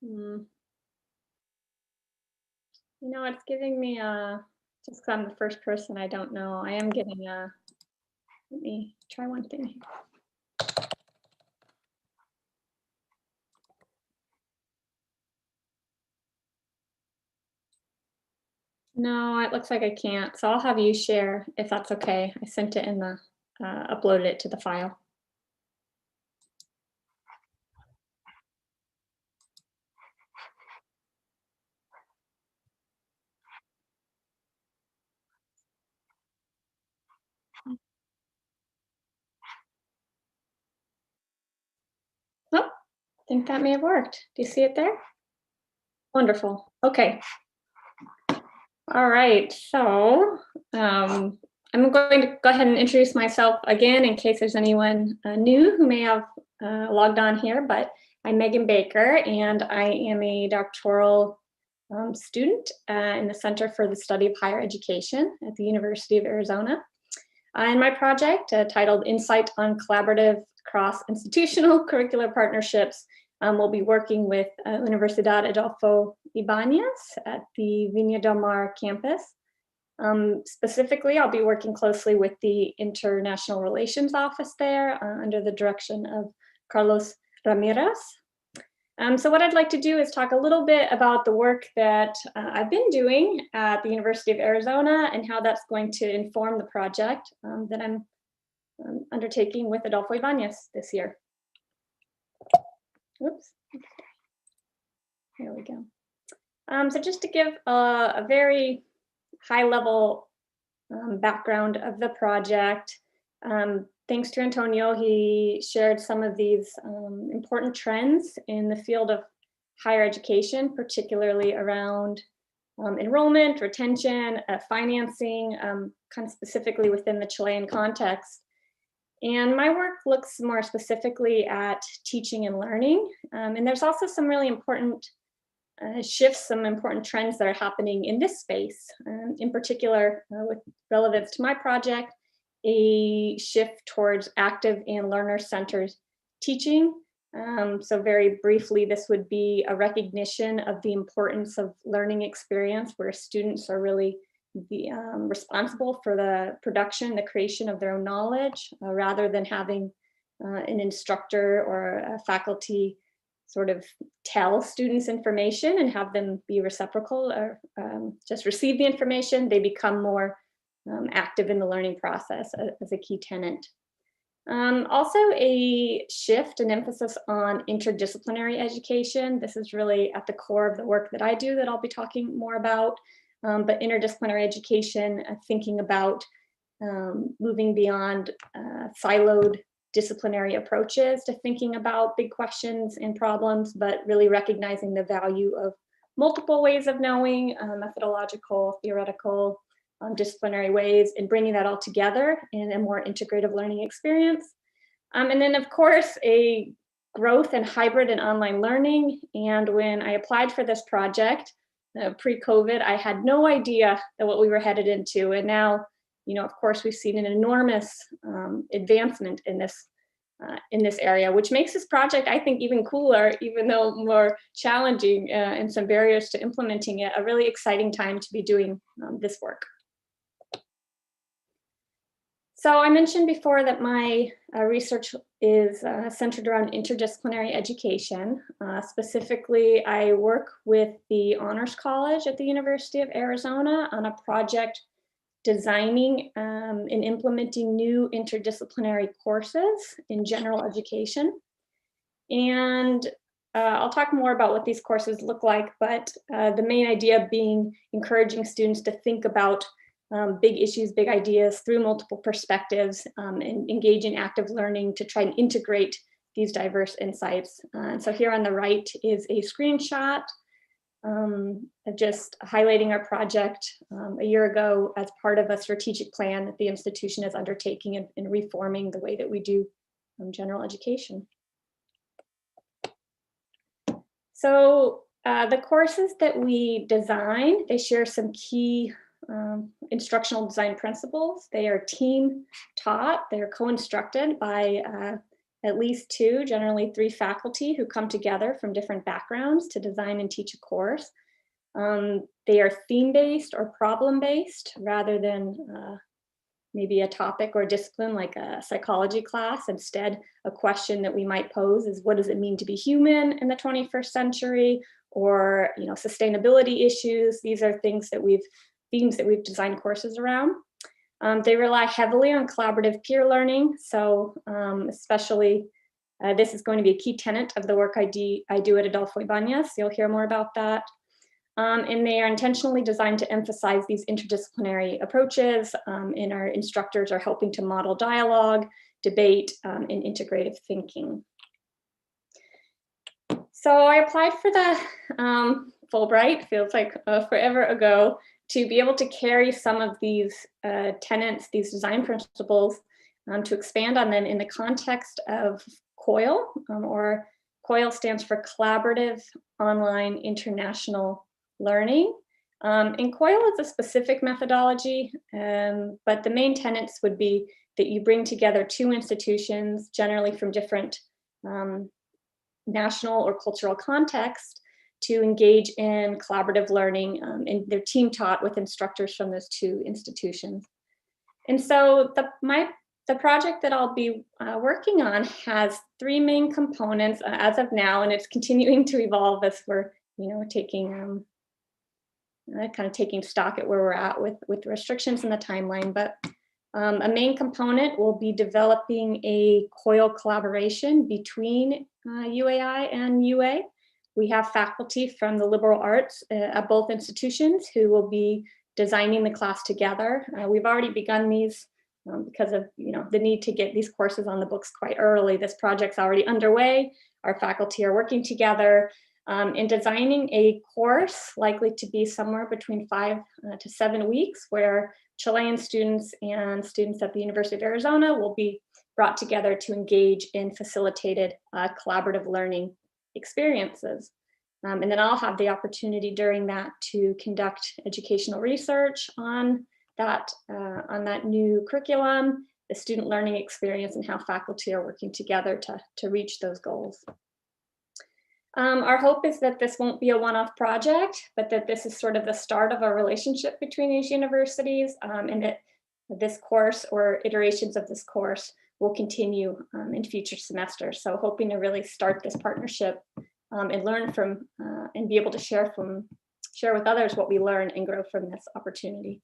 Hmm. It's giving me just 'cause I'm the first person, I don't know. I am getting let me try one thing here. No, it looks like I can't. So I'll have you share if that's okay. I sent it in uploaded it to the file. Oh, I think that may have worked. Do you see it there? Wonderful. Okay. All right. So I'm going to go ahead and introduce myself again in case there's anyone new who may have logged on here. But I'm Megan Baker, and I am a doctoral student in the Center for the Study of Higher Education at the University of Arizona. And my project, titled Insight on Collaborative Cross-Institutional Curricular Partnerships, we'll be working with Universidad Adolfo Ibáñez at the Viña del Mar campus. Specifically, I'll be working closely with the International Relations Office there under the direction of Carlos Ramirez. So what I'd like to do is talk a little bit about the work that I've been doing at the University of Arizona and how that's going to inform the project that I'm undertaking with Adolfo Ibáñez this year. Oops. Here we go. So just to give a very high level background of the project, thanks to Antonio, he shared some of these important trends in the field of higher education, particularly around enrollment, retention, financing, kind of specifically within the Chilean context. And my work looks more specifically at teaching and learning. And there's also some really important shifts, some important trends that are happening in this space, in particular with relevance to my project, a shift towards active and learner-centered teaching. So very briefly, this would be a recognition of the importance of learning experience where students are really responsible for the production, the creation of their own knowledge, rather than having an instructor or a faculty sort of tell students information and have them be reciprocal or just receive the information. They become more active in the learning process as a key tenet. Also a shift and emphasis on interdisciplinary education. This is really at the core of the work that I do that I'll be talking more about. But interdisciplinary education, thinking about moving beyond siloed disciplinary approaches to thinking about big questions and problems, but really recognizing the value of multiple ways of knowing, methodological, theoretical, disciplinary ways, and bringing that all together in a more integrative learning experience. And then, of course, a growth in hybrid and online learning. And when I applied for this project, pre-COVID, I had no idea that what we were headed into. And now, of course, we've seen an enormous advancement in this area, which makes this project, I think, even cooler, even though more challenging and some barriers to implementing it. A really exciting time to be doing this work. So I mentioned before that my research is centered around interdisciplinary education. Specifically, I work with the Honors College at the University of Arizona on a project designing and implementing new interdisciplinary courses in general education. And I'll talk more about what these courses look like, but the main idea being encouraging students to think about big issues, big ideas through multiple perspectives, and engage in active learning to try and integrate these diverse insights. And so here on the right is a screenshot of just highlighting our project a year ago as part of a strategic plan that the institution is undertaking in reforming the way that we do general education. So the courses that we design, they share some key instructional design principles. They are team taught, they're co-instructed by at least 2, generally 3 faculty who come together from different backgrounds to design and teach a course. They are theme-based or problem-based rather than maybe a topic or discipline like a psychology class. Instead, a question that we might pose is, what does it mean to be human in the 21st century? Or, sustainability issues. These are themes that we've designed courses around. They rely heavily on collaborative peer learning. So especially, this is going to be a key tenet of the work I do at Adolfo Ibáñez. You'll hear more about that. And they are intentionally designed to emphasize these interdisciplinary approaches, and our instructors are helping to model dialogue, debate, and integrative thinking. So I applied for the Fulbright, feels like forever ago, to be able to carry some of these tenets, these design principles, to expand on them in the context of COIL, or COIL stands for Collaborative Online International Learning. And COIL is a specific methodology, but the main tenets would be that you bring together 2 institutions, generally from different national or cultural context, to engage in collaborative learning, and they're team taught with instructors from those 2 institutions. And so the project that I'll be working on has 3 main components as of now, and it's continuing to evolve as we're taking kind of taking stock at where we're at with the restrictions and the timeline. But a main component will be developing a COIL collaboration between UAI and UA. We have faculty from the liberal arts at both institutions who will be designing the class together. We've already begun these because of the need to get these courses on the books quite early. This project's already underway. Our faculty are working together in designing a course likely to be somewhere between 5 to 7 weeks, where Chilean students and students at the University of Arizona will be brought together to engage in facilitated collaborative learning experiences. And then I'll have the opportunity during that to conduct educational research on that new curriculum, the student learning experience, and how faculty are working together to reach those goals. Our hope is that this won't be a one-off project, but that this is sort of the start of a relationship between these universities, and that this course or iterations of this course will continue in future semesters. So hoping to really start this partnership and learn from and be able to share with others what we learn and grow from this opportunity.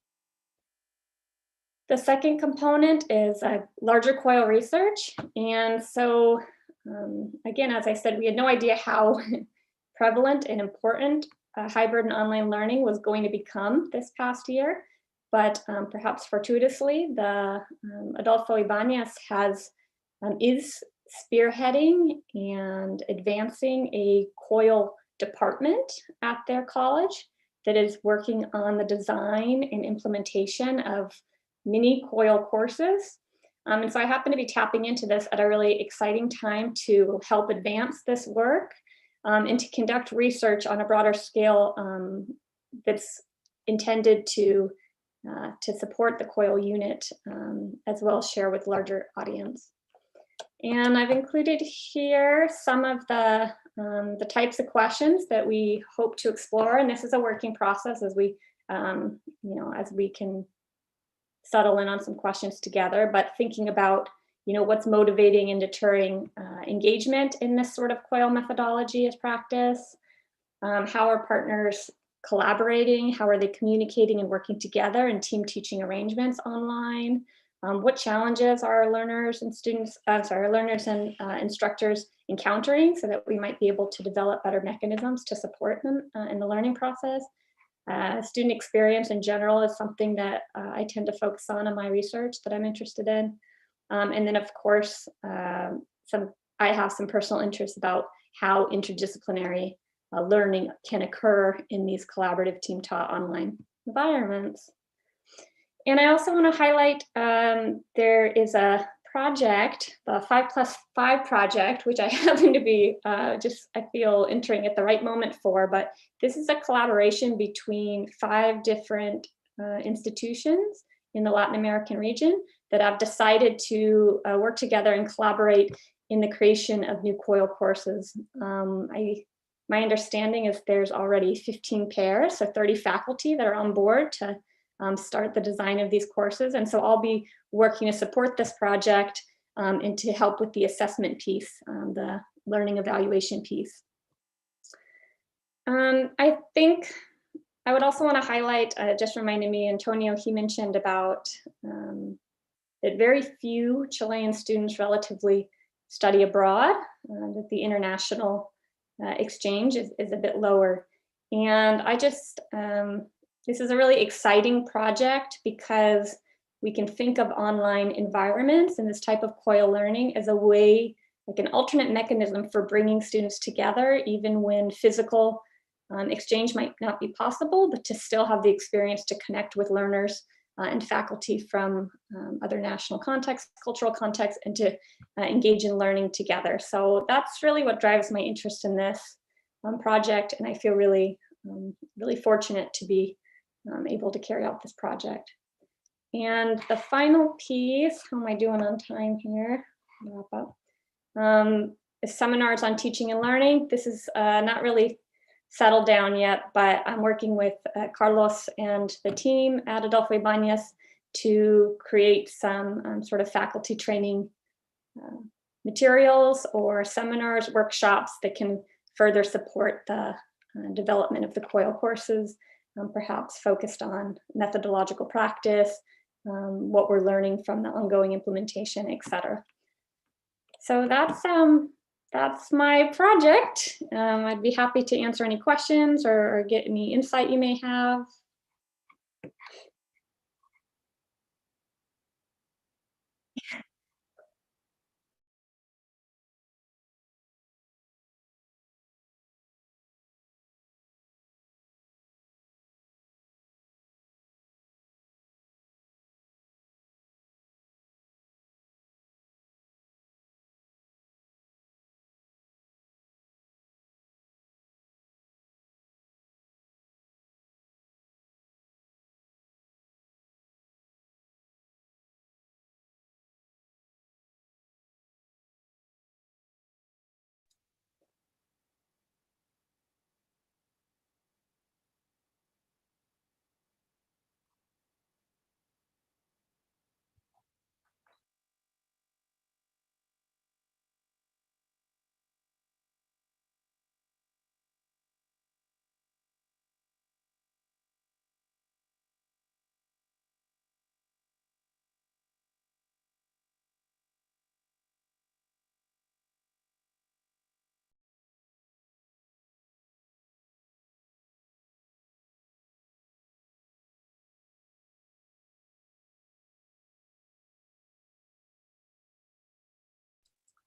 The second component is a larger COIL research. And so again, as I said, we had no idea how prevalent and important hybrid and online learning was going to become this past year. But perhaps fortuitously, the Adolfo Ibáñez is spearheading and advancing a COIL department at their college that is working on the design and implementation of mini COIL courses. And so I happen to be tapping into this at a really exciting time to help advance this work and to conduct research on a broader scale that's intended to support the COIL unit, as well as share with larger audience. And I've included here some of the types of questions that we hope to explore. And this is a working process as we can settle in on some questions together, but thinking about, what's motivating and deterring engagement in this sort of COIL methodology as practice. How are partners collaborating? How are they communicating and working together in team teaching arrangements online? What challenges are learners and instructors encountering, so that we might be able to develop better mechanisms to support them in the learning process? Student experience in general is something that I tend to focus on in my research that I'm interested in. And then of course, I have some personal interests about how interdisciplinary learning can occur in these collaborative team taught online environments. And I also want to highlight there is a project, the 5+5 project, which I happen to be I feel entering at the right moment for, but this is a collaboration between 5 different institutions in the Latin American region that have decided to work together and collaborate in the creation of new coil courses. My understanding is there's already 15 pairs, so 30 faculty that are on board to start the design of these courses. And so I'll be working to support this project and to help with the assessment piece, the learning evaluation piece. I think I would also want to highlight, just reminded me, Antonio, he mentioned about that very few Chilean students relatively study abroad, that the international exchange is a bit lower. And I just, this is a really exciting project because we can think of online environments and this type of coil learning as a way, like an alternate mechanism for bringing students together, even when physical exchange might not be possible, but to still have the experience to connect with learners and faculty from other national contexts, cultural contexts, and to engage in learning together. So that's really what drives my interest in this project, and I feel really, really fortunate to be able to carry out this project. And the final piece, how am I doing on time here? Wrap up. Is seminars on teaching and learning. This is not really settled down yet, but I'm working with Carlos and the team at Adolfo Ibáñez to create some sort of faculty training materials or seminars, workshops that can further support the development of the COIL courses, perhaps focused on methodological practice, what we're learning from the ongoing implementation, et cetera. So that's my project. I'd be happy to answer any questions or get any insight you may have.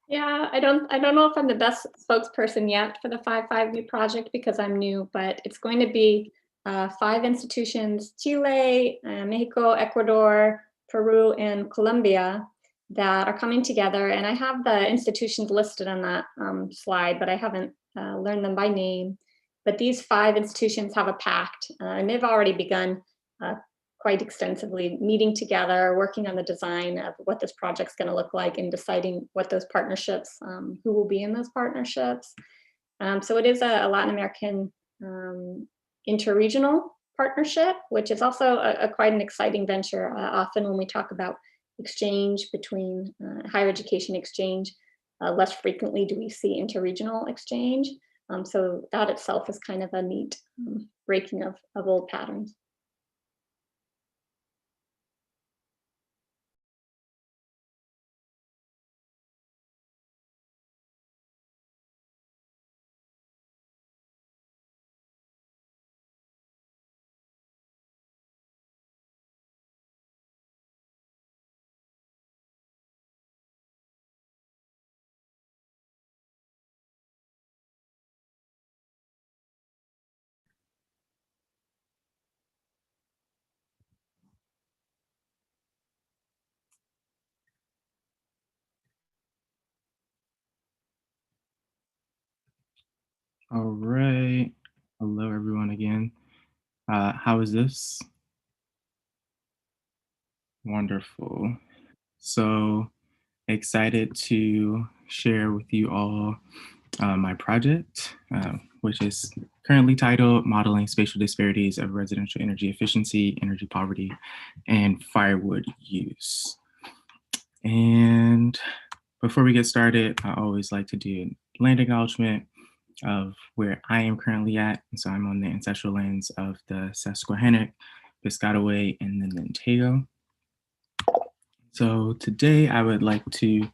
Yeah, I don't know if I'm the best spokesperson yet for the 5 new project because I'm new, but it's going to be 5 institutions, Chile, Mexico, Ecuador, Peru, and Colombia, that are coming together. And I have the institutions listed on that slide, but I haven't learned them by name. But these 5 institutions have a pact, and they've already begun quite extensively meeting together, working on the design of what this project's going to look like and deciding what those partnerships, who will be in those partnerships. So it is a Latin American interregional partnership, which is also quite an exciting venture. Often when we talk about exchange between higher education exchange, less frequently do we see interregional exchange. So that itself is kind of a neat breaking of old patterns. All right. Hello, everyone again. How is this? Wonderful. So excited to share with you all my project, which is currently titled Modeling Spatial Disparities of Residential Energy Efficiency, Energy Poverty, and Firewood Use. And before we get started, I always like to do land acknowledgement of where I am currently at. And so I'm on the ancestral lands of the Susquehannock, Piscataway, and the Nintego. So today I would like to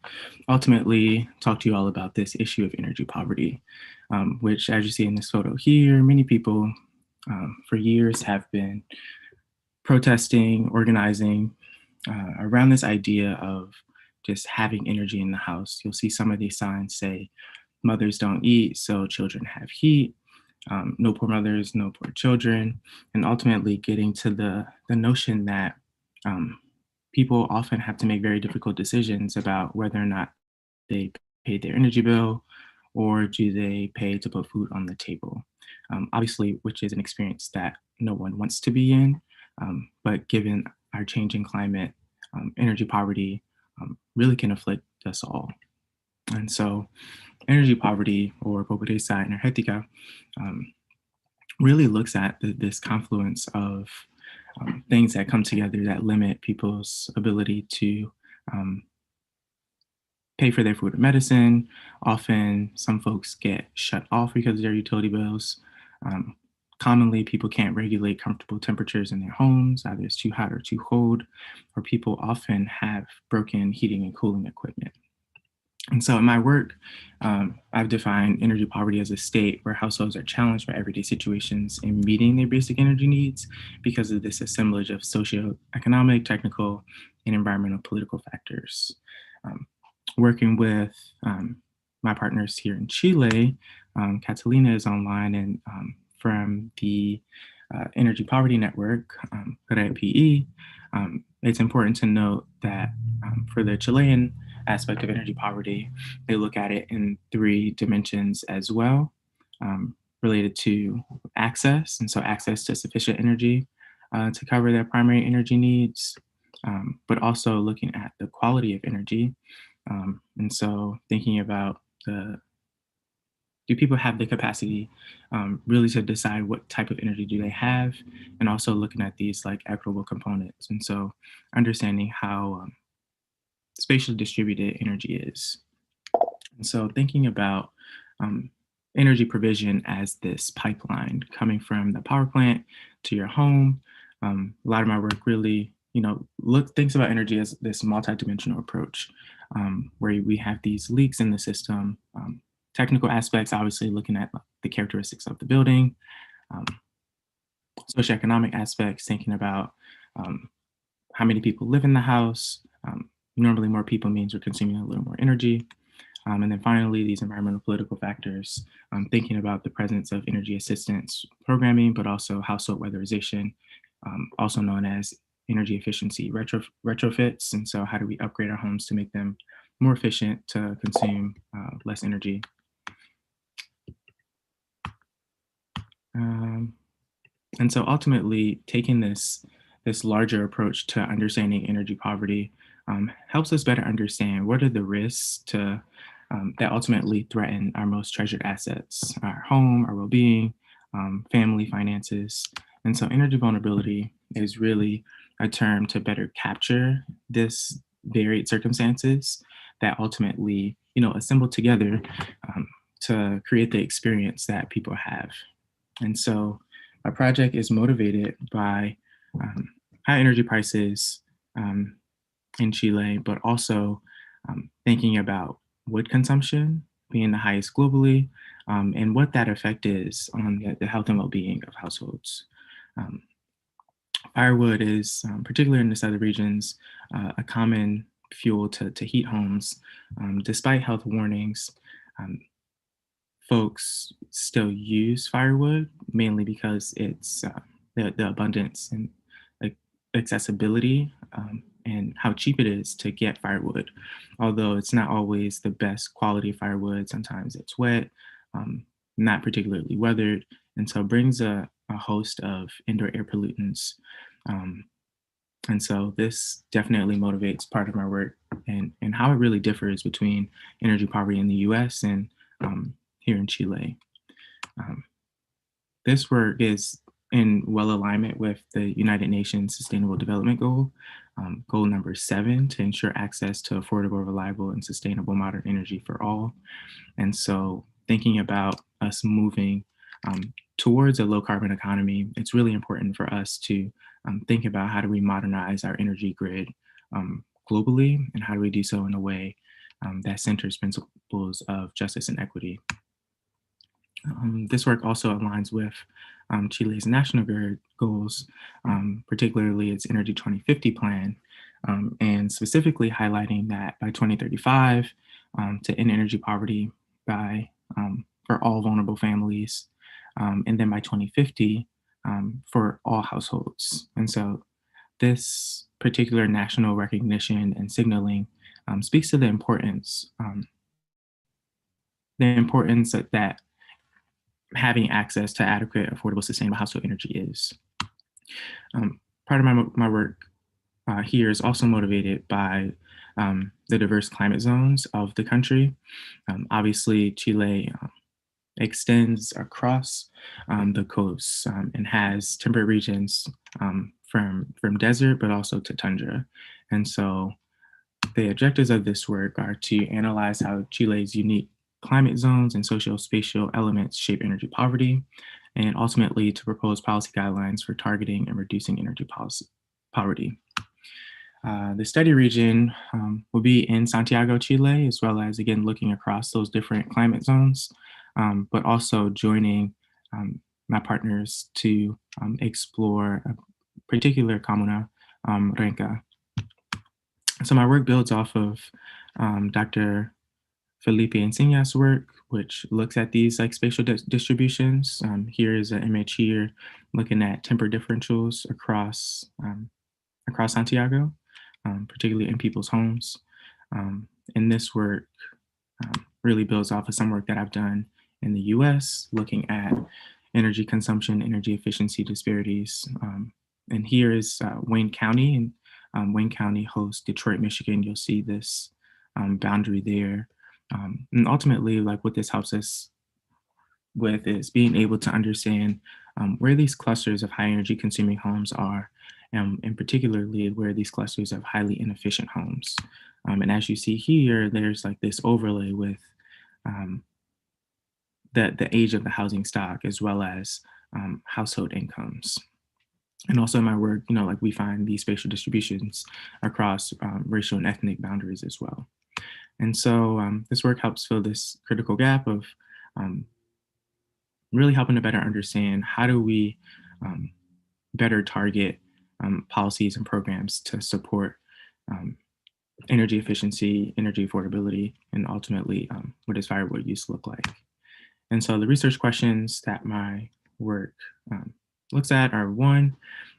ultimately talk to you all about this issue of energy poverty, which, as you see in this photo here, many people for years have been protesting, organizing around this idea of just having energy in the house. You'll see some of these signs say, mothers don't eat, so children have heat. No poor mothers, no poor children, and ultimately getting to the notion that people often have to make very difficult decisions about whether or not they pay their energy bill or do they pay to put food on the table. Obviously, which is an experience that no one wants to be in, but given our changing climate, energy poverty really can afflict us all. And so energy poverty, or pobreza energética, really looks at this confluence of things that come together that limit people's ability to pay for their food and medicine. Often, some folks get shut off because of their utility bills. Commonly, people can't regulate comfortable temperatures in their homes, either it's too hot or too cold, or people often have broken heating and cooling equipment. And so in my work, I've defined energy poverty as a state where households are challenged by everyday situations in meeting their basic energy needs because of this assemblage of socioeconomic, technical, and environmental political factors. Working with my partners here in Chile, Catalina is online, and from the Energy Poverty Network, Grande, it's important to note that for the Chilean aspect of energy poverty, they look at it in 3 dimensions as well, related to access, and so access to sufficient energy to cover their primary energy needs, but also looking at the quality of energy. And so thinking about do people have the capacity really to decide what type of energy do they have, and also looking at these like equitable components. And so understanding how spatially distributed energy is. And so thinking about energy provision as this pipeline coming from the power plant to your home. A lot of my work really, thinks about energy as this multidimensional approach, where we have these leaks in the system. Technical aspects, obviously looking at the characteristics of the building. Socioeconomic aspects, thinking about how many people live in the house. Normally more people means we're consuming a little more energy. And then finally, these environmental political factors, thinking about the presence of energy assistance programming, but also household weatherization, also known as energy efficiency retrofits. And so how do we upgrade our homes to make them more efficient to consume less energy? And so ultimately taking this larger approach to understanding energy poverty helps us better understand what are the risks that ultimately threaten our most treasured assets, our home, our well-being, family, finances. And so energy vulnerability is really a term to better capture this varied circumstances that ultimately, assemble together to create the experience that people have. And so our project is motivated by high energy prices in Chile, but also thinking about wood consumption being the highest globally, and what that effect is on the health and well-being of households. Firewood is, particularly in the southern regions, a common fuel to heat homes. Despite health warnings, folks still use firewood, mainly because it's the abundance and accessibility and how cheap it is to get firewood. Although it's not always the best quality firewood, sometimes it's wet, not particularly weathered, and so it brings a host of indoor air pollutants And so this definitely motivates part of my work and how it really differs between energy poverty in the US and here in Chile. Um, this work is in well alignment with the United Nations Sustainable Development Goal, goal number 7, to ensure access to affordable, reliable, and sustainable modern energy for all. And so, thinking about us moving towards a low carbon economy, it's really important for us to think about how do we modernize our energy grid globally, and how do we do so in a way that centers principles of justice and equity. This work also aligns with Chile's national grid goals, particularly its Energy 2050 plan, and specifically highlighting that by 2035, to end energy poverty by for all vulnerable families, and then by 2050 for all households. And so, this particular national recognition and signaling speaks to the importance that having access to adequate, affordable, sustainable household energy is. Part of my work here is also motivated by the diverse climate zones of the country. Obviously, Chile extends across the coast and has temperate regions from desert, but also to tundra. And so the objectives of this work are to analyze how Chile's unique climate zones and socio-spatial elements shape energy poverty, and ultimately to propose policy guidelines for targeting and reducing energy poverty. The study region will be in Santiago, Chile, as well as, again, looking across those different climate zones, but also joining my partners to explore a particular comuna, Renca. So my work builds off of Dr. Felipe Encinas' work, which looks at these like spatial distributions. Here is an image here looking at temper differentials across Santiago, particularly in people's homes. And this work really builds off of some work that I've done in the US, looking at energy consumption, energy efficiency disparities. And here is Wayne County, and Wayne County hosts Detroit, Michigan. You'll see this boundary there. And ultimately, like what this helps us with is being able to understand where these clusters of high energy consuming homes are, and particularly where these clusters of highly inefficient homes. And as you see here, there's like this overlay with the age of the housing stock, as well as household incomes. And also in my work, like we find these spatial distributions across racial and ethnic boundaries as well. And so this work helps fill this critical gap of really helping to better understand how do we better target policies and programs to support energy efficiency, energy affordability, and ultimately what does firewood use look like. And so the research questions that my work looks at are: 1,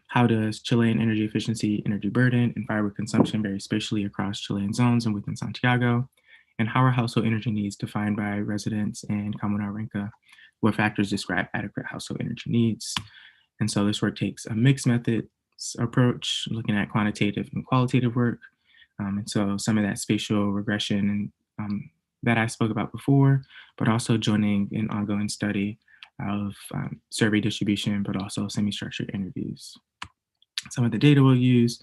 how does Chilean energy efficiency, energy burden, and firewood consumption vary spatially across Chilean zones and within Santiago? And how are household energy needs defined by residents and Comuna Renca? What factors describe adequate household energy needs? And so this work takes a mixed methods approach, looking at quantitative and qualitative work. And so some of that spatial regression and that I spoke about before, but also joining an ongoing study of survey distribution, but also semi-structured interviews. Some of the data we'll use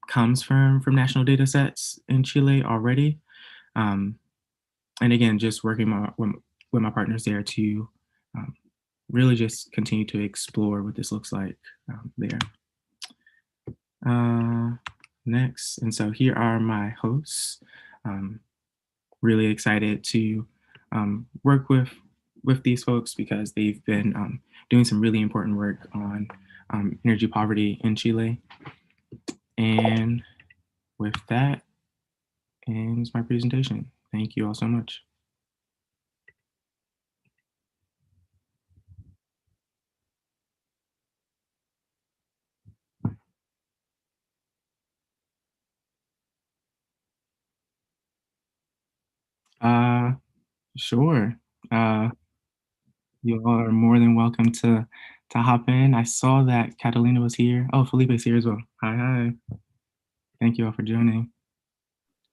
comes from national data sets in Chile already. And again, just working with my partners there to really just continue to explore what this looks like there. Next, and so here are my hosts. Really excited to work with these folks because they've been doing some really important work on energy poverty in Chile. And with that ends my presentation. Thank you all so much. Sure. You all are more than welcome to to hop in. I saw that Catalina was here. Oh, Felipe's here as well. Hi, hi. Thank you all for joining.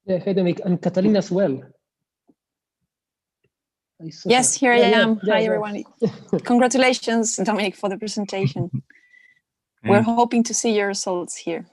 Yeah, hi, Dominic, and Catalina as well. Yes, here I am. Hi, everyone. Congratulations, Dominic, for the presentation. We're hoping to see your results here.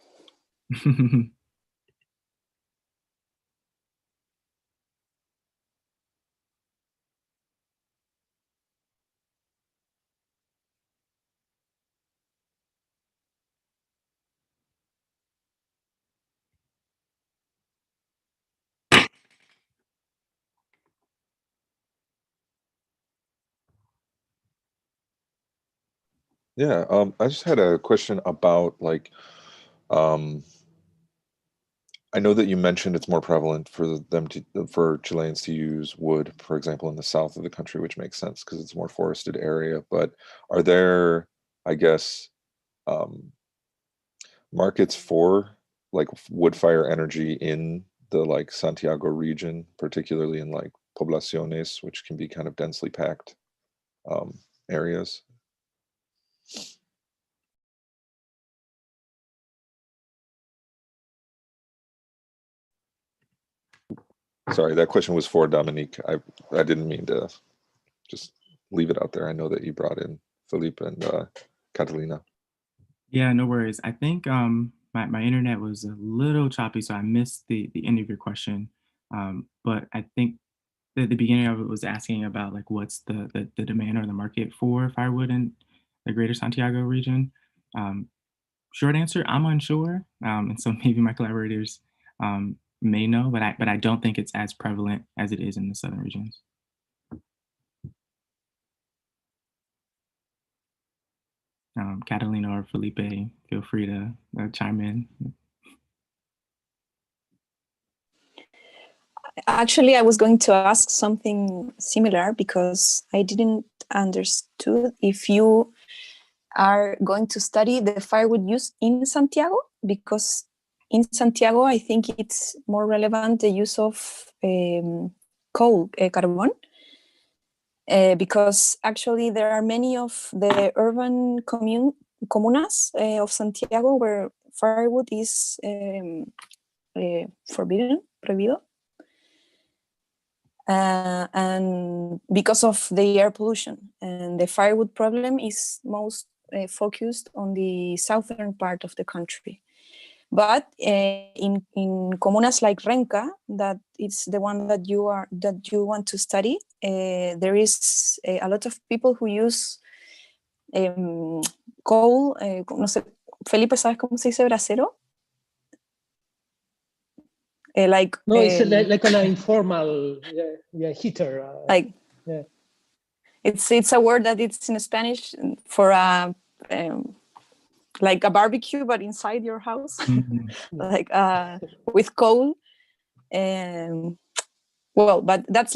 Yeah, I just had a question about I know that you mentioned it's more prevalent for Chileans to use wood, for example, in the south of the country, which makes sense because it's a more forested area. But are there, I guess, markets for like wood fire energy in the Santiago region, particularly in poblaciones, which can be kind of densely packed areas? Sorry, that question was for Dominique. I didn't mean to just leave it out there. I know that you brought in Felipe and Catalina. Yeah, no worries. I think my internet was a little choppy, so I missed the end of your question. But I think the beginning of it was asking about what's the demand or the market for firewood in the greater Santiago region. Short answer, I'm unsure. And so maybe my collaborators may know, but I don't think it's as prevalent as it is in the southern regions. Catalina or Felipe, feel free to chime in. Actually, I was going to ask something similar because I didn't understood if you are going to study the firewood use in Santiago, because in Santiago, I think it's more relevant the use of coal, carbon, because actually there are many of the urban comunas of Santiago where firewood is forbidden, prohibido. And because of the air pollution, and the firewood problem is most focused on the southern part of the country. But in comunas like Renca, that is the one that you want to study, there is a lot of people who use coal. No sé, Felipe, ¿sabes cómo se dice brasero? No, it's like an informal heater. Yeah. It's a word that it's in Spanish for a like a barbecue, but inside your house, with coal. Well, but that's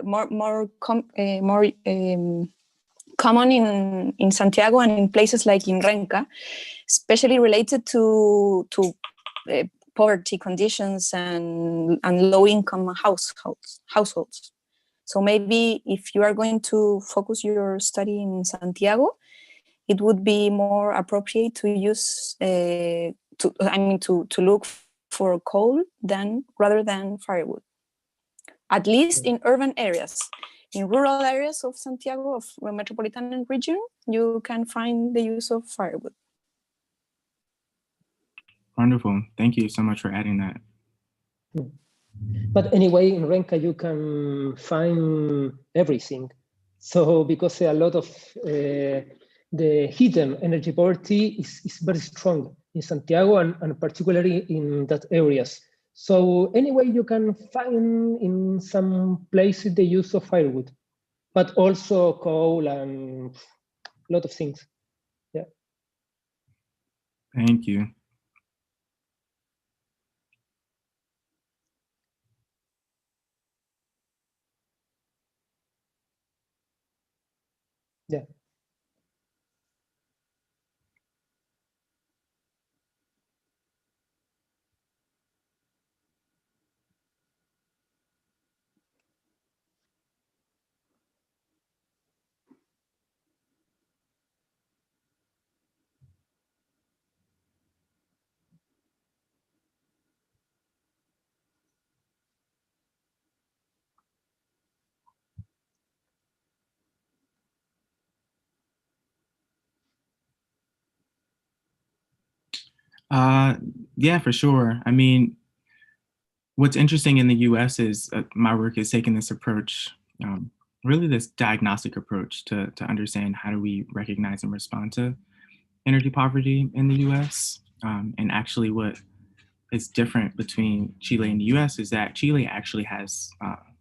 more common in Santiago and in places like in Renca, especially related to poverty conditions and low-income households. So maybe if you are going to focus your study in Santiago, it would be more appropriate to use to look for coal rather than firewood. At least in urban areas. In rural areas of Santiago, of the metropolitan region, you can find the use of firewood. Wonderful. Thank you so much for adding that. But anyway, in Renca, you can find everything. So because a lot of the hidden energy poverty is very strong in Santiago and particularly in that areas. So anyway, you can find in some places the use of firewood, but also coal and a lot of things. Yeah. Thank you. Yeah. Yeah, for sure. I mean, what's interesting in the US is my work is taking this approach, really this diagnostic approach to understand how do we recognize and respond to energy poverty in the US. And actually what is different between Chile and the US is that Chile actually has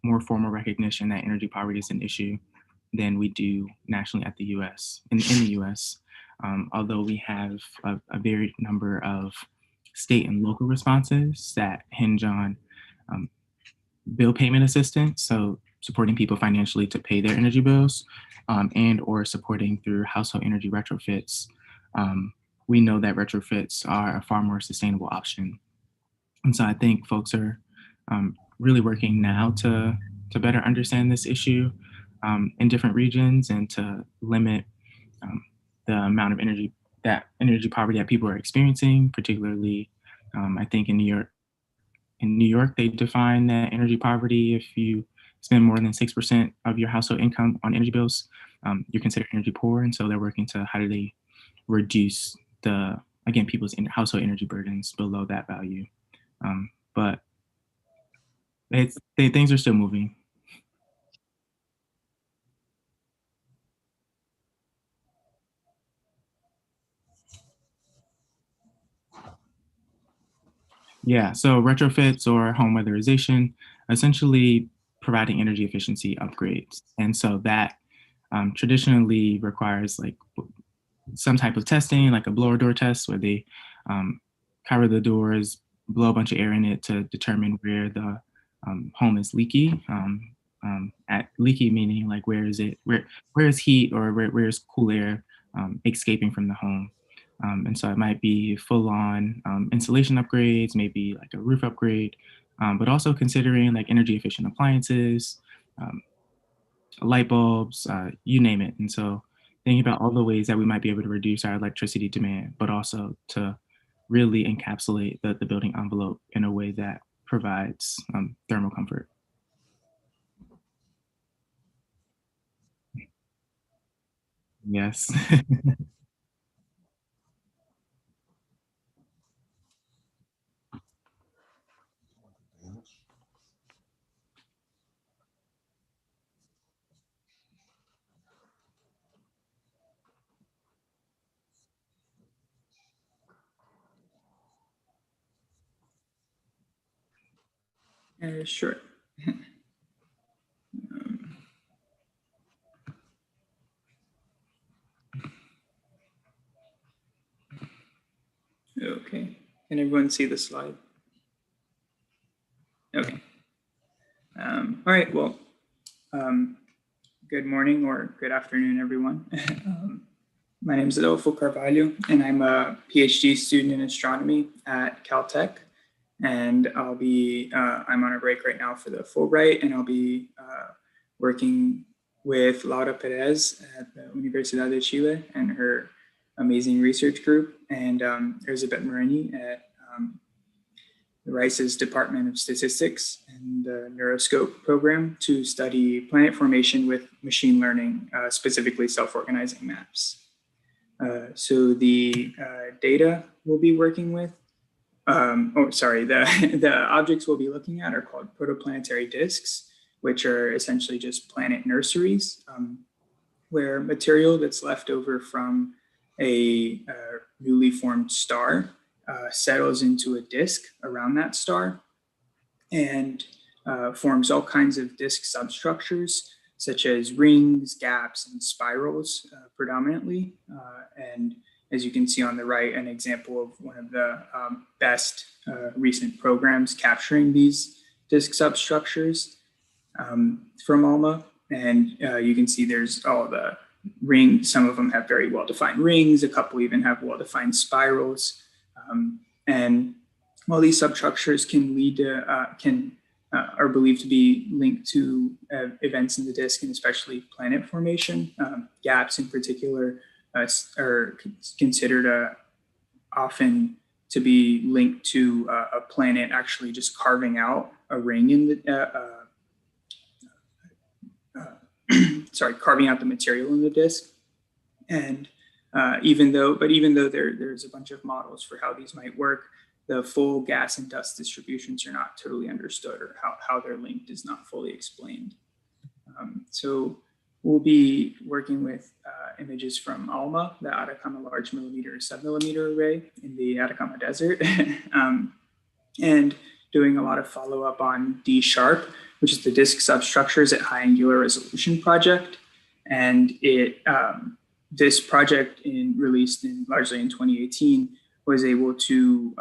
more formal recognition that energy poverty is an issue than we do nationally at the US, in the US. Although we have a varied number of state and local responses that hinge on um, bill payment assistance, so supporting people financially to pay their energy bills, and or supporting through household energy retrofits. We know that retrofits are a far more sustainable option. And so I think folks are really working now to better understand this issue in different regions and to limit the amount of energy poverty that people are experiencing, particularly I think in New York. In New York, they define that energy poverty if you spend more than 6% of your household income on energy bills, you're considered energy poor. And so they're working to how do they reduce people's household energy burdens below that value. But things are still moving. Yeah, so retrofits or home weatherization, essentially providing energy efficiency upgrades. And so that traditionally requires like some type of testing, like a blower door test, where they cover the doors, blow a bunch of air in it to determine where the home is leaky. At leaky meaning like where is heat or where is cool air escaping from the home. And so it might be full-on insulation upgrades, maybe like a roof upgrade, but also considering like energy efficient appliances, light bulbs, you name it. And so thinking about all the ways that we might be able to reduce our electricity demand, but also to really encapsulate the building envelope in a way that provides thermal comfort. Yes. Sure. Okay. Can everyone see the slide? Okay. All right. Well, good morning or good afternoon, everyone. My name is Adolfo Carvalho, and I'm a PhD student in astronomy at Caltech. And I'm on a break right now for the Fulbright, and I'll be working with Laura Perez at the Universidad de Chile and her amazing research group, and Elizabeth Moreni at the Rice's Department of Statistics and the Neuroscope program to study planet formation with machine learning, specifically self-organizing maps. So the data we'll be working with, the objects we'll be looking at are called protoplanetary disks, which are essentially just planet nurseries, where material that's left over from a newly formed star settles into a disk around that star and forms all kinds of disk substructures, such as rings, gaps, and spirals predominantly. And as you can see on the right, an example of one of the best recent programs capturing these disk substructures from ALMA. And you can see there's all the rings. Some of them have very well-defined rings. A couple even have well-defined spirals. And while these substructures can lead to, are believed to be linked to events in the disk and especially planet formation, gaps in particular are considered often to be linked to a planet actually just carving out a ring in the, carving out the material in the disk. And even though there's a bunch of models for how these might work, the full gas and dust distributions are not totally understood, or how they're linked is not fully explained. So we'll be working with images from ALMA, the Atacama Large Millimeter Submillimeter Array in the Atacama Desert, and doing a lot of follow-up on D#, which is the disk substructures at high angular resolution project. And this project, released largely in 2018, was able to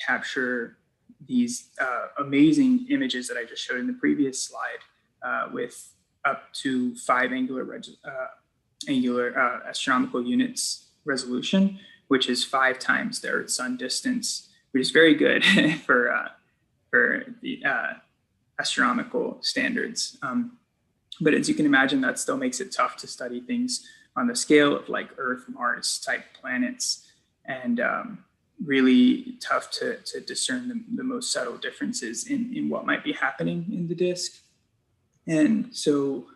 capture these amazing images that I just showed in the previous slide with up to 5 angular astronomical units resolution, which is 5 times the Earth-Sun distance, which is very good for the astronomical standards. But as you can imagine, that still makes it tough to study things on the scale of like Earth, Mars type planets, and really tough to discern the most subtle differences in what might be happening in the disk. And so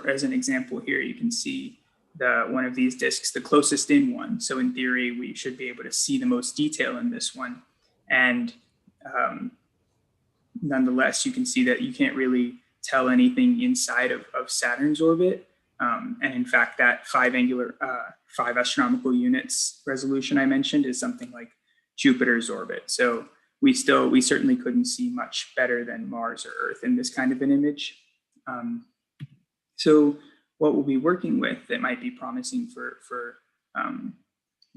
as an example here, you can see one of these disks, the closest in one. So in theory, we should be able to see the most detail in this one. And nonetheless, you can see that you can't really tell anything inside of Saturn's orbit. And in fact, that 5 astronomical units resolution I mentioned is something like Jupiter's orbit. So we certainly couldn't see much better than Mars or Earth in this kind of an image. So what we'll be working with that might be promising for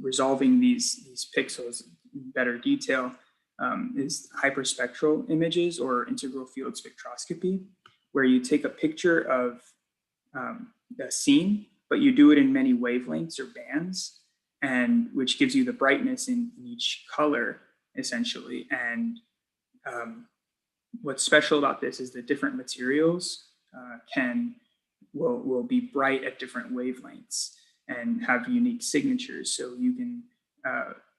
resolving these pixels in better detail is hyperspectral images, or integral field spectroscopy, where you take a picture of a scene, but you do it in many wavelengths or bands, and which gives you the brightness in each color, essentially. And what's special about this is the different materials will be bright at different wavelengths and have unique signatures. So you can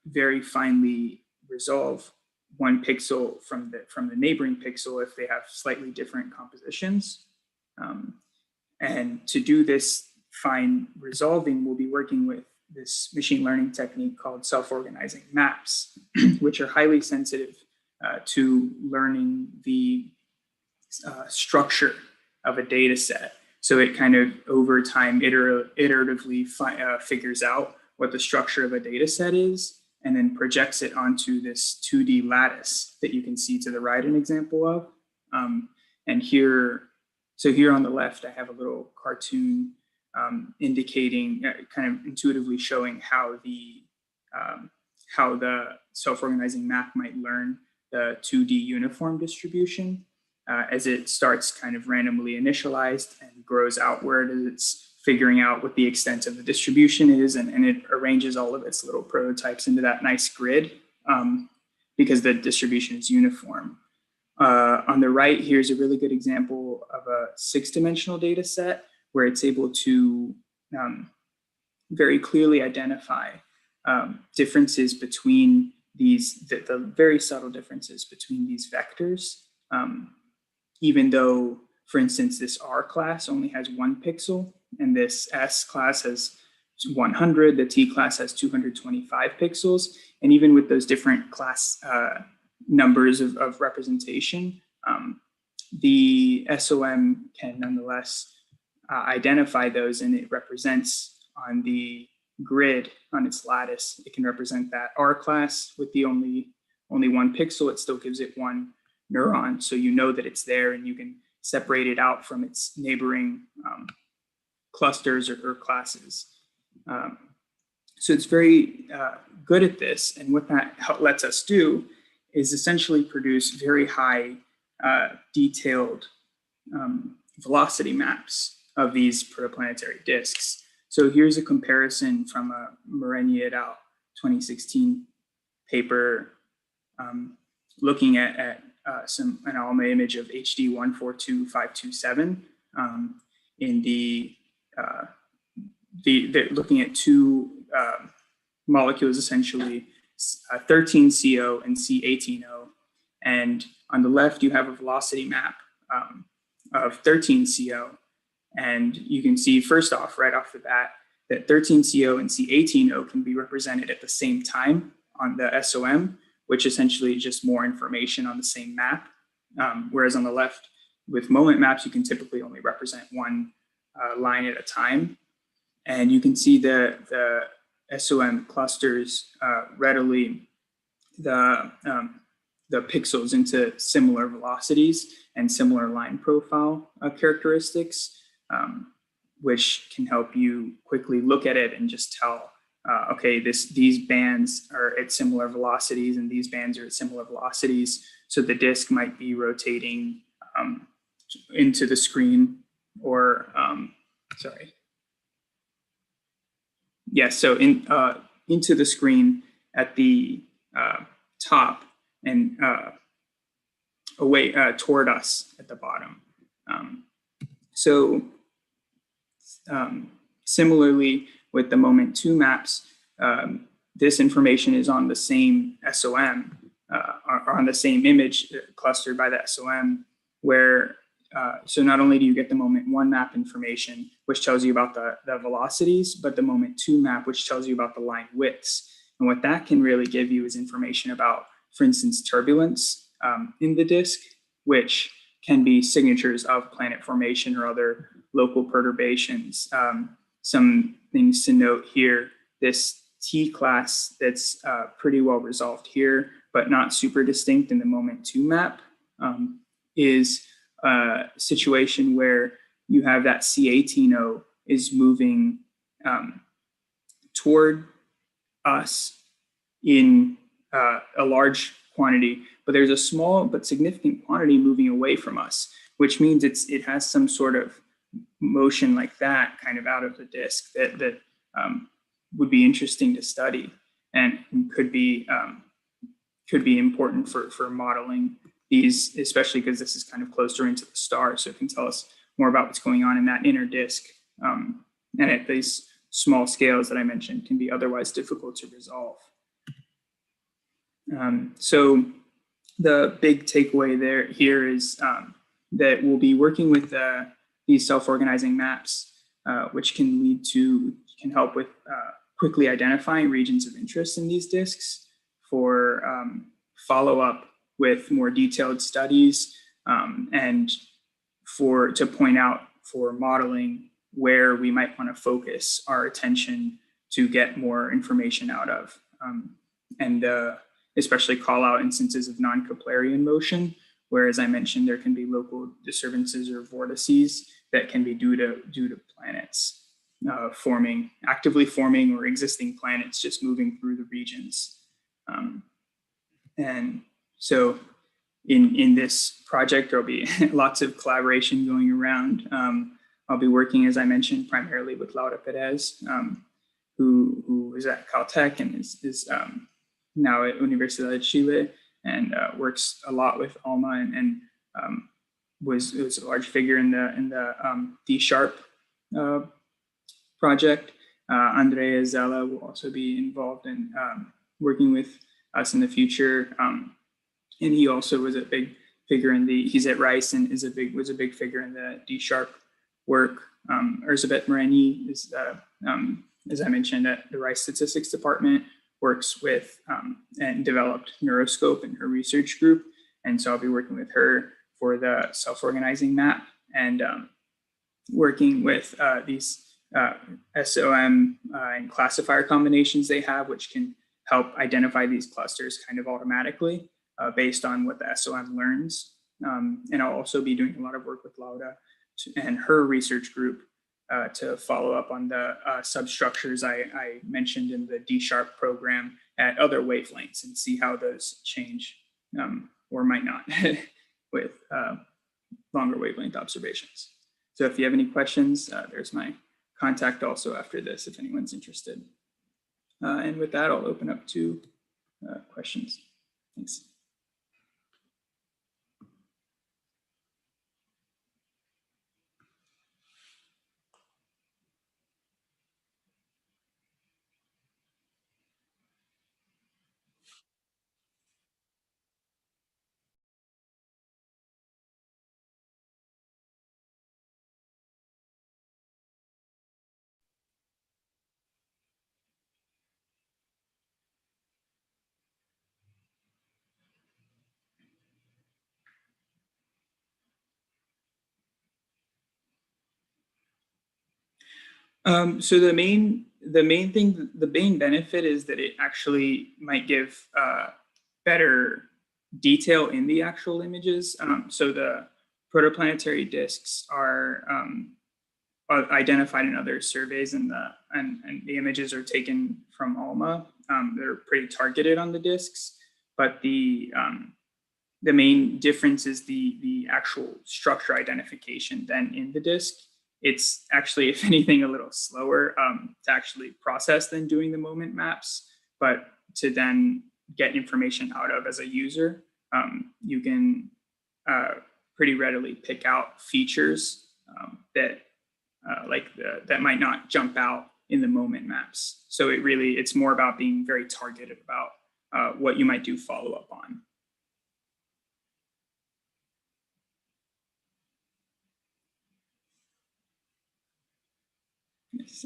very finely resolve one pixel from the neighboring pixel if they have slightly different compositions. And to do this fine resolving, we'll be working with this machine learning technique called self-organizing maps, which are highly sensitive to learning the structure of a data set. So it kind of over time iteratively figures out what the structure of a data set is, and then projects it onto this 2D lattice that you can see to the right an example of. And here on the left, I have a little cartoon indicating, kind of intuitively showing how the self-organizing map might learn the 2D uniform distribution as it starts kind of randomly initialized and grows outward as it's figuring out what the extent of the distribution is, and it arranges all of its little prototypes into that nice grid because the distribution is uniform. On the right, here's a really good example of a 6-dimensional data set where it's able to very clearly identify differences between the very subtle differences between these vectors. Even though, for instance, this R class only has 1 pixel, and this S class has 100, the T class has 225 pixels. And even with those different class numbers of representation, the SOM can nonetheless identify those, and it represents on the grid on its lattice. It can represent that R class with the only 1 pixel. It still gives it 1 neuron, so you know that it's there, and you can separate it out from its neighboring clusters or classes. So it's very good at this, and what that lets us do is essentially produce very high detailed velocity maps of these protoplanetary disks. So here's a comparison from a Moreni et al. 2016 paper looking at an ALMA image of HD 142527 looking at 2 molecules, essentially 13CO and C18O. And on the left, you have a velocity map of 13CO. And you can see, first off, right off the bat, that 13CO and C18O can be represented at the same time on the SOM, which essentially is just more information on the same map. Whereas on the left, with moment maps, you can typically only represent one line at a time. And you can see the SOM clusters readily the pixels into similar velocities and similar line profile characteristics, which can help you quickly look at it and just tell, okay, these bands are at similar velocities and these bands are at similar velocities. So the disk might be rotating into the screen or, so into the screen at the top and away toward us at the bottom. Similarly, with the moment 2 maps, this information is on the same SOM, or on the same image clustered by the SOM, where, so not only do you get the moment 1 map information, which tells you about the velocities, but the moment 2 map, which tells you about the line widths. And what that can really give you is information about, for instance, turbulence in the disk, which can be signatures of planet formation or other local perturbations. Some things to note here, this T class that's pretty well resolved here, but not super distinct in the moment 2 map, is a situation where you have that C18O is moving toward us in a large quantity, but there's a small but significant quantity moving away from us, which means it has some sort of motion like that kind of out of the disk that would be interesting to study and could be important for modeling these, especially because this is kind of closer into the star, so it can tell us more about what's going on in that inner disk. And at these small scales that I mentioned can be otherwise difficult to resolve. So the big takeaway here is that we'll be working with these self-organizing maps, which can help with quickly identifying regions of interest in these disks for follow-up with more detailed studies and to point out for modeling where we might want to focus our attention to get more information out of, and especially call out instances of non-Keplerian motion, where, as I mentioned, there can be local disturbances or vortices that can be due to planets actively forming, or existing planets just moving through the regions. And so in this project, there'll be lots of collaboration going around. I'll be working, as I mentioned, primarily with Laura Perez, who is at Caltech and is now at Universidad de Chile, and works a lot with ALMA and was a large figure in the D-sharp project. Andrea Zella will also be involved in working with us in the future. And he also was a big figure he's at Rice and was a big figure in the D-sharp work. Erzsébet Moreni is, as I mentioned, at the Rice Statistics Department, works with and developed Neuroscope in her research group. And so I'll be working with her for the self-organizing map and working with these SOM and classifier combinations they have, which can help identify these clusters kind of automatically based on what the SOM learns. And I'll also be doing a lot of work with Laura and her research group to follow up on the substructures I mentioned in the D-sharp program at other wavelengths and see how those change or might not with longer wavelength observations. So if you have any questions, there's my contact also after this if anyone's interested. And with that, I'll open up to questions. Thanks. So the main benefit is that it actually might give better detail in the actual images. So the protoplanetary disks are identified in other surveys, and the images are taken from ALMA. They're pretty targeted on the disks, but the main difference is the actual structure identification than in the disk. It's actually, if anything, a little slower to actually process than doing the moment maps, but to then get information out of as a user, you can pretty readily pick out features that that might not jump out in the moment maps. So it's more about being very targeted about what you might do follow up on. Yes.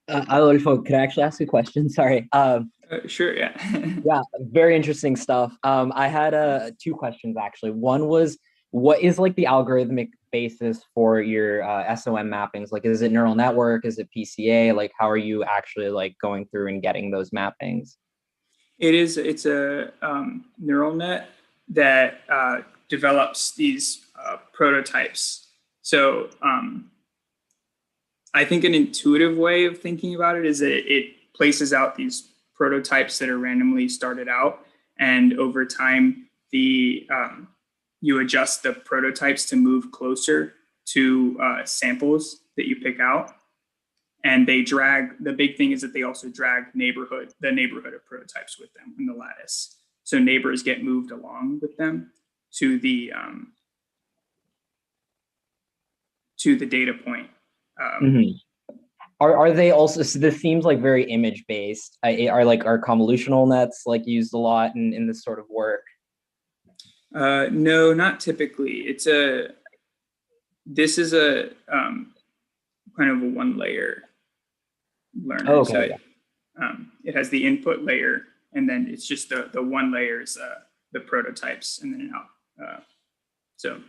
Adolfo, could I actually ask a question? Sorry. Sure, yeah. Yeah, very interesting stuff. I had two questions actually. One was, what is like the algorithmic basis for your SOM mappings? Like, is it neural network? Is it PCA? Like, how are you actually like going through and getting those mappings? It's a neural net that develops these prototypes. So I think an intuitive way of thinking about it is that it places out these prototypes that are randomly started out, and over time you adjust the prototypes to move closer to samples that you pick out, and they drag. The big thing is that they also drag the neighborhood of prototypes with them in the lattice, so neighbors get moved along with them to the data point. Are they also, so this seems like very image based. Are convolutional nets like used a lot in this sort of work? No, not typically. This is a kind of a one layer learner. Oh, okay. So it has the input layer, and then it's just the one layer is the prototypes, and then out. So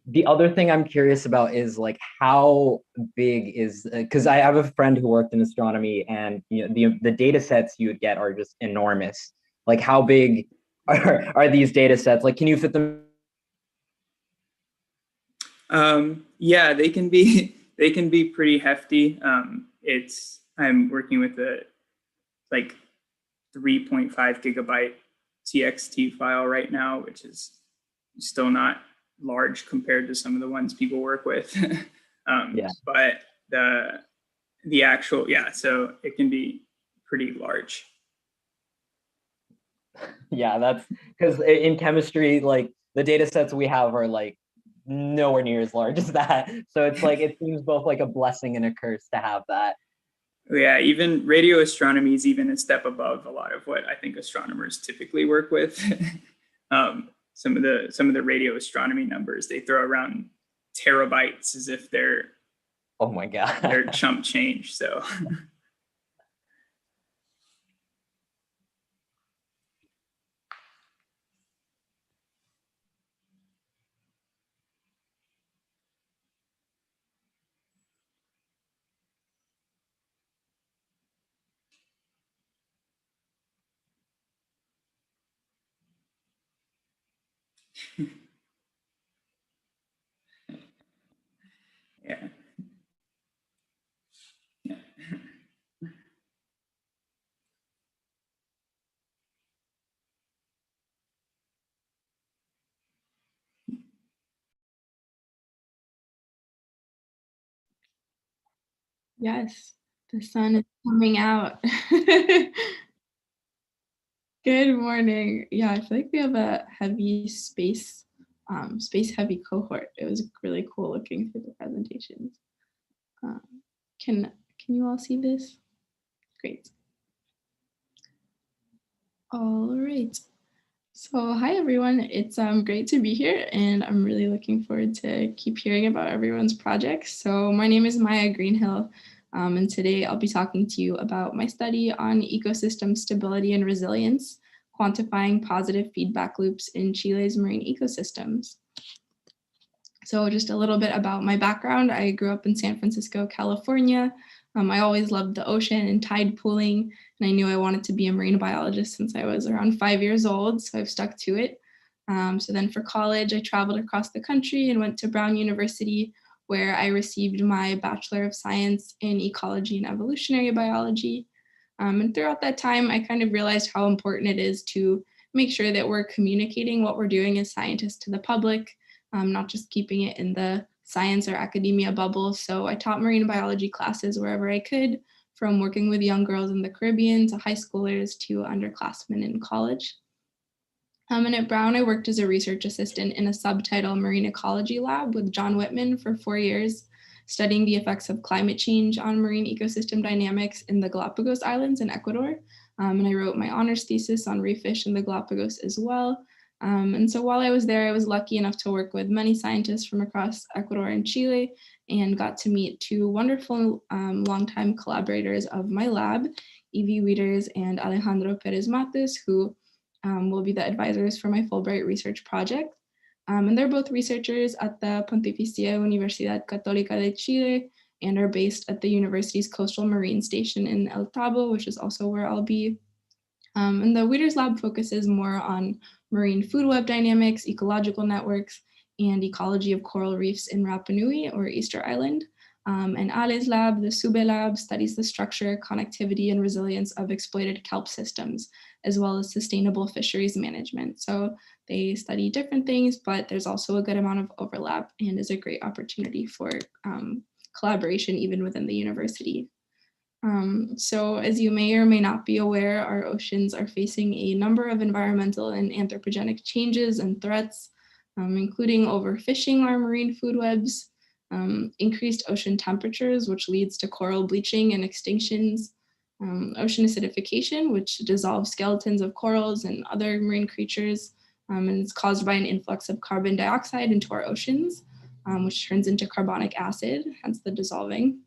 the other thing I'm curious about is like how big is, because I have a friend who worked in astronomy, and you know the data sets you would get are just enormous. Like how big are these data sets? Like, can you fit them? Yeah, they can be pretty hefty. I'm working with a like 3.5 gigabyte TXT file right now, which is still not large compared to some of the ones people work with. Yeah. But the actual, so it can be pretty large. Yeah, that's because in chemistry, like the data sets we have are like nowhere near as large as that. So it's like, it seems both like a blessing and a curse to have that. Yeah, even radio astronomy is even a step above a lot of what I think astronomers typically work with. Some of the radio astronomy numbers, they throw around terabytes as if they're, oh my God, they're chump change. So yeah. Yes, the sun is coming out. Good morning. Yeah, I feel like we have a heavy space heavy cohort. It was really cool looking through the presentations. Can you all see this? Great. All right. So hi everyone, it's great to be here and I'm really looking forward to keep hearing about everyone's projects. So my name is María Greenhill and today I'll be talking to you about my study on ecosystem stability and resilience, quantifying positive feedback loops in Chile's marine ecosystems. So just a little bit about my background. I grew up in San Francisco, California. I always loved the ocean and tide pooling, and I knew I wanted to be a marine biologist since I was around 5 years old, so I've stuck to it. So then for college, I traveled across the country and went to Brown University, where I received my Bachelor of Science in Ecology and Evolutionary Biology. And throughout that time, I kind of realized how important it is to make sure that we're communicating what we're doing as scientists to the public, not just keeping it in the science or academia bubble. So I taught marine biology classes wherever I could, from working with young girls in the Caribbean to high schoolers to underclassmen in college. And at Brown, I worked as a research assistant in a subtitle marine ecology lab with John Whitman for 4 years, studying the effects of climate change on marine ecosystem dynamics in the Galapagos Islands in Ecuador. And I wrote my honors thesis on reef fish in the Galapagos as well. And so while I was there, I was lucky enough to work with many scientists from across Ecuador and Chile and got to meet two wonderful longtime collaborators of my lab, Evie Wieters and Alejandro Perez Matus, who will be the advisors for my Fulbright research project. And they're both researchers at the Pontificia Universidad Católica de Chile and are based at the university's coastal marine station in El Tabo, which is also where I'll be. And the Wieters lab focuses more on marine food web dynamics, ecological networks, and ecology of coral reefs in Rapa Nui or Easter Island. And Ale's lab, the Sube lab, studies the structure, connectivity, and resilience of exploited kelp systems, as well as sustainable fisheries management. So they study different things, but there's also a good amount of overlap and is a great opportunity for collaboration even within the university. So as you may or may not be aware, our oceans are facing a number of environmental and anthropogenic changes and threats, including overfishing our marine food webs, increased ocean temperatures, which leads to coral bleaching and extinctions, ocean acidification, which dissolves skeletons of corals and other marine creatures, and it's caused by an influx of carbon dioxide into our oceans, which turns into carbonic acid, hence the dissolving.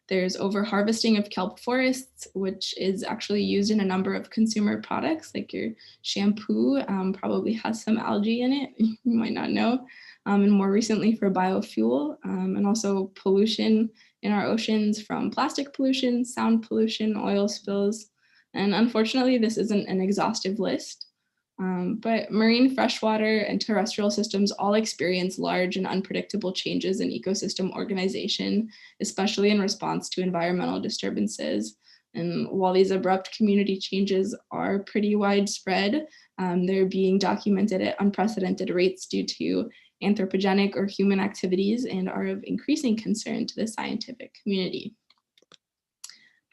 There's over-harvesting of kelp forests, which is actually used in a number of consumer products, like your shampoo probably has some algae in it, you might not know, and more recently for biofuel, and also pollution in our oceans from plastic pollution, sound pollution, oil spills. And unfortunately, this isn't an exhaustive list. But marine freshwater and terrestrial systems all experience large and unpredictable changes in ecosystem organization, especially in response to environmental disturbances. And while these abrupt community changes are pretty widespread, they're being documented at unprecedented rates due to anthropogenic or human activities and are of increasing concern to the scientific community.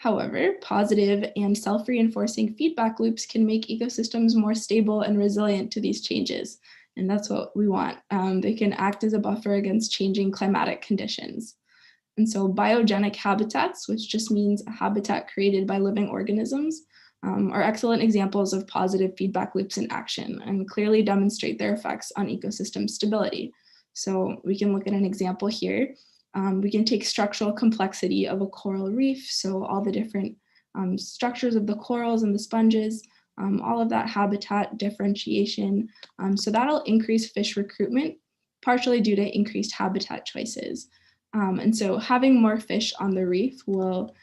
However, positive and self-reinforcing feedback loops can make ecosystems more stable and resilient to these changes. And that's what we want. They can act as a buffer against changing climatic conditions. And so biogenic habitats, which just means a habitat created by living organisms, are excellent examples of positive feedback loops in action and clearly demonstrate their effects on ecosystem stability. So we can look at an example here. We can take structural complexity of a coral reef, so all the different structures of the corals and the sponges, all of that habitat differentiation. So that'll increase fish recruitment, partially due to increased habitat choices. And so having more fish on the reef will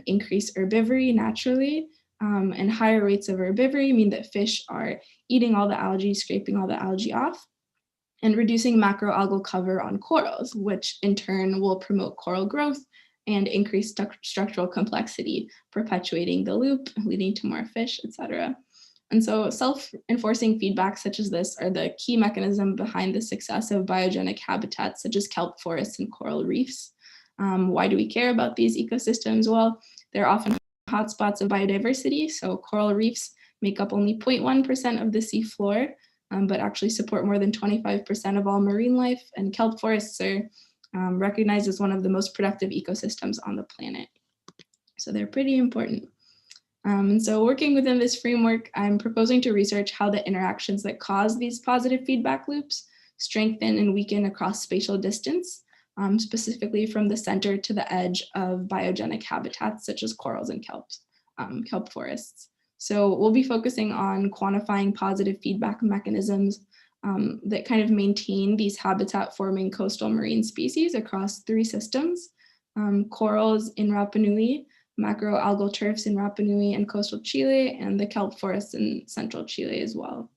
increase herbivory naturally, and higher rates of herbivory mean that fish are eating all the algae, scraping all the algae off, and reducing macroalgal cover on corals, which in turn will promote coral growth and increase structural complexity, perpetuating the loop, leading to more fish, etc. And so self-enforcing feedback such as this are the key mechanism behind the success of biogenic habitats such as kelp forests and coral reefs. Why do we care about these ecosystems? Well, they're often hotspots of biodiversity. So coral reefs make up only 0.1% of the seafloor, but actually support more than 25% of all marine life, and kelp forests are recognized as one of the most productive ecosystems on the planet. So they're pretty important. And so working within this framework, I'm proposing to research how the interactions that cause these positive feedback loops strengthen and weaken across spatial distance, specifically from the center to the edge of biogenic habitats such as corals and kelp forests. So we'll be focusing on quantifying positive feedback mechanisms that kind of maintain these habitat forming coastal marine species across 3 systems: corals in Rapa Nui, macroalgal turfs in Rapa Nui and coastal Chile, and the kelp forests in central Chile as well.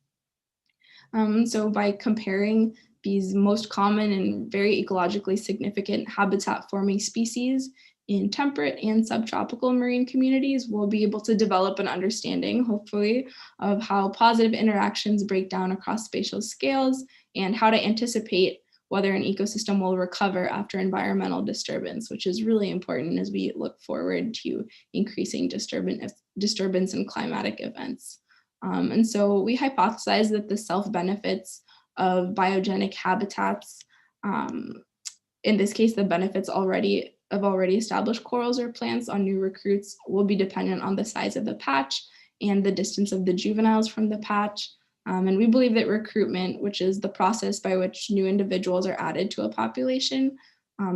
So by comparing these most common and very ecologically significant habitat forming species in temperate and subtropical marine communities, we'll be able to develop an understanding, hopefully, of how positive interactions break down across spatial scales and how to anticipate whether an ecosystem will recover after environmental disturbance, which is really important as we look forward to increasing disturbance and climatic events. And so we hypothesize that the self-benefits of biogenic habitats, in this case, the benefits of already established corals or plants on new recruits, will be dependent on the size of the patch and the distance of the juveniles from the patch. And we believe that recruitment, which is the process by which new individuals are added to a population,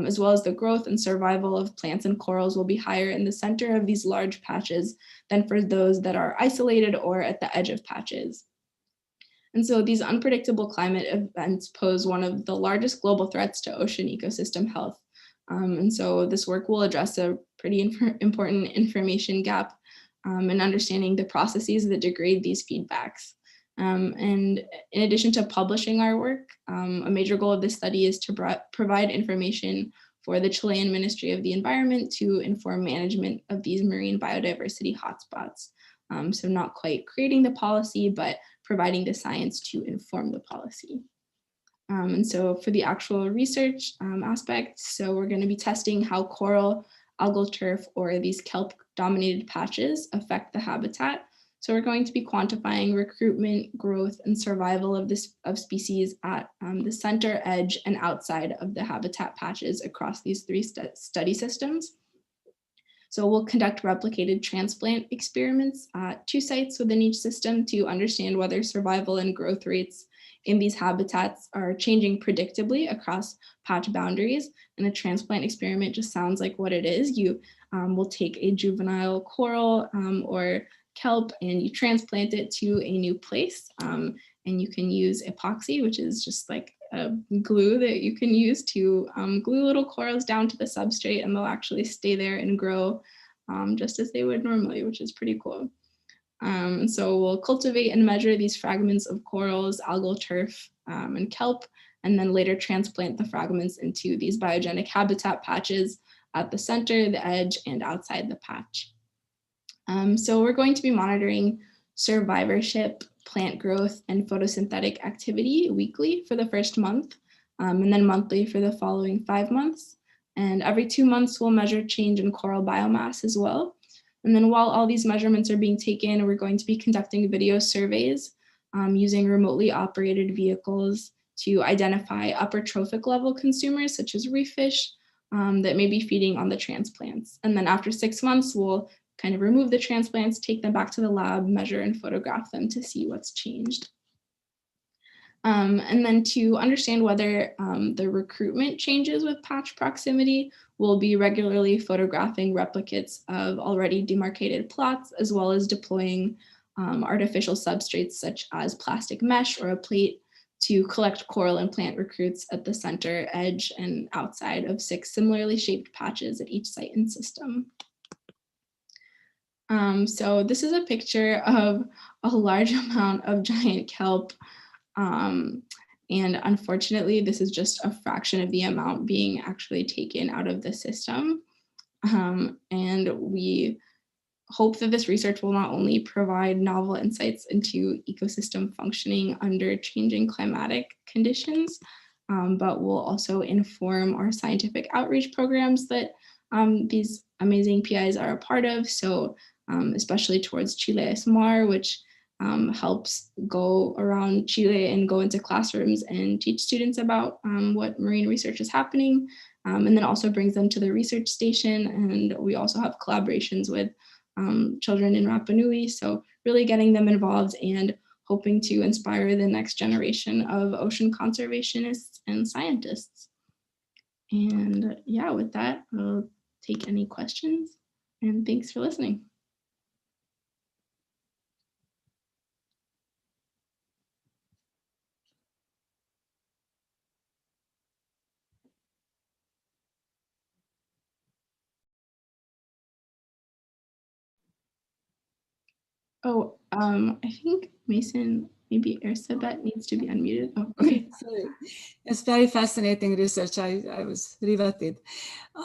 as well as the growth and survival of plants and corals, will be higher in the center of these large patches than for those that are isolated or at the edge of patches. And so these unpredictable climate events pose one of the largest global threats to ocean ecosystem health. And so this work will address a pretty important information gap in understanding the processes that degrade these feedbacks. And in addition to publishing our work, a major goal of this study is to provide information for the Chilean Ministry of the Environment to inform management of these marine biodiversity hotspots. So not quite creating the policy, but providing the science to inform the policy. And so for the actual research aspect, so we're going to be testing how coral, algal turf, or these kelp-dominated patches affect the habitat. So we're going to be quantifying recruitment, growth, and survival of species at the center, edge, and outside of the habitat patches across these 3 study systems. So we'll conduct replicated transplant experiments at 2 sites within each system to understand whether survival and growth rates in these habitats are changing predictably across patch boundaries. And a transplant experiment just sounds like what it is. You will take a juvenile coral or kelp and you transplant it to a new place. And you can use epoxy, which is just like a glue that you can use to glue little corals down to the substrate, and they'll actually stay there and grow just as they would normally, which is pretty cool. So we'll cultivate and measure these fragments of corals, algal turf, and kelp, and then later transplant the fragments into these biogenic habitat patches at the center, the edge, and outside the patch. So we're going to be monitoring survivorship, plant growth, and photosynthetic activity weekly for the first month, and then monthly for the following 5 months. And every 2 months, we'll measure change in coral biomass as well. And then while all these measurements are being taken, we're going to be conducting video surveys using remotely operated vehicles to identify upper trophic level consumers, such as reef fish, that may be feeding on the transplants. And then after 6 months, we'll kind of remove the transplants, take them back to the lab, measure and photograph them to see what's changed. And then to understand whether the recruitment changes with patch proximity, we'll be regularly photographing replicates of already demarcated plots, as well as deploying artificial substrates such as plastic mesh or a plate to collect coral and plant recruits at the center, edge, and outside of 6 similarly shaped patches at each site and system. So this is a picture of a large amount of giant kelp. And unfortunately, this is just a fraction of the amount being actually taken out of the system. And we hope that this research will not only provide novel insights into ecosystem functioning under changing climatic conditions, but will also inform our scientific outreach programs that these amazing PIs are a part of. So especially towards Chile SMR, which helps go around Chile and go into classrooms and teach students about what marine research is happening, and then also brings them to the research station. And we also have collaborations with children in Rapa Nui. So really getting them involved and hoping to inspire the next generation of ocean conservationists and scientists. And yeah, with that, I'll take any questions, and thanks for listening. Oh, I think Mason, maybe Ersabet needs to be unmuted. Oh, okay. Sorry. It's very fascinating research. I was riveted.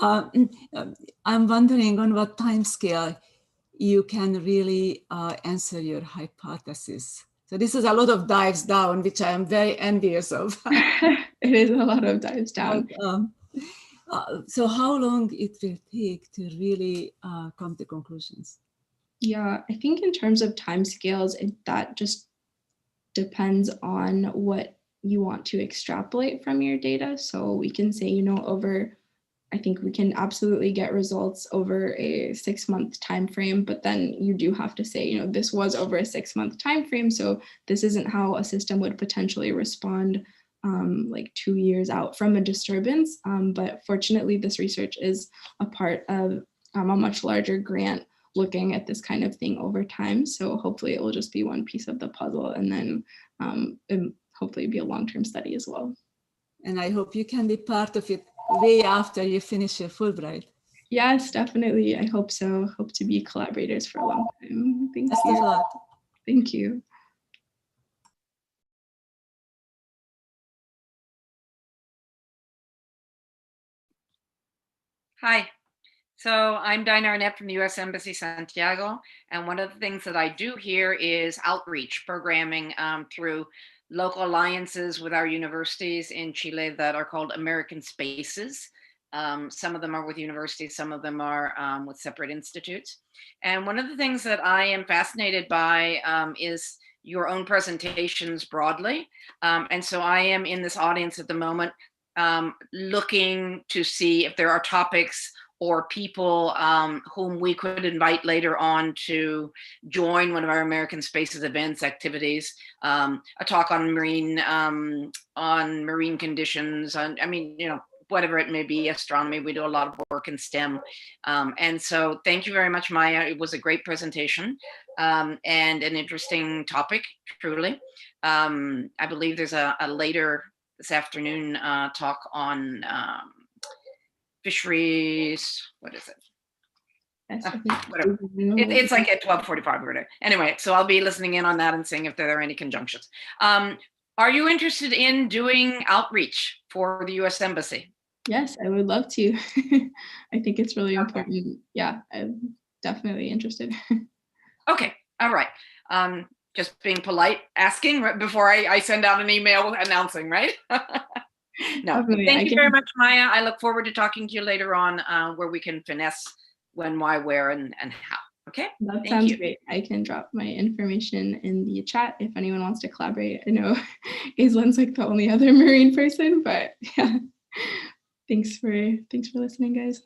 I'm wondering on what time scale you can really answer your hypothesis. So this is a lot of dives down, which I am very envious of. It is a lot of dives down. So how long it will take to really come to conclusions? Yeah, I think in terms of timescales, that just depends on what you want to extrapolate from your data. So we can say, I think we can absolutely get results over a 6-month time frame, but then you do have to say, this was over a 6-month time frame. So this isn't how a system would potentially respond like 2 years out from a disturbance. But fortunately, this research is a part of a much larger grant looking at this kind of thing over time. So hopefully it will just be one piece of the puzzle, and then hopefully be a long-term study as well. And I hope you can be part of it way after you finish your Fulbright. Yes, definitely. I hope so. Hope to be collaborators for a long time. Thank Best you. of luck. Thank you. Hi. So I'm Dinah Arnett from the U.S. Embassy Santiago, and one of the things that I do here is outreach programming through local alliances with our universities in Chile that are called American Spaces. Some of them are with universities, some of them are with separate institutes. And one of the things that I am fascinated by is your own presentations broadly. And so I am in this audience at the moment looking to see if there are topics or people whom we could invite later on to join one of our American Spaces events, activities, a talk on marine conditions, whatever it may be, astronomy. We do a lot of work in STEM. And so thank you very much, Maya. It was a great presentation and an interesting topic, truly. I believe there's a later this afternoon talk on fisheries, what is it? Whatever. It's like at 12:45 or whatever. Anyway, so I'll be listening in on that and seeing if there are any conjunctions. Are you interested in doing outreach for the U.S. Embassy? Yes, I would love to. I think it's really important. Yeah, I'm definitely interested. Okay, all right. Just being polite, asking right before I send out an email announcing, right? No, thank you very much, Maya. I look forward to talking to you later on where we can finesse when, why, where, and how. Okay? That sounds great. I can drop my information in the chat if anyone wants to collaborate. I know Aislyn's like the only other marine person, but yeah. Thanks for listening, guys.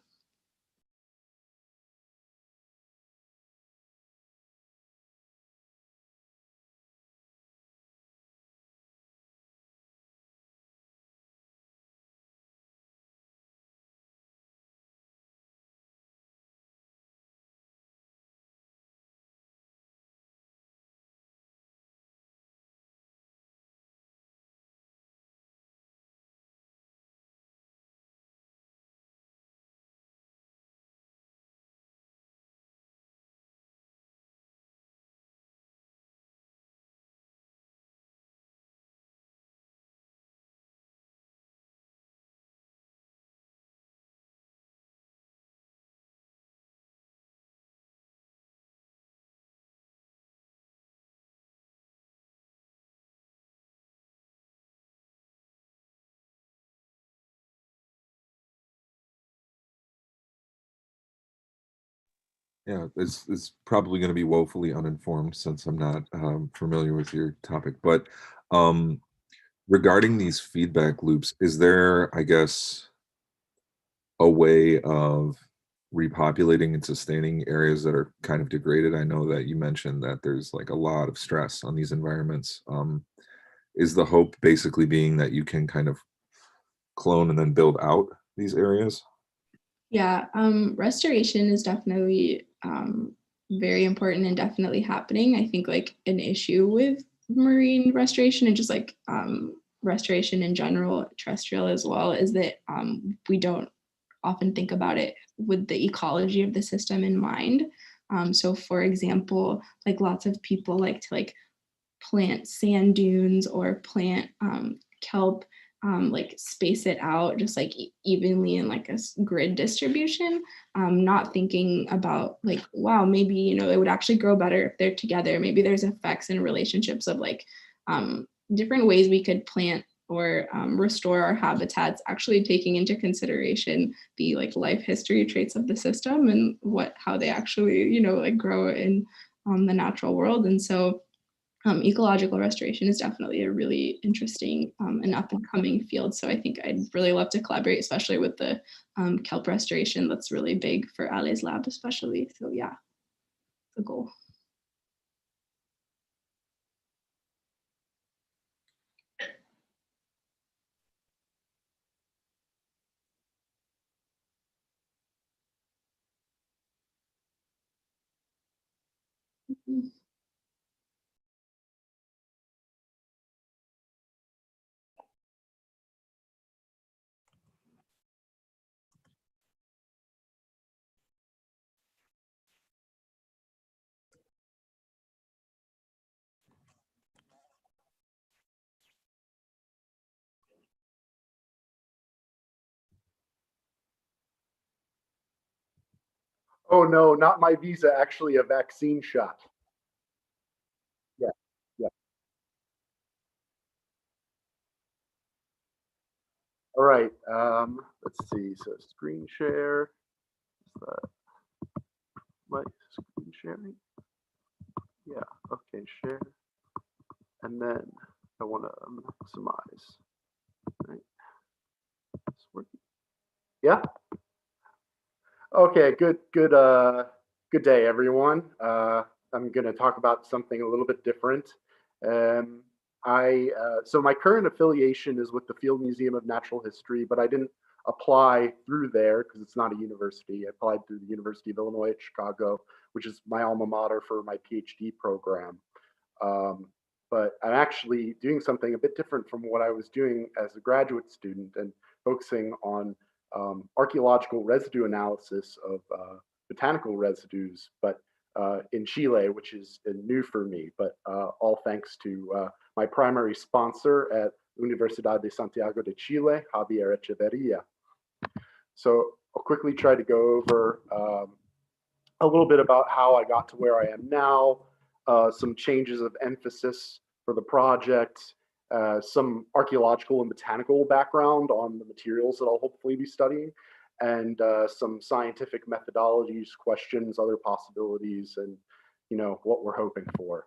Yeah, this is probably going to be woefully uninformed since I'm not familiar with your topic. But regarding these feedback loops, is there, I guess, a way of repopulating and sustaining areas that are kind of degraded? I know that you mentioned that there's like a lot of stress on these environments. Is the hope basically being that you can kind of clone and then build out these areas? Yeah, restoration is definitely very important and definitely happening. I think like an issue with marine restoration and just like restoration in general, terrestrial as well, is that we don't often think about it with the ecology of the system in mind. So for example, like lots of people like to like plant sand dunes or plant kelp, like space it out just like evenly in like a grid distribution, not thinking about like, wow, maybe, you know, it would actually grow better if they're together. Maybe there's effects and relationships of like different ways we could plant or restore our habitats, actually taking into consideration the like life history traits of the system and how they actually, you know, like grow in the natural world. And so ecological restoration is definitely a really interesting and up and coming field. So I think I'd really love to collaborate, especially with the kelp restoration. That's really big for Ale's lab, especially. So yeah, the goal. Oh no, not my visa, actually a vaccine shot. Yeah, yeah. All right, let's see, so screen share. My screen sharing? Yeah, okay, share. And then I want to maximize. Right. It's working. Yeah. Okay. Good day, everyone. I'm going to talk about something a little bit different. So my current affiliation is with the Field Museum of Natural History, but I didn't apply through there because it's not a university. I applied through the University of Illinois at Chicago, which is my alma mater for my PhD program. But I'm actually doing something a bit different from what I was doing as a graduate student and focusing on archaeological residue analysis of botanical residues, but in Chile, which is new for me, but all thanks to my primary sponsor at Universidad de Santiago de Chile, Javier Echeverria. So I'll quickly try to go over a little bit about how I got to where I am now, some changes of emphasis for the project, some archaeological and botanical background on the materials that I'll hopefully be studying, and some scientific methodologies, questions, other possibilities, and you know what we're hoping for.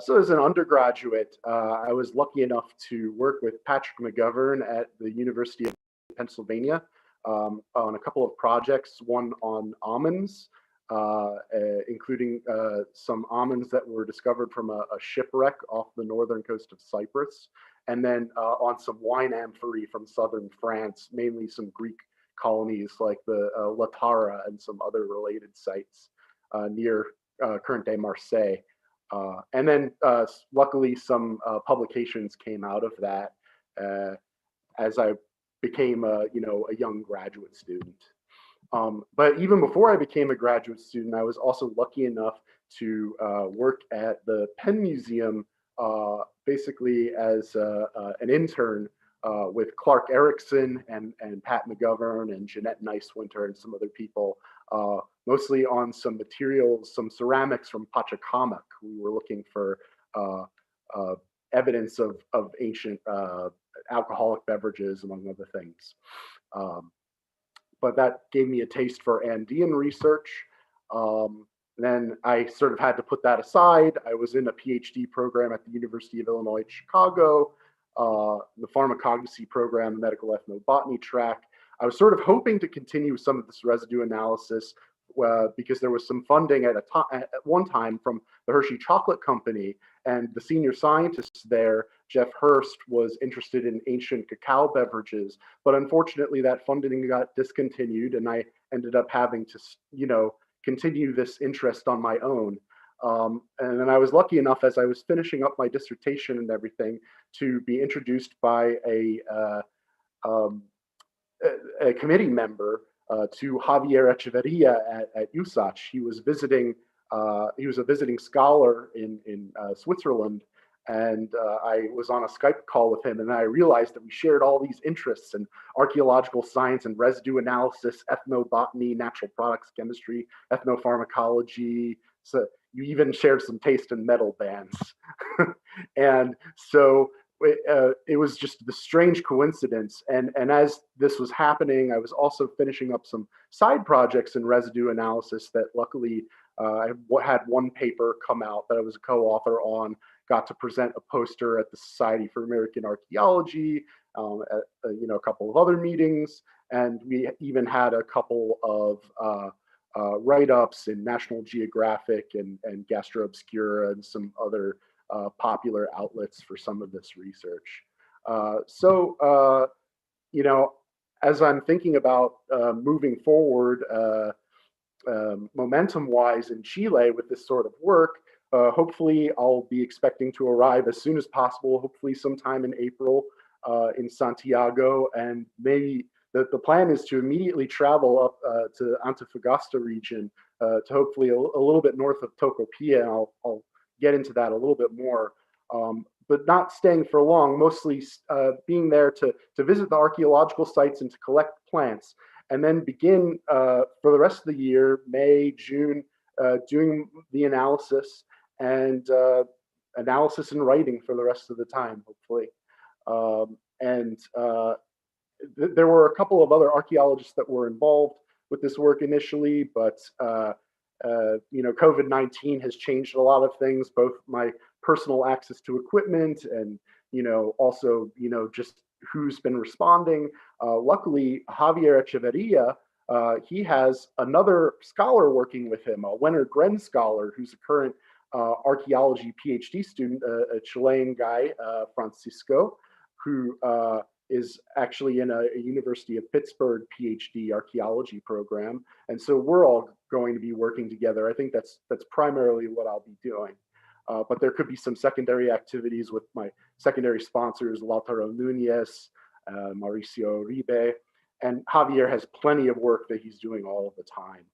So as an undergraduate, I was lucky enough to work with Patrick McGovern at the University of Pennsylvania on a couple of projects, one on almonds, including some almonds that were discovered from a shipwreck off the northern coast of Cyprus, and then on some wine amphorae from southern France, mainly some Greek colonies like the Latara and some other related sites near current-day Marseille. And then luckily some publications came out of that as I became a young graduate student. But even before I became a graduate student, I was also lucky enough to work at the Penn Museum, basically as an intern with Clark Erickson and Pat McGovern and Jeanette Nicewinder and some other people, mostly on some materials, some ceramics from Pachacamac. We were looking for evidence of ancient alcoholic beverages, among other things. But that gave me a taste for Andean research. Then I sort of had to put that aside. I was in a PhD program at the University of Illinois at Chicago, the pharmacognosy program, the medical ethnobotany track. I was sort of hoping to continue some of this residue analysis because there was some funding at one time from the Hershey Chocolate Company, and the senior scientist there, Jeff Hurst, was interested in ancient cacao beverages. But unfortunately, that funding got discontinued, and I ended up having to, continue this interest on my own. And then I was lucky enough, as I was finishing up my dissertation and everything, to be introduced by a committee member to Javier Echeverria at USACH. He was visiting. He was a visiting scholar in Switzerland, and I was on a Skype call with him, and I realized that we shared all these interests in archaeological science and residue analysis, ethnobotany, natural products chemistry, ethnopharmacology. So you even shared some taste in metal bands. And so it was just the strange coincidence. And as this was happening, I was also finishing up some side projects in residue analysis that luckily I had one paper come out that I was a co-author on, got to present a poster at the Society for American Archaeology, at a couple of other meetings, and we even had a couple of write-ups in National Geographic and Gastro Obscura and some other popular outlets for some of this research. As I'm thinking about moving forward momentum-wise in Chile with this sort of work, hopefully I'll be expecting to arrive as soon as possible, hopefully sometime in April in Santiago, and maybe the plan is to immediately travel up to Antofagasta region to hopefully a little bit north of Tocopilla, and I'll get into that a little bit more, but not staying for long, mostly being there to visit the archaeological sites and to collect plants, and then begin for the rest of the year, May, June, doing the analysis and analysis and writing for the rest of the time, hopefully. There were a couple of other archaeologists that were involved with this work initially, but COVID-19 has changed a lot of things, both my personal access to equipment and also just who's been responding. Luckily, Javier Echeverria, he has another scholar working with him, a Wenner Gren scholar who's a current archaeology PhD student, a Chilean guy, Francisco, who is actually in a University of Pittsburgh PhD archaeology program. And so we're all going to be working together. I think that's primarily what I'll be doing. But there could be some secondary activities with my secondary sponsors, Lautaro Nunez, Mauricio Uribe, and Javier has plenty of work that he's doing all of the time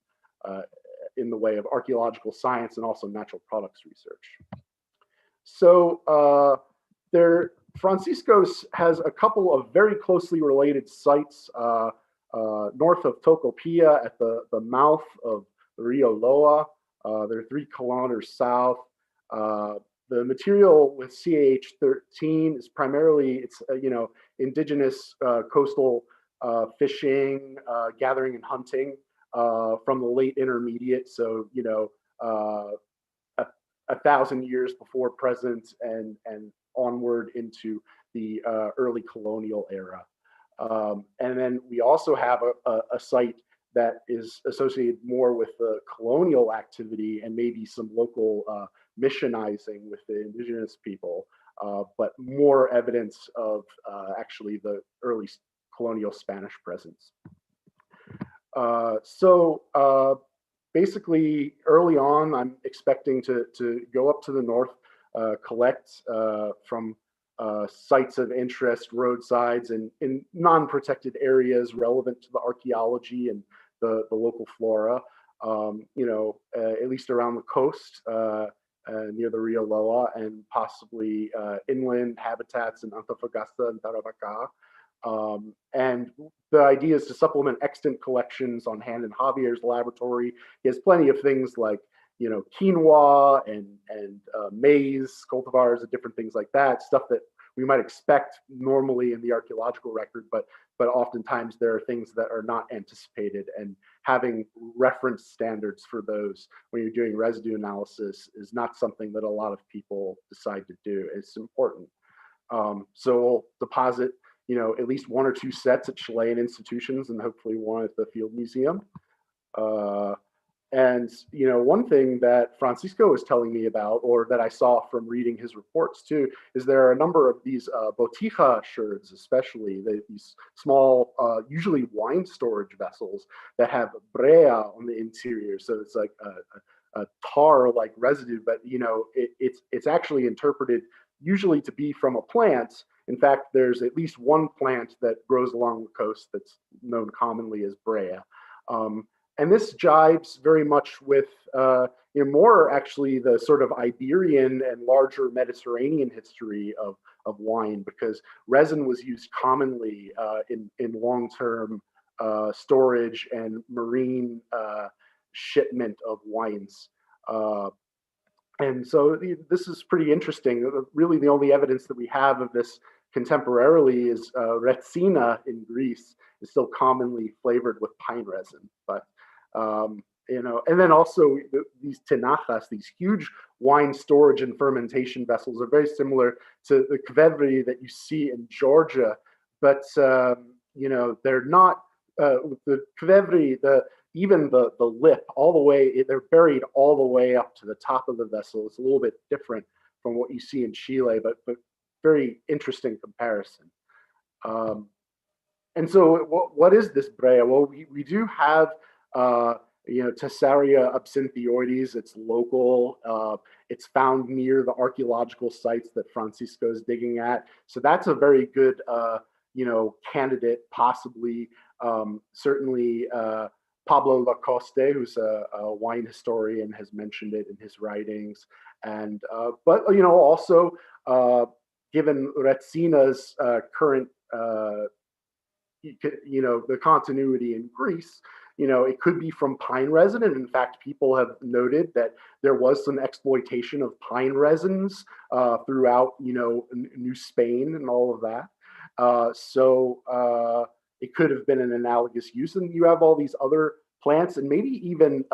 in the way of archaeological science and also natural products research. So Francisco has a couple of very closely related sites north of Tocopilla at the mouth of the Rio Loa. They're 3 kilometers south. The material with CAH13 is primarily, indigenous coastal fishing, gathering and hunting from the late intermediate. So, 1,000 years before present and onward into the early colonial era. And then we also have a site that is associated more with the colonial activity and maybe some local missionizing with the indigenous people, but more evidence of actually the early colonial Spanish presence. Basically, early on, I'm expecting to go up to the north, collect from sites of interest, roadsides, and in non-protected areas relevant to the archaeology and the local flora, at least around the coast near the Rio Loa, and possibly inland habitats in Antofagasta and Tarapacá. And the idea is to supplement extant collections on hand in Javier's laboratory. He has plenty of things like quinoa and maize cultivars and different things like that, stuff that we might expect normally in the archaeological record, but oftentimes there are things that are not anticipated, and having reference standards for those when you're doing residue analysis is not something that a lot of people decide to do. It's important. So we'll deposit, at least 1 or 2 sets at Chilean institutions and hopefully one at the Field Museum. And one thing that Francisco was telling me about, or that I saw from reading his reports too, is there are a number of these botija sherds, especially these small, usually wine storage vessels that have brea on the interior. So it's like a tar-like residue, but it's actually interpreted usually to be from a plant. In fact, there's at least one plant that grows along the coast that's known commonly as brea. And this jibes very much with more actually the sort of Iberian and larger Mediterranean history of wine, because resin was used commonly in long-term storage and marine shipment of wines. And so this is pretty interesting. Really, the only evidence that we have of this contemporarily is retsina in Greece is still commonly flavored with pine resin. But and then also these tinajas, these huge wine storage and fermentation vessels, are very similar to the kvevri that you see in Georgia, but they're not the kvevri. Even the lip, all the way, they're buried all the way up to the top of the vessel. It's a little bit different from what you see in Chile, but very interesting comparison. And so what is this brea? Well, we do have Tessaria absinthioides. It's local. It's found near the archaeological sites that Francisco is digging at. So that's a very good candidate, possibly. Certainly Pablo Lacoste, who's a wine historian, has mentioned it in his writings. And but also given Retsina's current the continuity in Greece, it could be from pine resin. And in fact, people have noted that there was some exploitation of pine resins throughout, New Spain and all of that. So it could have been an analogous use. And you have all these other plants and maybe even,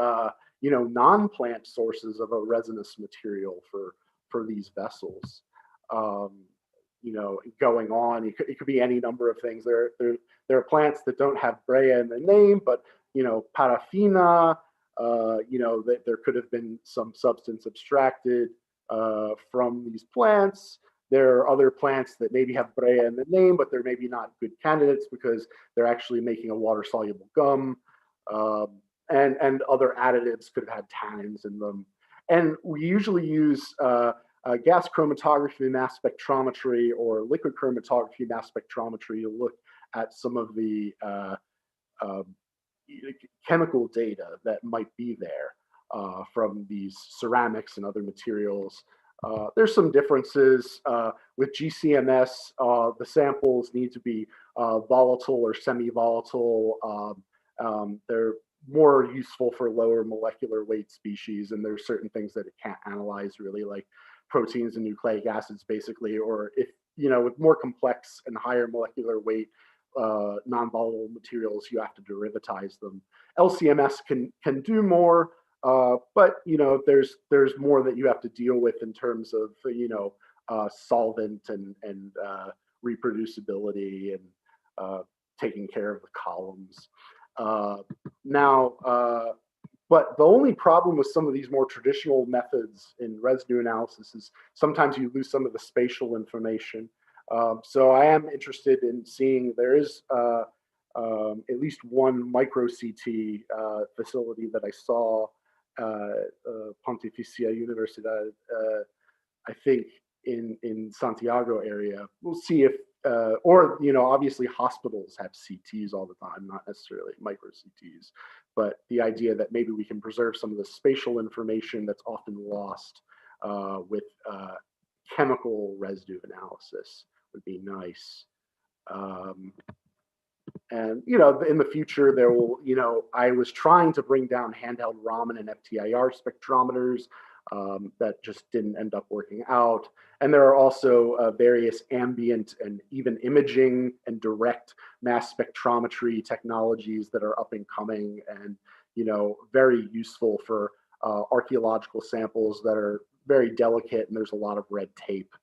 non-plant sources of a resinous material for these vessels. Going on, it could be any number of things. There are plants that don't have brea in the name, but paraffina, that there could have been some substance abstracted from these plants. There are other plants that maybe have brea in the name, but they're maybe not good candidates because they're actually making a water-soluble gum, and other additives could have had tannins in them. And we usually use gas chromatography mass spectrometry or liquid chromatography mass spectrometry to look at some of the chemical data that might be there from these ceramics and other materials. There's some differences with GCMS. The samples need to be volatile or semi-volatile. They're more useful for lower molecular weight species, and there's certain things that it can't analyze really, like proteins and nucleic acids, basically, or if with more complex and higher molecular weight non-volatile materials, you have to derivatize them. LCMS can do more, but there's more that you have to deal with in terms of solvent and reproducibility and taking care of the columns. But the only problem with some of these more traditional methods in residue analysis is sometimes you lose some of the spatial information. So I am interested in seeing, there is at least one micro CT facility that I saw Pontificia Universidad, I think in Santiago area. We'll see if, or obviously hospitals have CTs all the time, not necessarily micro CTs, but the idea that maybe we can preserve some of the spatial information that's often lost with chemical residue analysis would be nice. And, you know, in the future, there will, you know, I was trying to bring down handheld Raman and FTIR spectrometers that just didn't end up working out. And there are also various ambient and even imaging and direct mass spectrometry technologies that are up and coming and, you know, very useful for archaeological samples that are very delicate and there's a lot of red tape.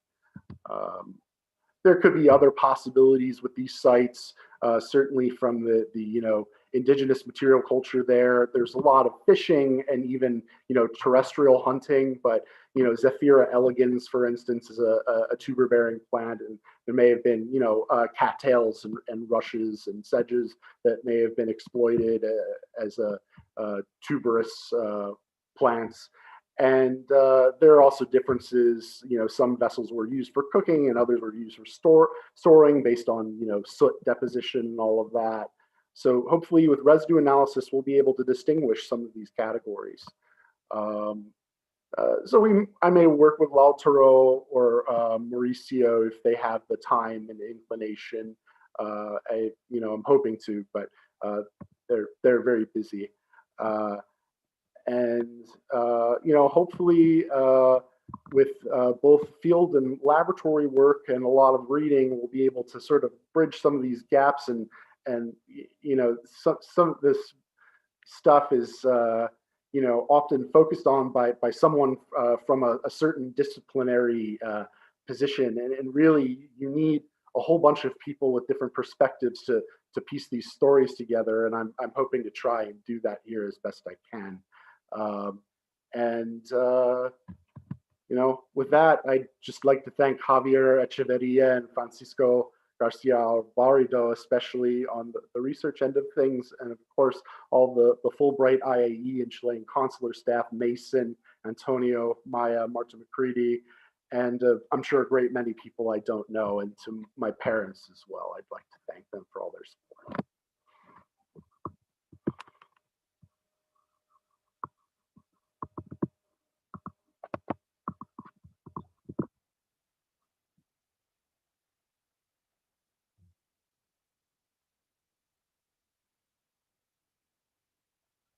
There could be other possibilities with these sites, certainly from the you know, indigenous material culture there. There's a lot of fishing and even, you know, terrestrial hunting, but, you know, Zephira elegans, for instance, is a tuber-bearing plant, and there may have been, you know, cattails and rushes and sedges that may have been exploited as tuberous plants. And there are also differences, you know, some vessels were used for cooking and others were used for storing based on, you know, soot deposition and all of that. So hopefully with residue analysis, we'll be able to distinguish some of these categories. So I may work with Lautaro or Mauricio if they have the time and inclination. You know, I'm hoping to, but they're very busy. And, you know, hopefully with both field and laboratory work and a lot of reading, we'll be able to sort of bridge some of these gaps and you know, some of this stuff is, you know, often focused on by someone from a certain disciplinary position. And really, you need a whole bunch of people with different perspectives to piece these stories together. And I'm hoping to try and do that here as best I can. You know, with that, I'd just like to thank Javier Echeverria and Francisco Garcia Alvarido, especially on the research end of things, and of course, all the Fulbright IAE and Chilean consular staff, Mason, Antonio, Maya, Marta McCready, and I'm sure a great many people I don't know, and to my parents as well. I'd like to thank them for all their support.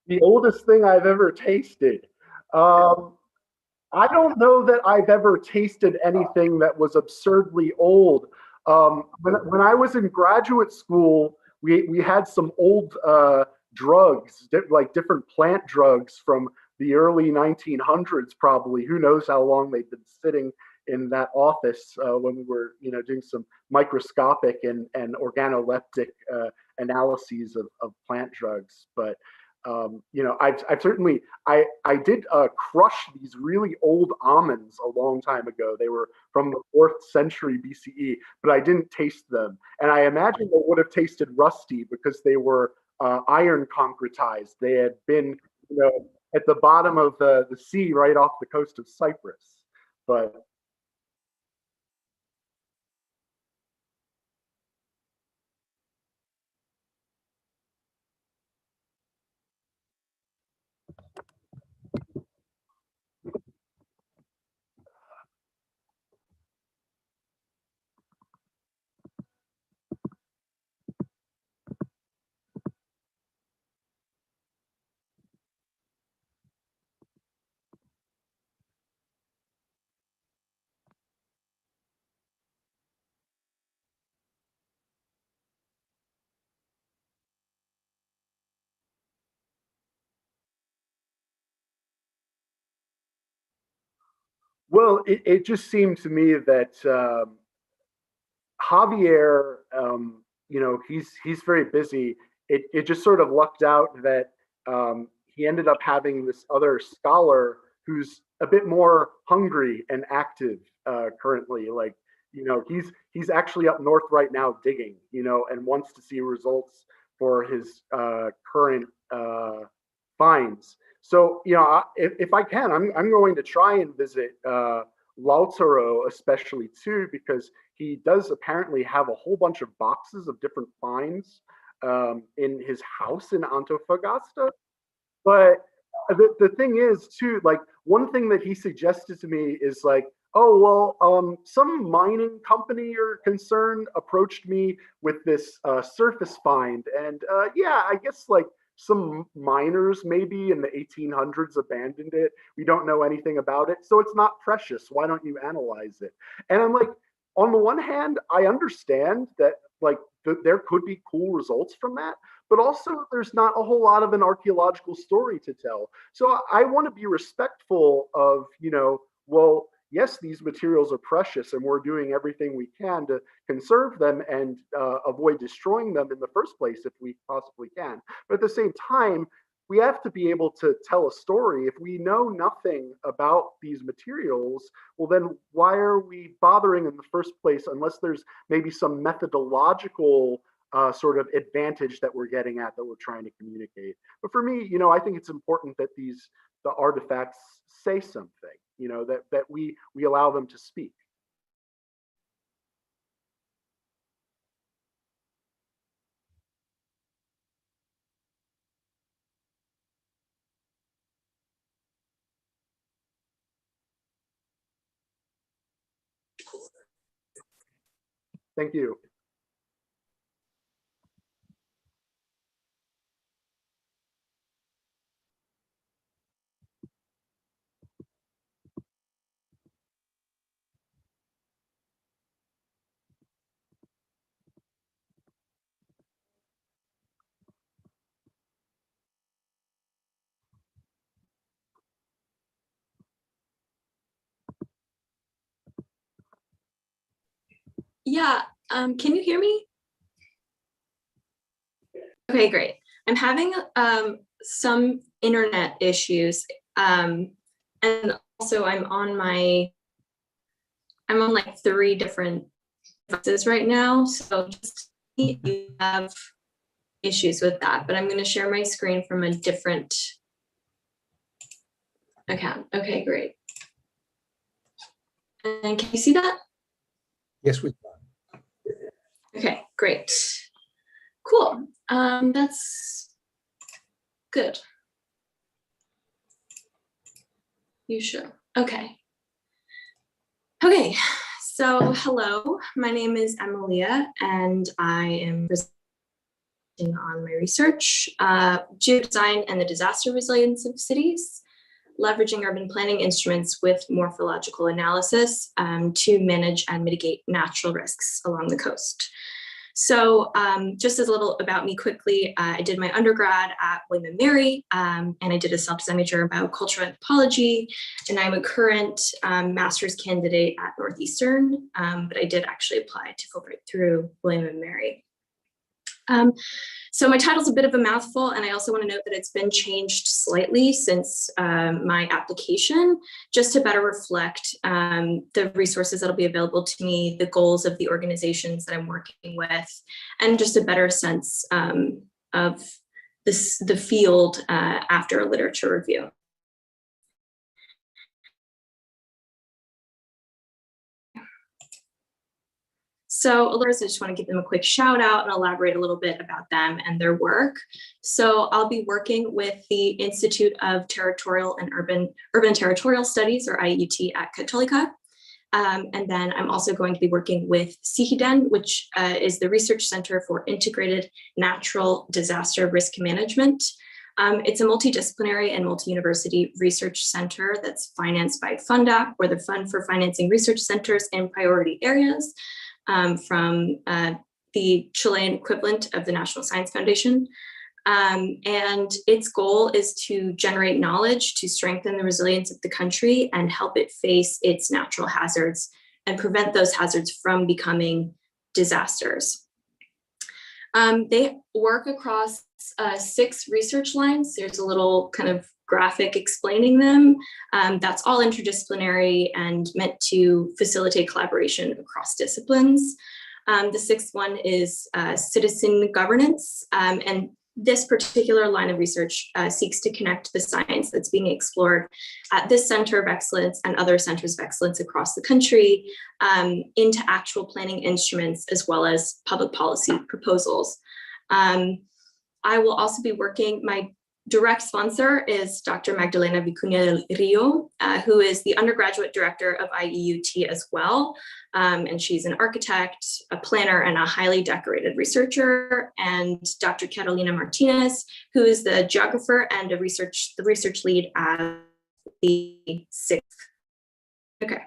The oldest thing I've ever tasted. I don't know that I've ever tasted anything that was absurdly old. When I was in graduate school, we had some old drugs, like different plant drugs from the early 1900s, probably. Who knows how long they've been sitting in that office when we were, you know, doing some microscopic and organoleptic analyses of plant drugs. But you know, I've certainly, I did crush these really old almonds a long time ago. They were from the 4th century BCE, but I didn't taste them. And I imagine they would have tasted rusty because they were iron concretized. They had been, you know, at the bottom of the sea right off the coast of Cyprus. But well, it just seemed to me that Javier, you know, he's very busy. It just sort of lucked out that he ended up having this other scholar who's a bit more hungry and active currently. Like, you know, he's actually up north right now digging, you know, and wants to see results for his current finds. So, you know, if I can, I'm going to try and visit Lautaro especially too, because he does apparently have a whole bunch of boxes of different finds in his house in Antofagasta. But the thing is too, like, one thing that he suggested to me is like, Oh, well, some mining company or concern approached me with this surface find. And yeah, I guess like some miners maybe in the 1800s abandoned it. We don't know anything about it. So it's not precious. Why don't you analyze it? And I'm like, on the one hand, I understand that like there could be cool results from that, but also there's not a whole lot of an archaeological story to tell. So I want to be respectful of, well, yes, these materials are precious and we're doing everything we can to conserve them and avoid destroying them in the first place if we possibly can. But at the same time, we have to be able to tell a story. If we know nothing about these materials, well, then why are we bothering in the first place unless there's maybe some methodological sort of advantage that we're getting at that we're trying to communicate. But for me, I think it's important that the artifacts say something, that we allow them to speak. Thank you. Yeah, can you hear me? Okay, great. I'm having some internet issues, and also I'm on like 3 different devices right now, so just if you have issues with that, but I'm going to share my screen from a different account. Okay, great. And can you see that? Yes, we can. Okay, great. Cool. That's good. You sure? Okay. Okay, so hello, my name is Emmaleah, and I am presenting on my research, geodesign and the disaster resilience of cities, leveraging urban planning instruments with morphological analysis to manage and mitigate natural risks along the coast. So just as a little about me quickly, I did my undergrad at William & Mary, and I did a self-design major in biocultural anthropology, and I'm a current master's candidate at Northeastern, but I did actually apply to Fulbright through William & Mary. So my title's a bit of a mouthful, and I also want to note that it's been changed slightly since my application, just to better reflect the resources that'll be available to me, the goals of the organizations that I'm working with, and just a better sense of the field after a literature review. So I just want to give them a quick shout out and elaborate a little bit about them and their work. So I'll be working with the Institute of Territorial and Urban Territorial Studies, or IUT, at Católica. And then I'm also going to be working with CIHIDEN, which is the Research Center for Integrated Natural Disaster Risk Management. It's a multidisciplinary and multi-university research center that's financed by FUNDAP, or the Fund for Financing Research Centers in Priority Areas, from the Chilean equivalent of the National Science Foundation. And its goal is to generate knowledge to strengthen the resilience of the country and help it face its natural hazards and prevent those hazards from becoming disasters. They work across 6 research lines. There's a little kind of graphic explaining them. That's all interdisciplinary and meant to facilitate collaboration across disciplines. The 6th one is citizen governance, and this particular line of research seeks to connect the science that's being explored at this center of excellence and other centers of excellence across the country into actual planning instruments as well as public policy proposals. I will also be working, my direct sponsor is Dr. Magdalena Vicuña del Rio, who is the undergraduate director of IEUT as well. And she's an architect, a planner, and a highly decorated researcher. And Dr. Carolina Martinez, who is the geographer and the research lead at the sixth. Okay.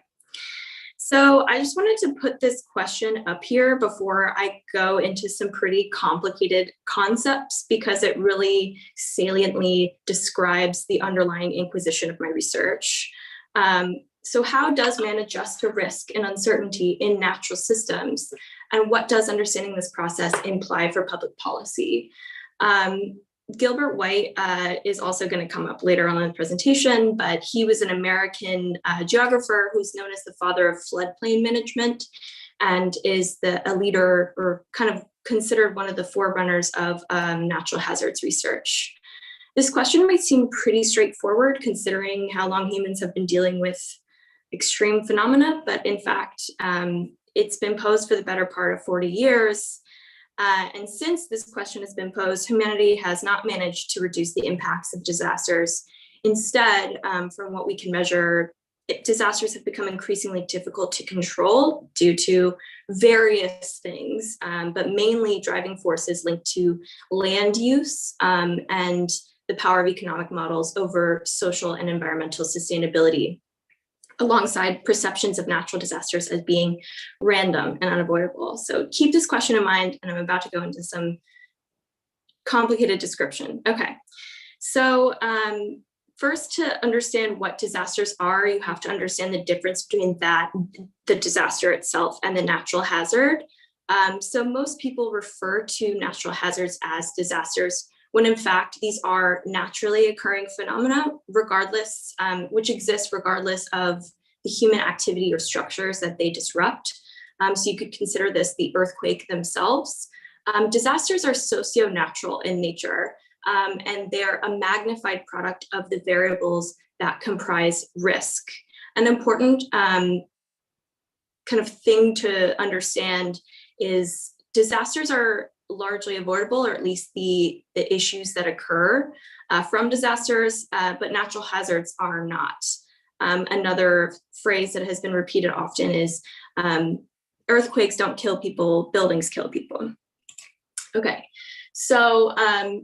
So I just wanted to put this question up here before I go into some pretty complicated concepts, because it really saliently describes the underlying inquisition of my research. So how does man adjust to risk and uncertainty in natural systems? And what does understanding this process imply for public policy? Gilbert White is also going to come up later on in the presentation, but he was an American geographer who's known as the father of floodplain management, and is a leader, or kind of considered one of the forerunners of natural hazards research. This question might seem pretty straightforward considering how long humans have been dealing with extreme phenomena, but in fact, it's been posed for the better part of 40 years. And since this question has been posed, humanity has not managed to reduce the impacts of disasters. Instead, from what we can measure, disasters have become increasingly difficult to control due to various things, but mainly driving forces linked to land use and the power of economic models over social and environmental sustainability, alongside perceptions of natural disasters as being random and unavoidable. So keep this question in mind, and I'm about to go into some complicated description. Okay, so first, to understand what disasters are, you have to understand the difference between the disaster itself and the natural hazard. So most people refer to natural hazards as disasters, when in fact, these are naturally occurring phenomena, regardless, which exist regardless of the human activity or structures that they disrupt. So you could consider this the earthquake themselves. Disasters are socio-natural in nature, and they're a magnified product of the variables that comprise risk. An important kind of thing to understand is disasters are largely avoidable, or at least the issues that occur from disasters, but natural hazards are not. Another phrase that has been repeated often is earthquakes don't kill people, buildings kill people. Okay, so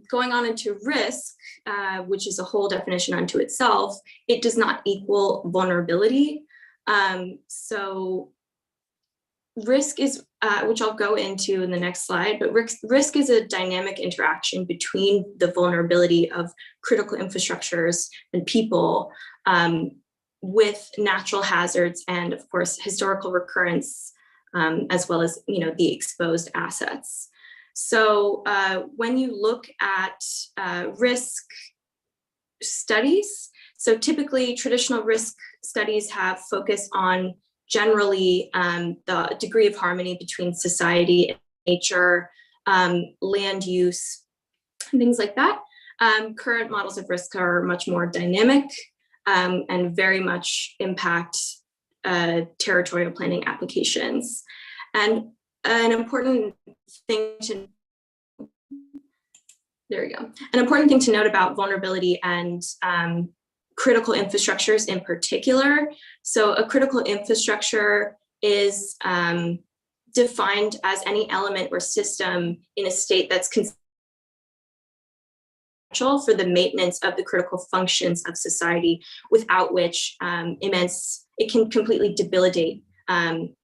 going on into risk, which is a whole definition unto itself, it does not equal vulnerability. So risk is, which I'll go into in the next slide, but risk is a dynamic interaction between the vulnerability of critical infrastructures and people with natural hazards and, of course, historical recurrence, as well as, the exposed assets. So when you look at risk studies, so typically traditional risk studies have focused on generally the degree of harmony between society and nature, land use, things like that. Current models of risk are much more dynamic and very much impact territorial planning applications. And an important thing to, there we go. An important thing to note about vulnerability and critical infrastructures in particular. So a critical infrastructure is defined as any element or system in a state that's for the maintenance of the critical functions of society, without which it can completely debilitate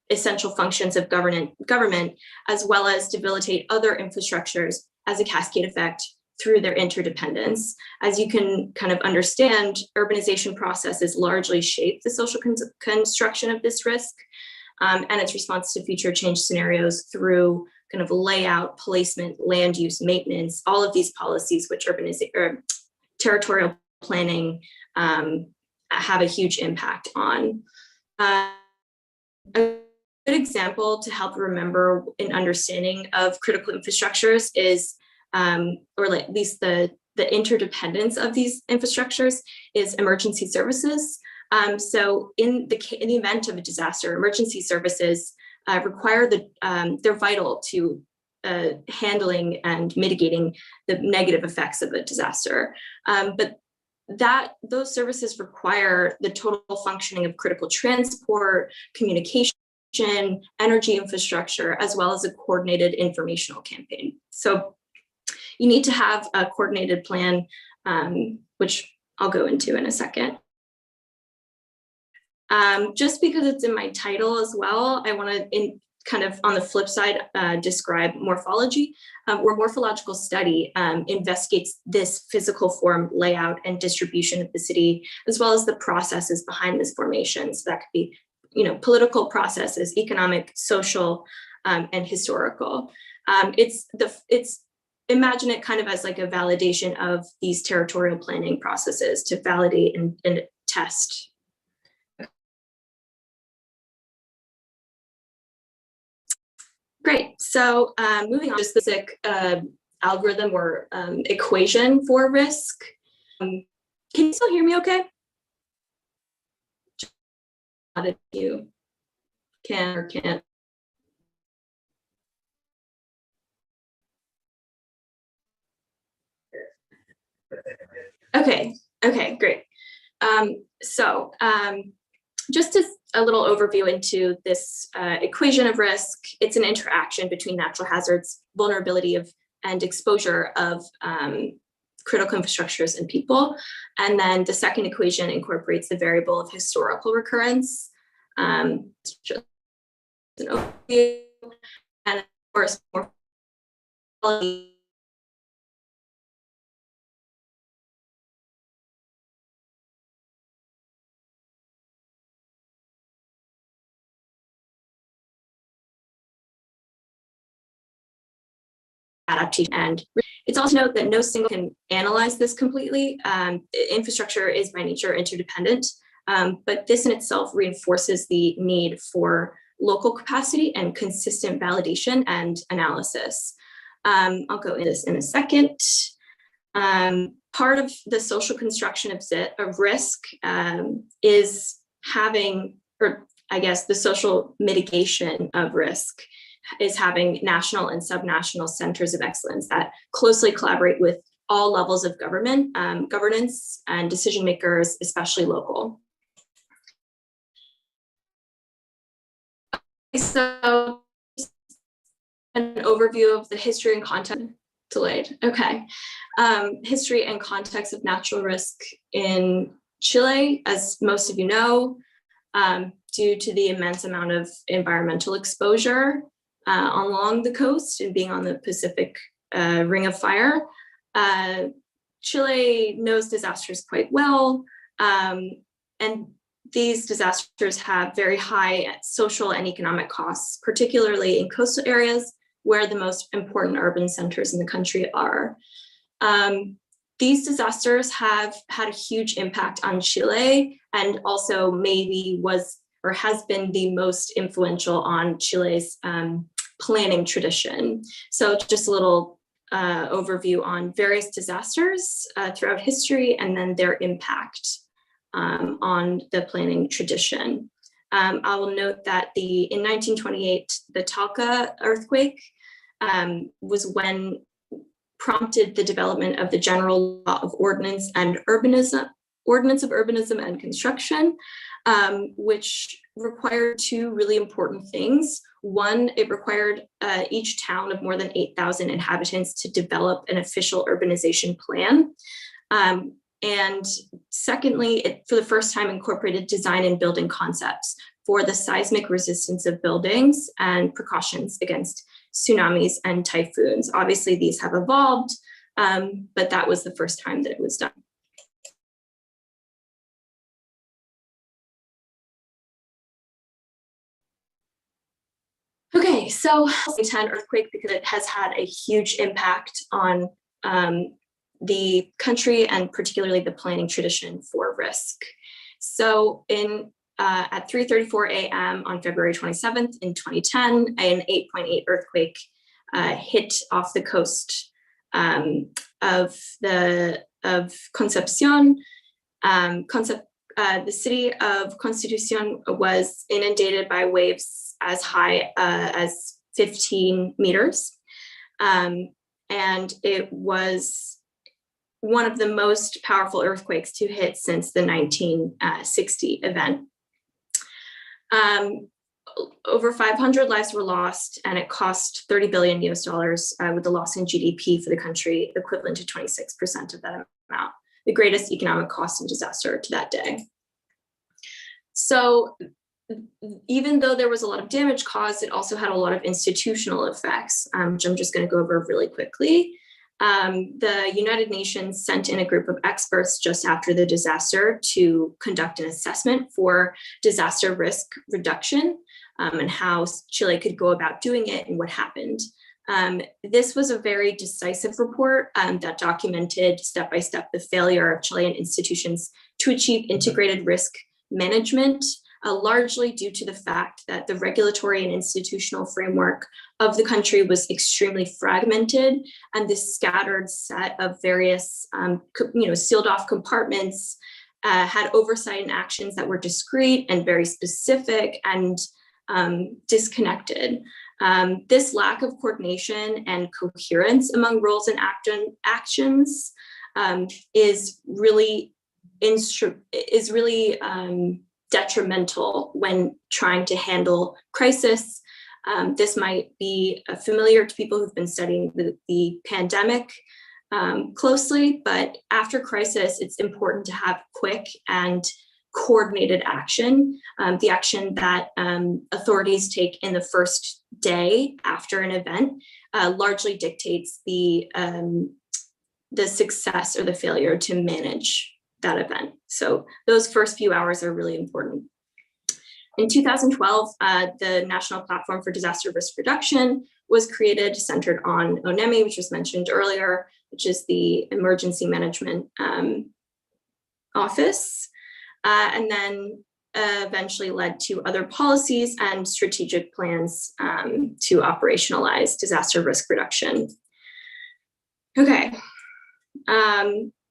essential functions of government, as well as debilitate other infrastructures as a cascade effect through their interdependence. As you can kind of understand, urbanization processes largely shape the social construction of this risk and its response to future change scenarios through kind of layout, placement, land use, maintenance, all of these policies which territorial planning have a huge impact on. A good example to help remember an understanding of critical infrastructures is, or at least the interdependence of these infrastructures, is emergency services. So in the event of a disaster, emergency services require they're vital to handling and mitigating the negative effects of a disaster. But those services require the total functioning of critical transport, communication, energy infrastructure, as well as a coordinated informational campaign. So you need to have a coordinated plan, which I'll go into in a second. Just because it's in my title as well, I want to, kind of on the flip side, describe morphology, where morphological study investigates this physical form, layout, and distribution of the city, as well as the processes behind this formation. So that could be, political processes, economic, social, and historical. Imagine it kind of as like a validation of these territorial planning processes to validate and test. Great, so moving on to the basic algorithm or equation for risk. Can you still hear me okay? If you can or can't. Okay, great. Just as a little overview into this equation of risk, it's an interaction between natural hazards, vulnerability of, and exposure of critical infrastructures and people. And then the second equation incorporates the variable of historical recurrence. Just an overview, and of course, morphology. Adaptation. And it's also note that no single can analyze this completely. Infrastructure is by nature interdependent, but this in itself reinforces the need for local capacity and consistent validation and analysis. I'll go into this in a second. Part of the social construction of risk is having, or I guess the social mitigation of risk is having national and subnational centers of excellence that closely collaborate with all levels of government, governance, and decision makers, especially local. So, an overview of the history and context. Delayed. Okay. History and context of natural risk in Chile, as most of you know, due to the immense amount of environmental exposure along the coast and being on the Pacific Ring of Fire. Chile knows disasters quite well, and these disasters have very high social and economic costs, particularly in coastal areas where the most important urban centers in the country are. These disasters have had a huge impact on Chile, and also maybe was or has been the most influential on Chile's planning tradition. So just a little overview on various disasters throughout history and then their impact on the planning tradition. I will note that in 1928, the Talca earthquake was when prompted the development of the General Law of Ordnance and Urbanism, Ordinance of Urbanism and Construction, which required two really important things. One, it required each town of more than 8,000 inhabitants to develop an official urbanization plan. And secondly, it for the first time incorporated design and building concepts for the seismic resistance of buildings and precautions against tsunamis and typhoons. Obviously, these have evolved, but that was the first time that it was done. Okay, so 10 earthquake, because it has had a huge impact on the country and particularly the planning tradition for risk. So at 3:34 a.m. on February 27th in 2010, an 8.8 earthquake hit off the coast of Concepcion. The city of Constitucion was inundated by waves as high as 15 meters. And it was one of the most powerful earthquakes to hit since the 1960 event. Over 500 lives were lost, and it cost $30 billion US, with the loss in GDP for the country equivalent to 26% of that amount, the greatest economic cost of disaster to that day. So even though there was a lot of damage caused, it also had a lot of institutional effects, which I'm just going to go over really quickly. The United Nations sent in a group of experts just after the disaster to conduct an assessment for disaster risk reduction, and how Chile could go about doing it and what happened. This was a very decisive report that documented step-by-step the failure of Chilean institutions to achieve integrated risk management, largely due to the fact that the regulatory and institutional framework of the country was extremely fragmented, and this scattered set of various sealed off compartments had oversight and actions that were discrete and very specific and disconnected. This lack of coordination and coherence among roles and actions is really detrimental when trying to handle crisis. This might be familiar to people who've been studying the pandemic closely, but after crisis, it's important to have quick and coordinated action. The action that authorities take in the first day after an event largely dictates the success or the failure to manage that event. So those first few hours are really important. In 2012, the National Platform for Disaster Risk Reduction was created, centered on ONEMI, which was mentioned earlier, which is the Emergency Management Office, and then eventually led to other policies and strategic plans to operationalize disaster risk reduction. Okay.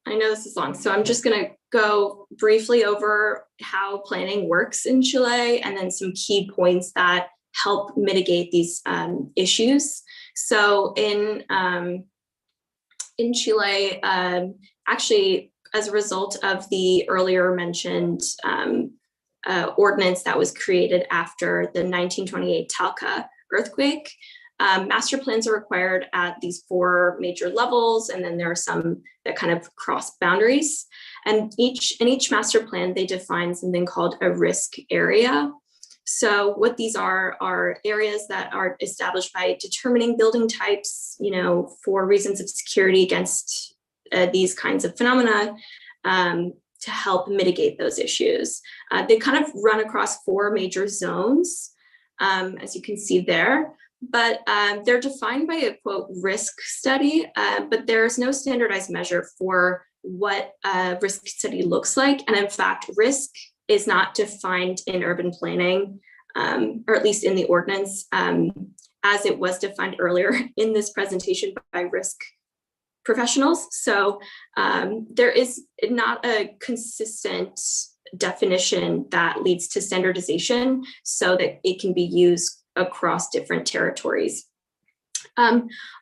I know this is long, so I'm just going to go briefly over how planning works in Chile and then some key points that help mitigate these issues. So in Chile, actually, as a result of the earlier mentioned ordinance that was created after the 1928 Talca earthquake, master plans are required at these 4 major levels, and then there are some that kind of cross boundaries. And in each master plan, they define something called a risk area. So what these are areas that are established by determining building types, for reasons of security against these kinds of phenomena, to help mitigate those issues. They kind of run across 4 major zones, as you can see there. But they're defined by a, quote, risk study, but there's no standardized measure for what a risk study looks like. And in fact, risk is not defined in urban planning, or at least in the ordinance, as it was defined earlier in this presentation by risk professionals. So there is not a consistent definition that leads to standardization so that it can be used across different territories.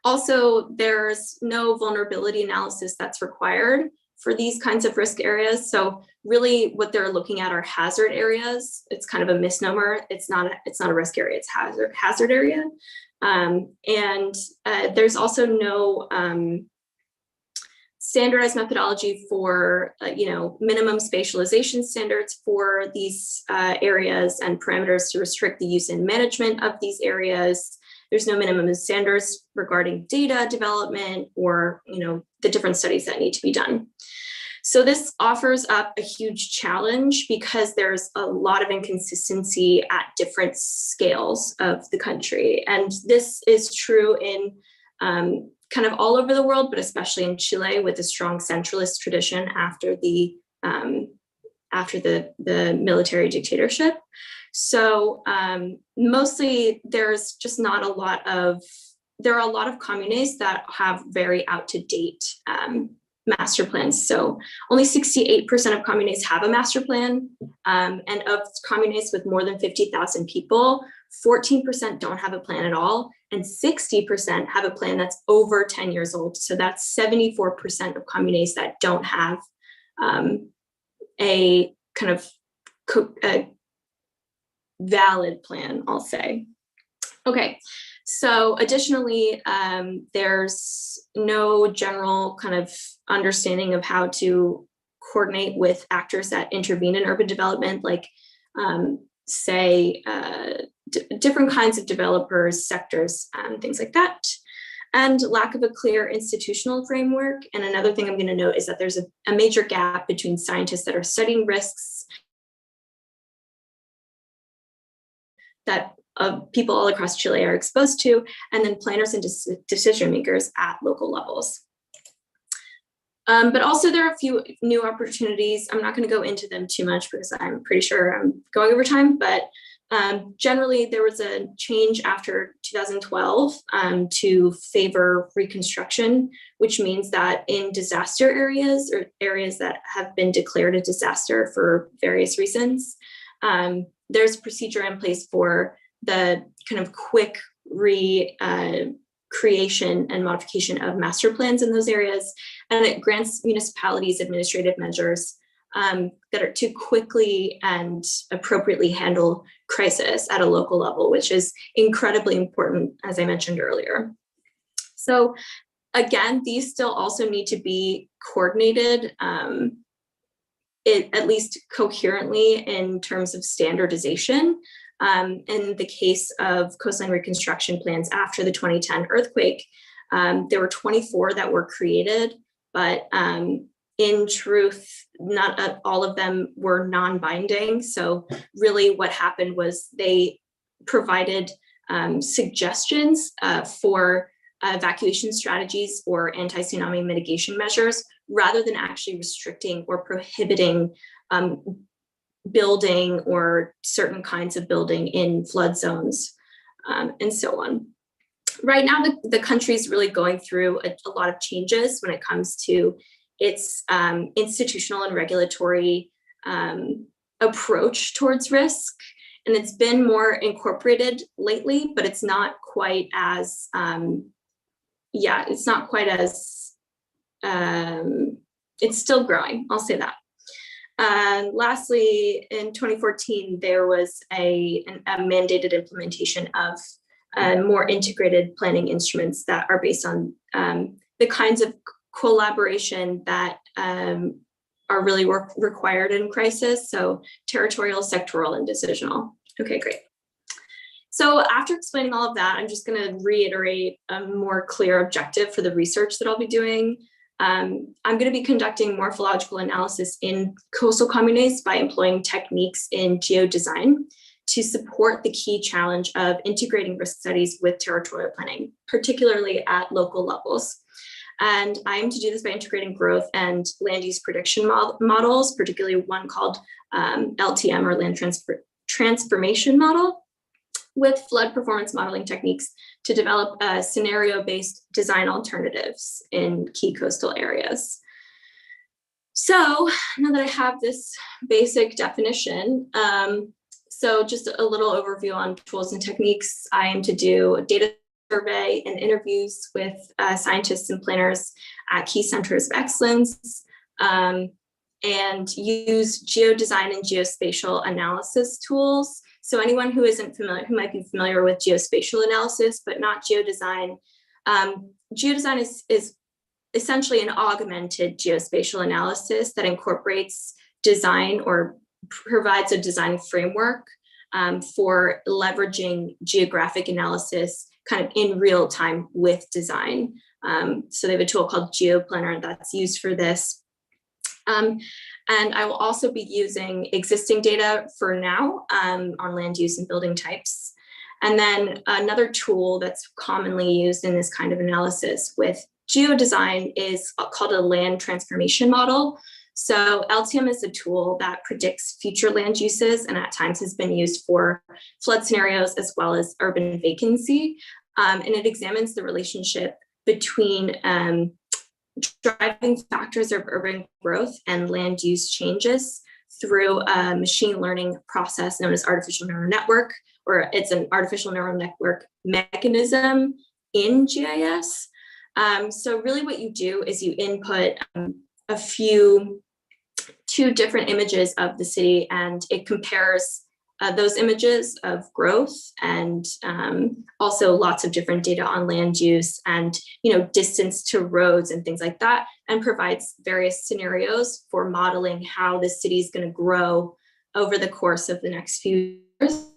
Also, there's no vulnerability analysis that's required for these kinds of risk areas. So really what they're looking at are hazard areas. It's kind of a misnomer. It's not a risk area, it's hazard area. And there's also no standardized methodology for minimum spatialization standards for these areas and parameters to restrict the use and management of these areas. There's no minimum standards regarding data development or the different studies that need to be done. So this offers up a huge challenge because there's a lot of inconsistency at different scales of the country. And this is true in kind of all over the world, but especially in Chile with a strong centralist tradition after the military dictatorship. So mostly there's just not a lot of, there are a lot of communes that have very out-to-date master plans. So only 68% of communes have a master plan, and of communes with more than 50,000 people, 14% don't have a plan at all, and 60% have a plan that's over 10 years old. So that's 74% of communes that don't have a kind of a valid plan, I'll say. Okay, so additionally, there's no general kind of understanding of how to coordinate with actors that intervene in urban development, like say different kinds of developers, sectors, things like that, and lack of a clear institutional framework. And another thing I'm going to note is that there's a major gap between scientists that are studying risks that people all across Chile are exposed to, and then planners and decision makers at local levels. But also there are a few new opportunities. I'm not going to go into them too much because I'm pretty sure I'm going over time, but generally there was a change after 2012 to favor reconstruction, which means that in disaster areas or areas that have been declared a disaster for various reasons, there's a procedure in place for the kind of quick creation and modification of master plans in those areas, and it grants municipalities administrative measures that are to quickly and appropriately handle crisis at a local level, which is incredibly important, as I mentioned earlier. So again, these still also need to be coordinated, at least coherently in terms of standardization. In the case of coastline reconstruction plans after the 2010 earthquake, there were 24 that were created, but in truth, not all of them were non-binding. So really what happened was they provided suggestions for evacuation strategies or anti-tsunami mitigation measures, rather than actually restricting or prohibiting building or certain kinds of building in flood zones, and so on. Right now, the country is really going through a lot of changes when it comes to its institutional and regulatory approach towards risk. And it's been more incorporated lately, but it's not quite as, it's still growing, I'll say that. Lastly, in 2014, there was a mandated implementation of more integrated planning instruments that are based on the kinds of collaboration that are really required in crisis. So territorial, sectoral, and decisional. Okay, great. So after explaining all of that, I'm just going to reiterate a more clear objective for the research that I'll be doing. I'm going to be conducting morphological analysis in coastal communes by employing techniques in geodesign to support the key challenge of integrating risk studies with territorial planning, particularly at local levels. And I aim to do this by integrating growth and land use prediction models, particularly one called LTM, or land transformation model, with flood performance modeling techniques to develop scenario-based design alternatives in key coastal areas. So now that I have this basic definition, so just a little overview on tools and techniques. I aim to do a data survey and interviews with scientists and planners at key centers of excellence, and use geodesign and geospatial analysis tools. So anyone who isn't familiar, who might be familiar with geospatial analysis, but not geodesign, geodesign is essentially an augmented geospatial analysis that incorporates design or provides a design framework for leveraging geographic analysis kind of in real time with design. So they have a tool called GeoPlanner that's used for this. And I will also be using existing data for now on land use and building types. And then another tool that's commonly used in this kind of analysis with geodesign is called a land transformation model. So LTM is a tool that predicts future land uses and at times has been used for flood scenarios as well as urban vacancy. And it examines the relationship between driving factors of urban growth and land use changes through a machine learning process known as artificial neural network, or it's an artificial neural network mechanism in GIS. So really what you do is you input two different images of the city, and it compares those images of growth and also lots of different data on land use and distance to roads and things like that, and provides various scenarios for modeling how the city is going to grow over the course of the next few years.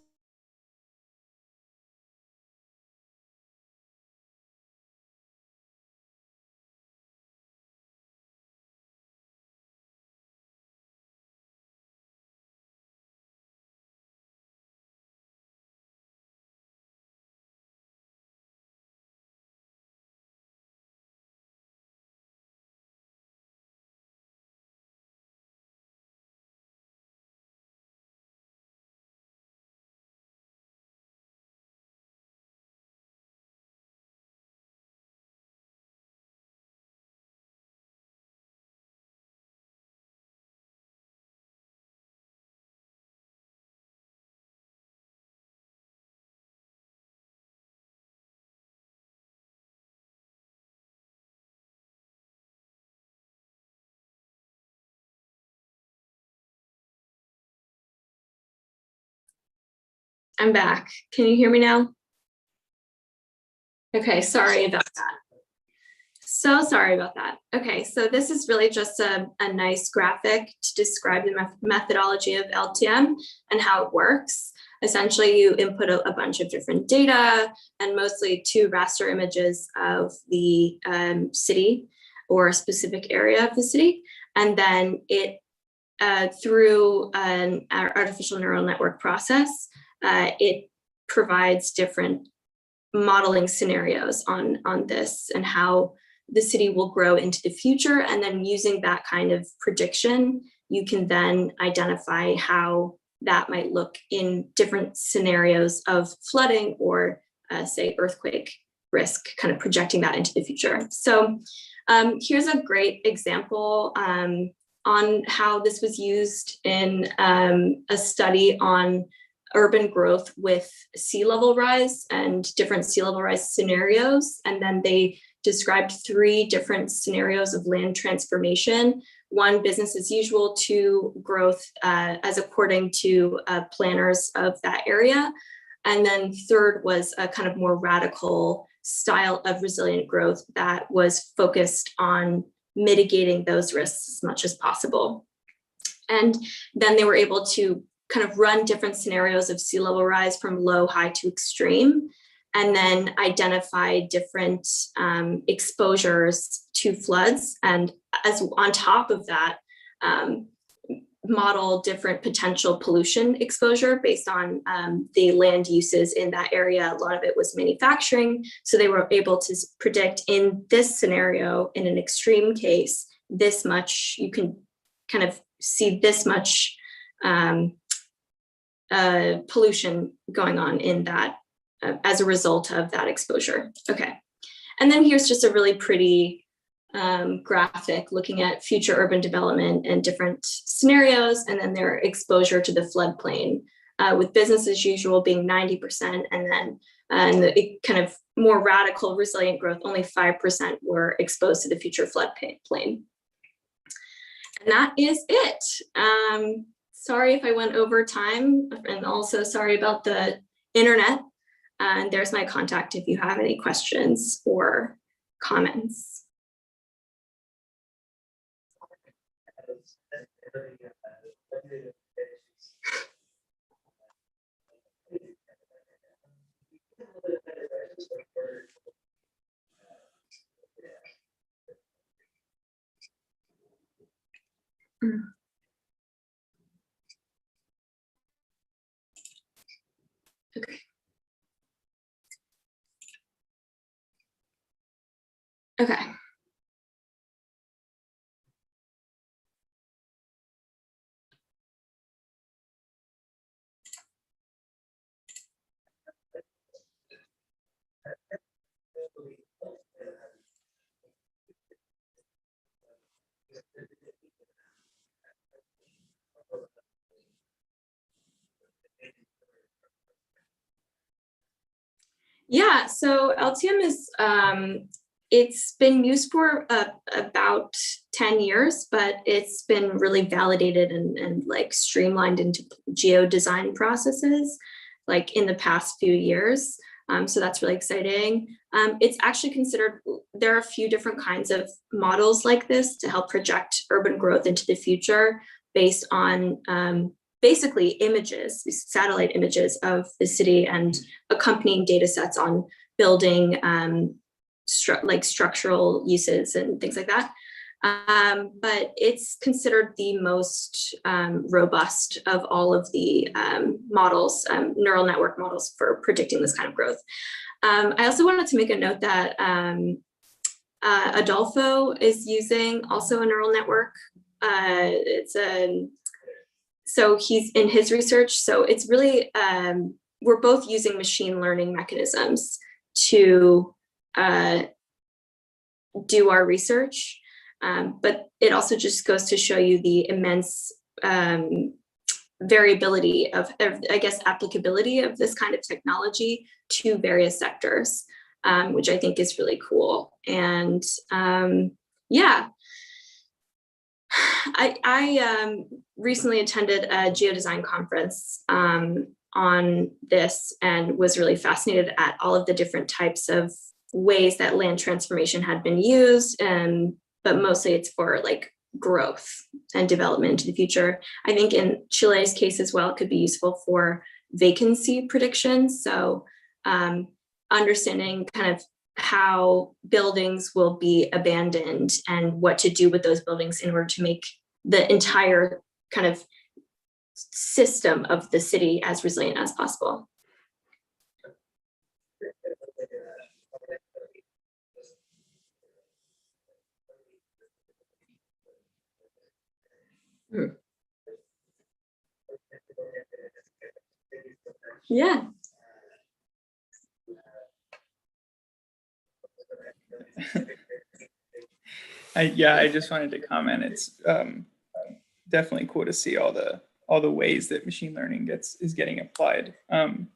I'm back. Can you hear me now? Okay, sorry about that. So sorry about that. Okay, so this is really just a nice graphic to describe the methodology of LTM and how it works. Essentially, you input a bunch of different data and mostly two raster images of the city or a specific area of the city. And then it, through an artificial neural network process, it provides different modeling scenarios on this and how the city will grow into the future. And then using that kind of prediction, you can then identify how that might look in different scenarios of flooding or say earthquake risk, kind of projecting that into the future. So here's a great example on how this was used in a study on urban growth with sea level rise and different sea level rise scenarios. And then they described 3 different scenarios of land transformation. 1, business as usual, 2, growth as according to planners of that area. And then 3rd was a kind of more radical style of resilient growth that was focused on mitigating those risks as much as possible. And then they were able to kind of run different scenarios of sea level rise from low, high to extreme, and then identify different exposures to floods. And as on top of that, model different potential pollution exposure based on the land uses in that area. A lot of it was manufacturing. So they were able to predict in this scenario, in an extreme case, this much, you can kind of see this much pollution going on in that as a result of that exposure. Okay. And then here's just a really pretty graphic looking at future urban development and different scenarios, and then their exposure to the floodplain, with business as usual being 90%, and then the kind of more radical resilient growth, only 5% were exposed to the future floodplain. And that is it. Sorry if I went over time, and also sorry about the internet. And there's my contact if you have any questions or comments. Okay. Okay. Yeah, so LTM is, it's been used for about 10 years, but it's been really validated and like streamlined into geodesign processes like in the past few years. So that's really exciting. It's actually considered, there are a few different kinds of models like this to help project urban growth into the future based on basically images, satellite images of the city and accompanying data sets on building like structural uses and things like that. But it's considered the most robust of all of the models, neural network models for predicting this kind of growth. I also wanted to make a note that Adolfo is using also a neural network. So he's in his research. So it's really, we're both using machine learning mechanisms to do our research. But it also just goes to show you the immense variability of, I guess, applicability of this kind of technology to various sectors, which I think is really cool. And yeah, I recently attended a Geodesign conference on this and was really fascinated at all of the different types of ways that land transformation had been used, but mostly it's for like growth and development into the future. I think in Chile's case as well, it could be useful for vacancy predictions. So understanding kind of how buildings will be abandoned and what to do with those buildings in order to make the entire kind of system of the city as resilient as possible. Yeah. I just wanted to comment. It's definitely cool to see all the ways that machine learning is getting applied. And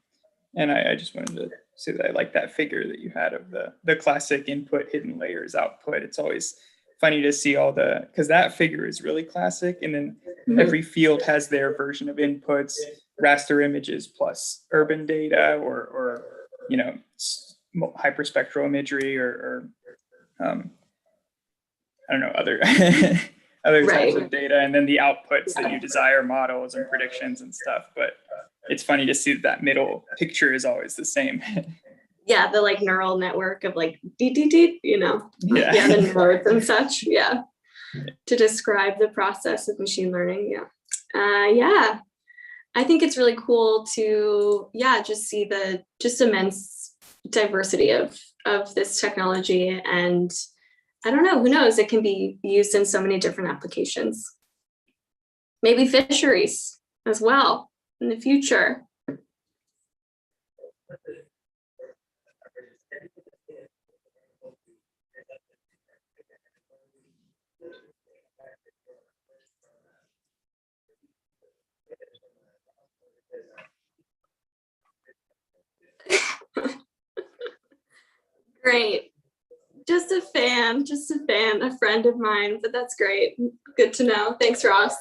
I just wanted to say that I like that figure that you had of the classic input, hidden layers, output. It's always funny to see all because that figure is really classic. And then every field has their version of inputs, raster images plus urban data, or you know, hyperspectral imagery, or I don't know, other other types of data, and then the outputs that you desire, models and predictions and stuff. But it's funny to see that middle picture is always the same. Yeah, the like neural network of like you know, yeah, the nodes and such. Yeah, to describe the process of machine learning. Yeah, yeah, I think it's really cool to just see the immense diversity of this technology. And I don't know, who knows, it can be used in so many different applications. Maybe fisheries as well in the future. Great. Just a fan, a friend of mine, but that's great. Good to know. Thanks, Ross.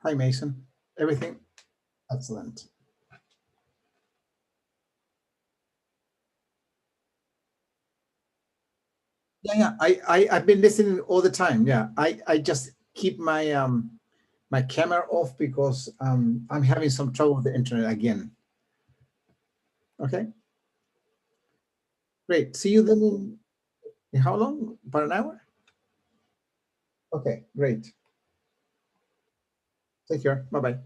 Hi, Mason. Everything? Excellent. Yeah. I've been listening all the time. Yeah. I just keep my my camera off because I'm having some trouble with the internet again. Okay. Great. See you then in how long? About an hour? Okay, great. Take care. Bye-bye.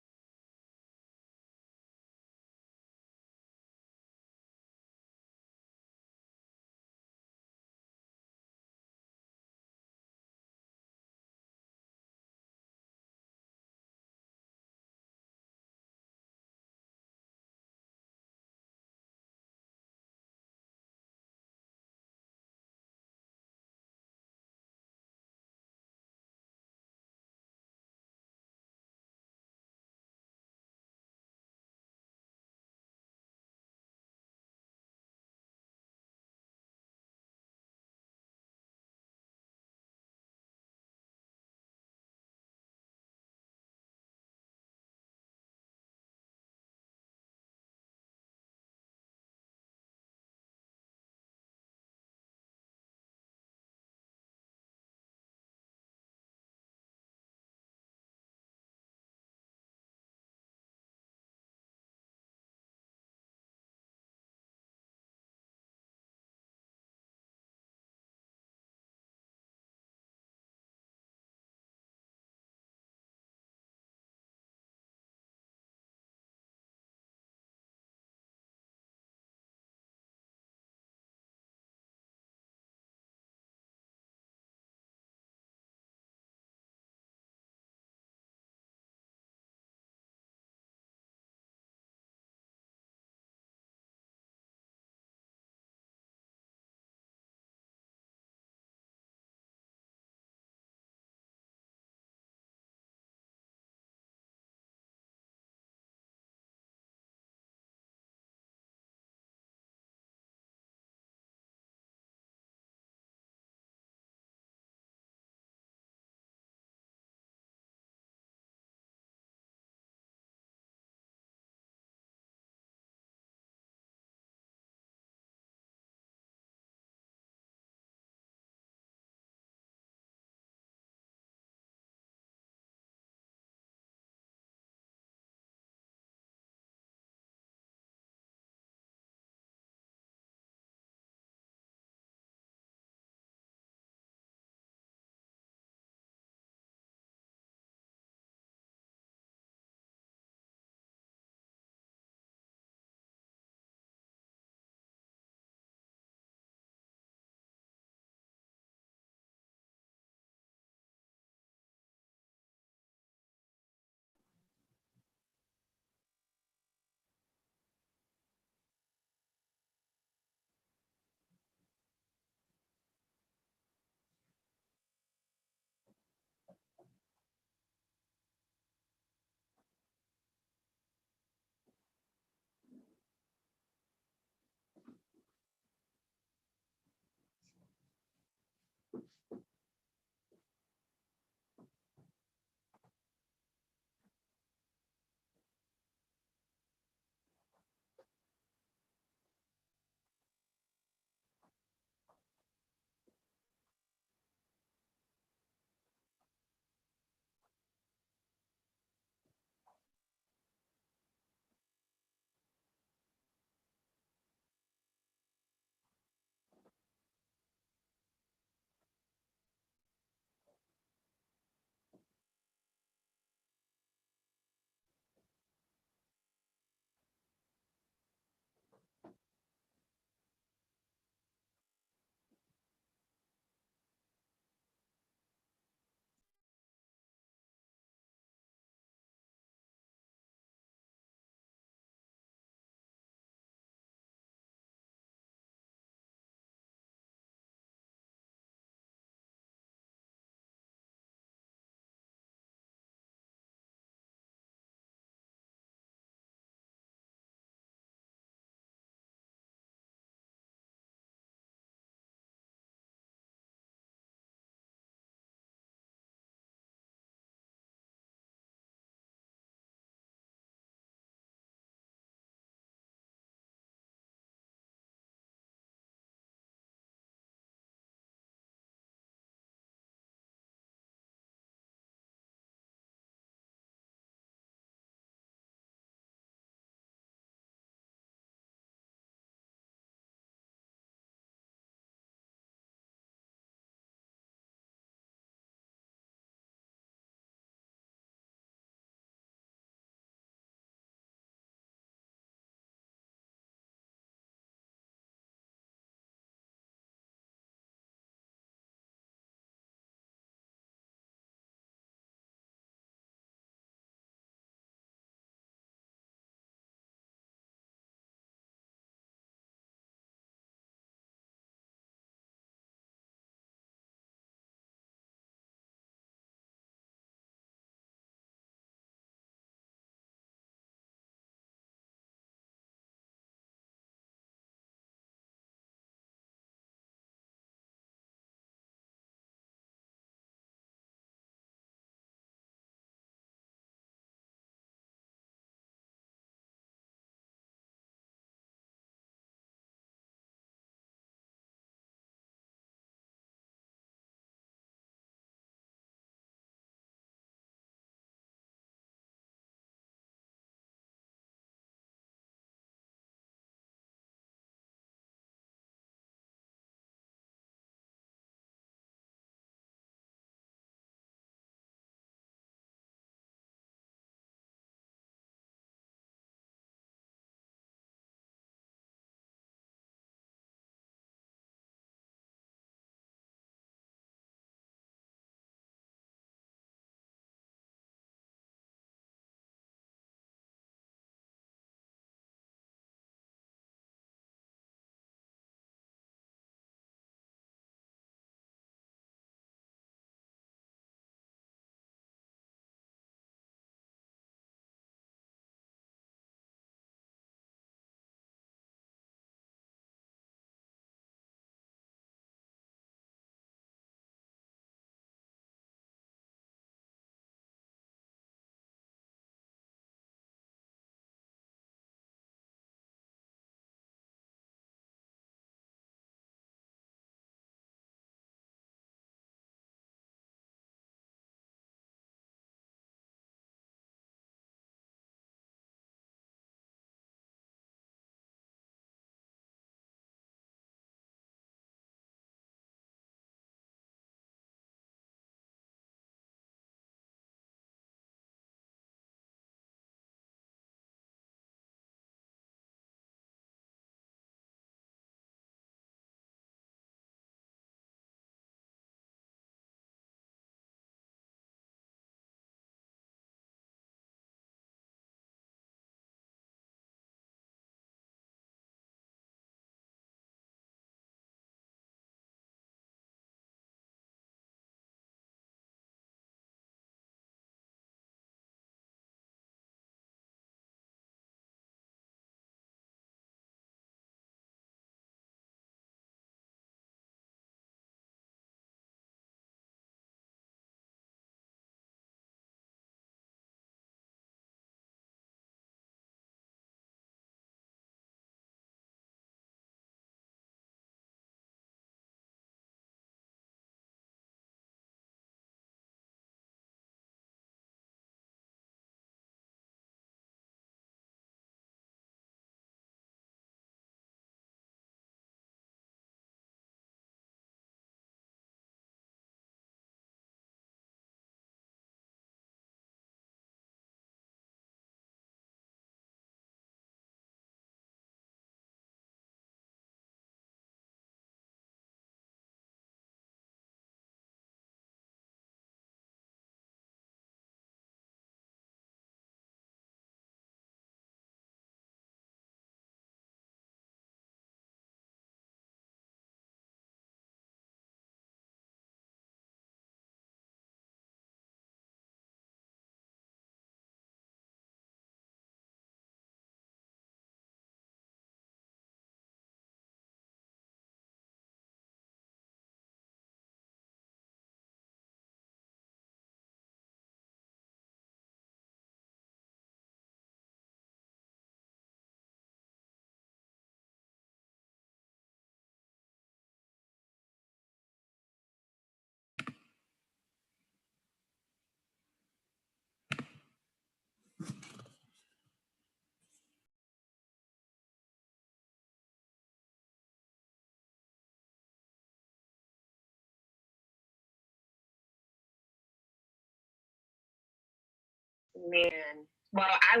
Man, well, I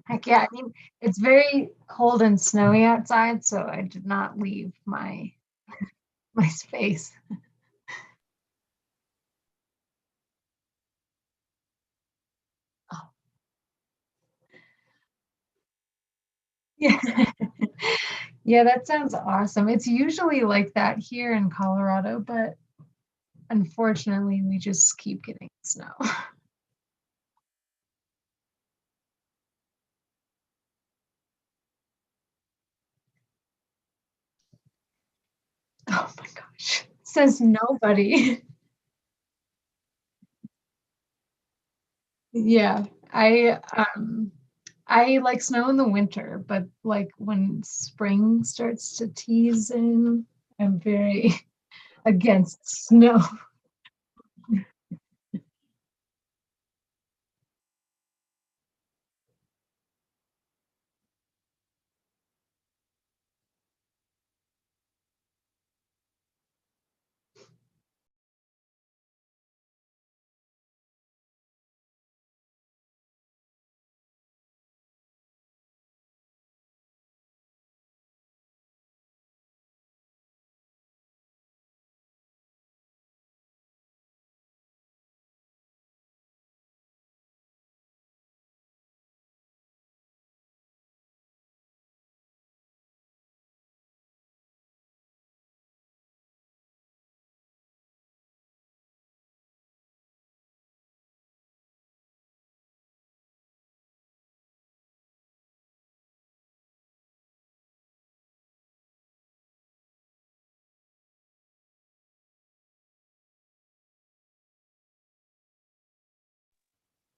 Heck yeah, I mean, it's very cold and snowy outside, so I did not leave my my space. Oh. Yeah. Yeah, that sounds awesome. It's usually like that here in Colorado, but unfortunately, we just keep getting snow. Oh my gosh. Says nobody. Yeah, I like snow in the winter, but like when spring starts to tease in, I'm very against snow.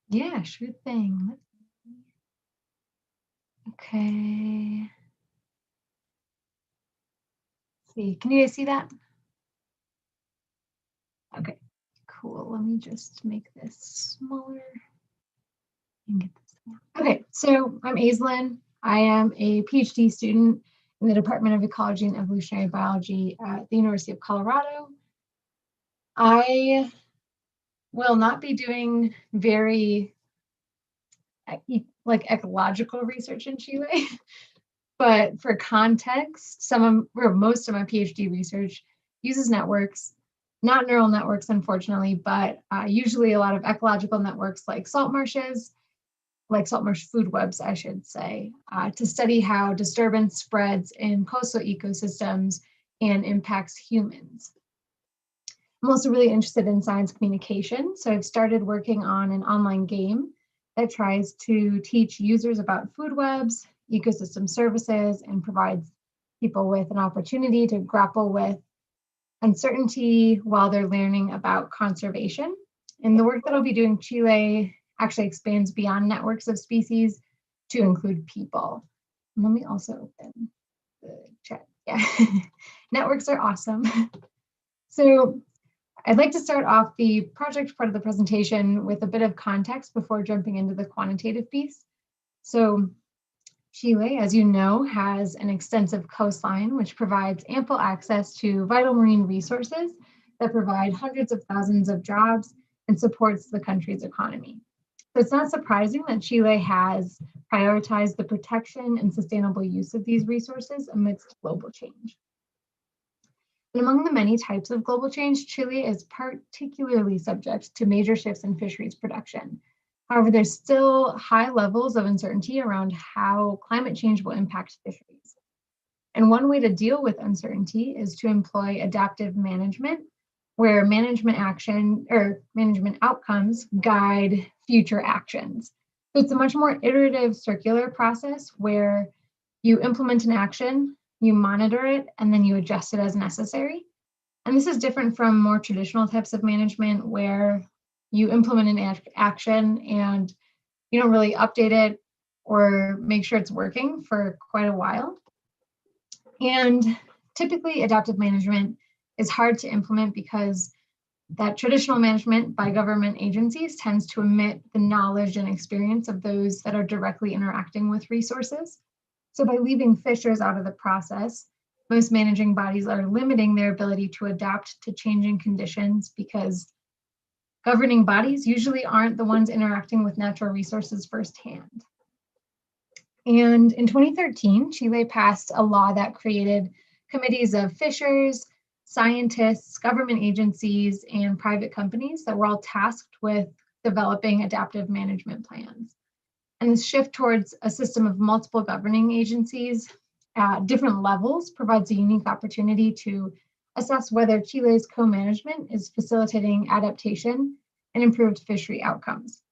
Yeah, sure thing. Okay. Let's see, can you guys see that? Okay, cool. Let me just make this smaller and get this down. Okay, so I'm Aislyn. I am a PhD student in the Department of Ecology and Evolutionary Biology at the University of Colorado. I will not be doing very like ecological research in Chile, but for context, most of my PhD research uses networks Not neural networks, unfortunately, but usually a lot of ecological networks like salt marshes, like salt marsh food webs, I should say, to study how disturbance spreads in coastal ecosystems and impacts humans. I'm also really interested in science communication, so I've started working on an online game that tries to teach users about food webs, ecosystem services, and provides people with an opportunity to grapple with uncertainty while they're learning about conservation. And the work that I'll be doing in Chile actually expands beyond networks of species to include people. And let me also open the chat. Yeah, networks are awesome. So I'd like to start off the project part of the presentation with a bit of context before jumping into the quantitative piece. So Chile, as you know, has an extensive coastline, which provides ample access to vital marine resources that provide hundreds of thousands of jobs and supports the country's economy. So it's not surprising that Chile has prioritized the protection and sustainable use of these resources amidst global change. And among the many types of global change, Chile is particularly subject to major shifts in fisheries production. However, there's still high levels of uncertainty around how climate change will impact fisheries. And one way to deal with uncertainty is to employ adaptive management, where management action or management outcomes guide future actions. So it's a much more iterative circular process where you implement an action, you monitor it, and then you adjust it as necessary. And this is different from more traditional types of management where you implement an action and you don't really update it or make sure it's working for quite a while. And typically adaptive management is hard to implement because that traditional management by government agencies tends to omit the knowledge and experience of those that are directly interacting with resources. So by leaving fishers out of the process, most managing bodies are limiting their ability to adapt to changing conditions because governing bodies usually aren't the ones interacting with natural resources firsthand. And in 2013, Chile passed a law that created committees of fishers, scientists, government agencies, and private companies that were all tasked with developing adaptive management plans. And this shift towards a system of multiple governing agencies at different levels provides a unique opportunity to assess whether Chile's co-management is facilitating adaptation and improved fishery outcomes.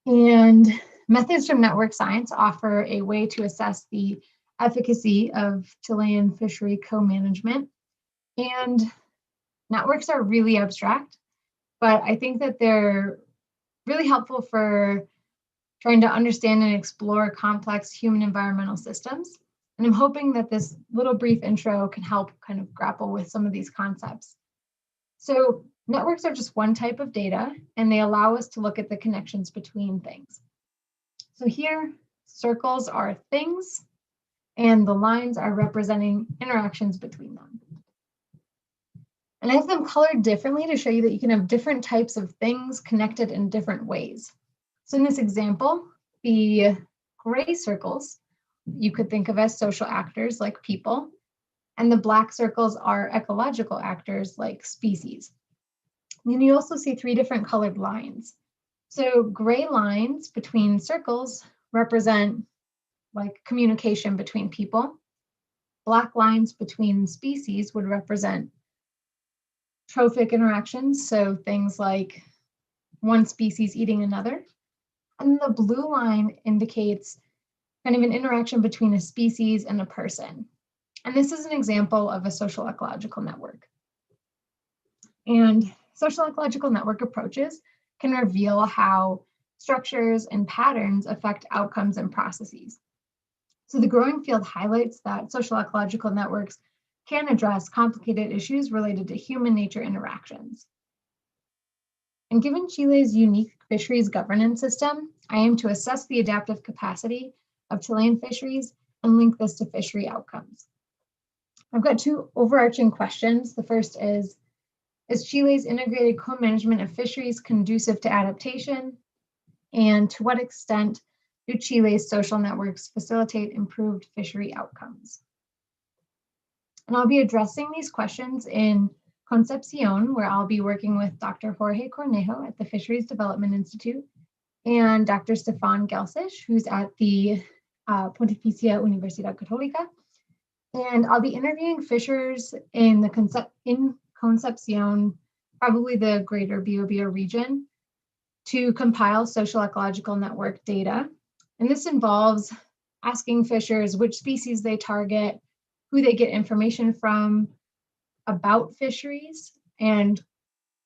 And methods from network science offer a way to assess the efficacy of Chilean fishery co-management. And networks are really abstract, but I think that they're really helpful for trying to understand and explore complex human environmental systems. And I'm hoping that this little brief intro can help kind of grapple with some of these concepts. So networks are just one type of data, and they allow us to look at the connections between things. So here, circles are things, and the lines are representing interactions between them. And I have them colored differently to show you that you can have different types of things connected in different ways. So in this example, the gray circles, you could think of as social actors like people, and the black circles are ecological actors like species. And then you also see three different colored lines. So gray lines between circles represent like communication between people. Black lines between species would represent trophic interactions, so things like one species eating another. And the blue line indicates kind of an interaction between a species and a person. And this is an example of a social ecological network. And social ecological network approaches can reveal how structures and patterns affect outcomes and processes. So the growing field highlights that social ecological networks can address complicated issues related to human nature interactions. And given Chile's unique fisheries governance system, I aim to assess the adaptive capacity of Chilean fisheries and link this to fishery outcomes. I've got two overarching questions. The first is Chile's integrated co-management of fisheries conducive to adaptation? And to what extent do Chile's social networks facilitate improved fishery outcomes? And I'll be addressing these questions in Concepcion, where I'll be working with Dr. Jorge Cornejo at the Fisheries Development Institute and Dr. Stefan Gelsish, who's at the Pontificia Universidad Católica. And I'll be interviewing fishers in Concepcion, probably the greater Biobío region, to compile social ecological network data. And this involves asking fishers which species they target, who they get information from about fisheries, and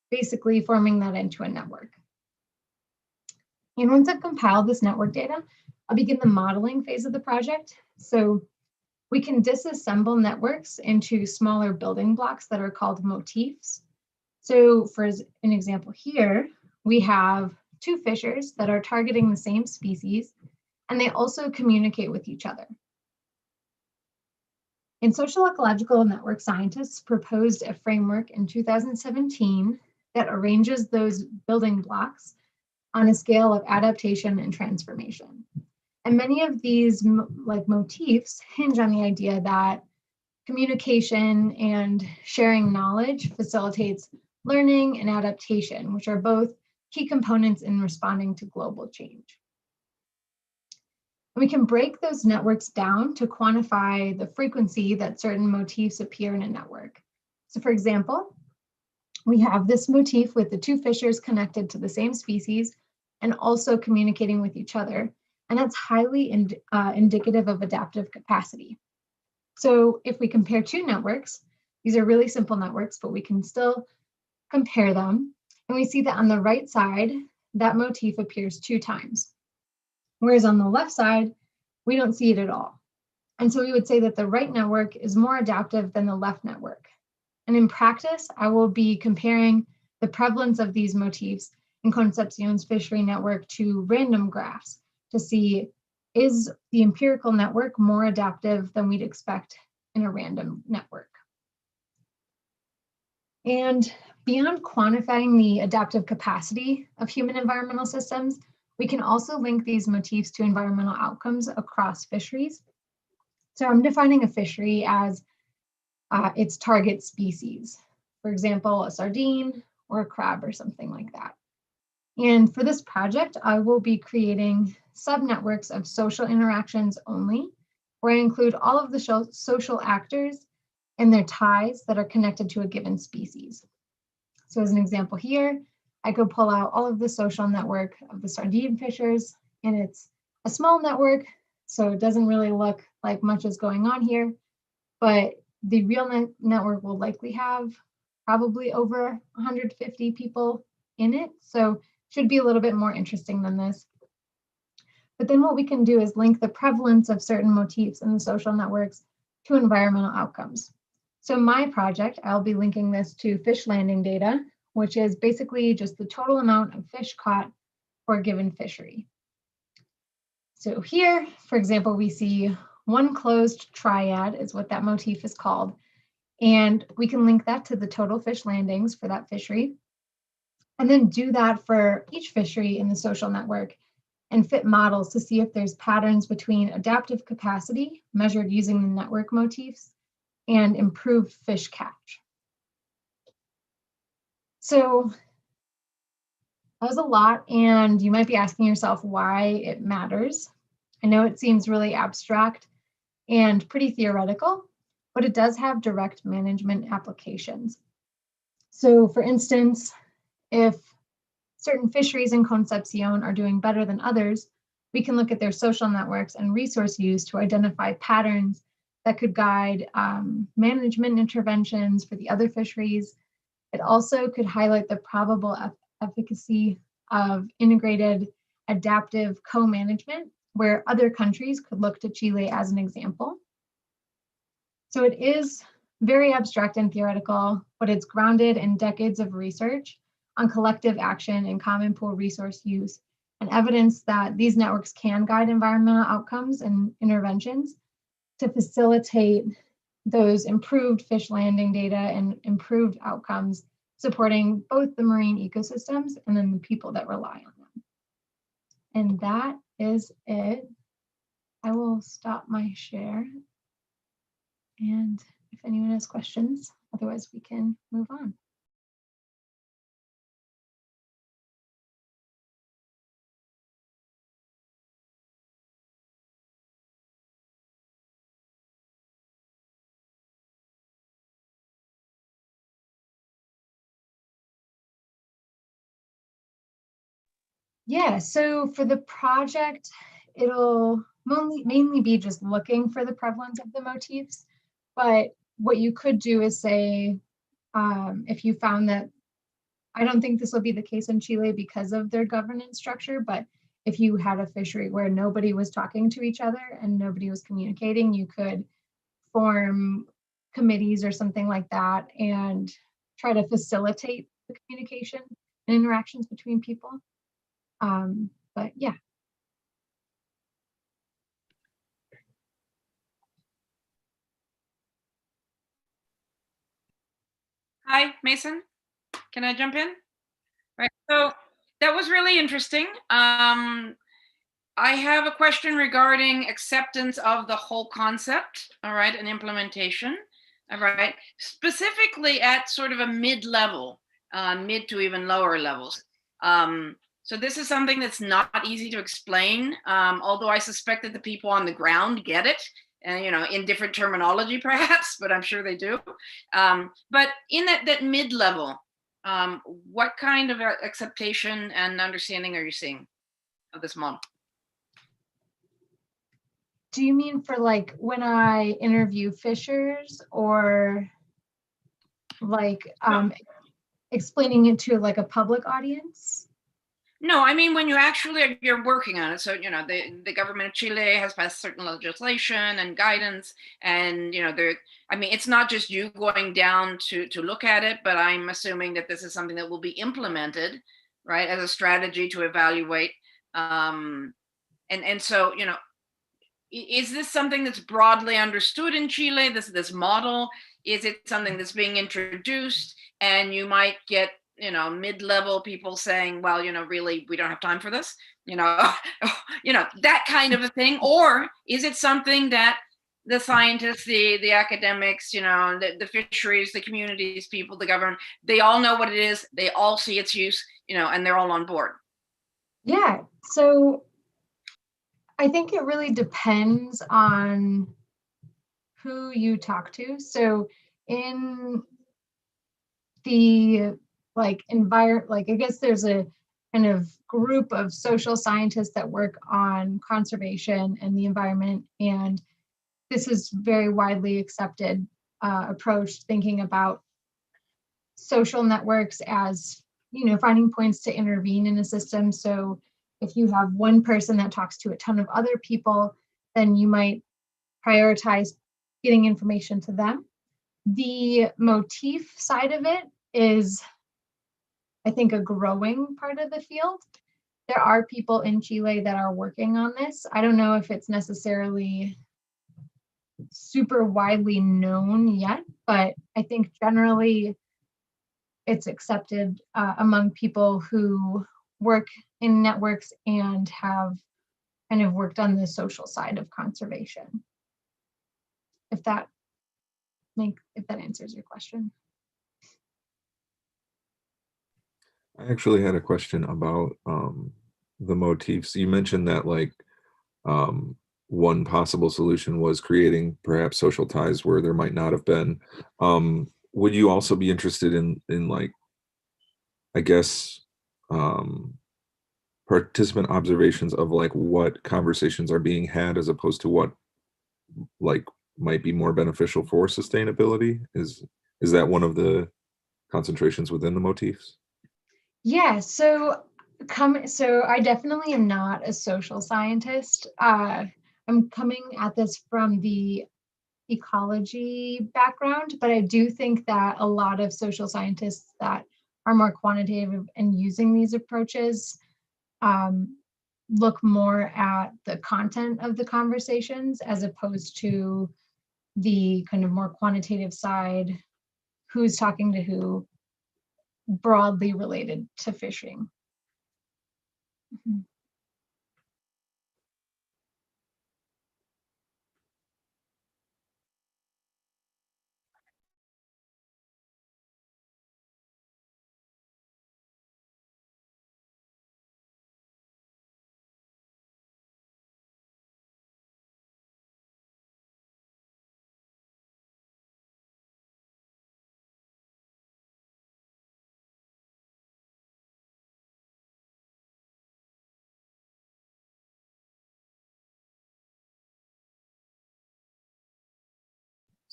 basically forming that into a network. And once I've compiled this network data, I'll begin the modeling phase of the project. So we can disassemble networks into smaller building blocks that are called motifs. So for an example here, we have two fishers that are targeting the same species, and they also communicate with each other. And social ecological network scientists proposed a framework in 2017 that arranges those building blocks on a scale of adaptation and transformation. And many of these motifs hinge on the idea that communication and sharing knowledge facilitates learning and adaptation, which are both key components in responding to global change. We can break those networks down to quantify the frequency that certain motifs appear in a network. So for example, we have this motif with the two fishers connected to the same species and also communicating with each other. And that's highly indicative of adaptive capacity. So if we compare two networks, these are really simple networks, but we can still compare them. And we see that on the right side, that motif appears 2 times. Whereas on the left side, we don't see it at all. And so we would say that the right network is more adaptive than the left network. And in practice, I will be comparing the prevalence of these motifs in Concepcion's fishery network to random graphs to see, is the empirical network more adaptive than we'd expect in a random network? And beyond quantifying the adaptive capacity of human environmental systems, we can also link these motifs to environmental outcomes across fisheries. So I'm defining a fishery as its target species, for example, a sardine or a crab or something like that. And for this project, I will be creating subnetworks of social interactions only, where I include all of the social actors and their ties that are connected to a given species. So as an example here, I could pull out all of the social network of the sardine fishers, and it's a small network, so it doesn't really look like much is going on here, but the real network will likely have probably over 150 people in it, so should be a little bit more interesting than this. But then what we can do is link the prevalence of certain motifs in the social networks to environmental outcomes. So my project, I'll be linking this to fish landing data, which is basically just the total amount of fish caught for a given fishery. So here, for example, we see one closed triad is what that motif is called. And we can link that to the total fish landings for that fishery. And then do that for each fishery in the social network and fit models to see if there's patterns between adaptive capacity measured using the network motifs and improved fish catch. So that was a lot, and you might be asking yourself why it matters. I know it seems really abstract and pretty theoretical, but it does have direct management applications. So for instance, if certain fisheries in Concepcion are doing better than others, we can look at their social networks and resource use to identify patterns that could guide management interventions for the other fisheries. It also could highlight the probable efficacy of integrated adaptive co-management, where other countries could look to Chile as an example. So it is very abstract and theoretical, but it's grounded in decades of research on collective action and common pool resource use, and evidence that these networks can guide environmental outcomes and interventions to facilitate those improved fish landing data and improved outcomes, supporting both the marine ecosystems and then the people that rely on them. And that is it. I will stop my share. And if anyone has questions, Otherwise, we can move on. Yeah, so for the project, it'll mainly be just looking for the prevalence of the motifs. But what you could do is say, if you found that, I don't think this will be the case in Chile because of their governance structure, but if you had a fishery where nobody was talking to each other and nobody was communicating, you could form committees or something like that and try to facilitate the communication and interactions between people. But yeah. Hi, Mason. Can I jump in? Right. So that was really interesting. I have a question regarding acceptance of the whole concept, all right, and implementation, all right, specifically at sort of a mid-level, mid to even lower levels. So this is something that's not easy to explain, although I suspect that the people on the ground get it, and in different terminology perhaps, but I'm sure they do. But in that mid-level, what kind of acceptation and understanding are you seeing of this model? Do you mean for like when I interview fishers, or like explaining it to like a public audience? No, I mean when you're working on it. So the government of Chile has passed certain legislation and guidance, and it's not just you going down to look at it, but I'm assuming that this is something that will be implemented, right, as a strategy to evaluate. And so is this something that's broadly understood in Chile? This model, is it something that's being introduced, and you might get mid-level people saying, well, really, we don't have time for this, that kind of a thing? Or is it something that the scientists, the academics, the fisheries, the communities, people, the government, they all know what it is, they all see its use, and they're all on board? Yeah, so I think it really depends on who you talk to. So in the I guess there's a kind of group of social scientists that work on conservation and the environment, and this is very widely accepted approach, thinking about social networks as finding points to intervene in a system. So if you have one person that talks to a ton of other people, then you might prioritize getting information to them. The motif side of it is, I think, a growing part of the field. There are people in Chile that are working on this. I don't know if it's necessarily super widely known yet, but I think generally it's accepted among people who work in networks and have kind of worked on the social side of conservation. If that answers your question. I actually had a question about the motifs. You mentioned that one possible solution was creating perhaps social ties where there might not have been. Would you also be interested in I guess participant observations of what conversations are being had as opposed to what might be more beneficial for sustainability? Is that one of the concentrations within the motifs? Yeah, so I definitely am not a social scientist. I'm coming at this from the ecology background, but I do think that a lot of social scientists that are more quantitative and using these approaches look more at the content of the conversations as opposed to the kind of more quantitative side, who's talking to who, broadly related to fishing. Mm-hmm.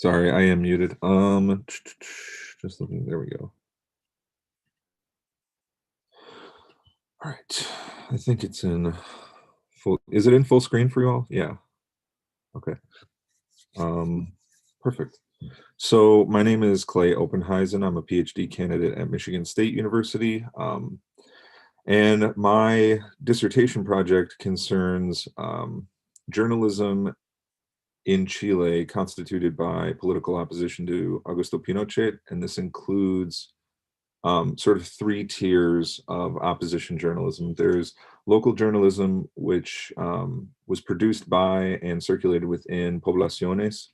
Sorry, I am muted. Just looking, there we go. All right, I think it's in full, is it in full screen for you all? Yeah, okay. Perfect. So my name is Clay Oppenhuizen. I'm a PhD candidate at Michigan State University. And my dissertation project concerns journalism in Chile constituted by political opposition to Augusto Pinochet. And this includes sort of three tiers of opposition journalism. There's local journalism, which was produced by and circulated within poblaciones,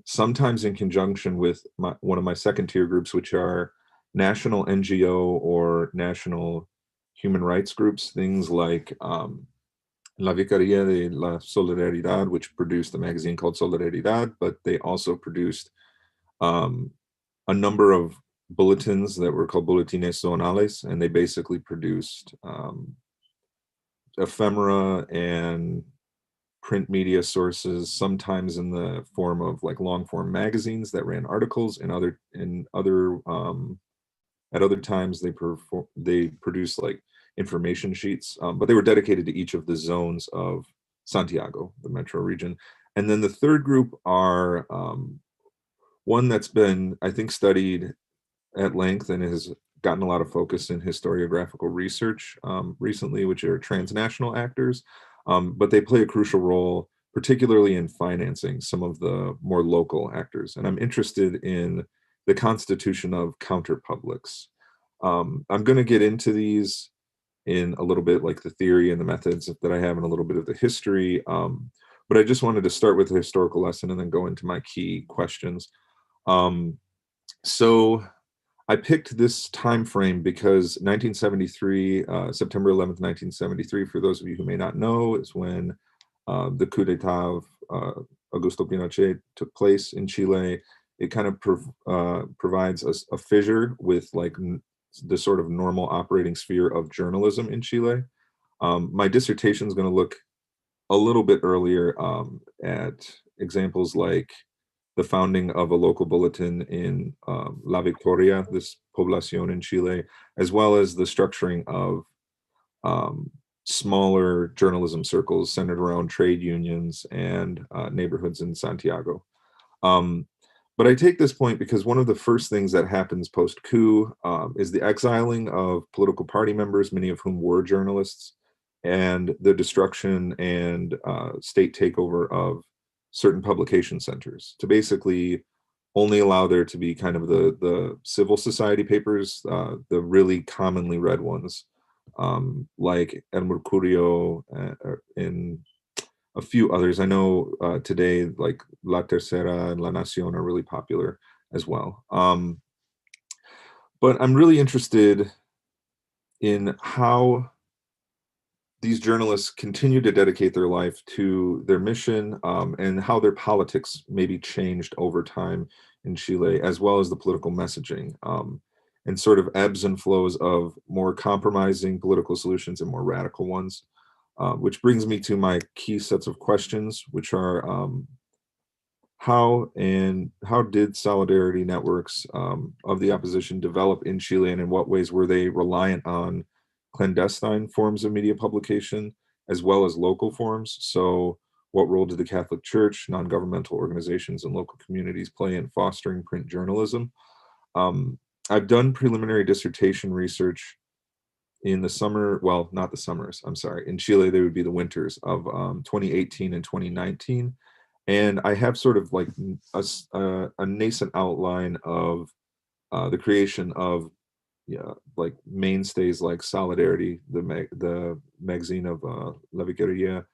sometimes in conjunction with one of my second tier groups, which are national NGO or national human rights groups, things like La Vicaría de la Solidaridad, which produced a magazine called Solidaridad, but they also produced a number of bulletins that were called Boletines Zonales, and they basically produced ephemera and print media sources, sometimes in the form of like long form magazines that ran articles, and at other times they produced like information sheets, but they were dedicated to each of the zones of Santiago, the metro region. And then the third group are one that's been, I think, studied at length and has gotten a lot of focus in historiographical research recently, which are transnational actors, but they play a crucial role, particularly in financing some of the more local actors. And I'm interested in the constitution of counterpublics. I'm going to get into these in a little bit, like the theory and the methods that I have, and a little bit of the history. But I just wanted to start with the historical lesson and then go into my key questions. So I picked this time frame because 1973, September 11th, 1973, for those of you who may not know, is when the coup d'etat of Augusto Pinochet took place in Chile. It kind of provides a fissure with like the sort of normal operating sphere of journalism in Chile. My dissertation is going to look a little bit earlier at examples like the founding of a local bulletin in La Victoria, this poblacion in Chile, as well as the structuring of smaller journalism circles centered around trade unions and neighborhoods in Santiago. But I take this point because one of the first things that happens post-coup is the exiling of political party members, many of whom were journalists, and the destruction and state takeover of certain publication centers to basically only allow there to be kind of the civil society papers, the really commonly read ones, like El Mercurio and a few others. I know today, like La Tercera and La Nación are really popular as well. But I'm really interested in how these journalists continue to dedicate their life to their mission, and how their politics maybe changed over time in Chile, as well as the political messaging, and sort of ebbs and flows of more compromising political solutions and more radical ones. Which brings me to my key sets of questions, which are how did solidarity networks of the opposition develop in Chile, and in what ways were they reliant on clandestine forms of media publication as well as local forms? So what role did the Catholic Church, non-governmental organizations, and local communities play in fostering print journalism? I've done preliminary dissertation research in the summer, well, not the summers, I'm sorry. In Chile, they would be the winters of 2018 and 2019. And I have sort of like a nascent outline of the creation of like mainstays like Solidarity, the magazine of La Vicaría,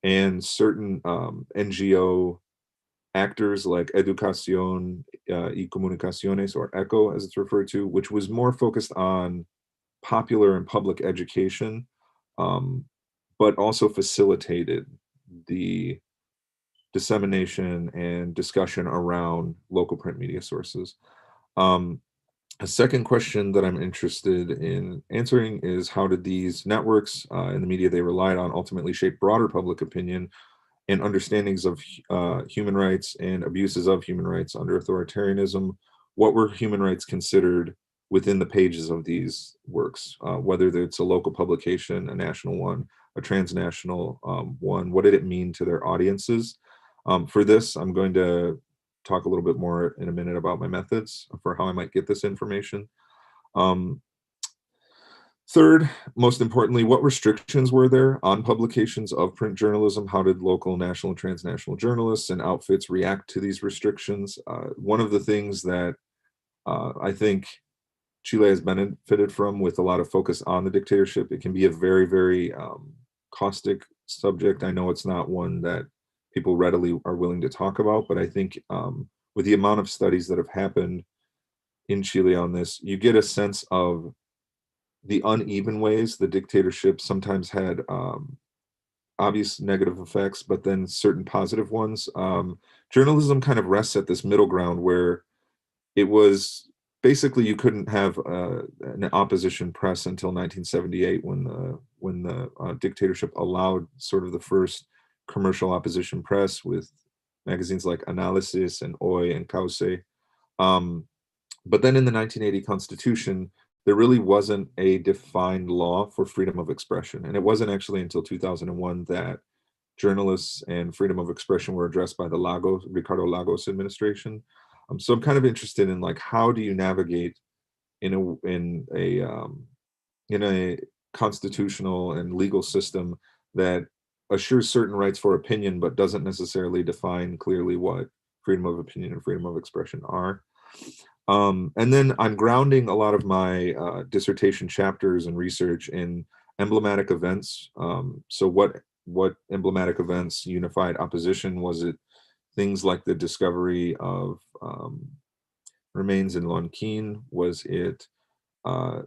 and certain NGO actors like Educación y Comunicaciones, or ECHO as it's referred to, which was more focused on popular and public education, but also facilitated the dissemination and discussion around local print media sources. A second question that I'm interested in answering is how did these networks and the media they relied on ultimately shape broader public opinion, and understandings of human rights and abuses of human rights under authoritarianism. What were human rights considered within the pages of these works, whether it's a local publication, a national one, a transnational one? What did it mean to their audiences? For this, I'm going to talk a little bit more in a minute about my methods for how I might get this information. Third, most importantly, what restrictions were there on publications of print journalism? How did local, national, and transnational journalists and outfits react to these restrictions? One of the things that I think Chile has benefited from, with a lot of focus on the dictatorship, it can be a very, very caustic subject. I know it's not one that people readily are willing to talk about, but I think with the amount of studies that have happened in Chile on this, you get a sense of the uneven ways the dictatorship sometimes had obvious negative effects, but then certain positive ones. Journalism kind of rests at this middle ground where it was basically you couldn't have an opposition press until 1978, when the dictatorship allowed sort of the first commercial opposition press with magazines like Análisis and Hoy and Cauce. But then in the 1980 Constitution, there really wasn't a defined law for freedom of expression. And it wasn't actually until 2001 that journalists and freedom of expression were addressed by the Ricardo Lagos administration. So I'm kind of interested in, like, how do you navigate in a constitutional and legal system that assures certain rights for opinion, but doesn't necessarily define clearly what freedom of opinion and freedom of expression are. And then I'm grounding a lot of my dissertation chapters and research in emblematic events. So what emblematic events unified opposition? Was it things like the discovery of remains in Lonquín? Was it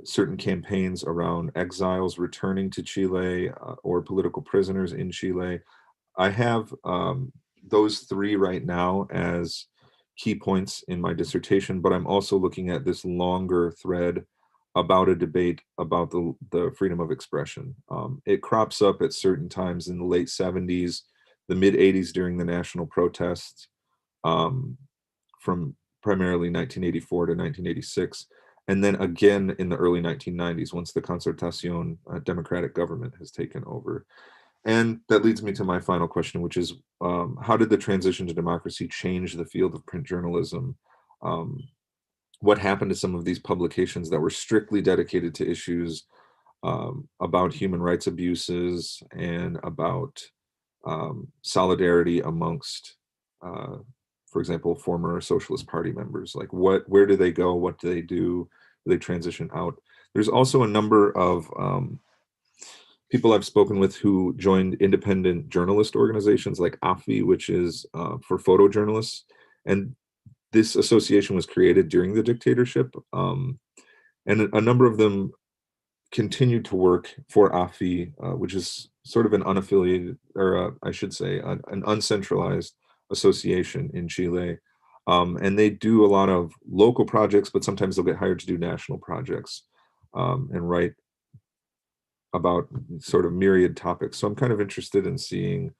certain campaigns around exiles returning to Chile or political prisoners in Chile? I have those three right now as key points in my dissertation, but I'm also looking at this longer thread about a debate about the freedom of expression. It crops up at certain times in the late 70s, the mid 80s during the national protests, from primarily 1984 to 1986, and then again in the early 1990s once the Concertación democratic government has taken over. And that leads me to my final question, which is, how did the transition to democracy change the field of print journalism? What happened to some of these publications that were strictly dedicated to issues about human rights abuses and about solidarity amongst, for example, former Socialist Party members? Like, where do they go? What do? Do they transition out? There's also a number of people I've spoken with who joined independent journalist organizations like AFI, which is for photojournalists. And this association was created during the dictatorship. And a number of them continued to work for AFI, which is sort of an unaffiliated, or I should say, an uncentralized association in Chile. And they do a lot of local projects, but sometimes they'll get hired to do national projects and write about sort of myriad topics. So I'm kind of interested in seeing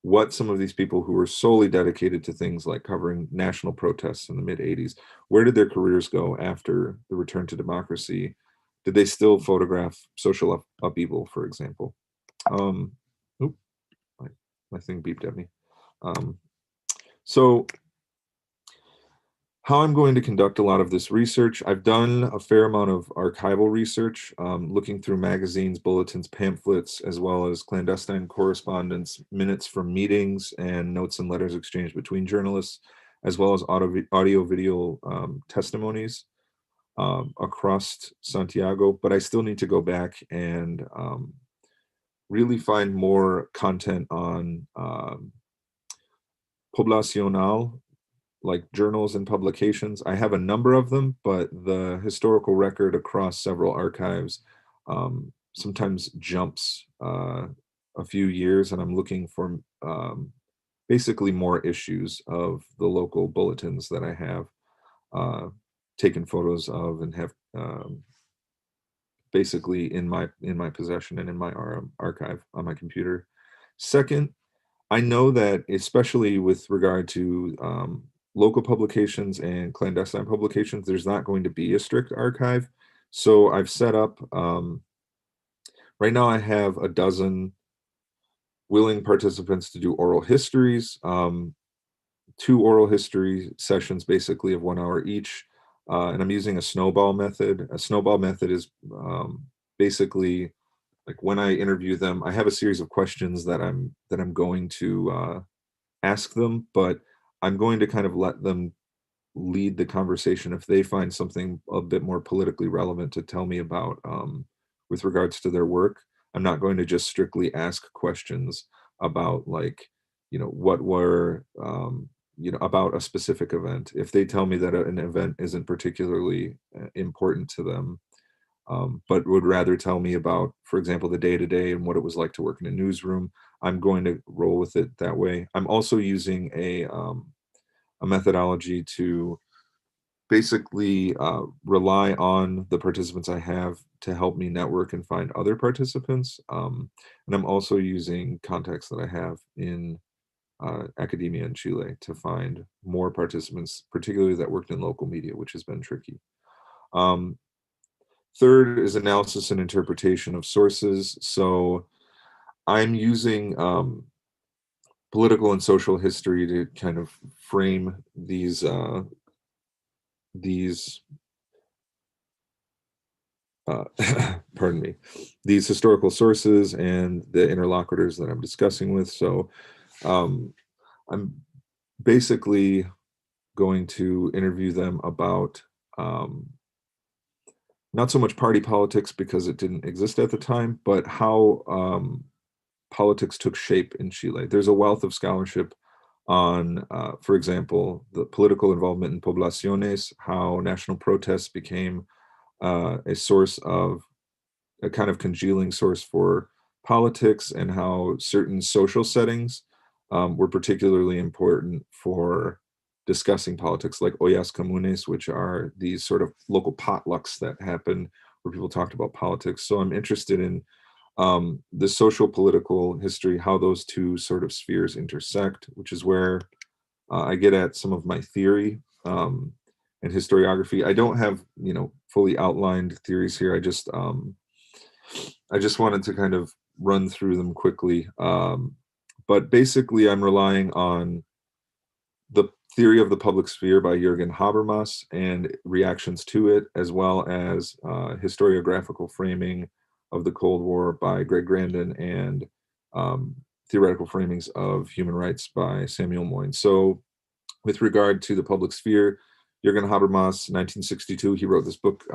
what some of these people who were solely dedicated to things like covering national protests in the mid 80s, where did their careers go after the return to democracy? Did they still photograph social upheaval, for example? My thing beeped at me. So how I'm going to conduct a lot of this research, I've done a fair amount of archival research, looking through magazines, bulletins, pamphlets, as well as clandestine correspondence, minutes from meetings, and notes and letters exchanged between journalists, as well as audio-video testimonies across Santiago. But I still need to go back and really find more content on poblacional, like journals and publications. I have a number of them, but the historical record across several archives sometimes jumps a few years, and I'm looking for basically more issues of the local bulletins that I have taken photos of and have basically in my possession and in my archive on my computer. Second, I know that especially with regard to local publications and clandestine publications, there's not going to be a strict archive. So I've set up, right now I have a dozen willing participants to do oral histories, 2 oral history sessions basically of 1 hour each. And I'm using a snowball method. A snowball method is basically like when I interview them, I have a series of questions that I'm going to ask them, but I'm going to kind of let them lead the conversation if they find something a bit more politically relevant to tell me about with regards to their work. I'm not going to just strictly ask questions about like, what were, about a specific event. If they tell me that an event isn't particularly important to them, but would rather tell me about, for example, the day-to-day and what it was like to work in a newsroom, I'm going to roll with it that way. I'm also using a methodology to basically rely on the participants I have to help me network and find other participants. And I'm also using contacts that I have in academia in Chile to find more participants, particularly that worked in local media, which has been tricky. Third is analysis and interpretation of sources. So I'm using political and social history to kind of frame these pardon me, these historical sources and the interlocutors that I'm discussing with. So I'm basically going to interview them about not so much party politics because it didn't exist at the time, but how politics took shape in Chile. There's a wealth of scholarship on, for example, the political involvement in poblaciones, how national protests became a source of, a kind of congealing source for politics, and how certain social settings were particularly important for discussing politics, like ollas comunes, which are these sort of local potlucks that happen where people talked about politics. So I'm interested in the social political history, how those two sort of spheres intersect, which is where I get at some of my theory and historiography. I don't have, fully outlined theories here. I just wanted to kind of run through them quickly. But basically I'm relying on the theory of the public sphere by Jürgen Habermas and reactions to it, as well as historiographical framing of the Cold War by Grande and theoretical framings of human rights by Samuel Moyn. So with regard to the public sphere, Jürgen Habermas, 1962, he wrote this book,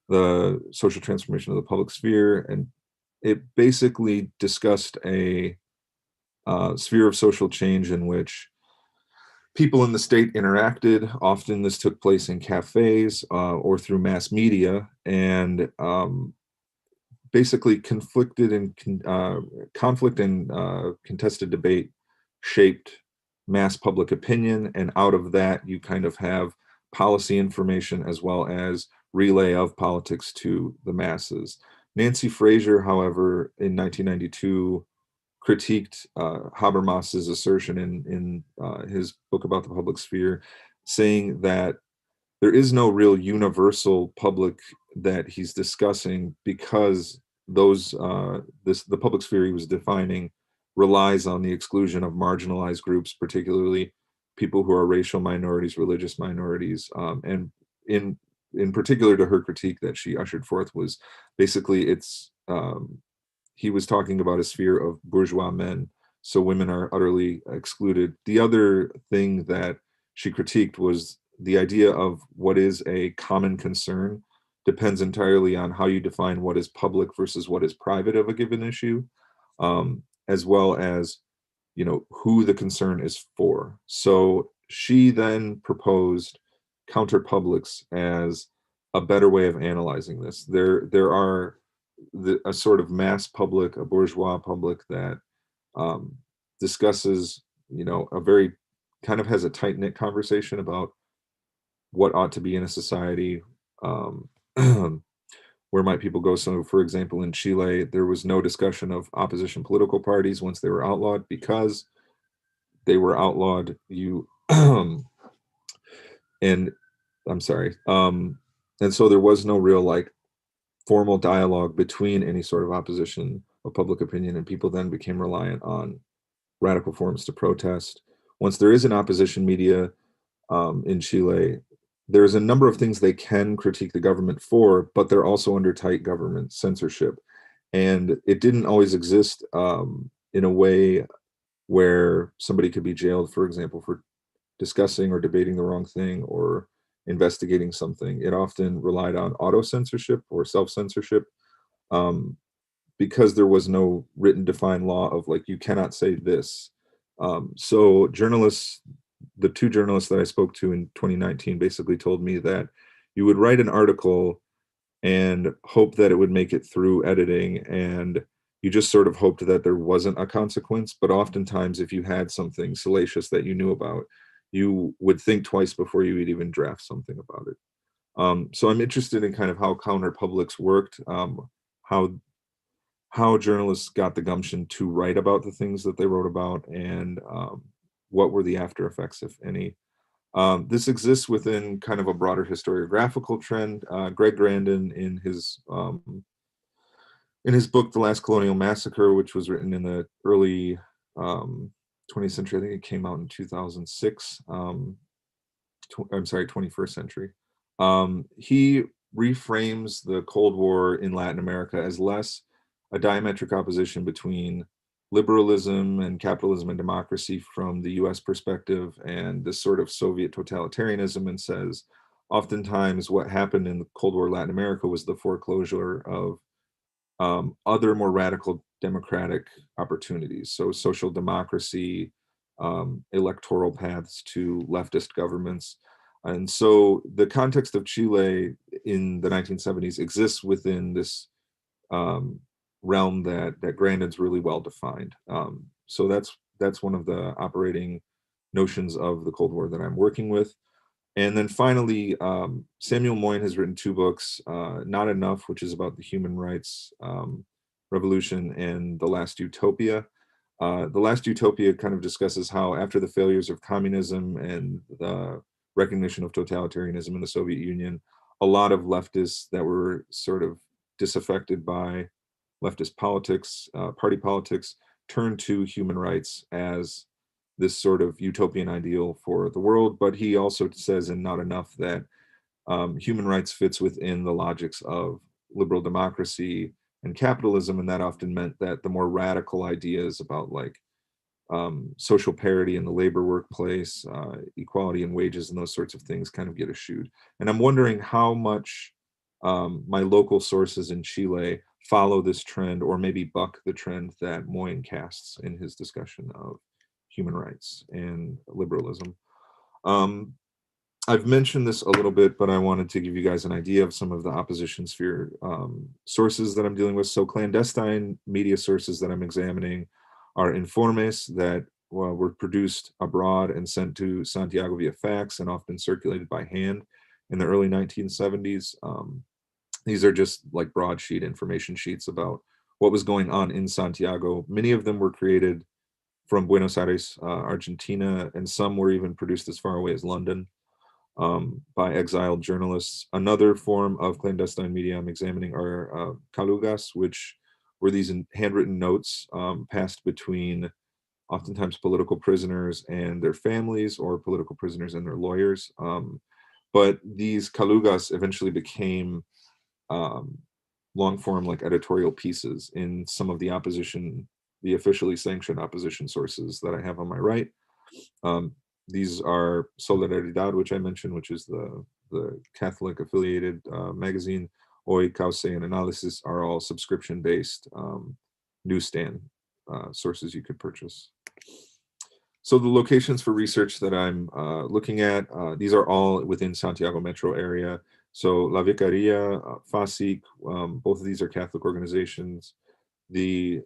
The Social Transformation of the Public Sphere, and it basically discussed a sphere of social change in which people in the state interacted. Often this took place in cafes or through mass media, and basically conflict and contested debate shaped mass public opinion, and out of that you kind of have policy information as well as relay of politics to the masses. Nancy Fraser, however, in 1992 critiqued Habermas's assertion in his book about the public sphere, saying that there is no real universal public that he's discussing, because those the public sphere he was defining relies on the exclusion of marginalized groups, particularly people who are racial minorities, religious minorities, and in particular to her critique that she ushered forth was basically he was talking about a sphere of bourgeois men, so women are utterly excluded. The other thing that she critiqued was the idea of what is a common concern depends entirely on how you define what is public versus what is private of a given issue, as well as, who the concern is for. So she then proposed counterpublics as a better way of analyzing this. There are a sort of mass public, a bourgeois public that discusses, a very kind of has a tight-knit conversation about what ought to be in a society, where might people go? So for example, in Chile, there was no discussion of opposition political parties once they were outlawed, because they were outlawed. You, and I'm sorry. And so there was no real like formal dialogue between any sort of opposition of public opinion, and people then became reliant on radical forms to protest. Once there is an opposition media in Chile, there's a number of things they can critique the government for, but they're also under tight government censorship. And it didn't always exist in a way where somebody could be jailed, for example, for discussing or debating the wrong thing or investigating something. It often relied on auto-censorship or self-censorship, because there was no written defined law of like, you cannot say this. So journalists, the two journalists that I spoke to in 2019 basically told me that you would write an article and hope that it would make it through editing, and you just sort of hoped that there wasn't a consequence. But oftentimes, if you had something salacious that you knew about, you would think twice before you would even draft something about it. So I'm interested in kind of how counterpublics worked, how journalists got the gumption to write about the things that they wrote about, and what were the after effects, if any. This exists within kind of a broader historiographical trend. Greg Grande, in his book, The Last Colonial Massacre, which was written in the early 20th century, I think it came out in 2006, I'm sorry, 21st century. He reframes the Cold War in Latin America as less a diametric opposition between liberalism and capitalism and democracy from the US perspective and this sort of Soviet totalitarianism, and says oftentimes what happened in the Cold War Latin America was the foreclosure of other more radical democratic opportunities. So social democracy, electoral paths to leftist governments. And so the context of Chile in the 1970s exists within this realm that Grande's really well defined. So that's one of the operating notions of the Cold War that I'm working with. And then finally, Samuel Moyn has written two books, Not Enough, which is about the human rights revolution, and The Last Utopia. The Last Utopia kind of discusses how after the failures of communism and the recognition of totalitarianism in the Soviet Union, a lot of leftists that were sort of disaffected by leftist politics, party politics, turned to human rights as this sort of utopian ideal for the world. But he also says in Not Enough that human rights fits within the logics of liberal democracy and capitalism, and that often meant that the more radical ideas about like social parity in the labor workplace, equality in wages, and those sorts of things kind of get eschewed. And I'm wondering how much my local sources in Chile follow this trend, or maybe buck the trend that Moyn casts in his discussion of human rights and liberalism. I've mentioned this a little bit, but I wanted to give you guys an idea of some of the opposition sphere sources that I'm dealing with. So clandestine media sources that I'm examining are informes that were produced abroad and sent to Santiago via fax and often circulated by hand in the early 1970s. These are just like broadsheet information sheets about what was going on in Santiago. Many of them were created from Buenos Aires, Argentina, and some were even produced as far away as London by exiled journalists. Another form of clandestine media I'm examining are calugas, which were these handwritten notes passed between oftentimes political prisoners and their families, or political prisoners and their lawyers. But these calugas eventually became long form like editorial pieces in some of the opposition, the officially sanctioned opposition sources that I have on my right. These are Solidaridad, which I mentioned, which is the Catholic affiliated magazine. Hoy, Cauce, and Analysis are all subscription-based newsstand sources you could purchase. So the locations for research that I'm looking at, these are all within Santiago metro area. So La Vicaria, FASIC, both of these are Catholic organizations. The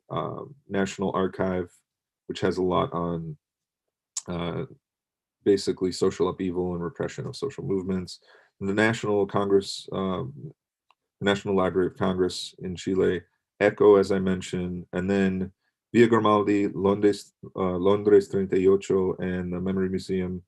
National Archive, which has a lot on basically social upheaval and repression of social movements. And the National Congress, the National Library of Congress in Chile, ECHO, as I mentioned, and then Via Grimaldi, Londres 38, and the Memory Museum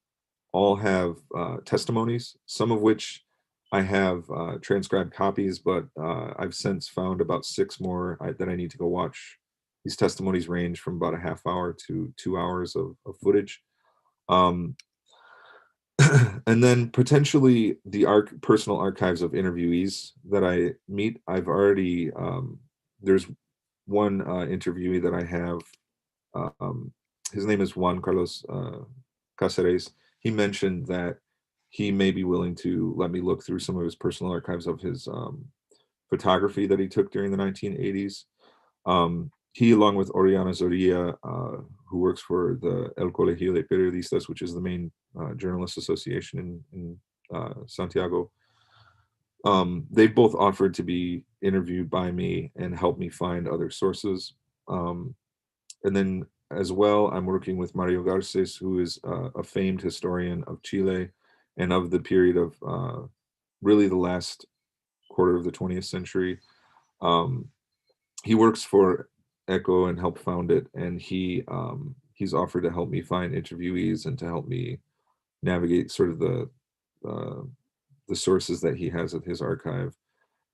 all have testimonies, some of which I have transcribed copies, but I've since found about 6 more that I need to go watch. These testimonies range from about a half hour to 2 hours of footage. And then potentially the personal archives of interviewees that I meet. I've already, there's one interviewee that I have, his name is Juan Carlos Cáceres. He mentioned that he may be willing to let me look through some of his personal archives of his photography that he took during the 1980s. He, along with Oriana Zorilla, who works for the El Colegio de Periodistas, which is the main journalist association in Santiago, they both offered to be interviewed by me and help me find other sources. And then as well, I'm working with Mario Garces, who is a famed historian of Chile and of the period of really the last quarter of the 20th century. He works for ECHO and helped found it, and he's offered to help me find interviewees and to help me navigate sort of the sources that he has at his archive.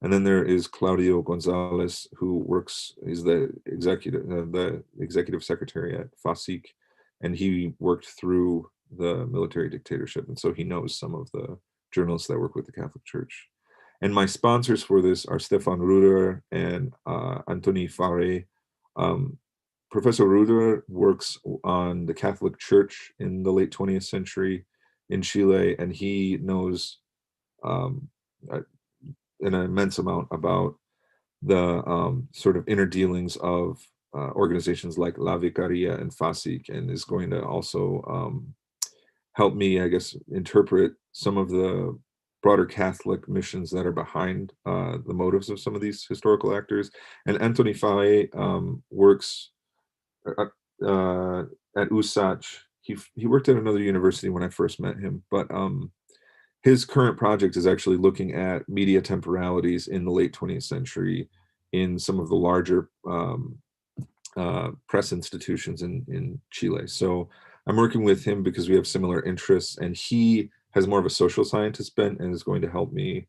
And then there is Claudio Gonzalez, who is the executive secretary at FASIC, and he worked through the military dictatorship, and so he knows some of the journalists that work with the Catholic Church. And my sponsors for this are Stefan Ruder and Antoni Faré. Professor Ruder works on the Catholic Church in the late 20th century in Chile, and he knows an immense amount about the sort of inner dealings of organizations like La Vicaria and FASIC, and is going to also help me, I guess, interpret some of the broader Catholic missions that are behind the motives of some of these historical actors. And Antoni Faré works at USACH. He worked at another university when I first met him, but his current project is actually looking at media temporalities in the late 20th century in some of the larger press institutions in Chile. So I'm working with him because we have similar interests, and he has more of a social scientist bent and is going to help me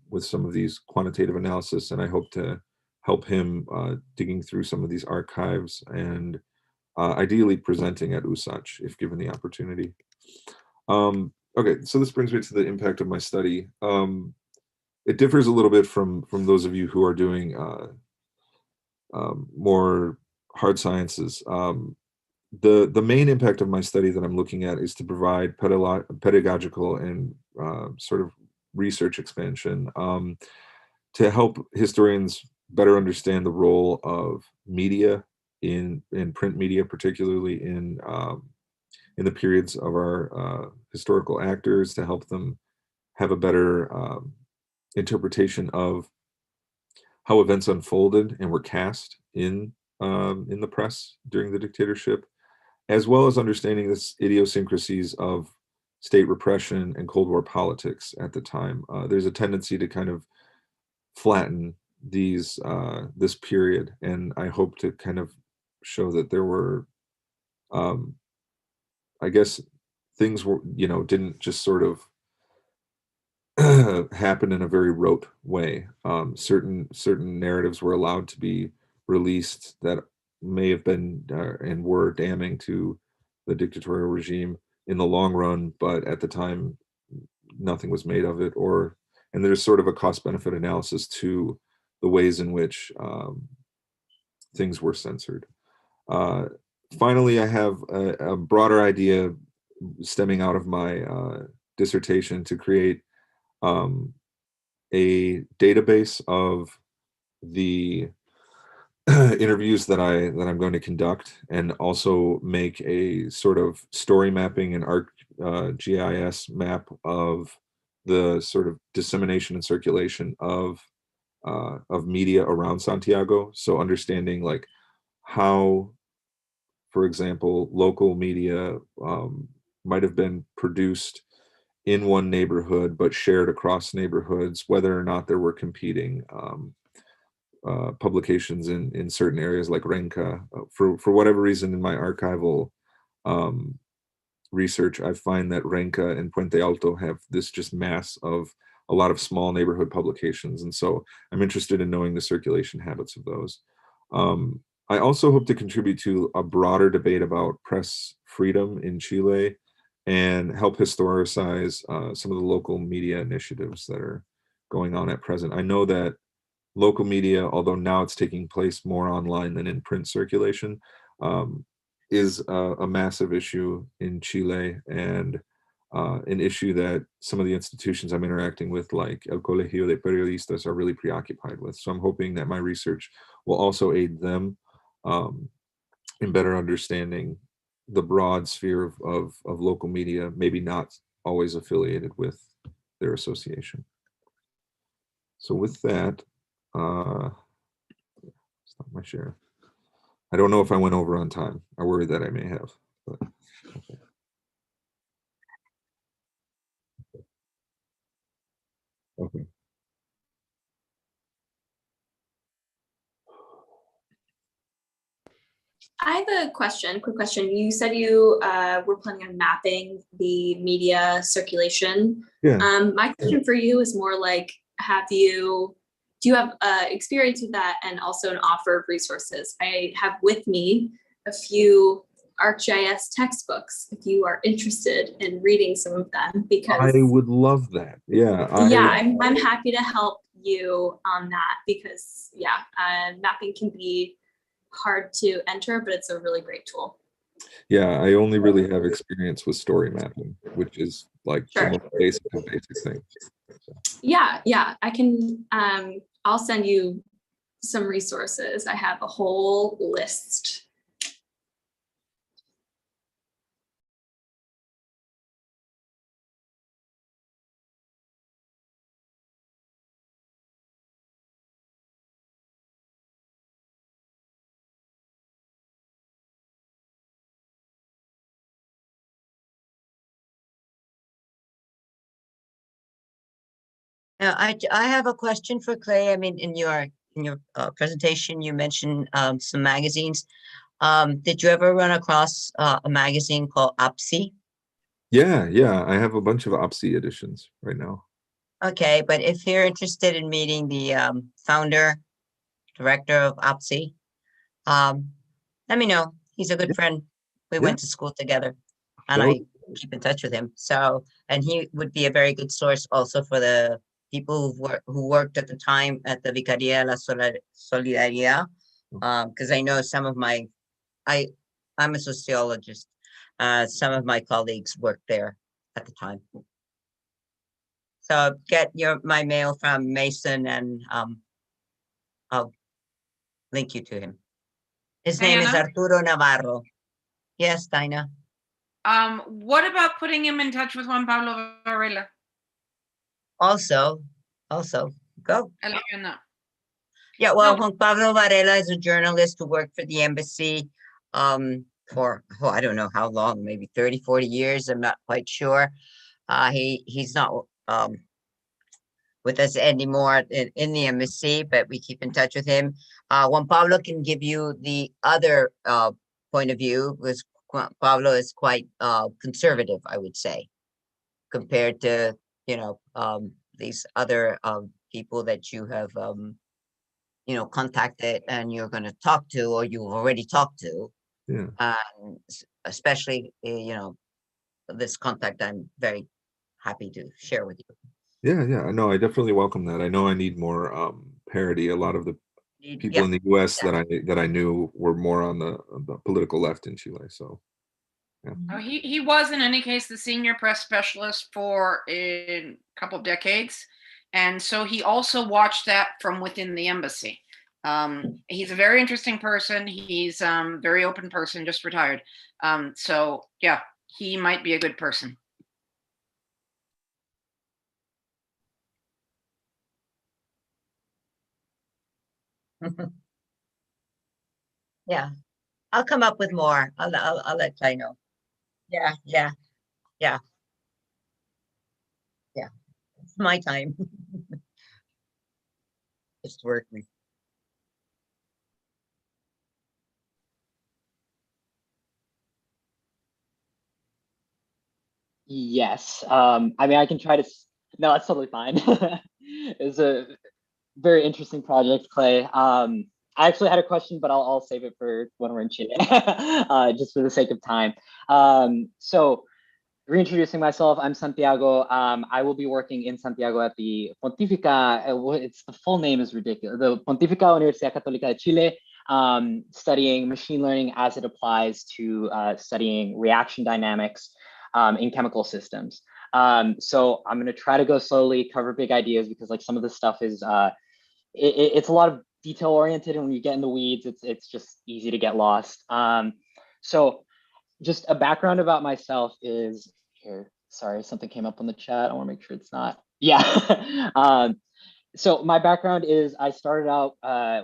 with some of these quantitative analysis. And I hope to help him digging through some of these archives and ideally presenting at USACH if given the opportunity. Okay, so this brings me to the impact of my study. It differs a little bit from those of you who are doing more hard sciences. The main impact of my study that I'm looking at is to provide pedagogical and sort of research expansion to help historians better understand the role of media in print media, particularly in the periods of our historical actors, to help them have a better interpretation of how events unfolded and were cast in the press during the dictatorship, as well as understanding the idiosyncrasies of state repression and Cold War politics at the time. There's a tendency to kind of flatten this period, and I hope to kind of show that there were, I guess, things were, didn't just sort of happen in a very rote way. Certain narratives were allowed to be released that may have been and were damning to the dictatorial regime in the long run, but at the time nothing was made of it. And there's sort of a cost-benefit analysis to the ways in which things were censored. Finally, I have a broader idea stemming out of my dissertation to create a database of the interviews that I'm going to conduct, and also make a sort of story mapping and ArcGIS map of the sort of dissemination and circulation of media around Santiago. So understanding like how, for example, local media might have been produced in one neighborhood, but shared across neighborhoods, whether or not there were competing publications in certain areas like Renca. For whatever reason, in my archival research, I find that Renca and Puente Alto have this just mass of a lot of small neighborhood publications. And so I'm interested in knowing the circulation habits of those. I also hope to contribute to a broader debate about press freedom in Chile and help historicize some of the local media initiatives that are going on at present. I know that local media, although now it's taking place more online than in print circulation, is a massive issue in Chile, and an issue that some of the institutions I'm interacting with, like El Colegio de Periodistas, are really preoccupied with. So I'm hoping that my research will also aid them in better understanding the broad sphere of local media, maybe not always affiliated with their association. So with that, stop my share. I don't know if I went over on time. I worry that I may have. But, okay. Okay. I have a question, quick question. You said you were planning on mapping the media circulation. Yeah. My question for you is more like, do you have experience with that, and also an offer of resources? I have with me a few ArcGIS textbooks if you are interested in reading some of them, because I would love that. Yeah. I'm happy to help you on that, because mapping can be hard to enter, but it's a really great tool. Yeah, I only really have experience with story mapping, which is like the most basic of basic things. So. Yeah, I can, I'll send you some resources. I have a whole list. Now, I have a question for Clay. I mean, in your presentation, you mentioned some magazines. Did you ever run across a magazine called OPSI? Yeah, I have a bunch of OPSI editions right now. Okay, but if you're interested in meeting the founder, director of OPSI, let me know. He's a good friend. We went to school together, and I keep in touch with him. So, and he would be a very good source also for the people who worked at the time at the Vicaría de la Solidaridad, because I know some of I'm a sociologist. Some of my colleagues worked there at the time. So get my mail from Mason, and I'll link you to him. His name is Arturo Navarro. Yes, Dinah. What about putting him in touch with Juan Pablo Varela? Also, go. Yeah, well, Juan Pablo Varela is a journalist who worked for the embassy for, I don't know how long, maybe 30, 40 years. I'm not quite sure. He's not with us anymore in the embassy, but we keep in touch with him. Juan Pablo can give you the other point of view, because Juan Pablo is quite conservative, I would say, compared to, these other people that you have, contacted and you're going to talk to, or you've already talked to. Yeah. Especially, this contact, I'm very happy to share with you. Yeah. No, I definitely welcome that. I know I need more parity. A lot of the people in the U.S. that I knew were more on the political left in Chile. So, yeah. He was, in any case, the senior press specialist for a couple of decades, and so he also watched that from within the embassy. He's a very interesting person. He's very open person, just retired. So yeah, he might be a good person. Yeah, I'll come up with more. I'll let Clay know. Yeah. my time. It's working. Yes. I mean, I can try to. No, that's totally fine. It's a very interesting project, Clay. I actually had a question, but I'll save it for when we're in Chile, just for the sake of time. So, reintroducing myself, I'm Santiago. I will be working in Santiago at the Pontifica. It's the full name is ridiculous. The Pontifica Universidad Católica de Chile, studying machine learning as it applies to studying reaction dynamics in chemical systems. So I'm going to try to go slowly, cover big ideas, because like some of the stuff is it's a lot of detail oriented, and when you get in the weeds, it's just easy to get lost. So just a background about myself is here. Sorry, something came up on the chat. I want to make sure it's not. Yeah. So my background is I started out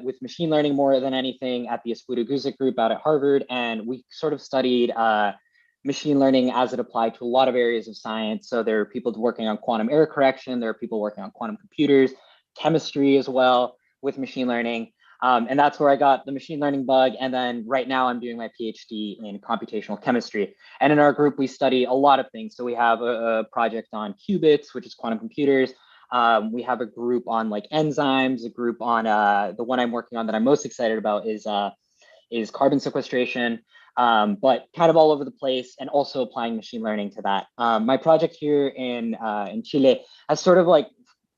with machine learning more than anything at the Espuriguzic group out at Harvard, and we sort of studied machine learning as it applied to a lot of areas of science. So there are people working on quantum error correction, there are people working on quantum computers, chemistry as well with machine learning. And that's where I got the machine learning bug. And then right now I'm doing my PhD in computational chemistry. And in our group, we study a lot of things. So we have a project on qubits, which is quantum computers. We have a group on like enzymes, a group on the one I'm working on that I'm most excited about is carbon sequestration, but kind of all over the place, and also applying machine learning to that. My project here in Chile has sort of like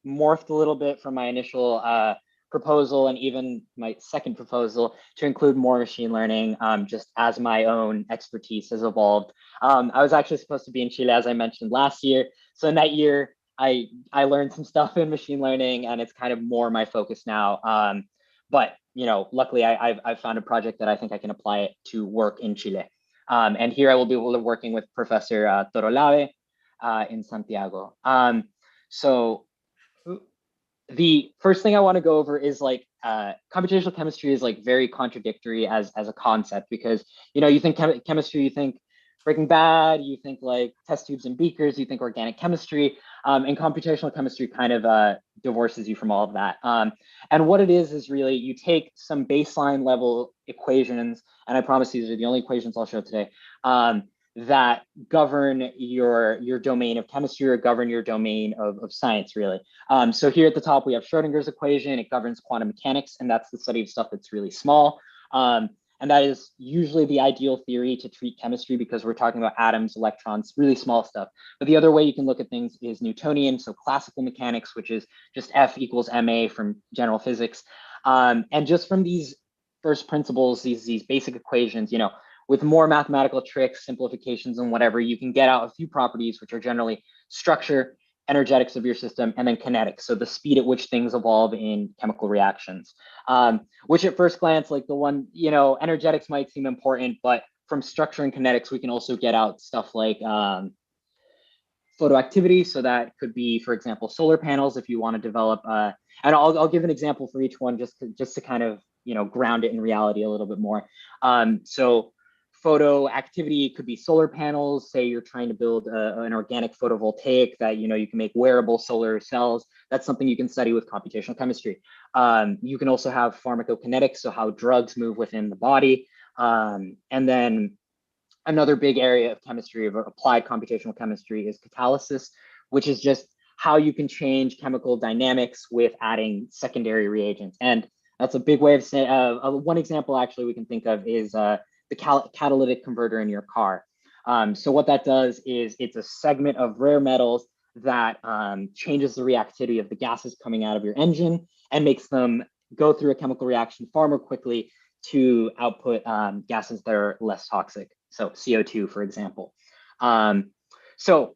morphed a little bit from my initial proposal, and even my second proposal, to include more machine learning, just as my own expertise has evolved. I was actually supposed to be in Chile, as I mentioned, last year. So in that year, I learned some stuff in machine learning, and it's kind of more my focus now. But you know, luckily, I've found a project that I think I can apply it to work in Chile. And here I will be working with Professor Torolave in Santiago. So the first thing I want to go over is like computational chemistry is like very contradictory as a concept, because you know, you think chemistry, you think Breaking Bad, you think like test tubes and beakers, you think organic chemistry, and computational chemistry kind of divorces you from all of that. And what it is really you take some baseline level equations, and I promise these are the only equations I'll show today, that govern your domain of chemistry, or govern your domain of science, really. So here at the top, we have Schrodinger's equation. It governs quantum mechanics, and that's the study of stuff that's really small. And that is usually the ideal theory to treat chemistry, because we're talking about atoms, electrons, really small stuff. But the other way you can look at things is Newtonian, so classical mechanics, which is just F equals ma from general physics. And just from these first principles, these basic equations, you know, with more mathematical tricks, simplifications, and whatever, you can get out a few properties, which are generally structure, energetics of your system, and then kinetics, so the speed at which things evolve in chemical reactions. Which at first glance, like the one, you know, energetics might seem important, but from structure and kinetics, we can also get out stuff like photoactivity. So that could be, for example, solar panels, if you want to develop, and I'll give an example for each one just to kind of, you know, ground it in reality a little bit more. So photoactivity could be solar panels. Say you're trying to build an organic photovoltaic that, you know, you can make wearable solar cells. That's something you can study with computational chemistry. You can also have pharmacokinetics, so how drugs move within the body. And then another big area of chemistry, of applied computational chemistry, is catalysis, which is just how you can change chemical dynamics with adding secondary reagents. And that's a big way of saying, one example actually we can think of is the catalytic converter in your car. So what that does is it's a segment of rare metals that changes the reactivity of the gases coming out of your engine and makes them go through a chemical reaction far more quickly to output gases that are less toxic. So CO2, for example. So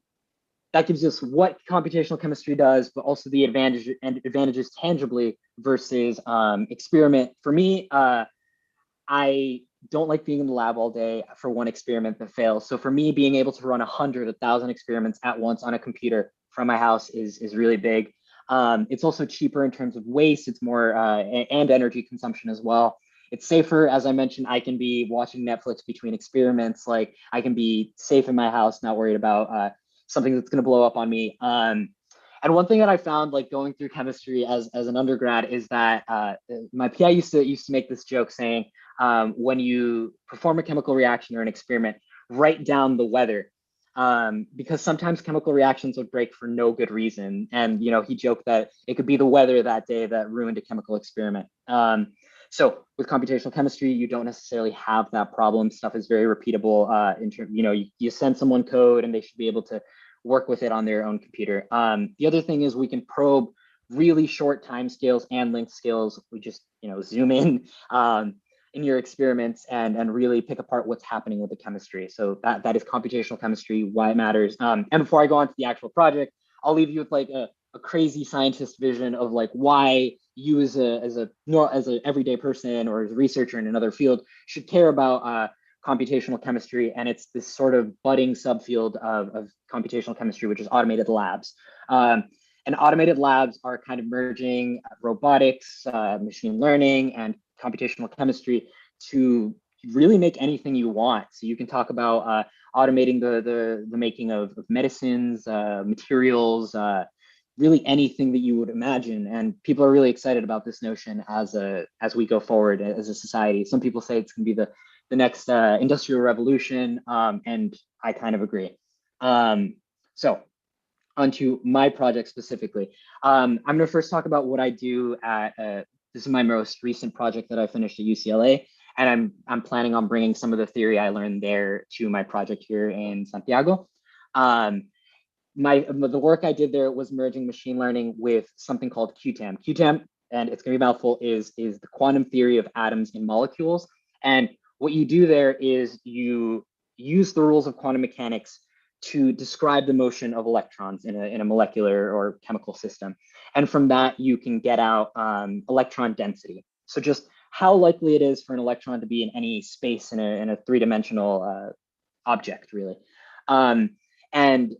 that gives us what computational chemistry does, but also the advantages tangibly versus experiment. For me, I don't like being in the lab all day for one experiment that fails. So for me, being able to run 100, 1,000 experiments at once on a computer from my house is really big. It's also cheaper in terms of waste. It's more and energy consumption as well. It's safer, as I mentioned. I can be watching Netflix between experiments. Like I can be safe in my house, not worried about something that's going to blow up on me. And one thing that I found, like going through chemistry as an undergrad, is that my PI used to make this joke saying, when you perform a chemical reaction or an experiment, write down the weather, because sometimes chemical reactions would break for no good reason. And he joked that it could be the weather that day that ruined a chemical experiment. So with computational chemistry, you don't necessarily have that problem. Stuff is very repeatable. You send someone code and they should be able to work with it on their own computer. The other thing is we can probe really short time scales and length scales. We just zoom in your experiments and really pick apart what's happening with the chemistry. So that is computational chemistry, why it matters. And before I go on to the actual project, I'll leave you with like a crazy scientist vision of like why you as a everyday person or as a researcher in another field should care about computational chemistry. And it's this sort of budding subfield of computational chemistry, which is automated labs. And automated labs are kind of merging robotics, machine learning, and computational chemistry to really make anything you want. So you can talk about automating the making of medicines, materials, really anything that you would imagine. And people are really excited about this notion as we go forward as a society. Some people say it's going to be the next industrial revolution, and I kind of agree. So onto my project specifically. I'm going to first talk about what I do at, this is my most recent project that I finished at UCLA, and I'm planning on bringing some of the theory I learned there to my project here in Santiago. The work I did there was merging machine learning with something called QTAM. QTAM, and it's going to be a mouthful, is the quantum theory of atoms and molecules. And what you do there is you use the rules of quantum mechanics to describe the motion of electrons in a molecular or chemical system. And from that, you can get out electron density. So just how likely it is for an electron to be in any space in a three-dimensional object, really. And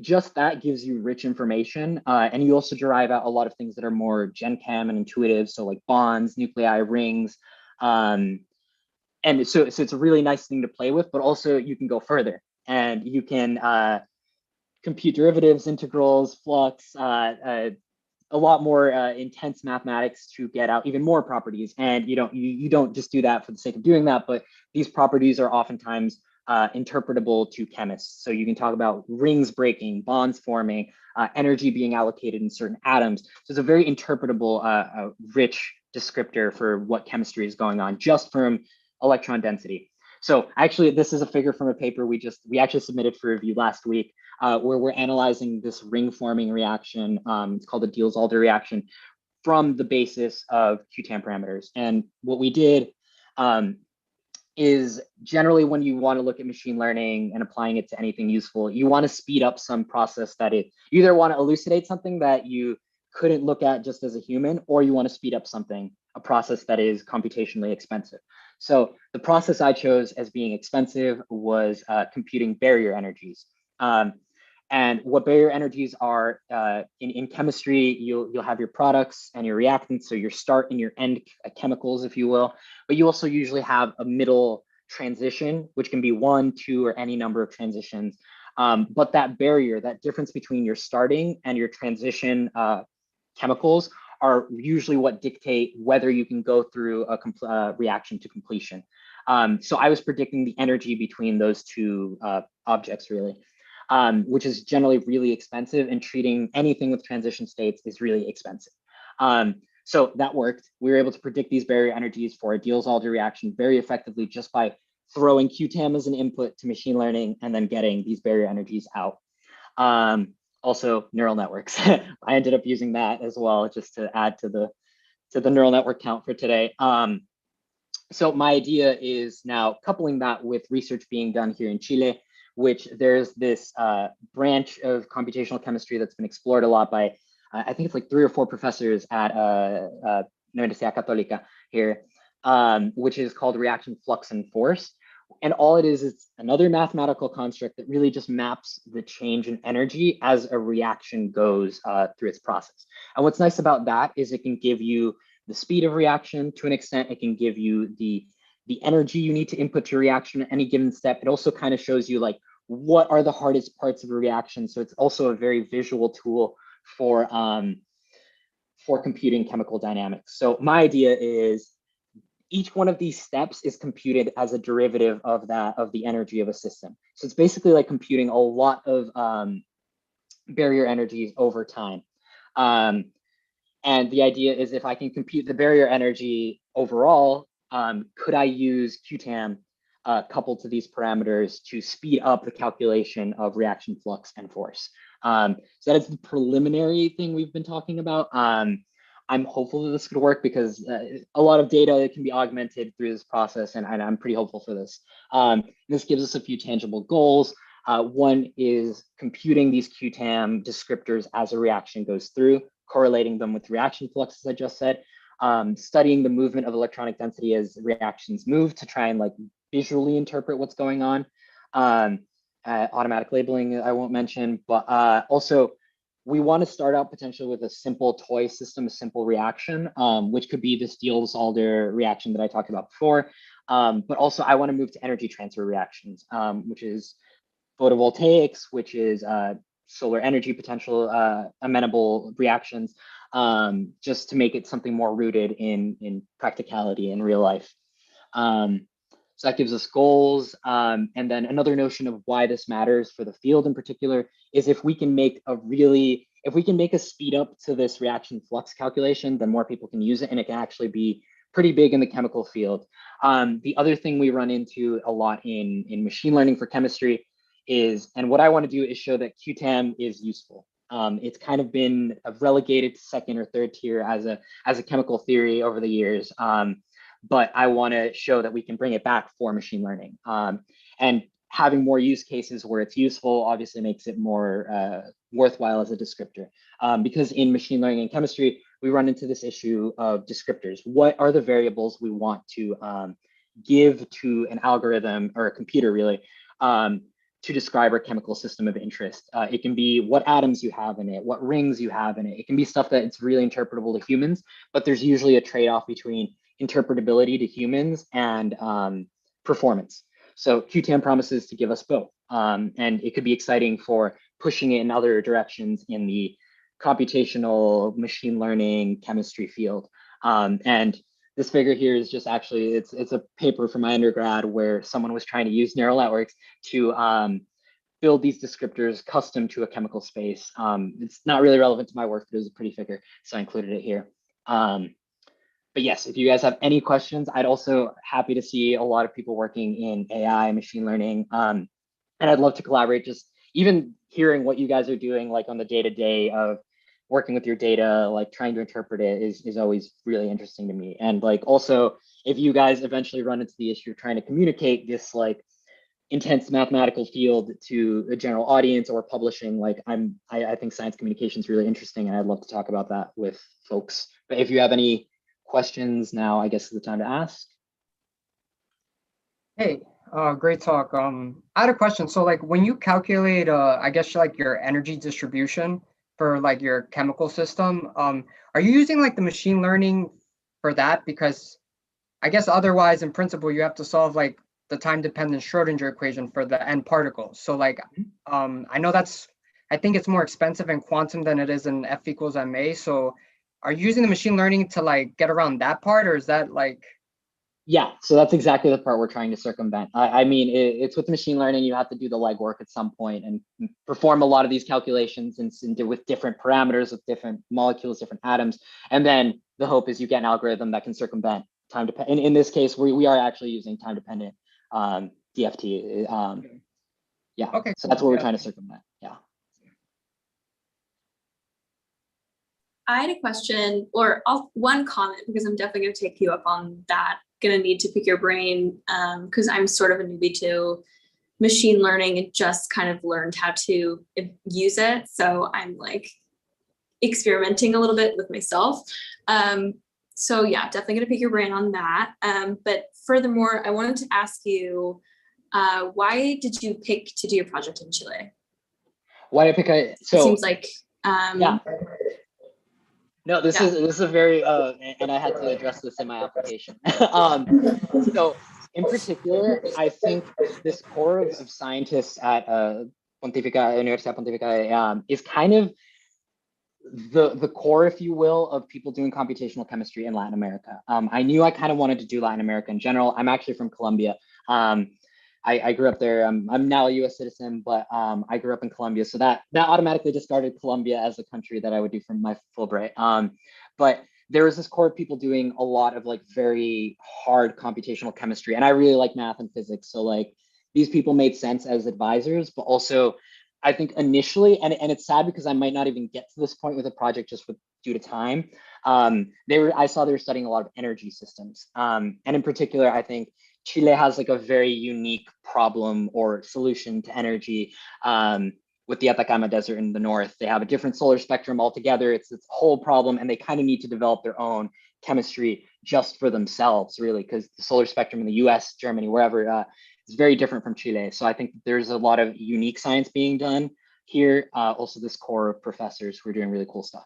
just that gives you rich information. And you also derive out a lot of things that are more gen chem and intuitive. So like bonds, nuclei, rings. And so it's a really nice thing to play with, but also you can go further and you can compute derivatives, integrals, flux, a lot more intense mathematics to get out even more properties. And you don't just do that for the sake of doing that, but these properties are oftentimes interpretable to chemists. So you can talk about rings breaking, bonds forming, energy being allocated in certain atoms. So it's a very interpretable, rich descriptor for what chemistry is going on just from electron density. So actually, this is a figure from a paper we actually submitted for review last week, where we're analyzing this ring forming reaction. It's called the Diels-Alder reaction from the basis of QTAM parameters. And what we did is generally when you want to look at machine learning and applying it to anything useful, you want to speed up some process that you either want to elucidate something that you couldn't look at just as a human, or you want to speed up a process that is computationally expensive. So the process I chose as being expensive was computing barrier energies. And what barrier energies are in chemistry, you'll have your products and your reactants, so your start and your end chemicals, if you will. But you also usually have a middle transition, which can be 1, 2, or any number of transitions. But that barrier, that difference between your starting and your transition chemicals are usually what dictate whether you can go through a reaction to completion. So I was predicting the energy between those two objects, really. Which is generally really expensive, and treating anything with transition states is really expensive. So that worked. We were able to predict these barrier energies for a Diels-Alder reaction very effectively just by throwing QTAM as an input to machine learning and then getting these barrier energies out. Also neural networks. I ended up using that as well, just to add to the neural network count for today. So my idea is now coupling that with research being done here in Chile, which there's this branch of computational chemistry that's been explored a lot by, I think it's like 3 or 4 professors at Universidad Católica here, which is called reaction flux and force. And all it is another mathematical construct that really just maps the change in energy as a reaction goes through its process. And what's nice about that is it can give you the speed of reaction to an extent. It can give you the energy you need to input to your reaction at any given step. It also kind of shows you like what are the hardest parts of a reaction. So it's also a very visual tool for computing chemical dynamics. So my idea is each one of these steps is computed as a derivative of the energy of a system. So it's basically like computing a lot of barrier energies over time. And the idea is if I can compute the barrier energy overall, could I use QTAM coupled to these parameters to speed up the calculation of reaction flux and force? So that is the preliminary thing we've been talking about. I'm hopeful that this could work because a lot of data can be augmented through this process, and I'm pretty hopeful for this. This gives us a few tangible goals. One is computing these QTAM descriptors as a reaction goes through, correlating them with reaction flux, as I just said, studying the movement of electronic density as reactions move to try and like visually interpret what's going on. Automatic labeling, I won't mention, but also we want to start out potentially with a simple toy system, a simple reaction, which could be this Diels-Alder reaction that I talked about before. But also I want to move to energy transfer reactions, which is photovoltaics, which is solar energy potential amenable reactions, just to make it something more rooted in practicality in real life. So that gives us goals. And then another notion of why this matters for the field in particular is if we can make a speed up to this reaction flux calculation, then more people can use it and it can actually be pretty big in the chemical field. The other thing we run into a lot in machine learning for chemistry is, and what I want to do is show that QTAM is useful. It's kind of been relegated to second or third tier as a chemical theory over the years. But I want to show that we can bring it back for machine learning. And having more use cases where it's useful obviously makes it more worthwhile as a descriptor. Because in machine learning and chemistry, we run into this issue of descriptors. What are the variables we want to give to an algorithm or a computer really to describe our chemical system of interest? It can be what atoms you have in it, what rings you have in it. It can be stuff that it's really interpretable to humans, but there's usually a trade-off between interpretability to humans and performance. So QTAM promises to give us both. And it could be exciting for pushing it in other directions in the computational machine learning chemistry field. And this figure here is just actually, it's a paper from my undergrad where someone was trying to use neural networks to build these descriptors custom to a chemical space. It's not really relevant to my work, but it was a pretty figure, so I included it here. But yes, if you guys have any questions, I'd also happy to see a lot of people working in AI, machine learning, and I'd love to collaborate. Just even hearing what you guys are doing, like on the day-to-day of working with your data, like trying to interpret it is always really interesting to me. And like also, if you guys eventually run into the issue of trying to communicate this like intense mathematical field to a general audience or publishing, like I think science communication is really interesting, and I'd love to talk about that with folks. But if you have any questions now, I guess is the time to ask. Hey, great talk. I had a question. So like when you calculate, I guess like your energy distribution for like your chemical system, are you using like the machine learning for that? Because I guess otherwise in principle, you have to solve like the time-dependent Schrodinger equation for the end particles. So like, I know I think it's more expensive in quantum than it is in F equals ma. So are you using the machine learning to like get around that part, or is that like? Yeah, so that's exactly the part we're trying to circumvent. I mean, it's with machine learning, you have to do the legwork at some point and perform a lot of these calculations and with different parameters, with different molecules, different atoms. And then the hope is you get an algorithm that can circumvent time dependent. In this case, we are actually using time dependent DFT. Yeah, okay, so that's what we're trying to circumvent. Yeah. I had a question or one comment, because I'm definitely going to take you up on that. Going to need to pick your brain because I'm sort of a newbie to machine learning and just kind of learned how to use it. So I'm like experimenting a little bit with myself. So yeah, definitely going to pick your brain on that. But furthermore, I wanted to ask you, why did you pick to do your project in Chile? Why did I pick so it seems like yeah. No, this is a very and I had to address this in my application. So in particular, I think this core of scientists at Universidad Pontificia is kind of the core, if you will, of people doing computational chemistry in Latin America. I knew I kind of wanted to do Latin America in general. I'm actually from Colombia. I grew up there. I'm now a U.S. citizen, but I grew up in Colombia, so that automatically discarded Colombia as a country that I would do for my Fulbright. But there was this core of people doing a lot of like very hard computational chemistry, and I really like math and physics, so like these people made sense as advisors, but also I think initially, and it's sad because I might not even get to this point with a project just due to time. I saw they were studying a lot of energy systems, and in particular, I think Chile has like a very unique problem or solution to energy with the Atacama Desert in the north. They have a different solar spectrum altogether. It's a whole problem, and they kind of need to develop their own chemistry just for themselves, really, because the solar spectrum in the US, Germany, wherever, is very different from Chile. So I think there's a lot of unique science being done here. Also this core of professors who are doing really cool stuff.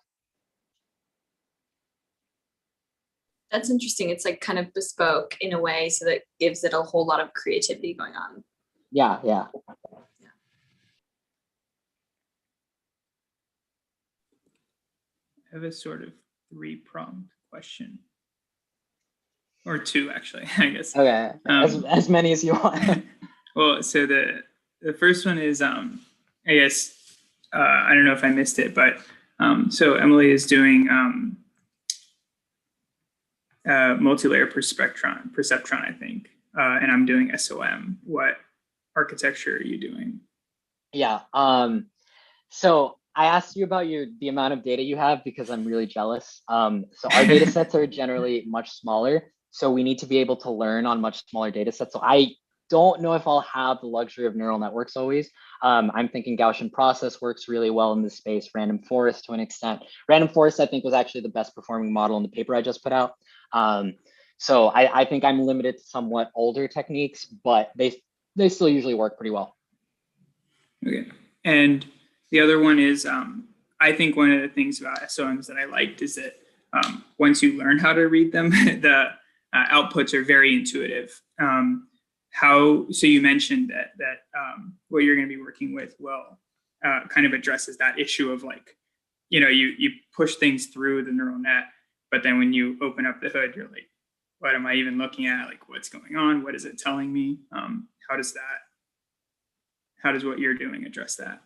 That's interesting. It's like kind of bespoke in a way, so that gives it a whole lot of creativity going on. Yeah, yeah. I have a sort of three-pronged question. Or two, actually, I guess. Okay, as many as you want. Well, so the first one is, I guess, I don't know if I missed it, but so Emmaleah is doing multi-layer perceptron, I think, and I'm doing SOM. What architecture are you doing? Yeah, so I asked you about the amount of data you have because I'm really jealous. So our data sets are generally much smaller. So we need to be able to learn on much smaller data sets. So I don't know if I'll have the luxury of neural networks always. I'm thinking Gaussian process works really well in this space, random forest to an extent. Random forest, I think, was actually the best performing model in the paper I just put out. So I think I'm limited to somewhat older techniques, but they still usually work pretty well. Okay, and the other one is, I think one of the things about SOMs that I liked is that once you learn how to read them, the outputs are very intuitive. So you mentioned that what you're going to be working with kind of addresses that issue of like, you push things through the neural net, but then when you open up the hood, you're like, what am I even looking at? Like, what's going on? What is it telling me? How does what you're doing address that?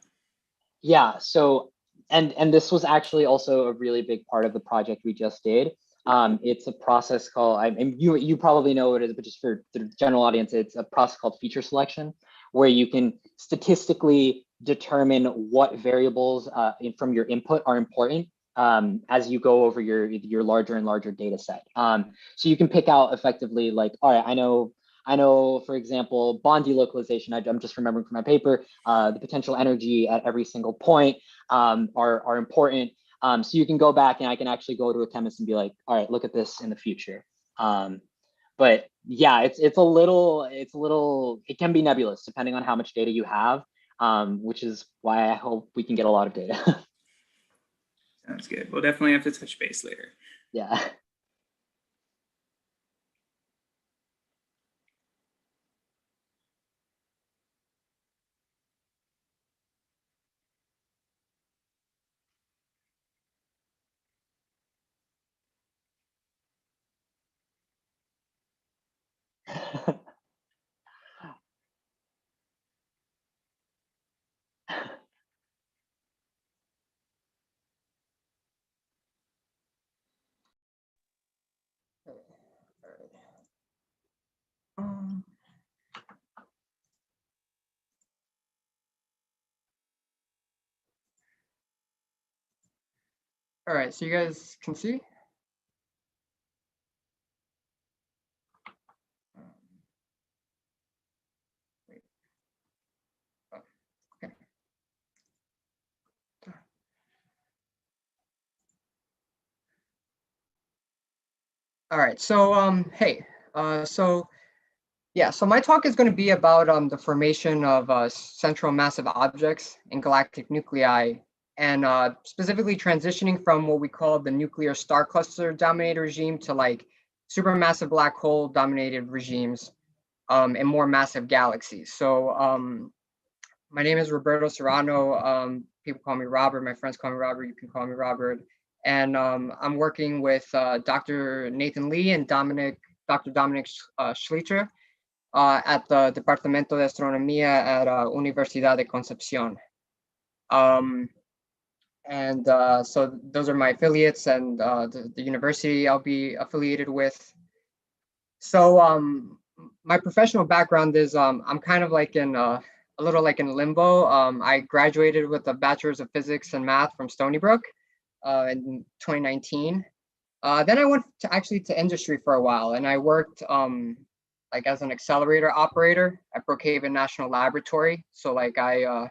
Yeah, so, and this was actually also a really big part of the project we just did. It's a process called, you probably know what it is, but just for the general audience, it's a process called feature selection, where you can statistically determine what variables from your input are important as you go over your larger and larger data set. So you can pick out effectively like, all right, I know, for example, bond delocalization, I'm just remembering from my paper, the potential energy at every single point are important. So you can go back and I can actually go to a chemist and be like, all right, look at this in the future. But yeah, it can be nebulous depending on how much data you have, which is why I hope we can get a lot of data. Sounds good. We'll definitely have to touch base later. Yeah. All right, so you guys can see? Okay. All right, so hey, so my talk is going to be about the formation of central massive objects in galactic nuclei, and specifically transitioning from what we call the nuclear star cluster dominated regime to like supermassive black hole dominated regimes and more massive galaxies. So my name is Roberto Serrano. people call me Robert. My friends call me Robert. You can call me Robert. And I'm working with Dr. Nathan Lee and Dr. Dominic Schlichter at the Departamento de Astronomía at Universidad de Concepción. So those are my affiliates and the university I'll be affiliated with. So my professional background is I'm kind of like in a little like in limbo. I graduated with a bachelor's of physics and math from Stony Brook in 2019. Then I went to industry for a while, and I worked like as an accelerator operator at Brookhaven National Laboratory. So like I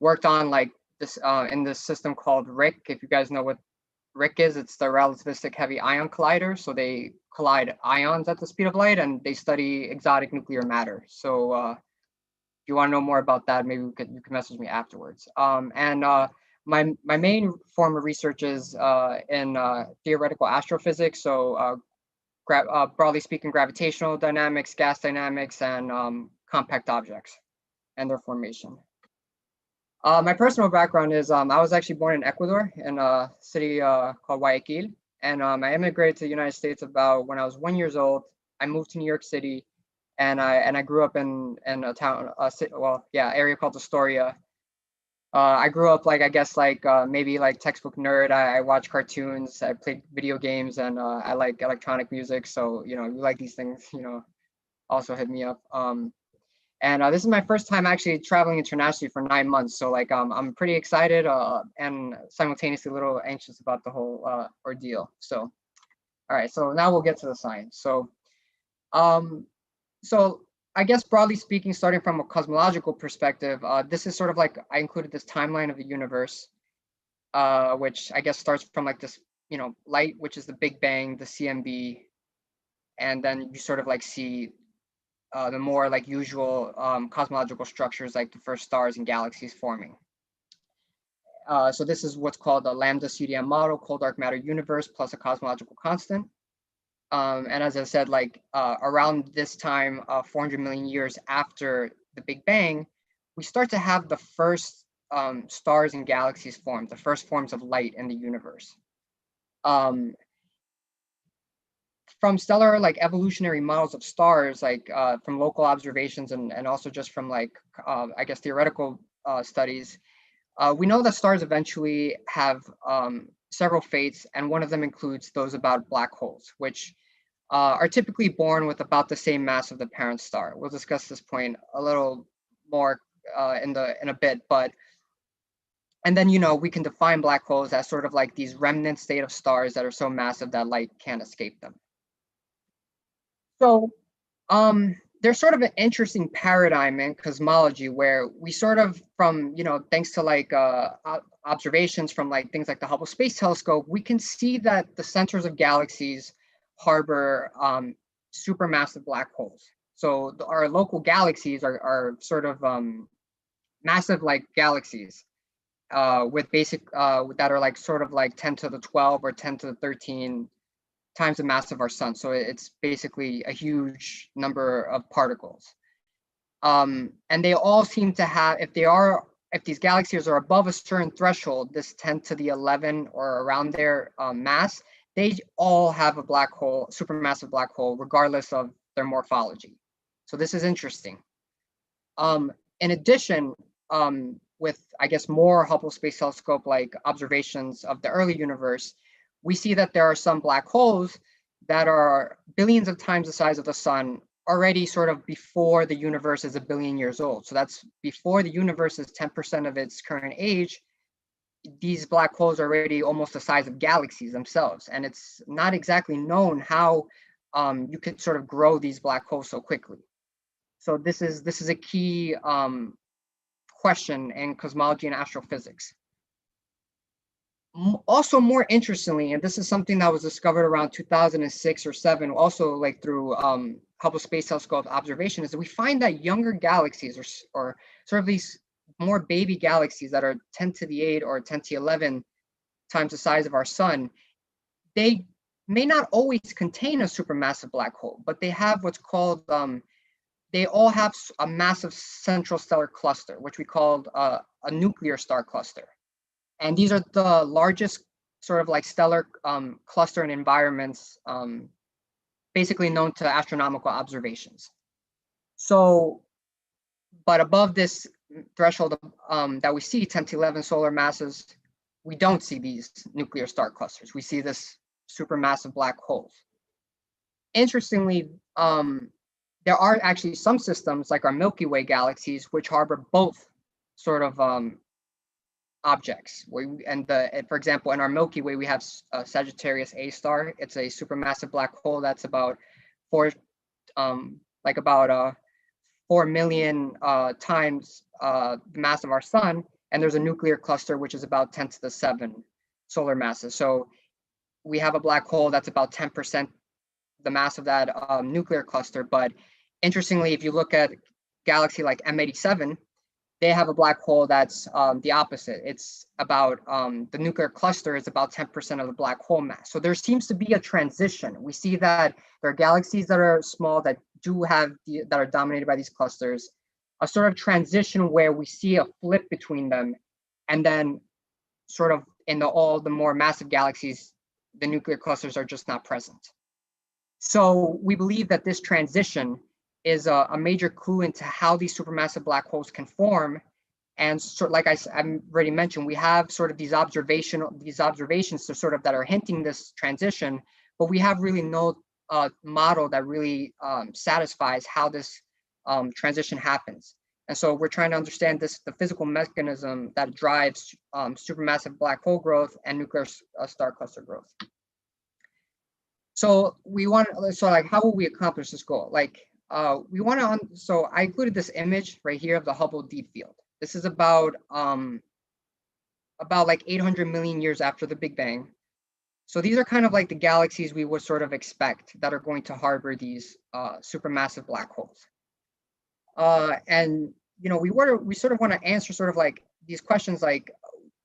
worked on like this in this system called RIC. If you guys know what RIC is, it's the relativistic heavy ion collider. So they collide ions at the speed of light, and they study exotic nuclear matter. So if you want to know more about that, maybe you can message me afterwards. My main form of research is in theoretical astrophysics. So broadly speaking, gravitational dynamics, gas dynamics, and compact objects and their formation. My personal background is I was actually born in Ecuador in a city called Guayaquil, and I immigrated to the United States about when I was 1 year old. I moved to New York City, and I grew up in a town, area called Astoria. I grew up like, I guess like maybe like textbook nerd. I watch cartoons, I played video games, and I like electronic music. So, you know, you like these things, you know, also hit me up. This is my first time actually traveling internationally for 9 months. So like, I'm pretty excited and simultaneously a little anxious about the whole ordeal. So, all right, so now we'll get to the science. So, I guess broadly speaking, starting from a cosmological perspective, this is sort of like, I included this timeline of the universe, which I guess starts from like this, you know, light, which is the Big Bang, the CMB, and then you sort of like see the more like usual cosmological structures like the first stars and galaxies forming. So this is what's called a lambda CDM model, cold dark matter universe plus a cosmological constant. And as I said, like around this time, 400 million years after the Big Bang, we start to have the first stars and galaxies formed, the first forms of light in the universe. From stellar like evolutionary models of stars, like from local observations and also just from like, I guess, theoretical studies, we know that stars eventually have several fates, and one of them includes those about black holes, which are typically born with about the same mass of the parent star. We'll discuss this point a little more in a bit, and then, you know, we can define black holes as sort of like these remnant state of stars that are so massive that light can't escape them. So there's sort of an interesting paradigm in cosmology where we sort of, from, you know, thanks to like observations from like things like the Hubble Space Telescope, we can see that the centers of galaxies harbor supermassive black holes. So our local galaxies are sort of massive like galaxies with basic that are like sort of like 10 to the 12 or 10 to the 13 times the mass of our sun. So it's basically a huge number of particles. And they all seem to have, if these galaxies are above a certain threshold, this 10 to the 11 or around their mass, they all have a black hole, supermassive black hole, regardless of their morphology. So this is interesting. In addition, with, I guess, more Hubble Space Telescope like observations of the early universe, we see that there are some black holes that are billions of times the size of the sun, already sort of before the universe is 1 billion years old. So that's before the universe is 10% of its current age. These black holes are already almost the size of galaxies themselves. And it's not exactly known how you could sort of grow these black holes so quickly. So this is a key question in cosmology and astrophysics. Also, more interestingly, and this is something that was discovered around 2006 or 7, also like through Hubble Space Telescope observation, is that we find that younger galaxies or sort of these more baby galaxies that are 10 to the 8 or 10 to 11 times the size of our sun, they may not always contain a supermassive black hole, but they have what's called, they all have a massive central stellar cluster, which we called a nuclear star cluster. And these are the largest sort of like stellar cluster and environments basically known to astronomical observations. So, but above this threshold that we see, 10 to 11 solar masses, we don't see these nuclear star clusters. We see this supermassive black holes. Interestingly, there are actually some systems like our Milky Way galaxies, which harbor both sort of objects. For example, in our Milky Way, we have Sagittarius A star. It's a supermassive black hole that's about 4 million times the mass of our sun, and there's a nuclear cluster which is about 10 to the 7 solar masses. So we have a black hole that's about 10% the mass of that nuclear cluster. But interestingly, if you look at a galaxy like M87, they have a black hole that's the opposite. It's about, the nuclear cluster is about 10% of the black hole mass. So there seems to be a transition. We see that there are galaxies that are small that do have, that are dominated by these clusters, a sort of transition where we see a flip between them. And then sort of in all the more massive galaxies, the nuclear clusters are just not present. So we believe that this transition is a major clue into how these supermassive black holes can form. And so, like I already mentioned, we have sort of these observations sort of that are hinting this transition, but we have really no model that really satisfies how this transition happens. And so we're trying to understand the physical mechanism that drives supermassive black hole growth and nuclear star cluster growth. So how will we accomplish this goal? So I included this image right here of the Hubble Deep Field. This is about like 800 million years after the Big Bang. So these are kind of like the galaxies we would sort of expect that are going to harbor these supermassive black holes. And we sort of want to answer sort of like these questions like,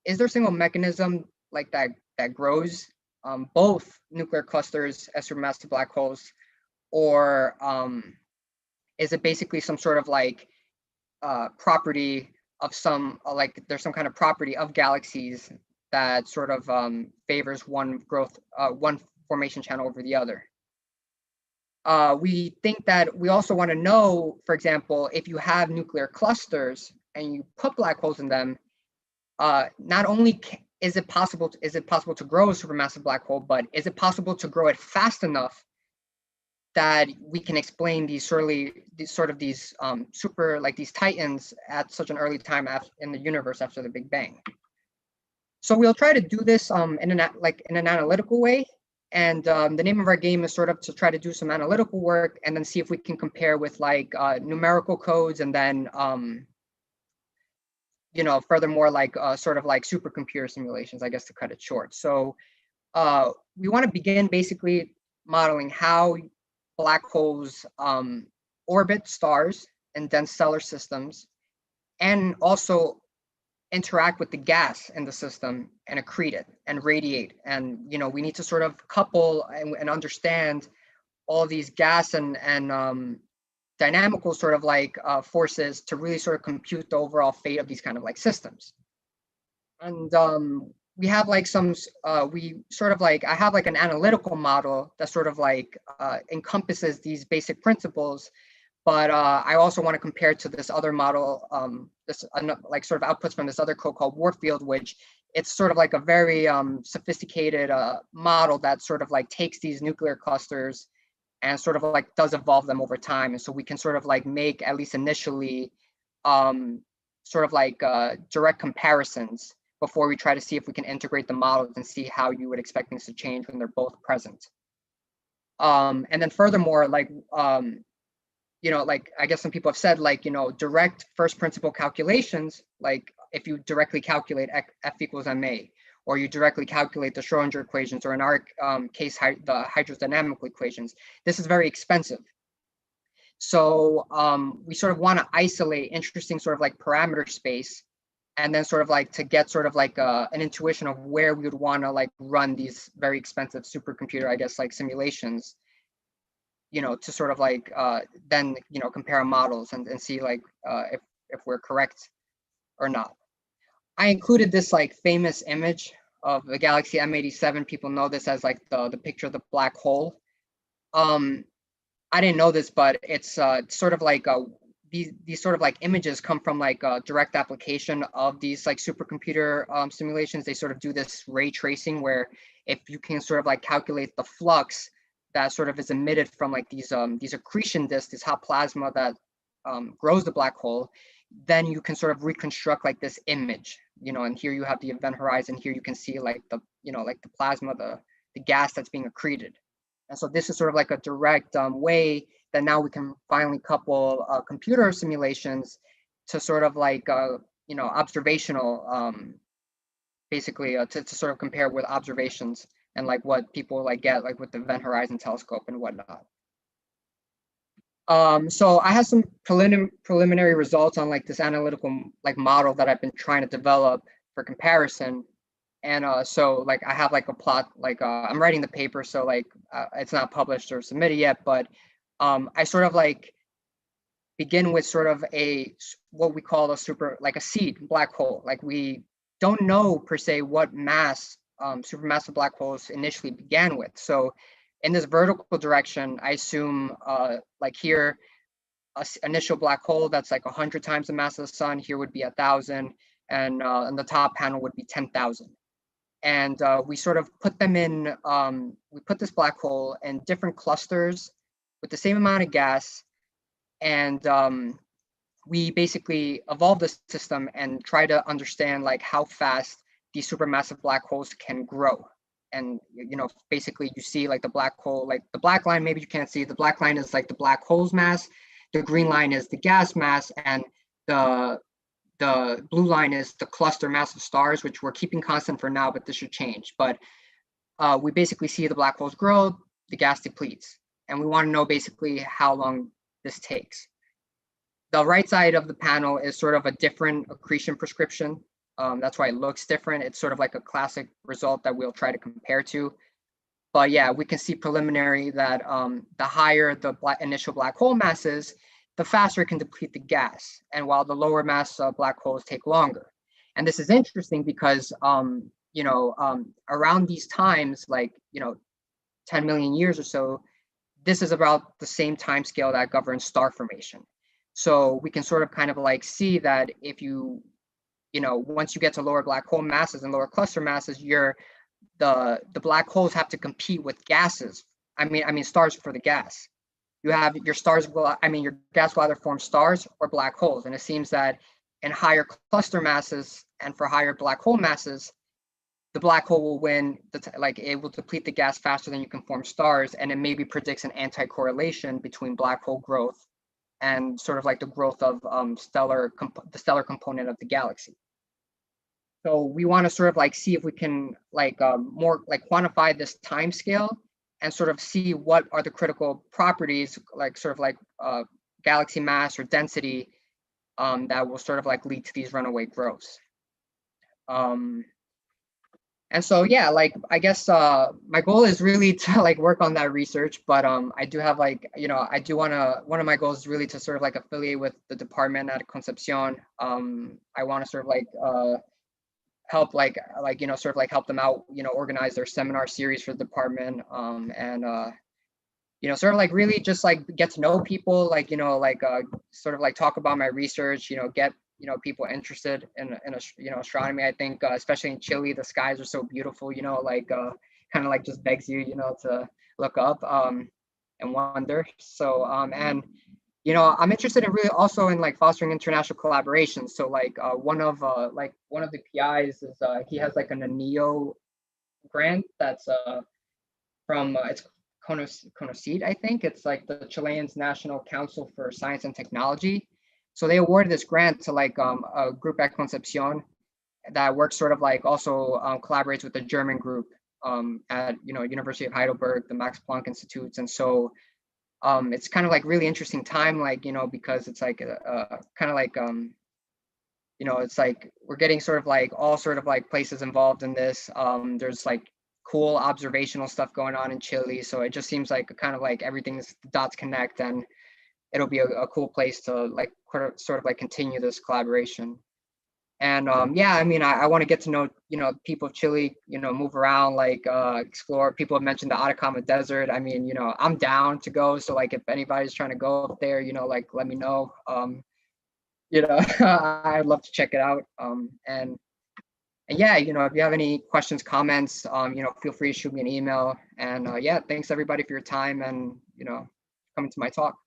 is there a single mechanism like that grows both nuclear clusters as supermassive black holes, or is it basically some sort of like property of there's some kind of property of galaxies that sort of favors one formation channel over the other? We think that we also want to know, for example, if you have nuclear clusters and you put black holes in them, not only is it possible to grow a supermassive black hole, but is it possible to grow it fast enough that we can explain these titans at such an early time in the universe after the Big Bang? So we'll try to do this in an analytical way. And the name of our game is sort of to try to do some analytical work and then see if we can compare with like numerical codes, and then furthermore, like sort of like supercomputer simulations, I guess, to cut it short. So we want to begin basically modeling how black holes orbit stars and dense stellar systems, and also interact with the gas in the system and accrete it and radiate. And we need to sort of couple and understand all these gas and dynamical sort of like forces to really sort of compute the overall fate of these kind of like systems. And we have like I have like an analytical model that sort of like encompasses these basic principles, but I also want to compare it to this other model, like sort of outputs from this other code called Warfield, which it's sort of like a very sophisticated model that sort of like takes these nuclear clusters and sort of like does evolve them over time. And so we can sort of like make, at least initially, sort of like direct comparisons before we try to see if we can integrate the models and see how you would expect things to change when they're both present. And then furthermore, like I guess some people have said, like, direct first principle calculations, like if you directly calculate F equals ma, or you directly calculate the Schrodinger equations, or in our case, the hydrodynamical equations, this is very expensive. So we sort of want to isolate interesting sort of like parameter space, and then sort of like to get sort of like an intuition of where we would want to like run these very expensive supercomputer, I guess, like simulations. to sort of like then compare our models and see like if we're correct or not. I included this like famous image of the galaxy M87. People know this as like the picture of the black hole. I didn't know this, but it's sort of like these sort of like images come from like a direct application of these like supercomputer simulations. They sort of do this ray tracing where if you can sort of like calculate the flux that sort of is emitted from like these accretion disks, this hot plasma that grows the black hole, then you can sort of reconstruct like this image, and here you have the event horizon. Here you can see like the plasma, the gas that's being accreted. And so this is sort of like a direct way that now we can finally couple computer simulations to sort of like, observational, basically to sort of compare with observations and like what people like get like with the Event Horizon Telescope and whatnot. So I have some preliminary results on like this analytical like model that I've been trying to develop for comparison. And so like I have like a plot, like I'm writing the paper, so like it's not published or submitted yet, but I sort of like begin with sort of what we call a a seed black hole. Like we don't know per se what mass supermassive black holes initially began with. So in this vertical direction, I assume like here, an initial black hole that's like 100 times the mass of the sun, here would be 1,000, and the top panel would be 10,000. And we sort of put them in, we put this black hole in different clusters with the same amount of gas. And we basically evolved the system and try to understand like how fast these supermassive black holes can grow. And, basically you see like the black hole, like the black line, maybe you can't see, the black line is like the black hole's mass, the green line is the gas mass, and the blue line is the cluster mass of stars, which we're keeping constant for now, but this should change. But we basically see the black holes grow, the gas depletes. And we want to know basically how long this takes. The right side of the panel is sort of a different accretion prescription. That's why it looks different. It's sort of like a classic result that we'll try to compare to. But yeah, we can see preliminary that the higher the initial black hole mass is, the faster it can deplete the gas. And while the lower mass black holes take longer. And this is interesting because, around these times, like, 10 million years or so, this is about the same time scale that governs star formation. So we can sort of kind of like see that if you, once you get to lower black hole masses and lower cluster masses, the black holes have to compete with gases. I mean stars for the gas. You have your stars will, your gas will either form stars or black holes. And it seems that in higher cluster masses and for higher black hole masses, the black hole will win, it will deplete the gas faster than you can form stars. And it maybe predicts an anti-correlation between black hole growth and sort of like the growth of the stellar component of the galaxy. So we want to sort of like see if we can more like quantify this time scale and sort of see what are the critical properties, like sort of like galaxy mass or density that will sort of like lead to these runaway growths. And so, yeah, like, I guess my goal is really to like work on that research, but I do have like, I do want to, one of my goals is really to sort of like affiliate with the department at Concepcion. I want to sort of like help sort of like help them out, organize their seminar series for the department, and sort of like really just like get to know people, like, sort of like talk about my research, get people interested in astronomy. I think especially in Chile, the skies are so beautiful, kind of like just begs you, to look up and wonder. So and I'm interested in really also in like fostering international collaboration. So like one of the PIs is he has like an ANEO grant that's from it's CONOCYT, I think. It's like the Chilean's National Council for Science and Technology. So they awarded this grant to like a group at Concepcion that works sort of like also collaborates with the German group at University of Heidelberg, the Max Planck Institutes. And so it's kind of like really interesting time, like, because it's like kind of like it's like we're getting sort of like all sort of like places involved in this. There's like cool observational stuff going on in Chile. So it just seems like kind of like everything's dots connect, and it'll be a cool place to like sort of like continue this collaboration. And yeah, I mean, I want to get to know, people of Chile, move around, like explore. People have mentioned the Atacama Desert. I mean, I'm down to go. So like, if anybody's trying to go up there, like let me know. I'd love to check it out. And yeah, if you have any questions, comments, feel free to shoot me an email. And yeah, thanks everybody for your time and, coming to my talk.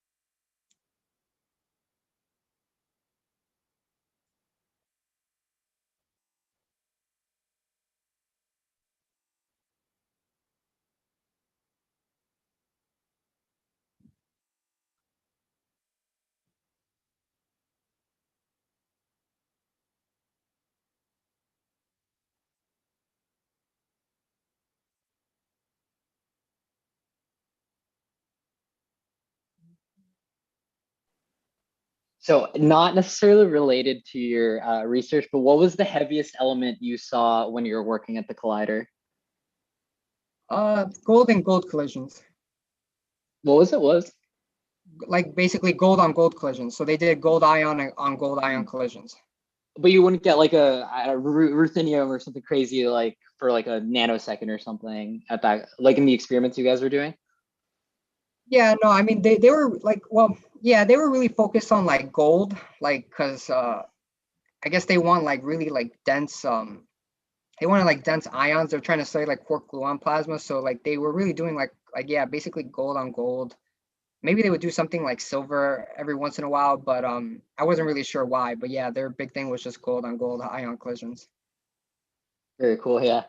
So not necessarily related to your research, but what was the heaviest element you saw when you were working at the collider? Gold and gold collisions. What was it? Like basically gold on gold collisions. So they did gold ion on gold ion collisions. But you wouldn't get like a ruthenium or something crazy like for like a nanosecond or something at that, like in the experiments you guys were doing? Yeah, no, I mean, they were like, well, yeah, they were really focused on like gold, like, cause I guess they want like really like dense, they wanted like dense ions. They're trying to study like quark gluon plasma. So like they were really doing like, yeah, basically gold on gold. Maybe they would do something like silver every once in a while, but I wasn't really sure why. But yeah, their big thing was just gold on gold ion collisions. Very cool, yeah.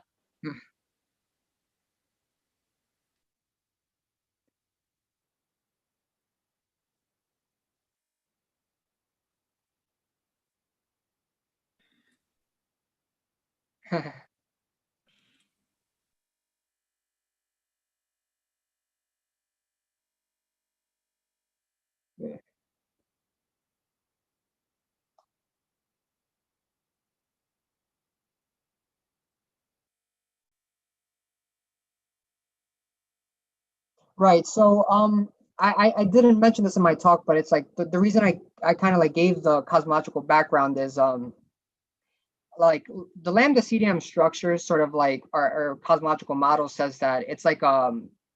Yeah. Right. So I didn't mention this in my talk, but it's like the reason I kind of like gave the cosmological background is like the lambda CDM structure sort of like our cosmological model says that it's like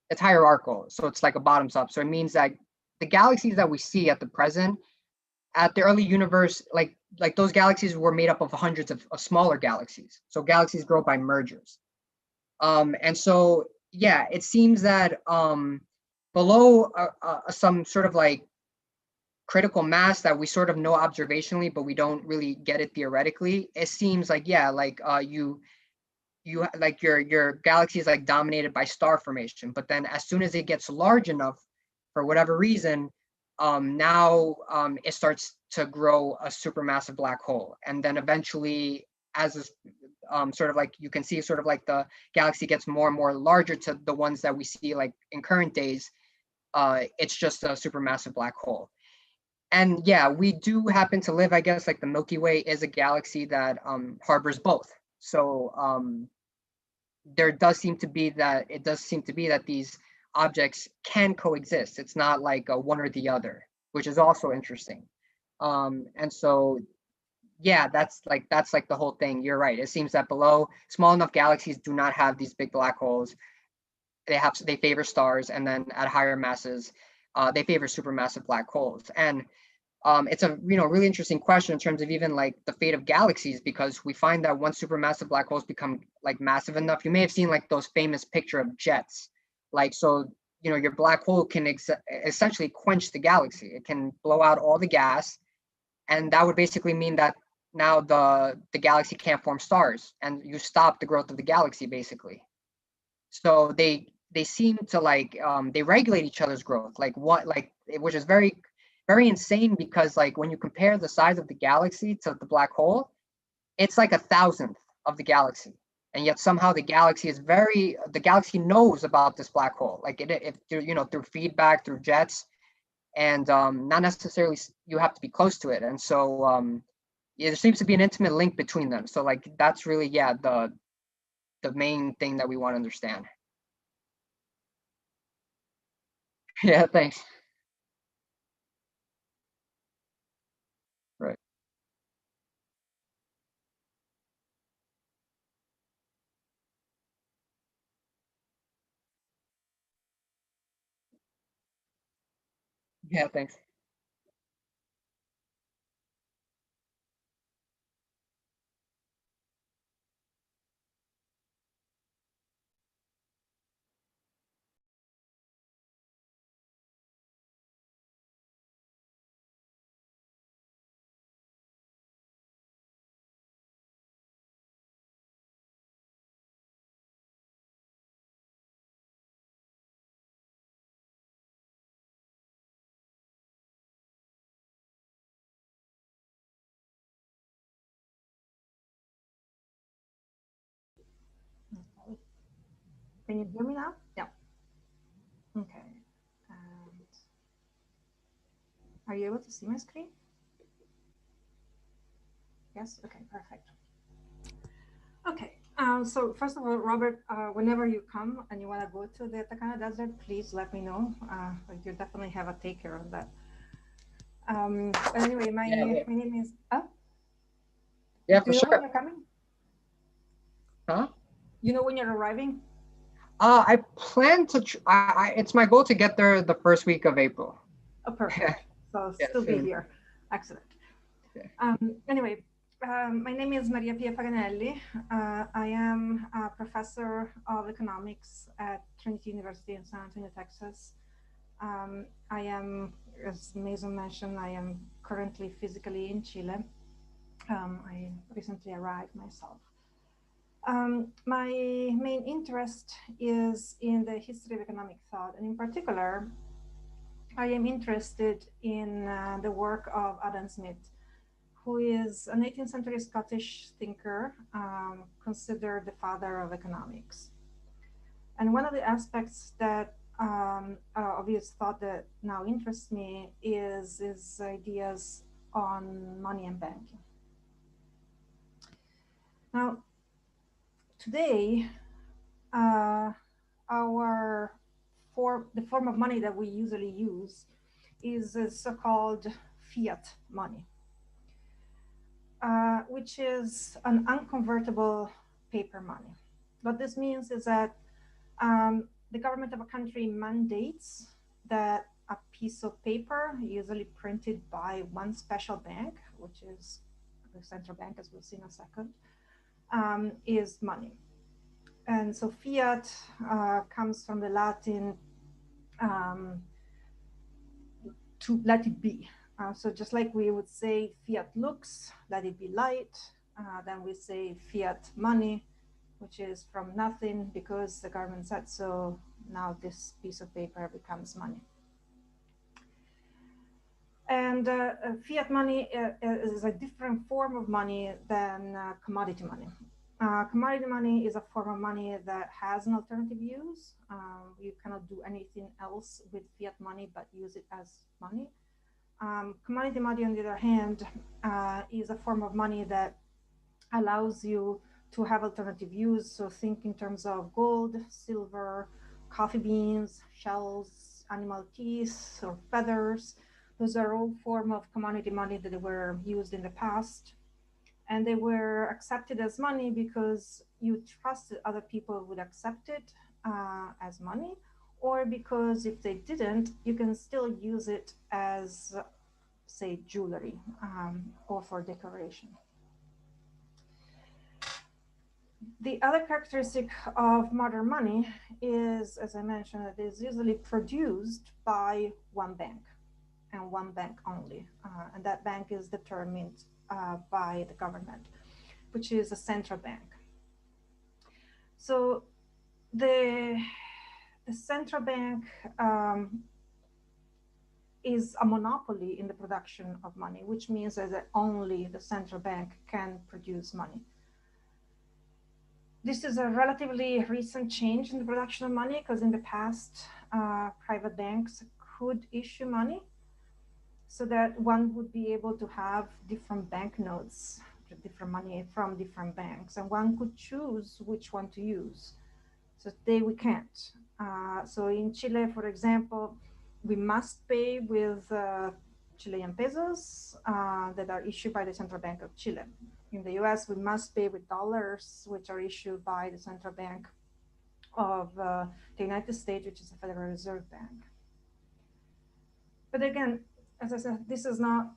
it's hierarchical. So it's like a bottoms up. So it means that the galaxies that we see at the present, at the early universe, like those galaxies were made up of hundreds of smaller galaxies. So galaxies grow by mergers. And so yeah, it seems that below some sort of like critical mass that we sort of know observationally, but we don't really get it theoretically. It seems like, yeah, like you like your galaxy is like dominated by star formation, but then as soon as it gets large enough, for whatever reason, now it starts to grow a supermassive black hole, and then eventually, as this, sort of like you can see, sort of like the galaxy gets more and more larger to the ones that we see like in current days. It's just a supermassive black hole. And yeah, we do happen to live, I guess, like the Milky Way is a galaxy that harbors both. So there does seem to be that these objects can coexist. It's not like a one or the other, which is also interesting. And so, yeah, that's like the whole thing. You're right. It seems that below small enough galaxies do not have these big black holes. They favor stars, and then at higher masses, they favor supermassive black holes. And it's a really interesting question in terms of even like the fate of galaxies, because we find that once supermassive black holes become like massive enough, you may have seen like those famous picture of jets, like, so your black hole can essentially quench the galaxy. It can blow out all the gas, and that would basically mean that now the galaxy can't form stars, and you stop the growth of the galaxy basically. So they seem to like they regulate each other's growth, which is very insane, because like when you compare the size of the galaxy to the black hole, it's like 1,000th of the galaxy, and yet somehow the galaxy knows about this black hole, like it through feedback, through jets, and not necessarily you have to be close to it. And so yeah, there seems to be an intimate link between them. So like that's really, yeah, the main thing that we want to understand. Yeah, thanks. Right. Yeah, thanks. Can you hear me now? Yeah. Okay. And are you able to see my screen? Yes. Okay. Perfect. Okay. So first of all, Robert, whenever you come and you want to go to the Atacama Desert, please let me know. You definitely have a take care of that. But anyway, my name is. Yeah, do for you know sure. when you're coming? Huh? You know when you're arriving? I plan to. It's my goal to get there the first week of April. Oh, perfect. So Yeah, still be soon. here. Excellent. Okay. Anyway, my name is María Pía Paganelli. I am a professor of economics at Trinity University in San Antonio, Texas. I am, as Mason mentioned, I am currently physically in Chile. I recently arrived myself. My main interest is in the history of economic thought, and in particular, I am interested in the work of Adam Smith, who is an 18th century Scottish thinker, considered the father of economics. And one of the aspects that of his thought that now interests me is his ideas on money and banking. Now, today, the form of money that we usually use is so-called fiat money, which is an unconvertible paper money. What this means is that the government of a country mandates that a piece of paper, usually printed by one special bank, which is the central bank, as we'll see in a second, is money. And so fiat comes from the Latin to let it be. So just like we would say fiat lux, let it be light, then we say fiat money, which is from nothing because the government said so. Now this piece of paper becomes money. And fiat money is a different form of money than commodity money. Commodity money is a form of money that has an alternative use. You cannot do anything else with fiat money but use it as money. Commodity money, on the other hand, is a form of money that allows you to have alternative use. So think in terms of gold, silver, coffee beans, shells, animal teeth, or feathers. Those are all forms of commodity money that were used in the past. And they were accepted as money because you trusted other people would accept it as money, or because if they didn't, you can still use it as, say, jewelry or for decoration. The other characteristic of modern money is, as I mentioned, it is usually produced by one bank and one bank only. And that bank is determined by the government, which is a central bank. So the central bank is a monopoly in the production of money, which means that only the central bank can produce money. This is a relatively recent change in the production of money, because in the past, private banks could issue money so that one would be able to have different banknotes different money from different banks, and one could choose which one to use. So today we can't. So in Chile, for example, we must pay with Chilean pesos that are issued by the Central Bank of Chile. In the US, we must pay with dollars, which are issued by the Central Bank of the United States, which is the Federal Reserve Bank. But again, as I said, this has not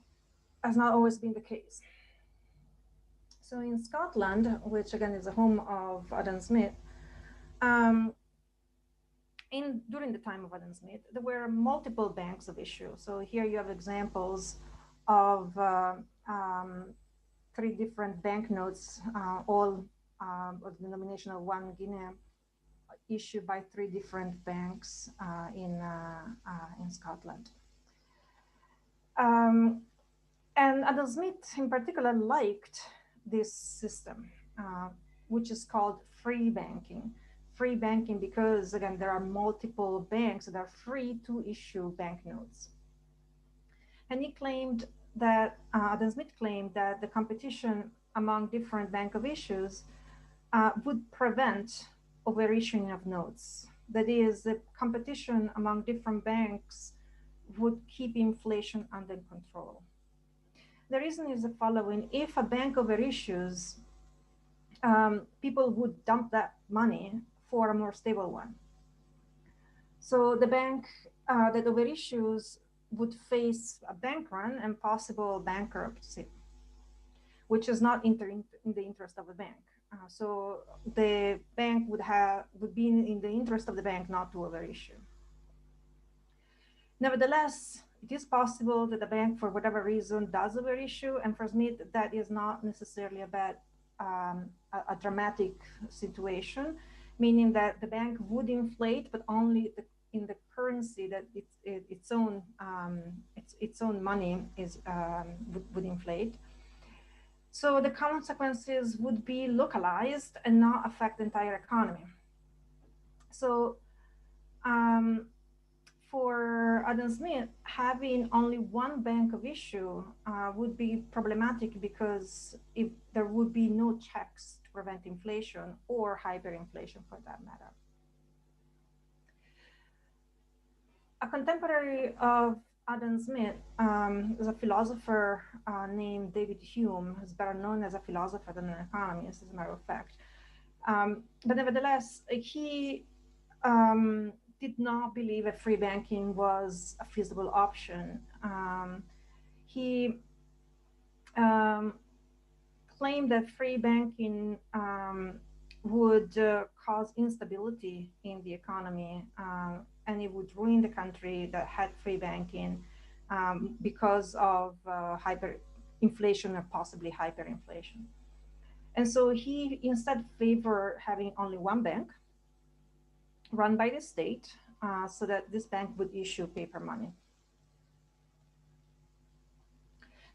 always been the case. So in Scotland, which again is the home of Adam Smith, during the time of Adam Smith, there were multiple banks of issue. So here you have examples of 3 different banknotes, all of the denomination of 1 guinea, issued by 3 different banks in Scotland. And Adam Smith in particular liked this system, which is called free banking. Free banking because, again, there are multiple banks that are free to issue banknotes. And he claimed that, Adam Smith claimed that the competition among different bank of issues would prevent overissuing of notes. That is, the competition among different banks would keep inflation under control. The reason is the following: if a bank overissues, people would dump that money for a more stable one. So the bank that overissues would face a bank run and possible bankruptcy, which is not in the interest of the bank. So the bank would be in the interest of the bank not to overissue. Nevertheless, it is possible that the bank, for whatever reason, does overissue, and for Smith, that is not necessarily a bad, a dramatic situation, meaning that the bank would inflate, but only in the currency that its own money is would inflate. So the consequences would be localized and not affect the entire economy. So for Adam Smith, having only one bank of issue would be problematic because there would be no checks to prevent inflation or hyperinflation for that matter. A contemporary of Adam Smith is a philosopher named David Hume, who's better known as a philosopher than an economist, as a matter of fact. But nevertheless, he did not believe that free banking was a feasible option. He claimed that free banking would cause instability in the economy, and it would ruin the country that had free banking because of hyperinflation or possibly hyperinflation. And so he instead favored having only one bank run by the state so that this bank would issue paper money.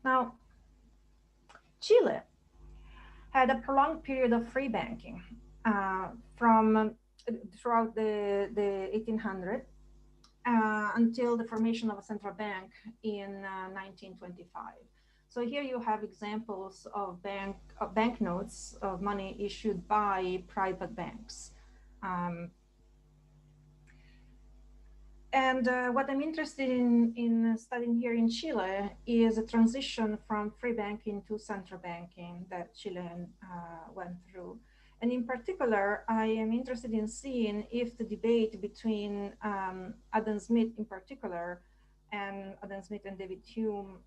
Now, Chile had a prolonged period of free banking throughout the 1800s until the formation of a central bank in 1925. So here you have examples of banknotes of money issued by private banks. And what I'm interested in studying here in Chile is a transition from free banking to central banking that Chile went through. And in particular, I am interested in seeing if the debate between Adam Smith in particular and Adam Smith and David Hume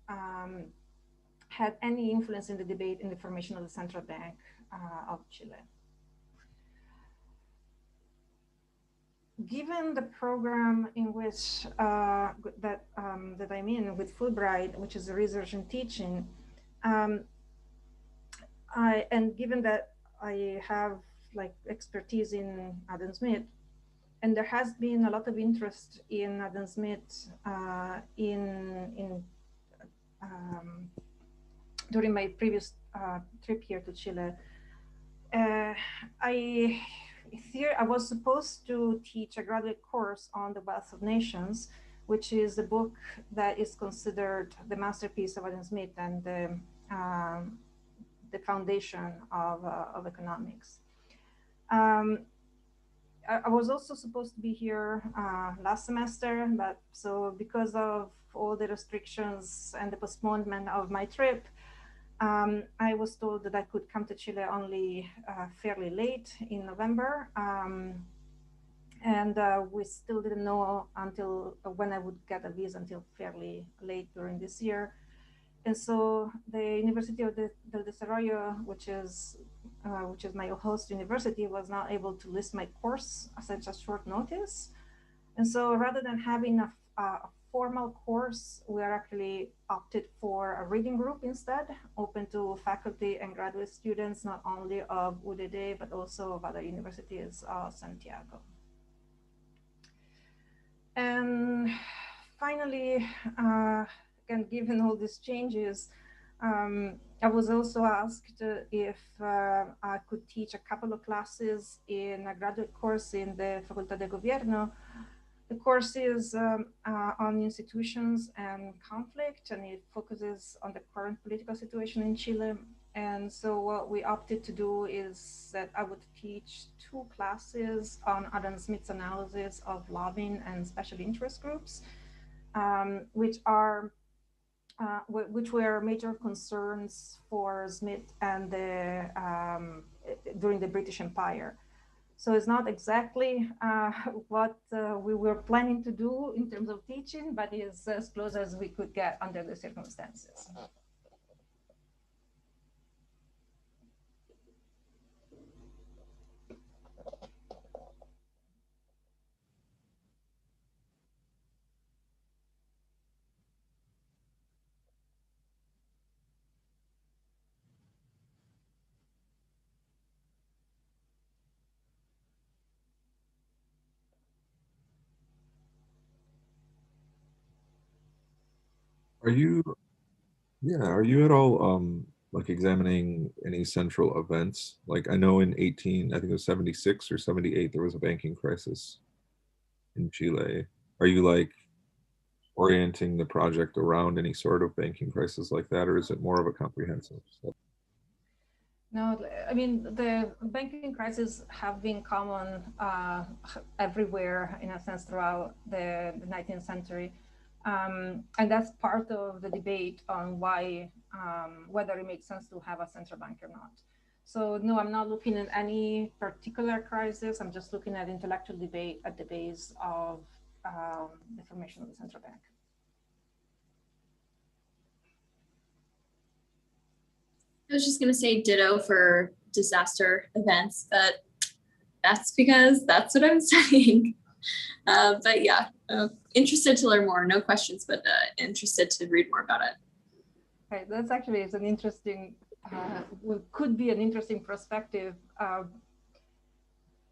had any influence in the debate in the formation of the Central Bank of Chile. Given the program in which that I'm in with Fulbright, which is research and teaching, and given that I have like expertise in Adam Smith, and there has been a lot of interest in Adam Smith during my previous trip here to Chile. I was supposed to teach a graduate course on the Wealth of Nations, which is a book that is considered the masterpiece of Adam Smith and the foundation of economics. I was also supposed to be here last semester, but so because of all the restrictions and the postponement of my trip, I was told that I could come to Chile only fairly late in November. And we still didn't know until when I would get a visa until fairly late during this year. And so the University of del Desarrollo, which is my host university, was not able to list my course at such a short notice. And so rather than having a formal course, we are actually opted for a reading group instead, open to faculty and graduate students, not only of UDD, but also of other universities of Santiago. And finally, again, given all these changes, I was also asked if I could teach a couple of classes in a graduate course in the Facultad de Gobierno. The course is on institutions and conflict, and it focuses on the current political situation in Chile. And so what we opted to do is that I would teach 2 classes on Adam Smith's analysis of lobbying and special interest groups, which were major concerns for Smith and during the British Empire. So it's not exactly what we were planning to do in terms of teaching, but it's as close as we could get under the circumstances. Are you at all like examining any central events? Like I know in I think it was 76 or 78, there was a banking crisis in Chile. Are you like orienting the project around any sort of banking crisis like that, or is it more of a comprehensive stuff? No, I mean, the banking crises have been common everywhere, in a sense, throughout the 19th century. And that's part of the debate on why, whether it makes sense to have a central bank or not. So no, I'm not looking at any particular crisis. I'm just looking at intellectual debate at the base of the formation of the central bank. I was just going to say ditto for disaster events, but that's because that's what I'm studying. But yeah, interested to learn more. No questions, but interested to read more about it. Okay, that's actually an interesting, could be an interesting perspective,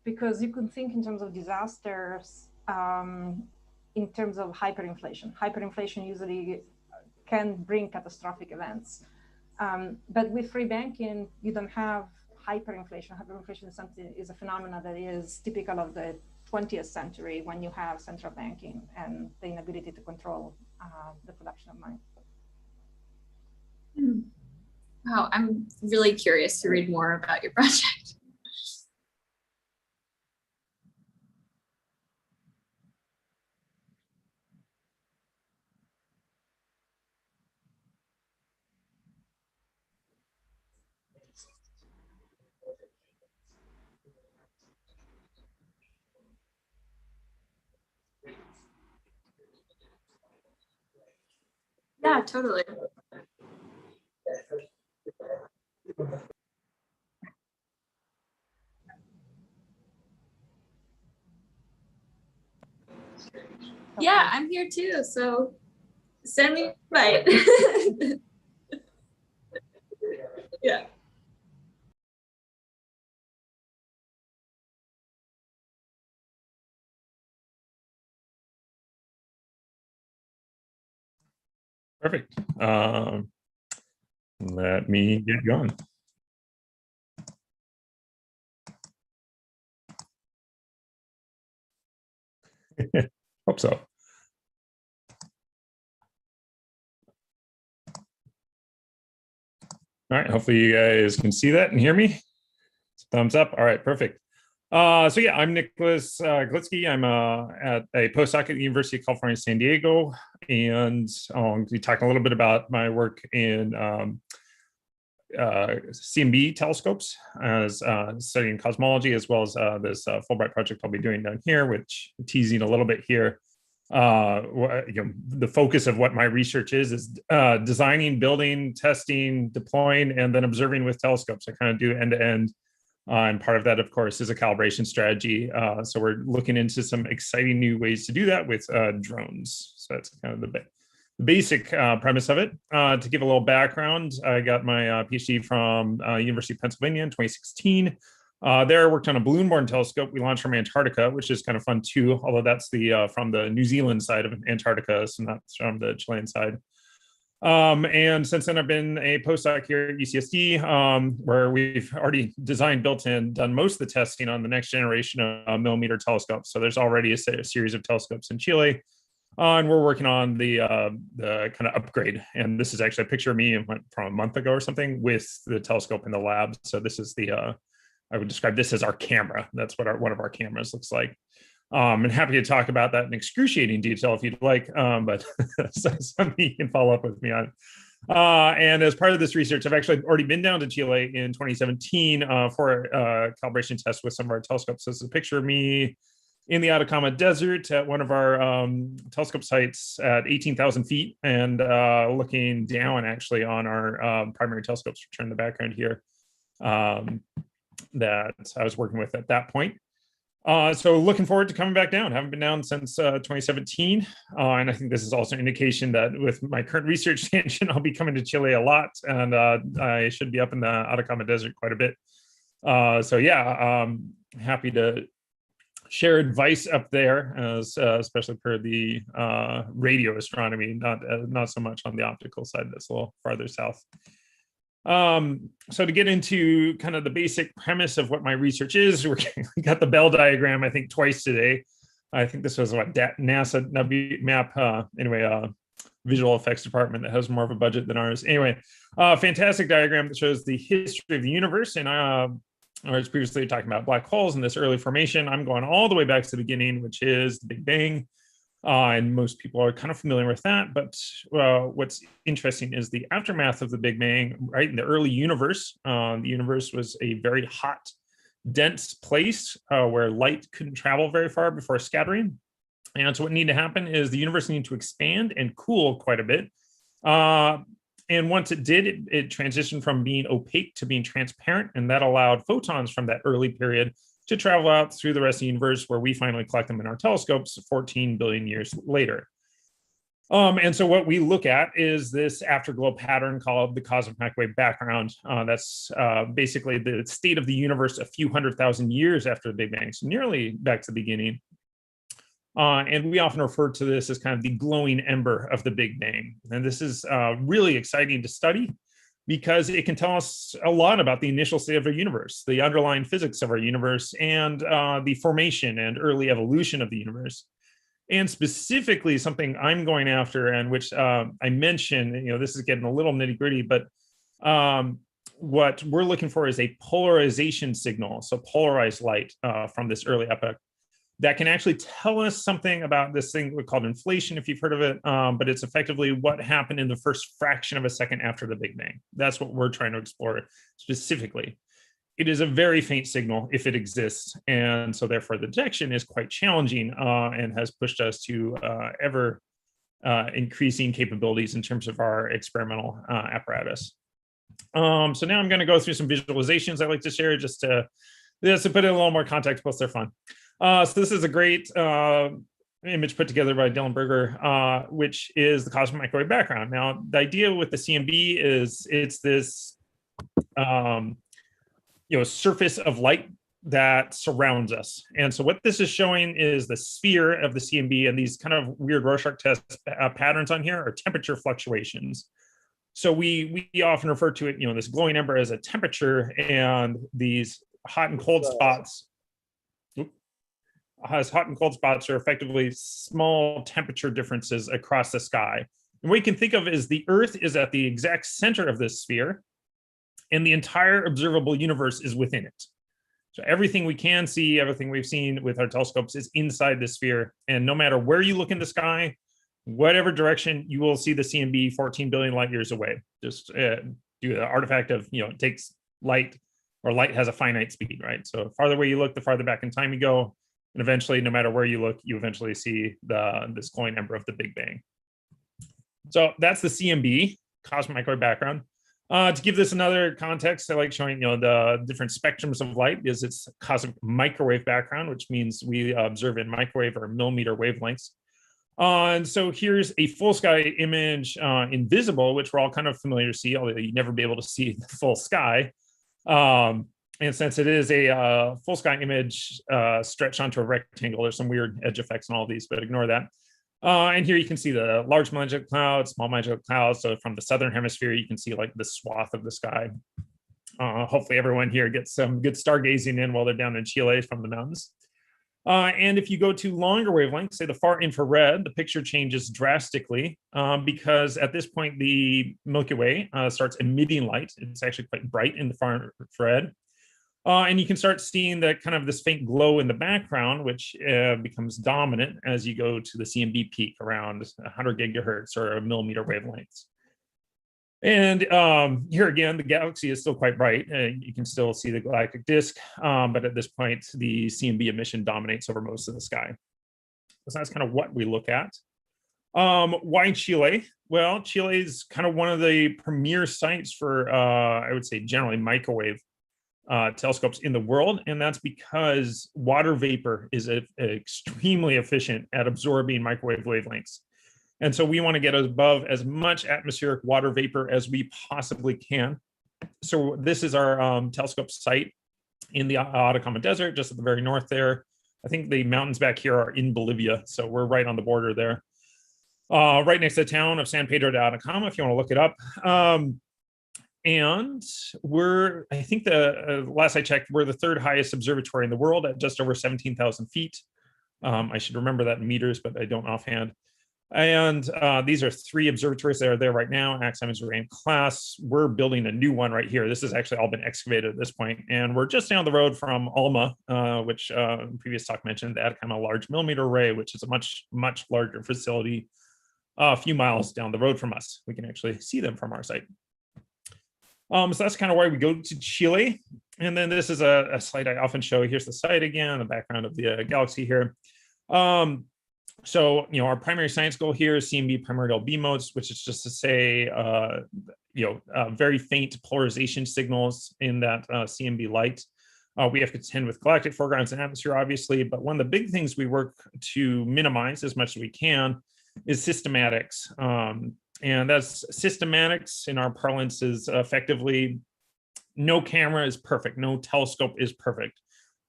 because you can think in terms of disasters, in terms of hyperinflation. Hyperinflation usually can bring catastrophic events. But with free banking, you don't have hyperinflation. Hyperinflation is a phenomenon that is typical of the 20th century when you have central banking and the inability to control the production of money. Wow, I'm really curious to read more about your project. Yeah, totally. Yeah, I'm here too, so send me an invite. Yeah. Perfect. Let me get going. Hope so. All right, hopefully you guys can see that and hear me. Thumbs up. All right, perfect. So yeah, I'm Nicholas Glitsky. I'm at a postdoc at the University of California, San Diego, and I'll be talking a little bit about my work in CMB telescopes as studying cosmology, as well as this Fulbright project I'll be doing down here, which I'm teasing a little bit here. The focus of what my research is designing, building, testing, deploying, and then observing with telescopes. I kind of do end to end. And part of that, of course, is a calibration strategy. So we're looking into some exciting new ways to do that with drones. So that's kind of the basic premise of it. To give a little background, I got my PhD from University of Pennsylvania in 2016. There I worked on a balloon-borne telescope we launched from Antarctica, which is kind of fun too, although that's the from the New Zealand side of Antarctica, so not from the Chilean side. And since then, I've been a postdoc here at UCSD, where we've already designed, built, and done most of the testing on the next generation of millimeter telescopes. So there's already a series of telescopes in Chile, and we're working on the kind of upgrade. And this is actually a picture of me from a month ago or something with the telescope in the lab. So this is the I would describe this as our camera. That's what one of our cameras looks like. And happy to talk about that in excruciating detail if you'd like, but something you can follow up with me on. And as part of this research, I've actually already been down to Chile in 2017 for a calibration test with some of our telescopes. So this is a picture of me in the Atacama Desert at one of our telescope sites at 18,000 feet and looking down actually on our primary telescopes, which are in the background here, that I was working with at that point. So looking forward to coming back down. Haven't been down since 2017. And I think this is also an indication that with my current research tangent, I'll be coming to Chile a lot, and I should be up in the Atacama Desert quite a bit. So yeah, happy to share advice up there, as especially for the radio astronomy, not so much on the optical side. That's a little farther south. So to get into kind of the basic premise of what my research is, we got the Bell diagram, I think, twice today. I think this was what NASA map, visual effects department that has more of a budget than ours. Anyway, fantastic diagram that shows the history of the universe. And I was previously talking about black holes and this early formation. I'm going all the way back to the beginning, which is the Big Bang. And most people are kind of familiar with that, but what's interesting is the aftermath of the Big Bang, right? In the early universe, the universe was a very hot, dense place where light couldn't travel very far before scattering. And so what needed to happen is the universe needed to expand and cool quite a bit. And once it did, it transitioned from being opaque to being transparent, and that allowed photons from that early period to travel out through the rest of the universe, where we finally collect them in our telescopes 14 billion years later. And so what we look at is this afterglow pattern called the cosmic microwave background. That's basically the state of the universe a few 100,000 years after the Big Bang, so nearly back to the beginning. And we often refer to this as kind of the glowing ember of the Big Bang. And this is really exciting to study, because it can tell us a lot about the initial state of our universe, the underlying physics of our universe, and the formation and early evolution of the universe. And specifically, something I'm going after, and which I mentioned, this is getting a little nitty gritty, but what we're looking for is a polarization signal, so polarized light from this early epoch, that can actually tell us something about this thing we call inflation, if you've heard of it, but it's effectively what happened in the first fraction of a second after the Big Bang. That's what we're trying to explore specifically. It is a very faint signal if it exists, and so therefore the detection is quite challenging and has pushed us to ever increasing capabilities in terms of our experimental apparatus. So now I'm going to go through some visualizations I'd like to share just to put in a little more context, plus they're fun. So this is a great image put together by Dylan Berger, which is the cosmic microwave background. Now, the idea with the CMB is it's this surface of light that surrounds us. And so what this is showing is the sphere of the CMB, and these kind of weird Rorschach test patterns on here are temperature fluctuations. So we often refer to it, this glowing ember as a temperature, and these hot and cold spots. Hot and cold spots are effectively small temperature differences across the sky. And what you can think of is the Earth is at the exact center of this sphere. and the entire observable universe is within it. So everything we can see, everything we've seen with our telescopes is inside the sphere. And no matter where you look in the sky, whatever direction, you will see the CMB 14 billion light years away. Just due to the artifact of, it takes light, or light has a finite speed, right? So the farther away you look, the farther back in time you go. And eventually, no matter where you look, you eventually see this glowing ember of the Big Bang. So that's the CMB, cosmic microwave background. To give this another context, I like showing the different spectrums of light, because it's cosmic microwave background, which means we observe in microwave or millimeter wavelengths. And so here's a full sky image in visible, which we're all kind of familiar to see, although you'd never be able to see the full sky. And since it is a full sky image stretched onto a rectangle, there's some weird edge effects and all these, but ignore that. And here you can see the large Magellan clouds, small Magellan clouds. So from the southern hemisphere, you can see like the swath of the sky. Hopefully everyone here gets some good stargazing in while they're down in Chile from the mountains. And if you go to longer wavelengths, say the far infrared, the picture changes drastically because at this point, the Milky Way starts emitting light. It's actually quite bright in the far infrared. And you can start seeing that kind of this faint glow in the background, which becomes dominant as you go to the CMB peak around 100 gigahertz or a millimeter wavelengths. And here again, the galaxy is still quite bright. You can still see the galactic disk, but at this point, the CMB emission dominates over most of the sky. So that's kind of what we look at. Why Chile? Well, Chile is kind of one of the premier sites for, I would say, generally microwave telescopes in the world, and that's because water vapor is extremely efficient at absorbing microwave wavelengths. And so we want to get above as much atmospheric water vapor as we possibly can. So this is our telescope site in the Atacama Desert, just at the very north there. I think the mountains back here are in Bolivia, so we're right on the border there. Right next to the town of San Pedro de Atacama, if you want to look it up. And we're, I think the last I checked, we're the third highest observatory in the world at just over 17,000 feet. I should remember that in meters, but I don't offhand. And these are 3 observatories that are there right now, Axioms Array class. We're building a new one right here. This has actually all been excavated at this point. And we're just down the road from ALMA, which previous talk mentioned, the Atacama Large Millimeter Array, which is a much, much larger facility a few miles down the road from us. We can actually see them from our site. So that's kind of why we go to Chile. And then this is a slide I often show. Here's the site again, the background of the galaxy here. So, our primary science goal here is CMB primordial B modes, which is just to say, very faint polarization signals in that CMB light. We have to contend with galactic foregrounds and atmosphere, obviously, but one of the big things we work to minimize as much as we can is systematics. And that's systematics in our parlance is effectively no camera is perfect, no telescope is perfect.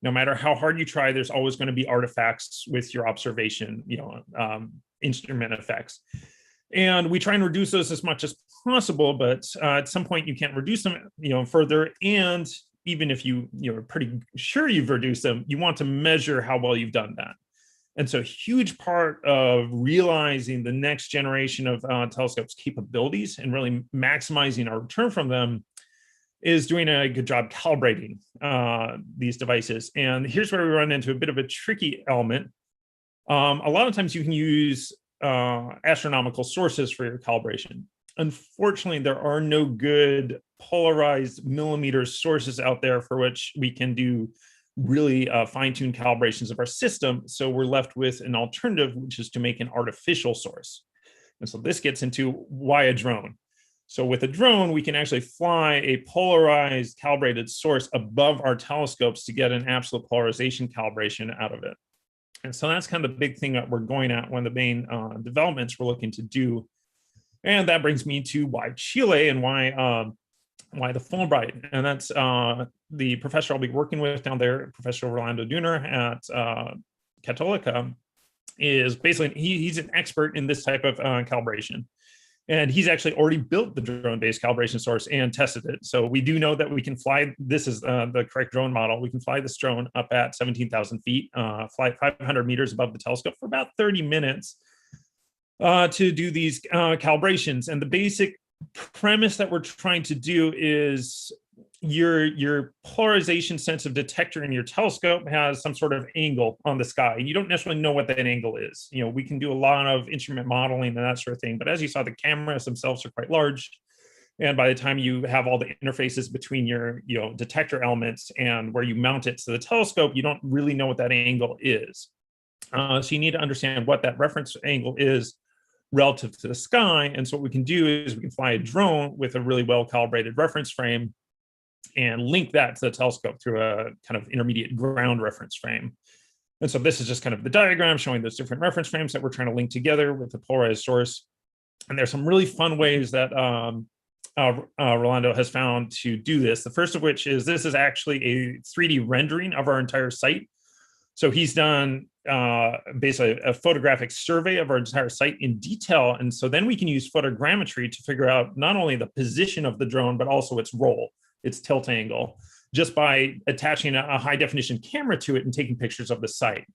No matter how hard you try, there's always going to be artifacts with your observation, instrument effects. And we try and reduce those as much as possible, but at some point you can't reduce them, further. And even if you're pretty sure you've reduced them, you want to measure how well you've done that. And so a huge part of realizing the next generation of telescopes capabilities and really maximizing our return from them is doing a good job calibrating these devices. And here's where we run into a bit of a tricky element. A lot of times you can use astronomical sources for your calibration. Unfortunately, there are no good polarized millimeter sources out there for which we can do really fine-tuned calibrations of our system. So we're left with an alternative, which is to make an artificial source. And so this gets into why a drone. So with a drone, we can actually fly a polarized calibrated source above our telescopes to get an absolute polarization calibration out of it. And so that's kind of the big thing that we're going at, one of the main developments we're looking to do. And that brings me to why Chile and why the Fulbright. And that's the professor I'll be working with down there, Professor Orlando Duner at Católica, is basically, he's an expert in this type of calibration. And he's actually already built the drone-based calibration source and tested it. So we do know that we can fly, this is the correct drone model. We can fly this drone up at 17,000 feet, fly 500 meters above the telescope for about 30 minutes to do these calibrations. And the basic premise that we're trying to do is your polarization sensitive detector in your telescope has some sort of angle on the sky. You don't necessarily know what that angle is. You know, we can do a lot of instrument modeling and that sort of thing, but as you saw, the cameras themselves are quite large. And by the time you have all the interfaces between your, you know, detector elements and where you mount it to the telescope, you don't really know what that angle is. So you need to understand what that reference angle is relative to the sky. And so what we can do is we can fly a drone with a really well calibrated reference frame and link that to the telescope through a kind of intermediate ground reference frame. And so this is just kind of the diagram showing those different reference frames that we're trying to link together with the polarized source. And there's some really fun ways that Rolando has found to do this. The first of which is this is actually a 3D rendering of our entire site. So he's done basically a photographic survey of our entire site in detail. And so then we can use photogrammetry to figure out not only the position of the drone, but also its role, its tilt angle, just by attaching a high definition camera to it and taking pictures of the site.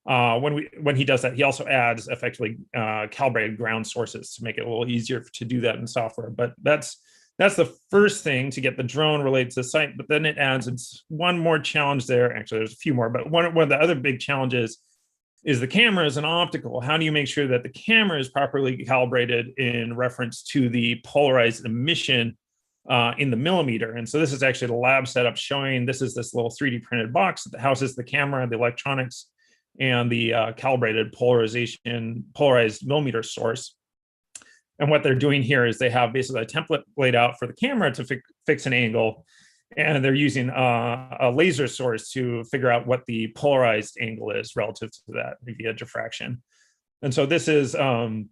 When he does that, he also adds effectively calibrated ground sources to make it a little easier to do that in software. But that's the first thing to get the drone related to the site. But then it adds it's one more challenge there. Actually, there's a few more, but one of the other big challenges is the camera is an optical. How do you make sure that the camera is properly calibrated in reference to the polarized emission in the millimeter? And so this is actually the lab setup showing this is this little 3D printed box that houses the camera, the electronics, and the calibrated polarized millimeter source. And what they're doing here is they have basically a template laid out for the camera to fix an angle, and they're using a laser source to figure out what the polarized angle is relative to that via diffraction. And so this is kind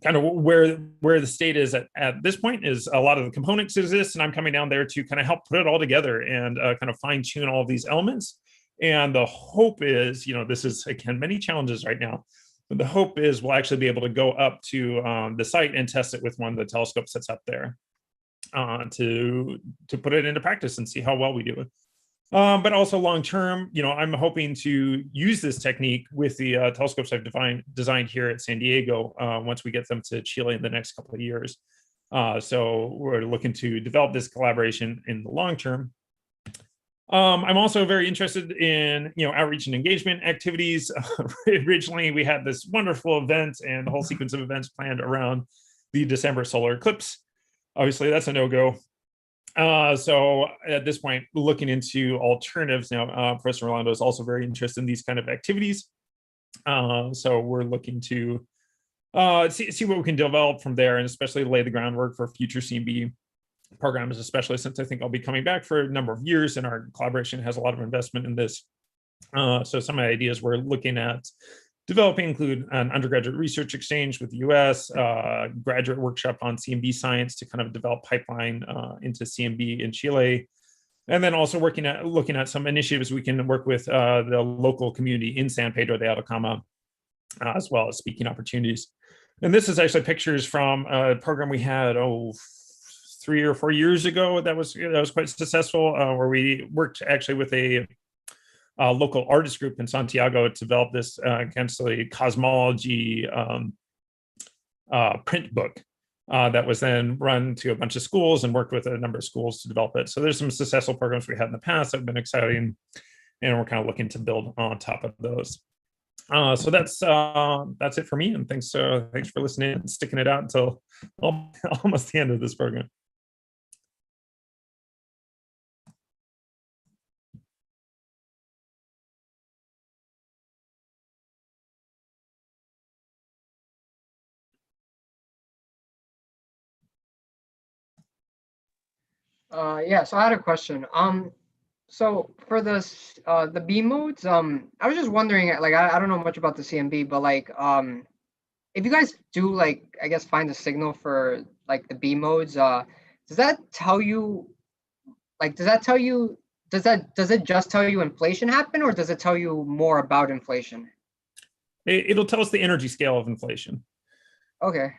of where the state is at this point. Is a lot of the components exist, and I'm coming down there to kind of help put it all together and kind of fine tune all of these elements. And the hope is, you know, this is, again, many challenges right now, but the hope is we'll actually be able to go up to the site and test it with one of the telescope sets up there to put it into practice and see how well we do it. But also long term, you know, I'm hoping to use this technique with the telescopes I've designed here at San Diego once we get them to Chile in the next couple of years. So we're looking to develop this collaboration in the long term. I'm also very interested in, you know, outreach and engagement activities. Originally, we had this wonderful event and a whole sequence of events planned around the December solar eclipse. Obviously, that's a no-go. So at this point, looking into alternatives now, Professor Rolando is also very interested in these kind of activities. So we're looking to see what we can develop from there, and especially lay the groundwork for future CMB programs, especially since I think I'll be coming back for a number of years, and our collaboration has a lot of investment in this. So some of the ideas we're looking at developing include an undergraduate research exchange with the US, graduate workshop on CMB science to kind of develop pipeline into CMB in Chile. And then also looking at some initiatives we can work with the local community in San Pedro de Atacama, as well as speaking opportunities. And this is actually pictures from a program we had, 3 or 4 years ago that was quite successful, where we worked actually with a local artist group in Santiago to develop this essentially cosmology print book that was then run to a bunch of schools and worked with a number of schools to develop it. So there's some successful programs we had in the past that have been exciting, and we're kind of looking to build on top of those. So that's it for me, and thanks for listening and sticking it out until almost the end of this program. Yeah, so I had a question. So for this, the B modes, I was just wondering, like, I don't know much about the CMB, but like, if you guys do like, I guess, find the signal for like the B modes, does that tell you, like, does it just tell you inflation happened, or does it tell you more about inflation? It'll tell us the energy scale of inflation. Okay.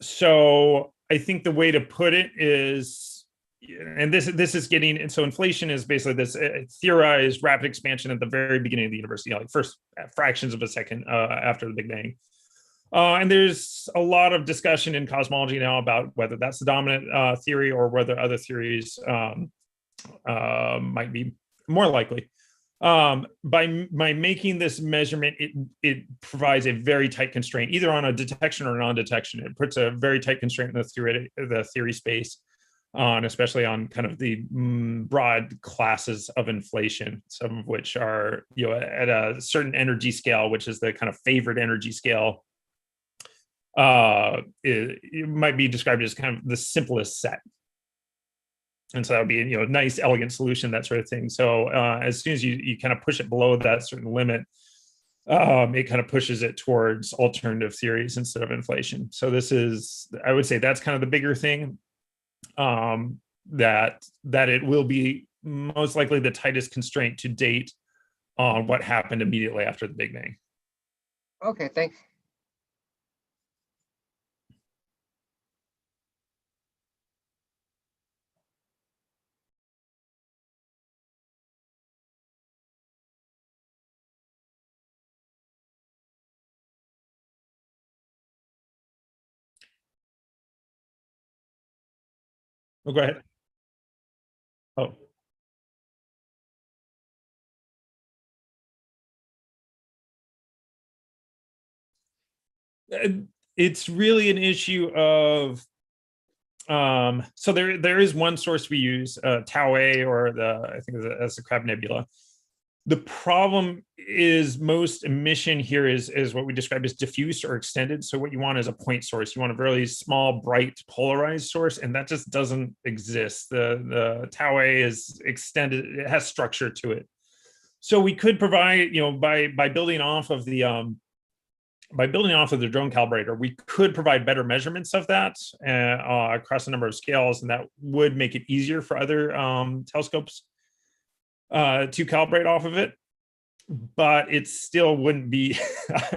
So I think the way to put it is, and this is getting, so inflation is basically this theorized rapid expansion at the very beginning of the universe, you know, like first fractions of a second after the Big Bang. And there's a lot of discussion in cosmology now about whether that's the dominant theory or whether other theories might be more likely. By making this measurement, it provides a very tight constraint, either on a detection or non-detection. It puts a very tight constraint in the theory space, and especially on kind of the broad classes of inflation, some of which are, you know, at a certain energy scale, which is the kind of favored energy scale. It might be described as kind of the simplest set. And so that would be, you know, a nice, elegant solution, that sort of thing. So as soon as you kind of push it below that certain limit, it kind of pushes it towards alternative theories instead of inflation. So this is, I would say that's kind of the bigger thing, that it will be most likely the tightest constraint to date on what happened immediately after the Big Bang. Okay, thanks. Oh, go ahead. Oh. It's really an issue of, so there is one source we use, Tau A, or I think that's the Crab Nebula. The problem is most emission here is what we describe as diffuse or extended. So what you want is a point source. You want a really small, bright, polarized source, and that just doesn't exist. The Tau A is extended; it has structure to it. So we could provide, you know, by building off of the drone calibrator, we could provide better measurements of that across a number of scales, and that would make it easier for other telescopes to calibrate off of it. But it still wouldn't be,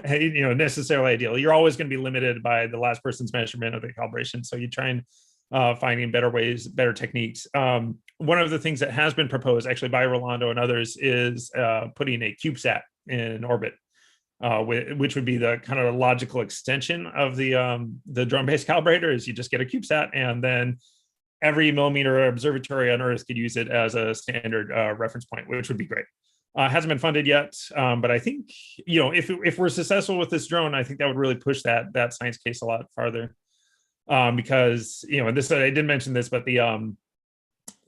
you know, necessarily ideal. You're always going to be limited by the last person's measurement of the calibration. So you try and finding better ways, better techniques. One of the things that has been proposed, actually by Rolando and others, is putting a CubeSat in orbit. Which would be the kind of logical extension of the drone-based calibrator. Is you just get a CubeSat, and then every millimeter observatory on Earth could use it as a standard reference point, which would be great. Hasn't been funded yet, but I think, you know, if we're successful with this drone, I think that would really push that science case a lot farther. Because, you know, and this, I didn't mention this, but the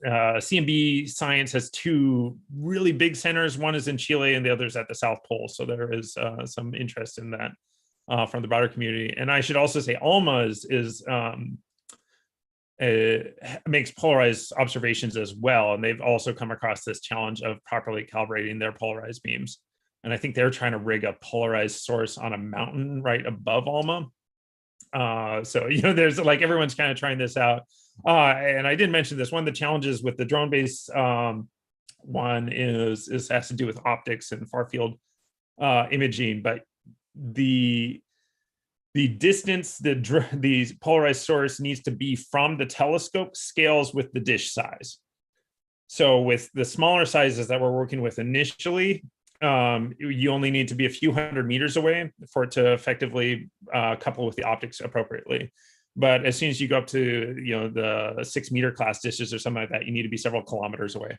CMB Science has two really big centers. One is in Chile and the other is at the South Pole. So there is some interest in that from the broader community. And I should also say ALMA makes polarized observations as well. And they've also come across this challenge of properly calibrating their polarized beams. And I think they're trying to rig a polarized source on a mountain right above ALMA. So, you know, there's like, everyone's kind of trying this out. And I didn't mention this, one of the challenges with the drone-based one has to do with optics and far field imaging, but the distance the polarized source needs to be from the telescope scales with the dish size. So with the smaller sizes that we're working with initially, you only need to be a few hundred meters away for it to effectively couple with the optics appropriately. But as soon as you go up to, you know, the 6 meter class dishes or something like that, you need to be several kilometers away.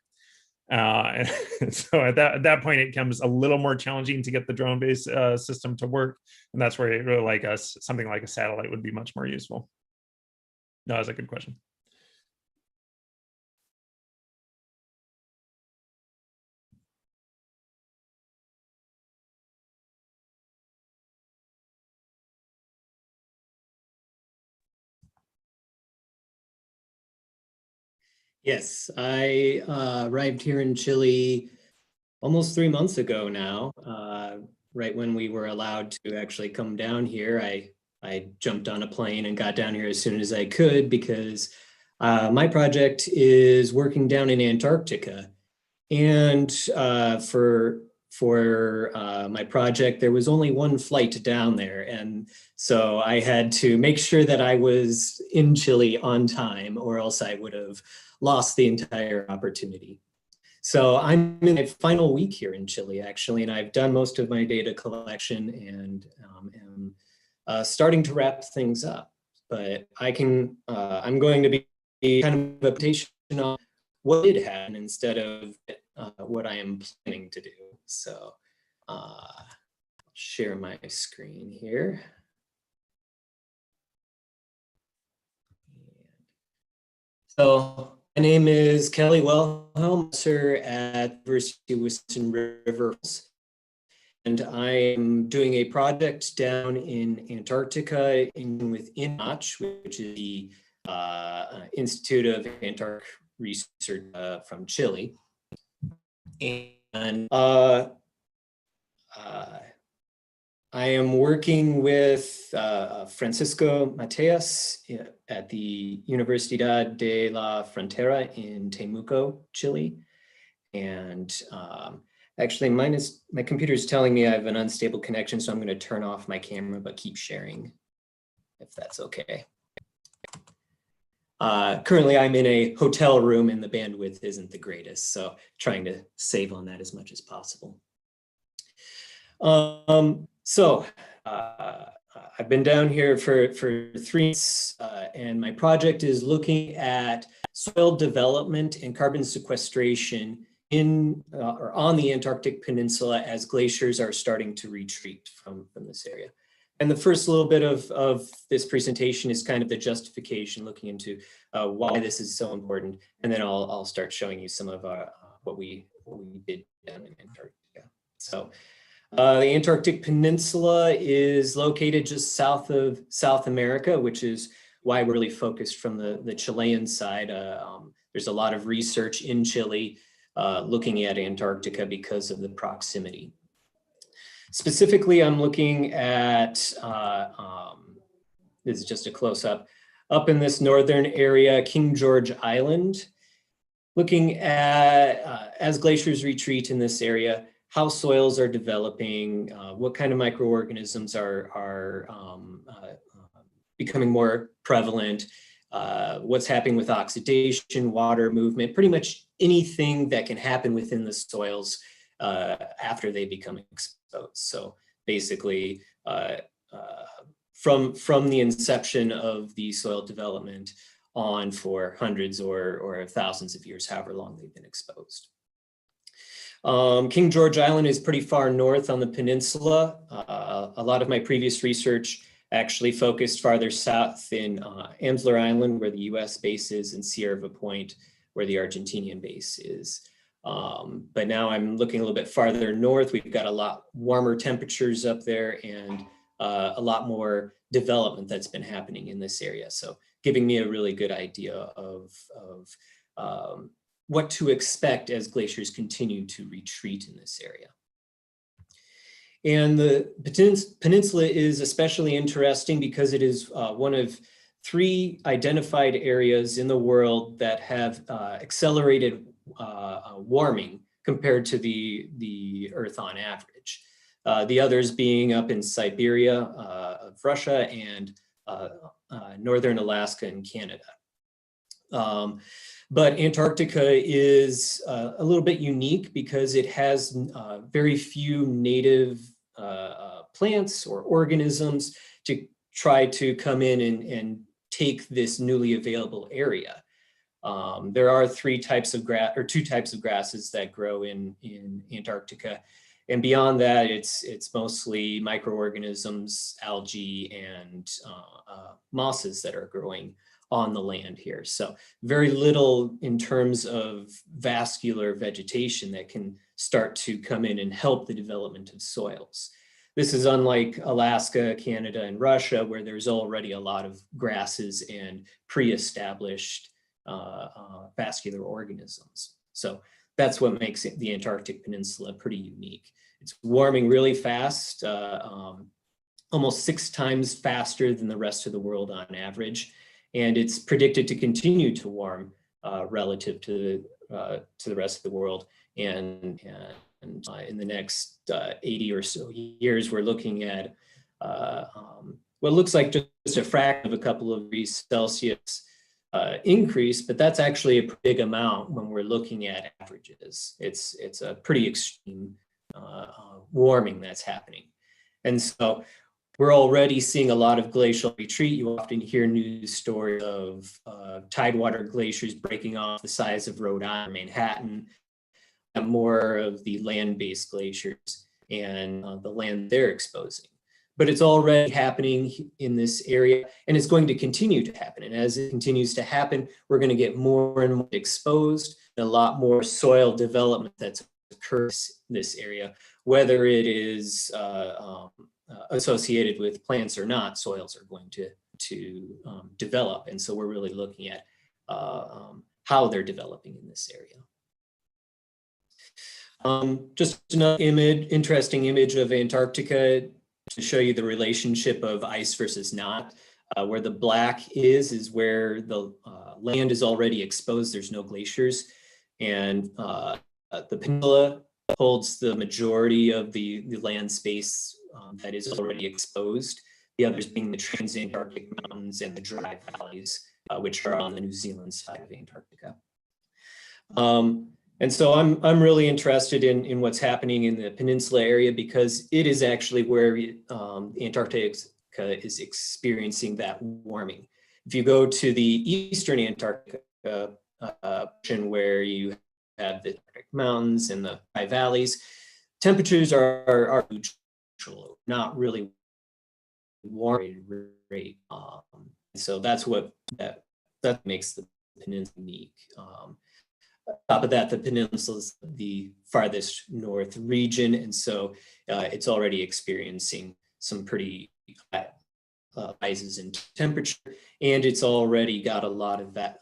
And so at that point, it becomes a little more challenging to get the drone-based system to work. And that's where it really like something like a satellite would be much more useful. No, that's a good question. Yes, I arrived here in Chile almost 3 months ago now. Right when we were allowed to actually come down here, I jumped on a plane and got down here as soon as I could, because my project is working down in Antarctica. And for my project, there was only one flight down there. And so I had to make sure that I was in Chile on time, or else I would have lost the entire opportunity. So I'm in my final week here in Chile, actually, and I've done most of my data collection and am starting to wrap things up. But I'm going to be kind of a presentation on what did happen instead of what I am planning to do. So I'll share my screen here. So my name is Kelly Wilhelm, professor at University of Wisconsin River Falls, and I am doing a project down in Antarctica with INACH, which is the Institute of Antarctic Research from Chile. And I am working with Francisco Mateas at the Universidad de la Frontera in Temuco, Chile. And actually my computer is telling me I have an unstable connection, so I'm going to turn off my camera, but keep sharing if that's okay. Currently I'm in a hotel room and the bandwidth isn't the greatest, so trying to save on that as much as possible. I've been down here for 3 months, and my project is looking at soil development and carbon sequestration in or on the Antarctic Peninsula as glaciers are starting to retreat from this area. And the first little bit of this presentation is kind of the justification, looking into why this is so important, and then I'll start showing you some of what we did down in Antarctica. So. The Antarctic Peninsula is located just south of South America, which is why we're really focused from the Chilean side. There's a lot of research in Chile looking at Antarctica because of the proximity. Specifically, I'm looking at, this is just a close-up, up in this northern area, King George Island, looking at, as glaciers retreat in this area, how soils are developing, what kind of microorganisms are becoming more prevalent, what's happening with oxidation, water movement, pretty much anything that can happen within the soils after they become exposed. So basically, from the inception of the soil development on for hundreds or thousands of years, however long they've been exposed. King George Island is pretty far north on the peninsula. A lot of my previous research actually focused farther south in Amsler Island, where the US base is, and Sierra Point, where the Argentinian base is. But now I'm looking a little bit farther north. We've got a lot warmer temperatures up there and a lot more development that's been happening in this area. So giving me a really good idea of what to expect as glaciers continue to retreat in this area. And the peninsula is especially interesting because it is one of 3 identified areas in the world that have accelerated warming compared to the Earth on average. The others being up in Siberia of Russia and northern Alaska and Canada. But Antarctica is a little bit unique because it has very few native plants or organisms to try to come in and take this newly available area. There are 2 types of grasses that grow in Antarctica. And beyond that, it's mostly microorganisms, algae, and mosses that are growing on the land here. So very little in terms of vascular vegetation that can start to come in and help the development of soils. This is unlike Alaska, Canada, and Russia, where there's already a lot of grasses and pre-established vascular organisms. So that's what makes the Antarctic Peninsula pretty unique. It's warming really fast, almost 6 times faster than the rest of the world on average. And it's predicted to continue to warm relative to the rest of the world. And in the next 80 or so years, we're looking at what looks like just a fraction of a couple of degrees Celsius increase, but that's actually a big amount when we're looking at averages. It's a pretty extreme warming that's happening. And so we're already seeing a lot of glacial retreat. You often hear news stories of tidewater glaciers breaking off the size of Rhode Island, Manhattan, and more of the land-based glaciers and the land they're exposing. But it's already happening in this area, and it's going to continue to happen. And as it continues to happen, we're going to get more and more exposed, and a lot more soil development that's occurs in this area, whether it is associated with plants or not. Soils are going to develop, and so we're really looking at how they're developing in this area. Just another interesting image of Antarctica to show you the relationship of ice versus not. Where the black is where the land is already exposed. There's no glaciers, and the peninsula holds the majority of the land space that is already exposed. The others being the transantarctic mountains and the dry valleys, which are on the New Zealand side of Antarctica. And so I'm really interested in what's happening in the peninsula area, because it is actually where Antarctica is experiencing that warming. If you go to the eastern Antarctica where you have the Arctic mountains and the high valleys, temperatures are neutral, not really warm rate. So that's what that makes the peninsula unique. On top of that, the peninsula is the farthest north region, and so it's already experiencing some pretty rises in temperature, and it's already got a lot of that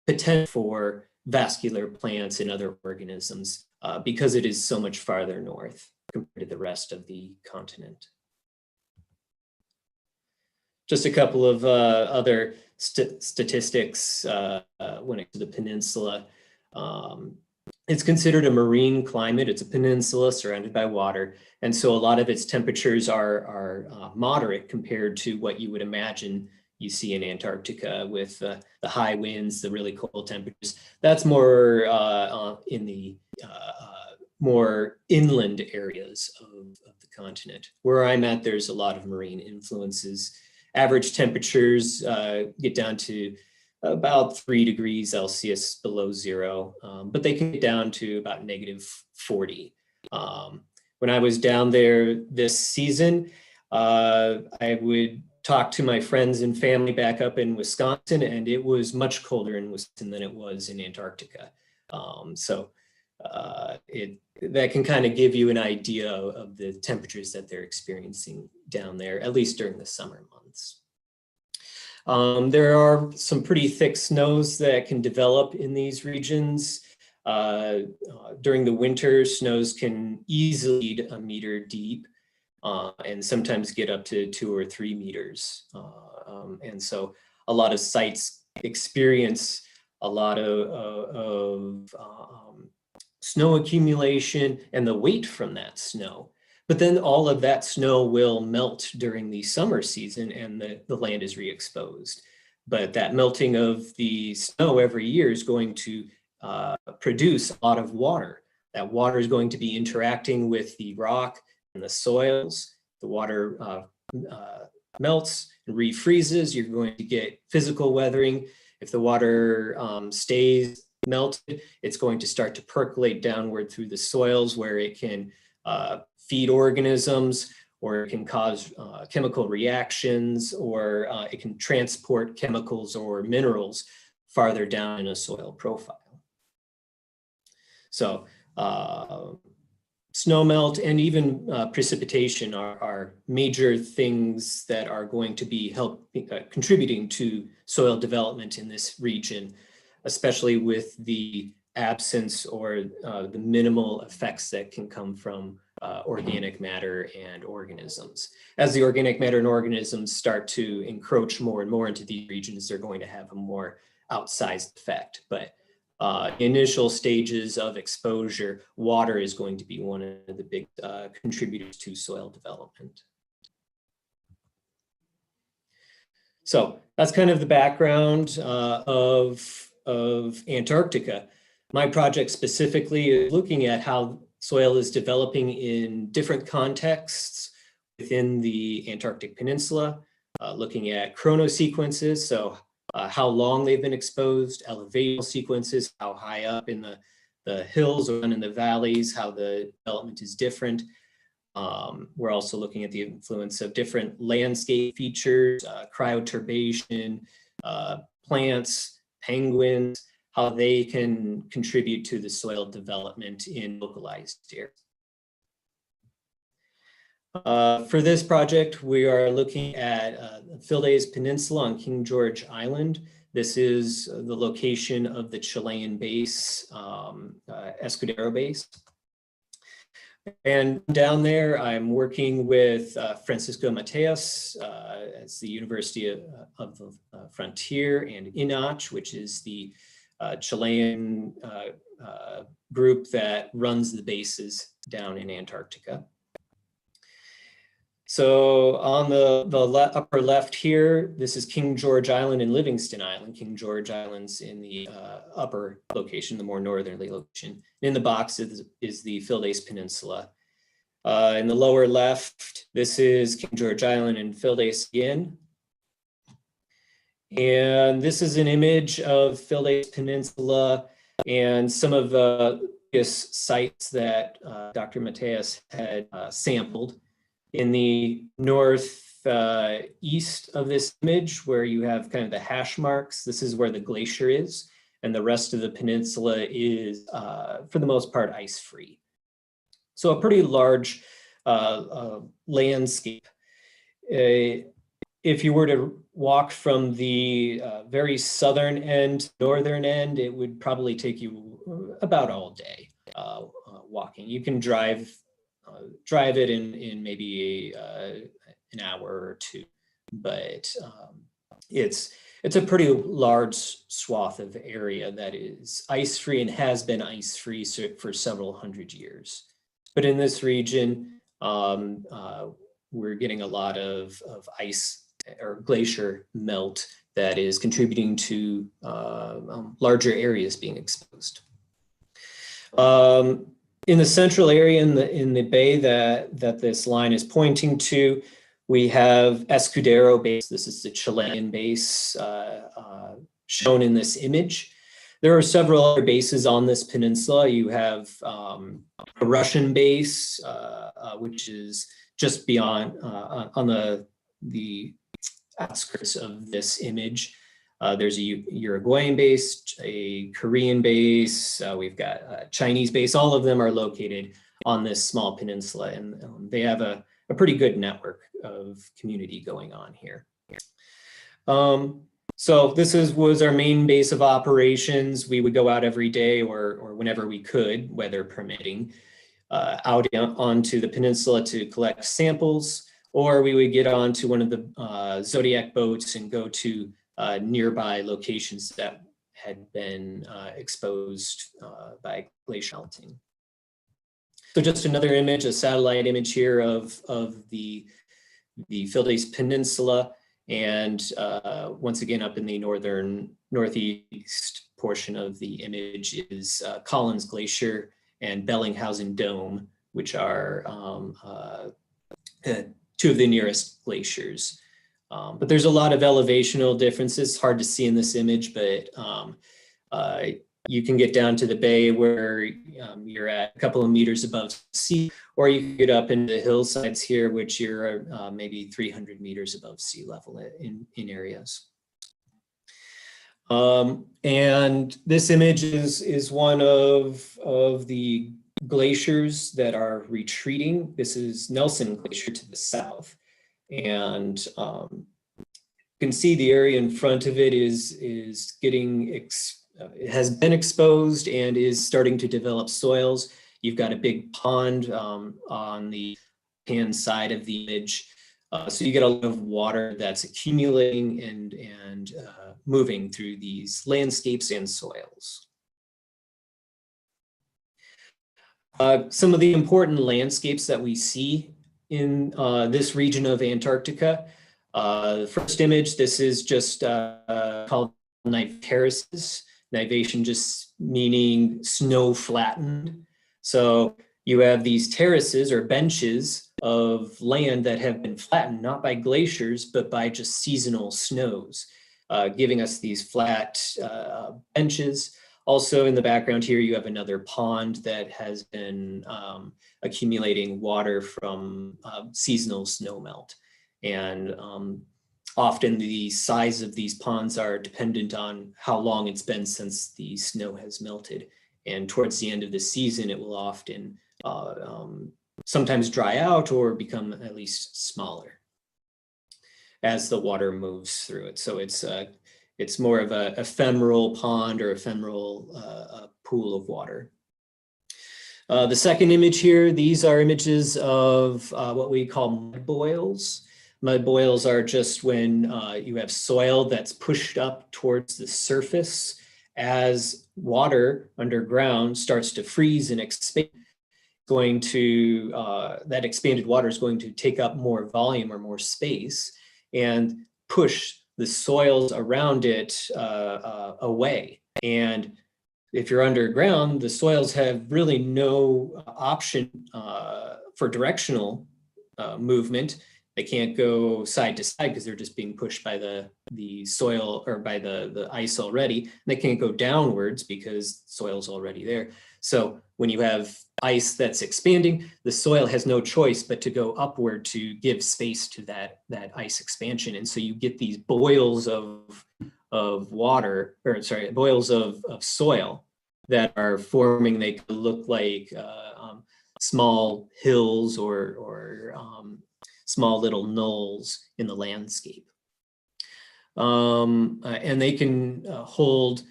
potential for vascular plants and other organisms because it is so much farther north compared to the rest of the continent. Just a couple of other statistics when it comes to the peninsula. It's considered a marine climate. It's a peninsula surrounded by water. And so a lot of its temperatures are moderate compared to what you would imagine you see in Antarctica with the high winds, the really cold temperatures. That's more in the more inland areas of the continent. Where I'm at, there's a lot of marine influences. Average temperatures get down to about 3 degrees Celsius below zero, but they can get down to about -40. When I was down there this season, I would talk to my friends and family back up in Wisconsin, and it was much colder in Wisconsin than it was in Antarctica. That can kind of give you an idea of the temperatures that they're experiencing down there, at least during the summer months. There are some pretty thick snows that can develop in these regions. During the winter, snows can easily be 1 meter deep and sometimes get up to 2 or 3 meters. And so a lot of sites experience a lot of snow accumulation and the weight from that snow. But then all of that snow will melt during the summer season and the land is re-exposed. But that melting of the snow every year is going to produce a lot of water. That water is going to be interacting with the rock and the soils. The water melts and refreezes. You're going to get physical weathering. If the water stays melted, it's going to start to percolate downward through the soils where it can feed organisms, or it can cause chemical reactions, or it can transport chemicals or minerals farther down in a soil profile. So snowmelt and even precipitation are major things that are going to be contributing to soil development in this region, especially with the absence or the minimal effects that can come from organic matter and organisms. As the organic matter and organisms start to encroach more and more into these regions, they're going to have a more outsized effect. But initial stages of exposure, water is going to be one of the big contributors to soil development. So that's kind of the background of Antarctica. My project specifically is looking at how soil is developing in different contexts within the Antarctic Peninsula, looking at chronosequences, so how long they've been exposed, elevational sequences, how high up in the hills or in the valleys, how the development is different. We're also looking at the influence of different landscape features, cryoturbation, plants, penguins, how they can contribute to the soil development in localized areas. For this project, we are looking at Fildes Peninsula on King George Island. This is the location of the Chilean base, Escudero base. And down there, I'm working with Francisco Mateos as the University of the Frontier, and INACH, which is the Chilean group that runs the bases down in Antarctica. So on the upper left here, this is King George Island and Livingston Island. King George Island's in the upper location, the more northerly location. In the box is the Fildes Peninsula. In the lower left, this is King George Island and Fildes again. And this is an image of Fildes Peninsula and some of the sites that Dr. Mateos had sampled. In the north east of this image, where you have kind of the hash marks, this is where the glacier is, and the rest of the peninsula is, for the most part, ice-free. So a pretty large landscape. If you were to walk from the very southern end, northern end, it would probably take you about all day walking. You can drive it in maybe an hour or two, but it's a pretty large swath of area that is ice-free and has been ice-free for several hundred years. But in this region, we're getting a lot of ice or glacier melt that is contributing to larger areas being exposed. In the central area in the bay that this line is pointing to, we have Escudero base. This is the Chilean base shown in this image. There are several other bases on this peninsula. You have a Russian base, which is just beyond on the outskirts of this image. There's a Uruguayan base, a Korean base, we've got a Chinese base. All of them are located on this small peninsula, and they have a pretty good network of community going on here. So this was our main base of operations. We would go out every day or whenever we could, weather permitting, out onto the peninsula to collect samples, or we would get onto one of the Zodiac boats and go to nearby locations that had been exposed by glacier melting. So just another image, a satellite image here of the Fildes Peninsula, and once again up in the northeast portion of the image is Collins Glacier and Bellinghausen Dome, which are two of the nearest glaciers. But there's a lot of elevational differences, hard to see in this image, but you can get down to the bay where you're at a couple of meters above sea, or you can get up into the hillsides here, which you're maybe 300 meters above sea level in areas. And this image is one of the glaciers that are retreating. This is Nelson Glacier to the south. And you can see the area in front of it is getting, it has been exposed and is starting to develop soils. You've got a big pond on the hand side of the image. So you get a lot of water that's accumulating and moving through these landscapes and soils. Some of the important landscapes that we see in this region of Antarctica. The first image, this is just called Nive terraces. Nivation just meaning snow flattened. So you have these terraces or benches of land that have been flattened, not by glaciers, but by just seasonal snows, giving us these flat benches. Also in the background here, you have another pond that has been accumulating water from seasonal snowmelt. And often the size of these ponds are dependent on how long it's been since the snow has melted. And towards the end of the season, it will often sometimes dry out or become at least smaller as the water moves through it. So it's more of a ephemeral pond or ephemeral pool of water. The second image here, these are images of what we call mud boils. Mud boils are just when you have soil that's pushed up towards the surface as water underground starts to freeze and expand. That expanded water is going to take up more volume or more space and push the soils around it away. And if you're underground, the soils have really no option for directional movement. They can't go side to side because they're just being pushed by the soil or by the ice already. And they can't go downwards because soil's already there. So when you have ice that's expanding, the soil has no choice but to go upward to give space to that ice expansion. And so you get these boils of water, or sorry, boils of soil that are forming. They could look like small hills or small little knolls in the landscape. And they can hold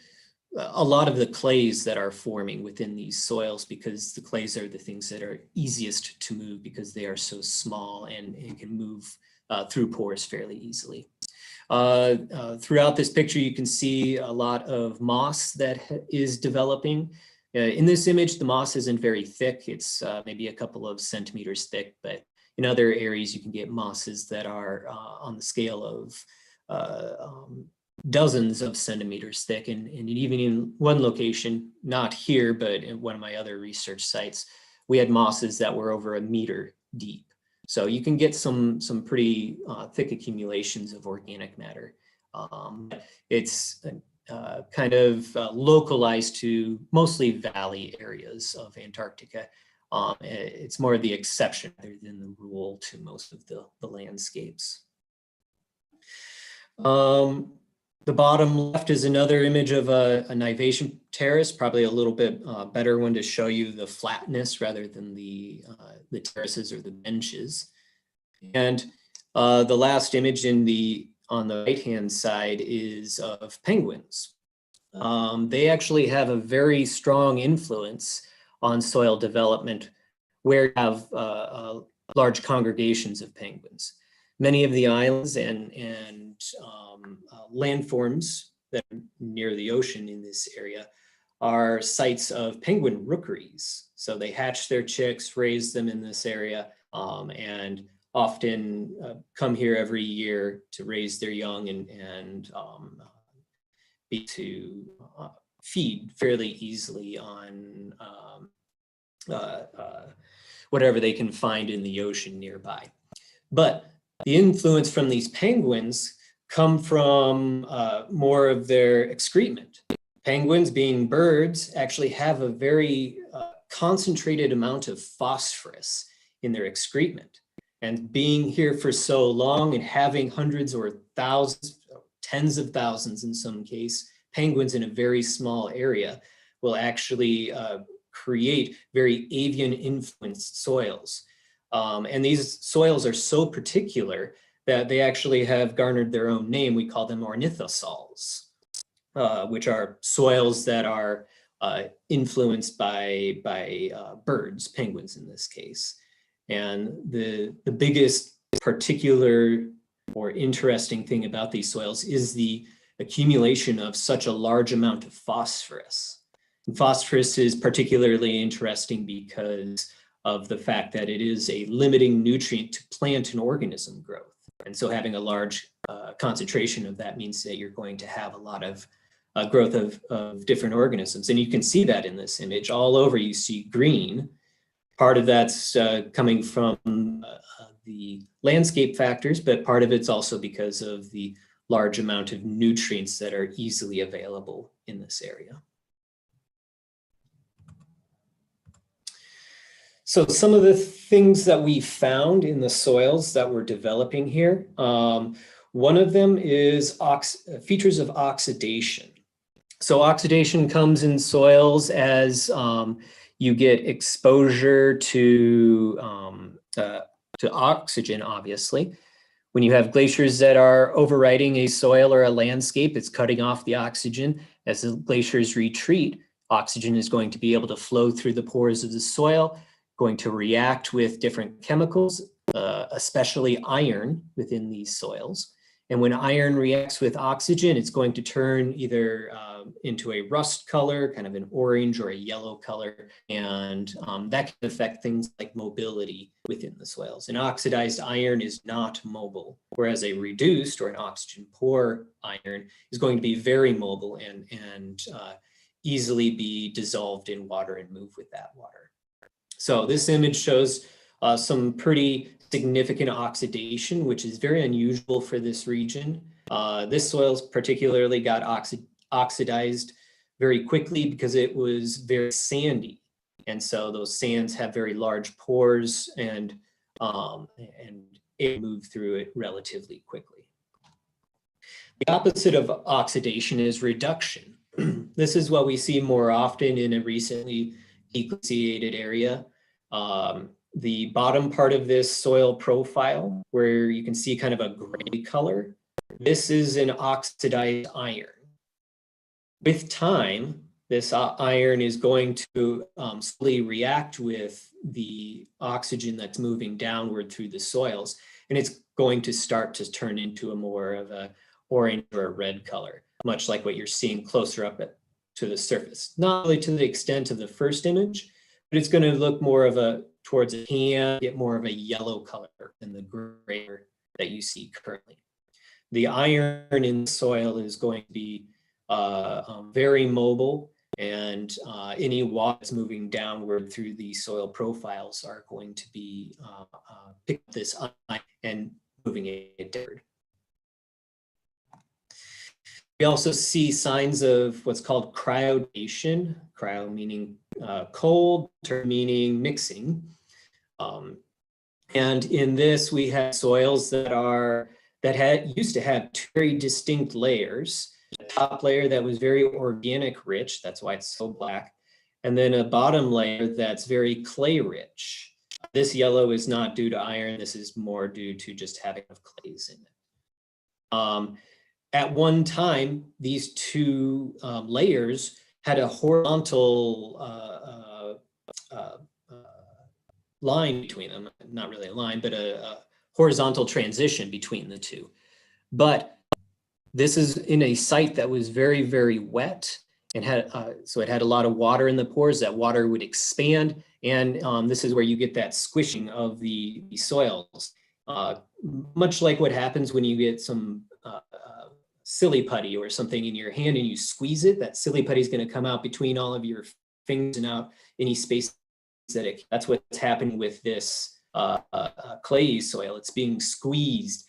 a lot of the clays that are forming within these soils, because the clays are the things that are easiest to move because they are so small and it can move through pores fairly easily. Throughout this picture, you can see a lot of moss that is developing. In this image, the moss isn't very thick. It's maybe a couple of centimeters thick, but in other areas, you can get mosses that are on the scale of dozens of centimeters thick. And even in one location, not here, but in one of my other research sites, we had mosses that were over 1 meter deep. So you can get some pretty thick accumulations of organic matter. It's kind of localized to mostly valley areas of Antarctica. It's more the exception rather than the rule to most of the landscapes. The bottom left is another image of a nivation terrace, probably a little bit better one to show you the flatness rather than the terraces or the benches. And the last image on the right-hand side is of penguins. They actually have a very strong influence on soil development where you have large congregations of penguins. Many of the islands and landforms that are near the ocean in this area are sites of penguin rookeries. So they hatch their chicks, raise them in this area, and often come here every year to raise their young and feed fairly easily on whatever they can find in the ocean nearby. But the influence from these penguins come from more of their excrement. Penguins, being birds, actually have a very concentrated amount of phosphorus in their excrement. And being here for so long and having hundreds or thousands, tens of thousands in some case, penguins in a very small area will actually create very avian influenced soils. And these soils are so particular that they actually have garnered their own name. We call them ornithosols, which are soils that are influenced by birds, penguins in this case. And the biggest particular or interesting thing about these soils is the accumulation of such a large amount of phosphorus. And phosphorus is particularly interesting because of the fact that it is a limiting nutrient to plant and organism growth. And so having a large concentration of that means that you're going to have a lot of growth of different organisms. And you can see that in this image all over. You see green, Part of that's coming from the landscape factors, but part of it's also because of the large amount of nutrients that are easily available in this area. So some of the things that we found in the soils that we're developing here, one of them is features of oxidation. So oxidation comes in soils as you get exposure to oxygen, obviously. When you have glaciers that are overriding a soil or a landscape, it's cutting off the oxygen. As the glaciers retreat, oxygen is going to be able to flow through the pores of the soil, going to react with different chemicals, especially iron within these soils. And when iron reacts with oxygen, it's going to turn either into a rust color, kind of an orange or a yellow color. And that can affect things like mobility within the soils. An oxidized iron is not mobile, whereas a reduced or an oxygen poor iron is going to be very mobile and easily be dissolved in water and move with that water. So this image shows some pretty significant oxidation, which is very unusual for this region. This soil particularly got oxidized very quickly because it was very sandy. And so those sands have very large pores and it moved through it relatively quickly. The opposite of oxidation is reduction. This is what we see more often in a recently eglaciated area. The bottom part of this soil profile, where you can see kind of a gray color, this is an oxidized iron. With time, this iron is going to slowly react with the oxygen that's moving downward through the soils, and it's going to start to turn into a more of a orange or a red color, much like what you're seeing closer up to the surface. Not really to the extent of the first image, but it's going to look more of a towards a tan, get more of a yellow color than the gray that you see currently. The iron in the soil is going to be very mobile, and any water that's moving downward through the soil profiles are going to be pick up this iron and moving it downward. We also see signs of what's called cryodation, cryo meaning cold, ter meaning mixing. And in this, we have soils that used to have two very distinct layers. A top layer that was very organic rich, that's why it's so black, and then a bottom layer that's very clay rich. This yellow is not due to iron, this is more due to just having clays in it. At one time, these two layers had a horizontal line between them, not really a line, but a horizontal transition between the two. But this is in a site that was very, very wet and had, so it had a lot of water in the pores. That water would expand, and this is where you get that squishing of the soils. Much like what happens when you get some silly putty or something in your hand and you squeeze it, that silly putty is going to come out between all of your fingers and out any space that that's what's happening with this clay soil. It's being squeezed,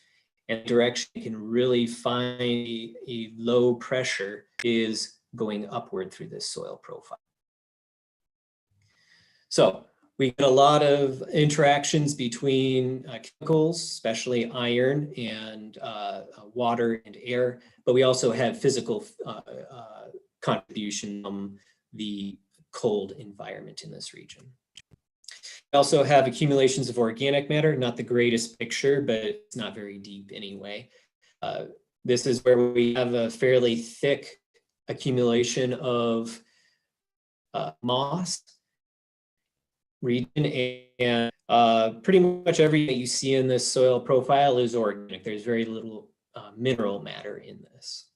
and the direction you can really find a low pressure is going upward through this soil profile. So we get a lot of interactions between chemicals, especially iron and water and air, but we also have physical contribution from the cold environment in this region. We also have accumulations of organic matter, not the greatest picture, but it's not very deep anyway. This is where we have a fairly thick accumulation of moss region, and pretty much everything that you see in this soil profile is organic. There's very little mineral matter in this.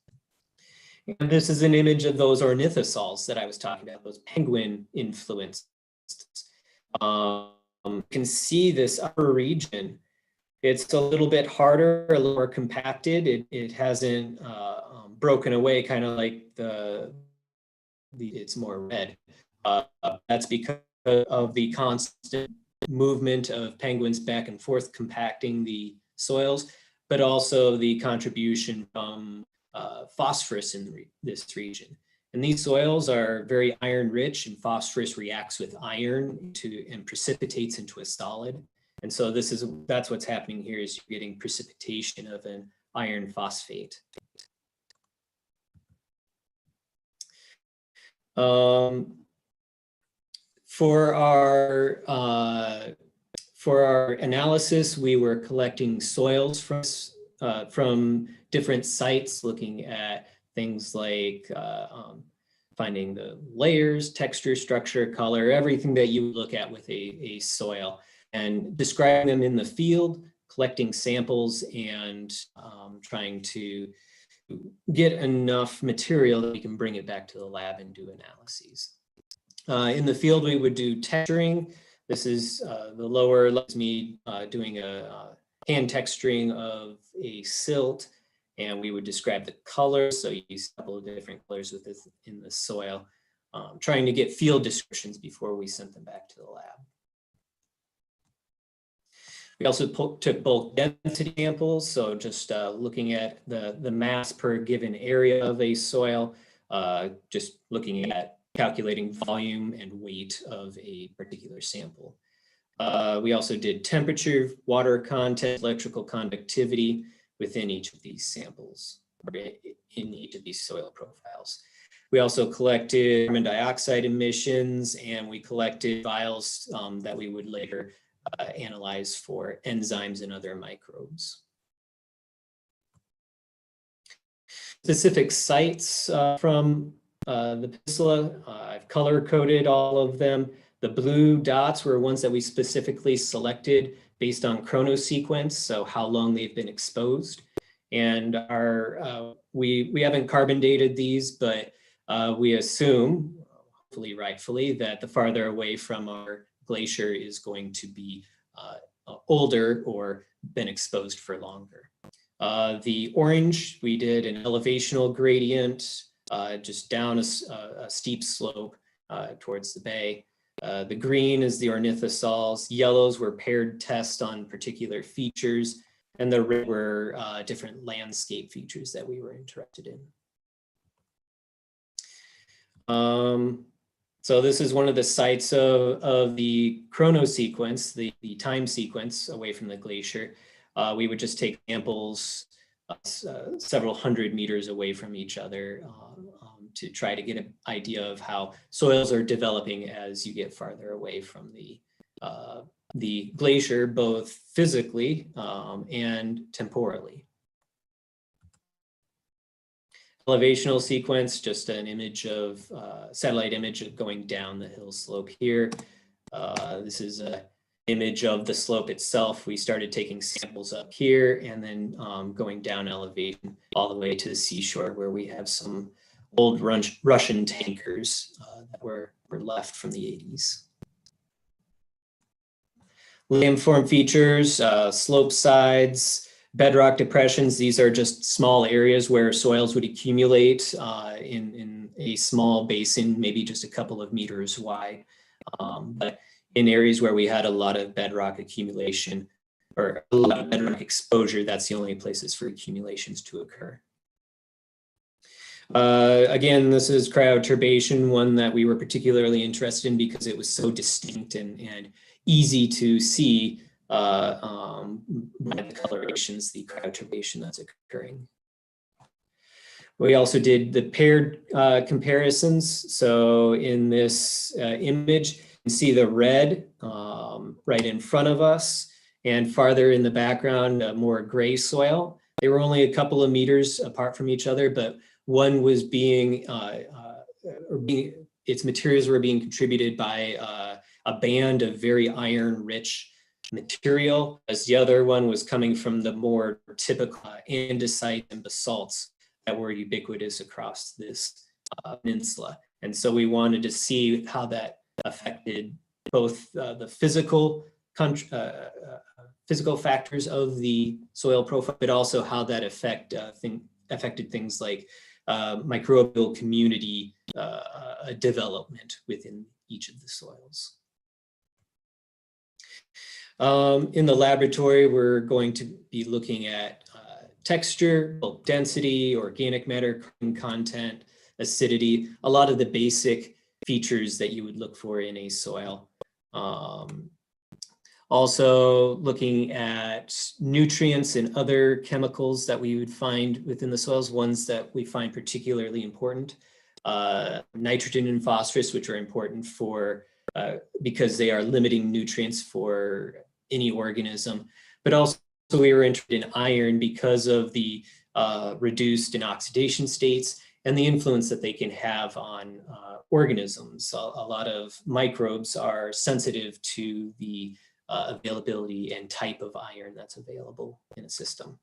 And this is an image of those ornithosols that I was talking about, those penguin influenced. You can see this upper region. It's a little bit harder, a little more compacted. It hasn't broken away, kind of like it's more red. That's because of the constant movement of penguins back and forth compacting the soils, but also the contribution from phosphorus in this region. And these soils are very iron rich, and phosphorus reacts with iron and precipitates into a solid. And so that's what's happening here, is you're getting precipitation of an iron phosphate. For our analysis, we were collecting soils from different sites, looking at things like finding the layers, texture, structure, color, everything that you look at with a soil, and describing them in the field, collecting samples, and trying to get enough material that we can bring it back to the lab and do analyses. In the field, we would do texturing. This is the lower lets me doing a hand texturing of a silt, and we would describe the colors. So you use a couple of different colors with this in the soil, trying to get field descriptions before we sent them back to the lab. We also took bulk density samples, so just looking at the mass per given area of a soil, just looking at calculating volume and weight of a particular sample. We also did temperature, water content, electrical conductivity within each of these samples, or in each of these soil profiles. We also collected carbon dioxide emissions, and we collected vials that we would later analyze for enzymes and other microbes. Specific sites from the peninsula, I've color coded all of them. The blue dots were ones that we specifically selected based on chronosequence, so how long they've been exposed. And we haven't carbon dated these, but we assume, hopefully rightfully, that the farther away from our glacier is going to be older or been exposed for longer. The orange, we did an elevational gradient just down a steep slope towards the bay. The green is the ornithosols. Yellows were paired tests on particular features, and the red were different landscape features that we were interested in. So this is one of the sites of the chronosequence, the time sequence away from the glacier. We would just take samples several hundred meters away from each other to try to get an idea of how soils are developing as you get farther away from the glacier, both physically and temporally. Elevational sequence, just an image of satellite image of going down the hill slope here. This is an image of the slope itself. We started taking samples up here and then going down elevation all the way to the seashore, where we have some old Russian tankers that were left from the 80s. Landform features, slope sides, bedrock depressions. These are just small areas where soils would accumulate in a small basin, maybe just a couple of meters wide. But in areas where we had a lot of bedrock accumulation or a lot of bedrock exposure, that's the only places for accumulations to occur. Again, this is cryoturbation, one that we were particularly interested in because it was so distinct and easy to see by the colorations, the cryoturbation that's occurring. We also did the paired comparisons. So in this image, you can see the red right in front of us, and farther in the background, more gray soil. They were only a couple of meters apart from each other, but one was its materials were being contributed by a band of very iron-rich material, as the other one was coming from the more typical andesite and basalts that were ubiquitous across this peninsula. And so we wanted to see how that affected both the physical factors of the soil profile, but also how that affected things like microbial community development within each of the soils. In the laboratory, we're going to be looking at texture, bulk density, organic matter content, acidity, a lot of the basic features that you would look for in a soil. Also looking at nutrients and other chemicals that we would find within the soils, ones that we find particularly important. Nitrogen and phosphorus, which are important for, because they are limiting nutrients for any organism, but also we were interested in iron because of the reduced in oxidation states and the influence that they can have on organisms. A lot of microbes are sensitive to the availability and type of iron that's available in a system.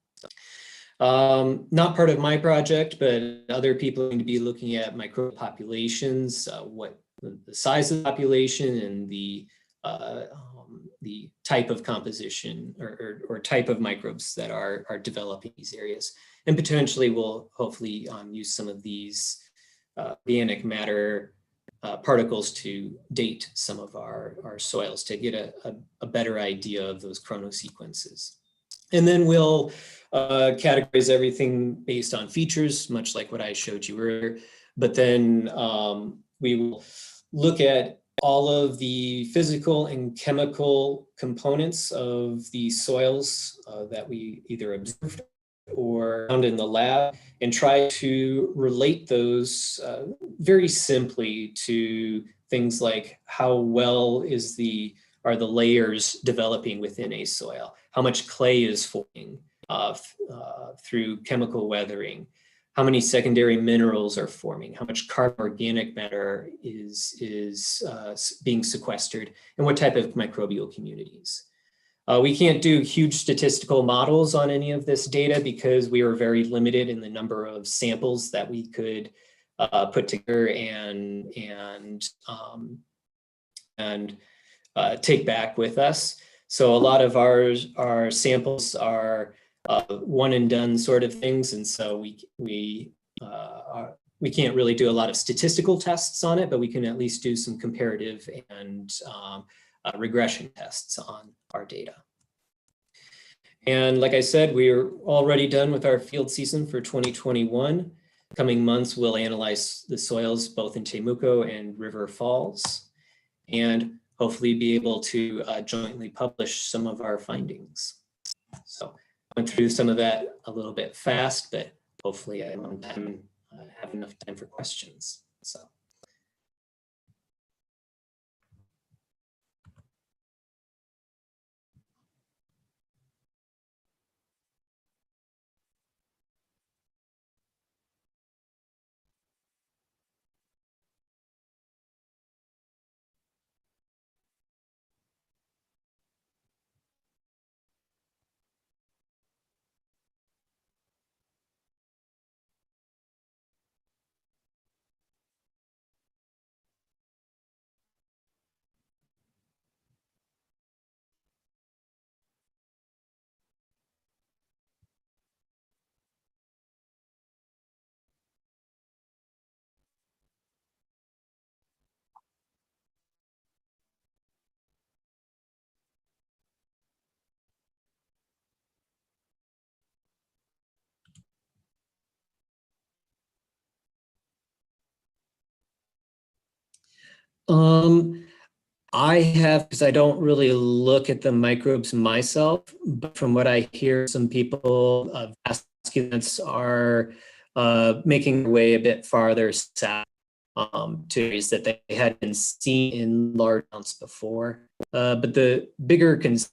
Not part of my project, but other people are going to be looking at microbe populations, what the size of the population and the type of composition or type of microbes that are developing these areas. And potentially we'll hopefully use some of these organic matter particles to date some of our soils to get a better idea of those chronosequences. And then we'll categorize everything based on features, much like what I showed you earlier. But then we will look at all of the physical and chemical components of the soils that we either observed or found in the lab and try to relate those very simply to things like how well are the layers developing within a soil, how much clay is forming through chemical weathering, how many secondary minerals are forming, how much carbon organic matter is being sequestered, and what type of microbial communities. We can't do huge statistical models on any of this data because we are very limited in the number of samples that we could put together and take back with us. So a lot of our samples are one and done sort of things, and so we can't really do a lot of statistical tests on it, but we can at least do some comparative and regression tests on our data. And like I said, we're already done with our field season for 2021. Coming months, we'll analyze the soils both in Temuco and River Falls, and hopefully be able to jointly publish some of our findings. So I went through some of that a little bit fast, but hopefully I have enough time for questions. So. I have, because I don't really look at the microbes myself, but from what I hear, some people vasculants are making their way a bit farther south to areas that they hadn't seen in large amounts before. But the bigger concern,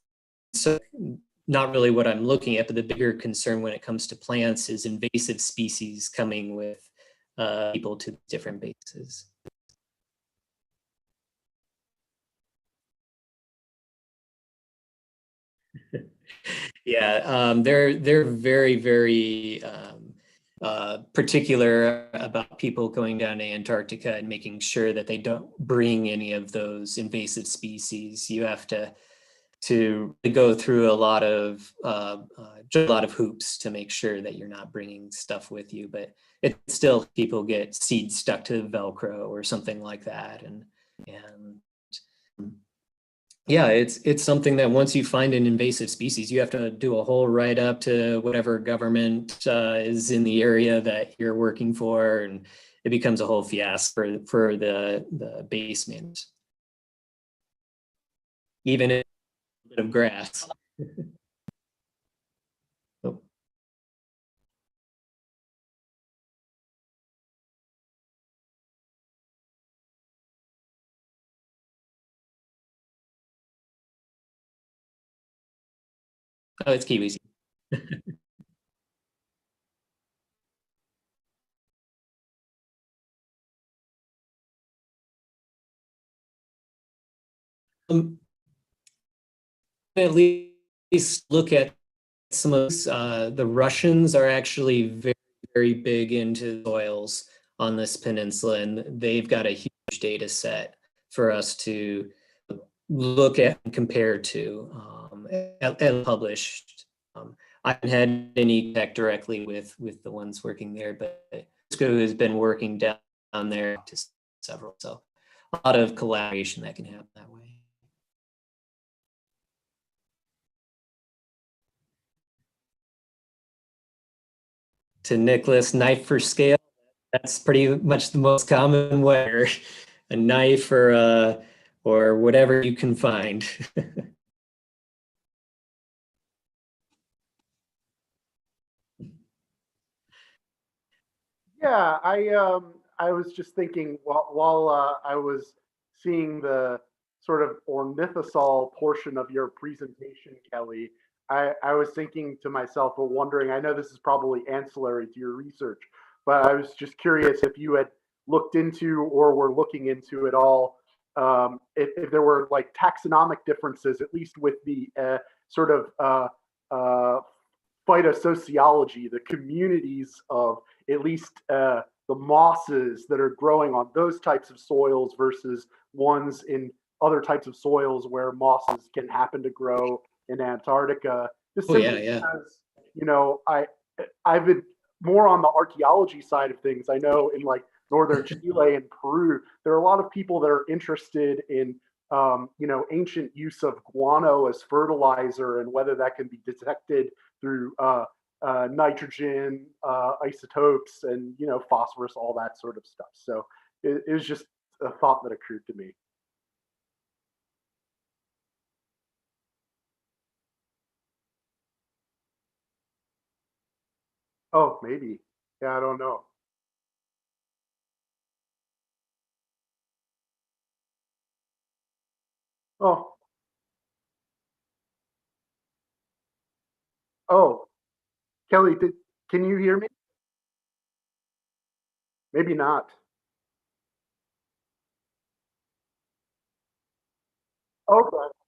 not really what I'm looking at, but the bigger concern when it comes to plants is invasive species coming with people to different bases. Yeah, they're very, very particular about people going down to Antarctica and making sure that they don't bring any of those invasive species. You have to go through a lot of hoops to make sure that you're not bringing stuff with you. But it's still, people get seeds stuck to Velcro or something like that, and yeah, it's something that once you find an invasive species, you have to do a whole write up to whatever government is in the area that you're working for, and it becomes a whole fiasco for the basement. Even a bit of grass. Oh. Oh, it's kiwis. At least look at some of the Russians are actually very, very big into soils on this peninsula, and they've got a huge data set for us to look at and compare to and published. I haven't had any contact directly with the ones working there, but Cisco has been working down there to several, so a lot of collaboration that can happen that way. To Nicholas, knife for scale. That's pretty much the most common way, a knife or whatever you can find. Yeah, I was just thinking while I was seeing the sort of ornithosol portion of your presentation, Kelly, I was thinking to myself or wondering, I know this is probably ancillary to your research, but I was just curious if you had looked into or were looking into at all, if there were like taxonomic differences, at least with the sort of phytosociology, the communities of at least the mosses that are growing on those types of soils versus ones in other types of soils where mosses can happen to grow in Antarctica. Just simply because, you know, I've been more on the archaeology side of things. I know in like northern Chile and Peru, there are a lot of people that are interested in you know, ancient use of guano as fertilizer and whether that can be detected through nitrogen isotopes and, you know, phosphorus, all that sort of stuff. So it was just a thought that occurred to me. Oh, maybe. Yeah, I don't know. Oh, oh, Kelly, can you hear me? Maybe not. Okay.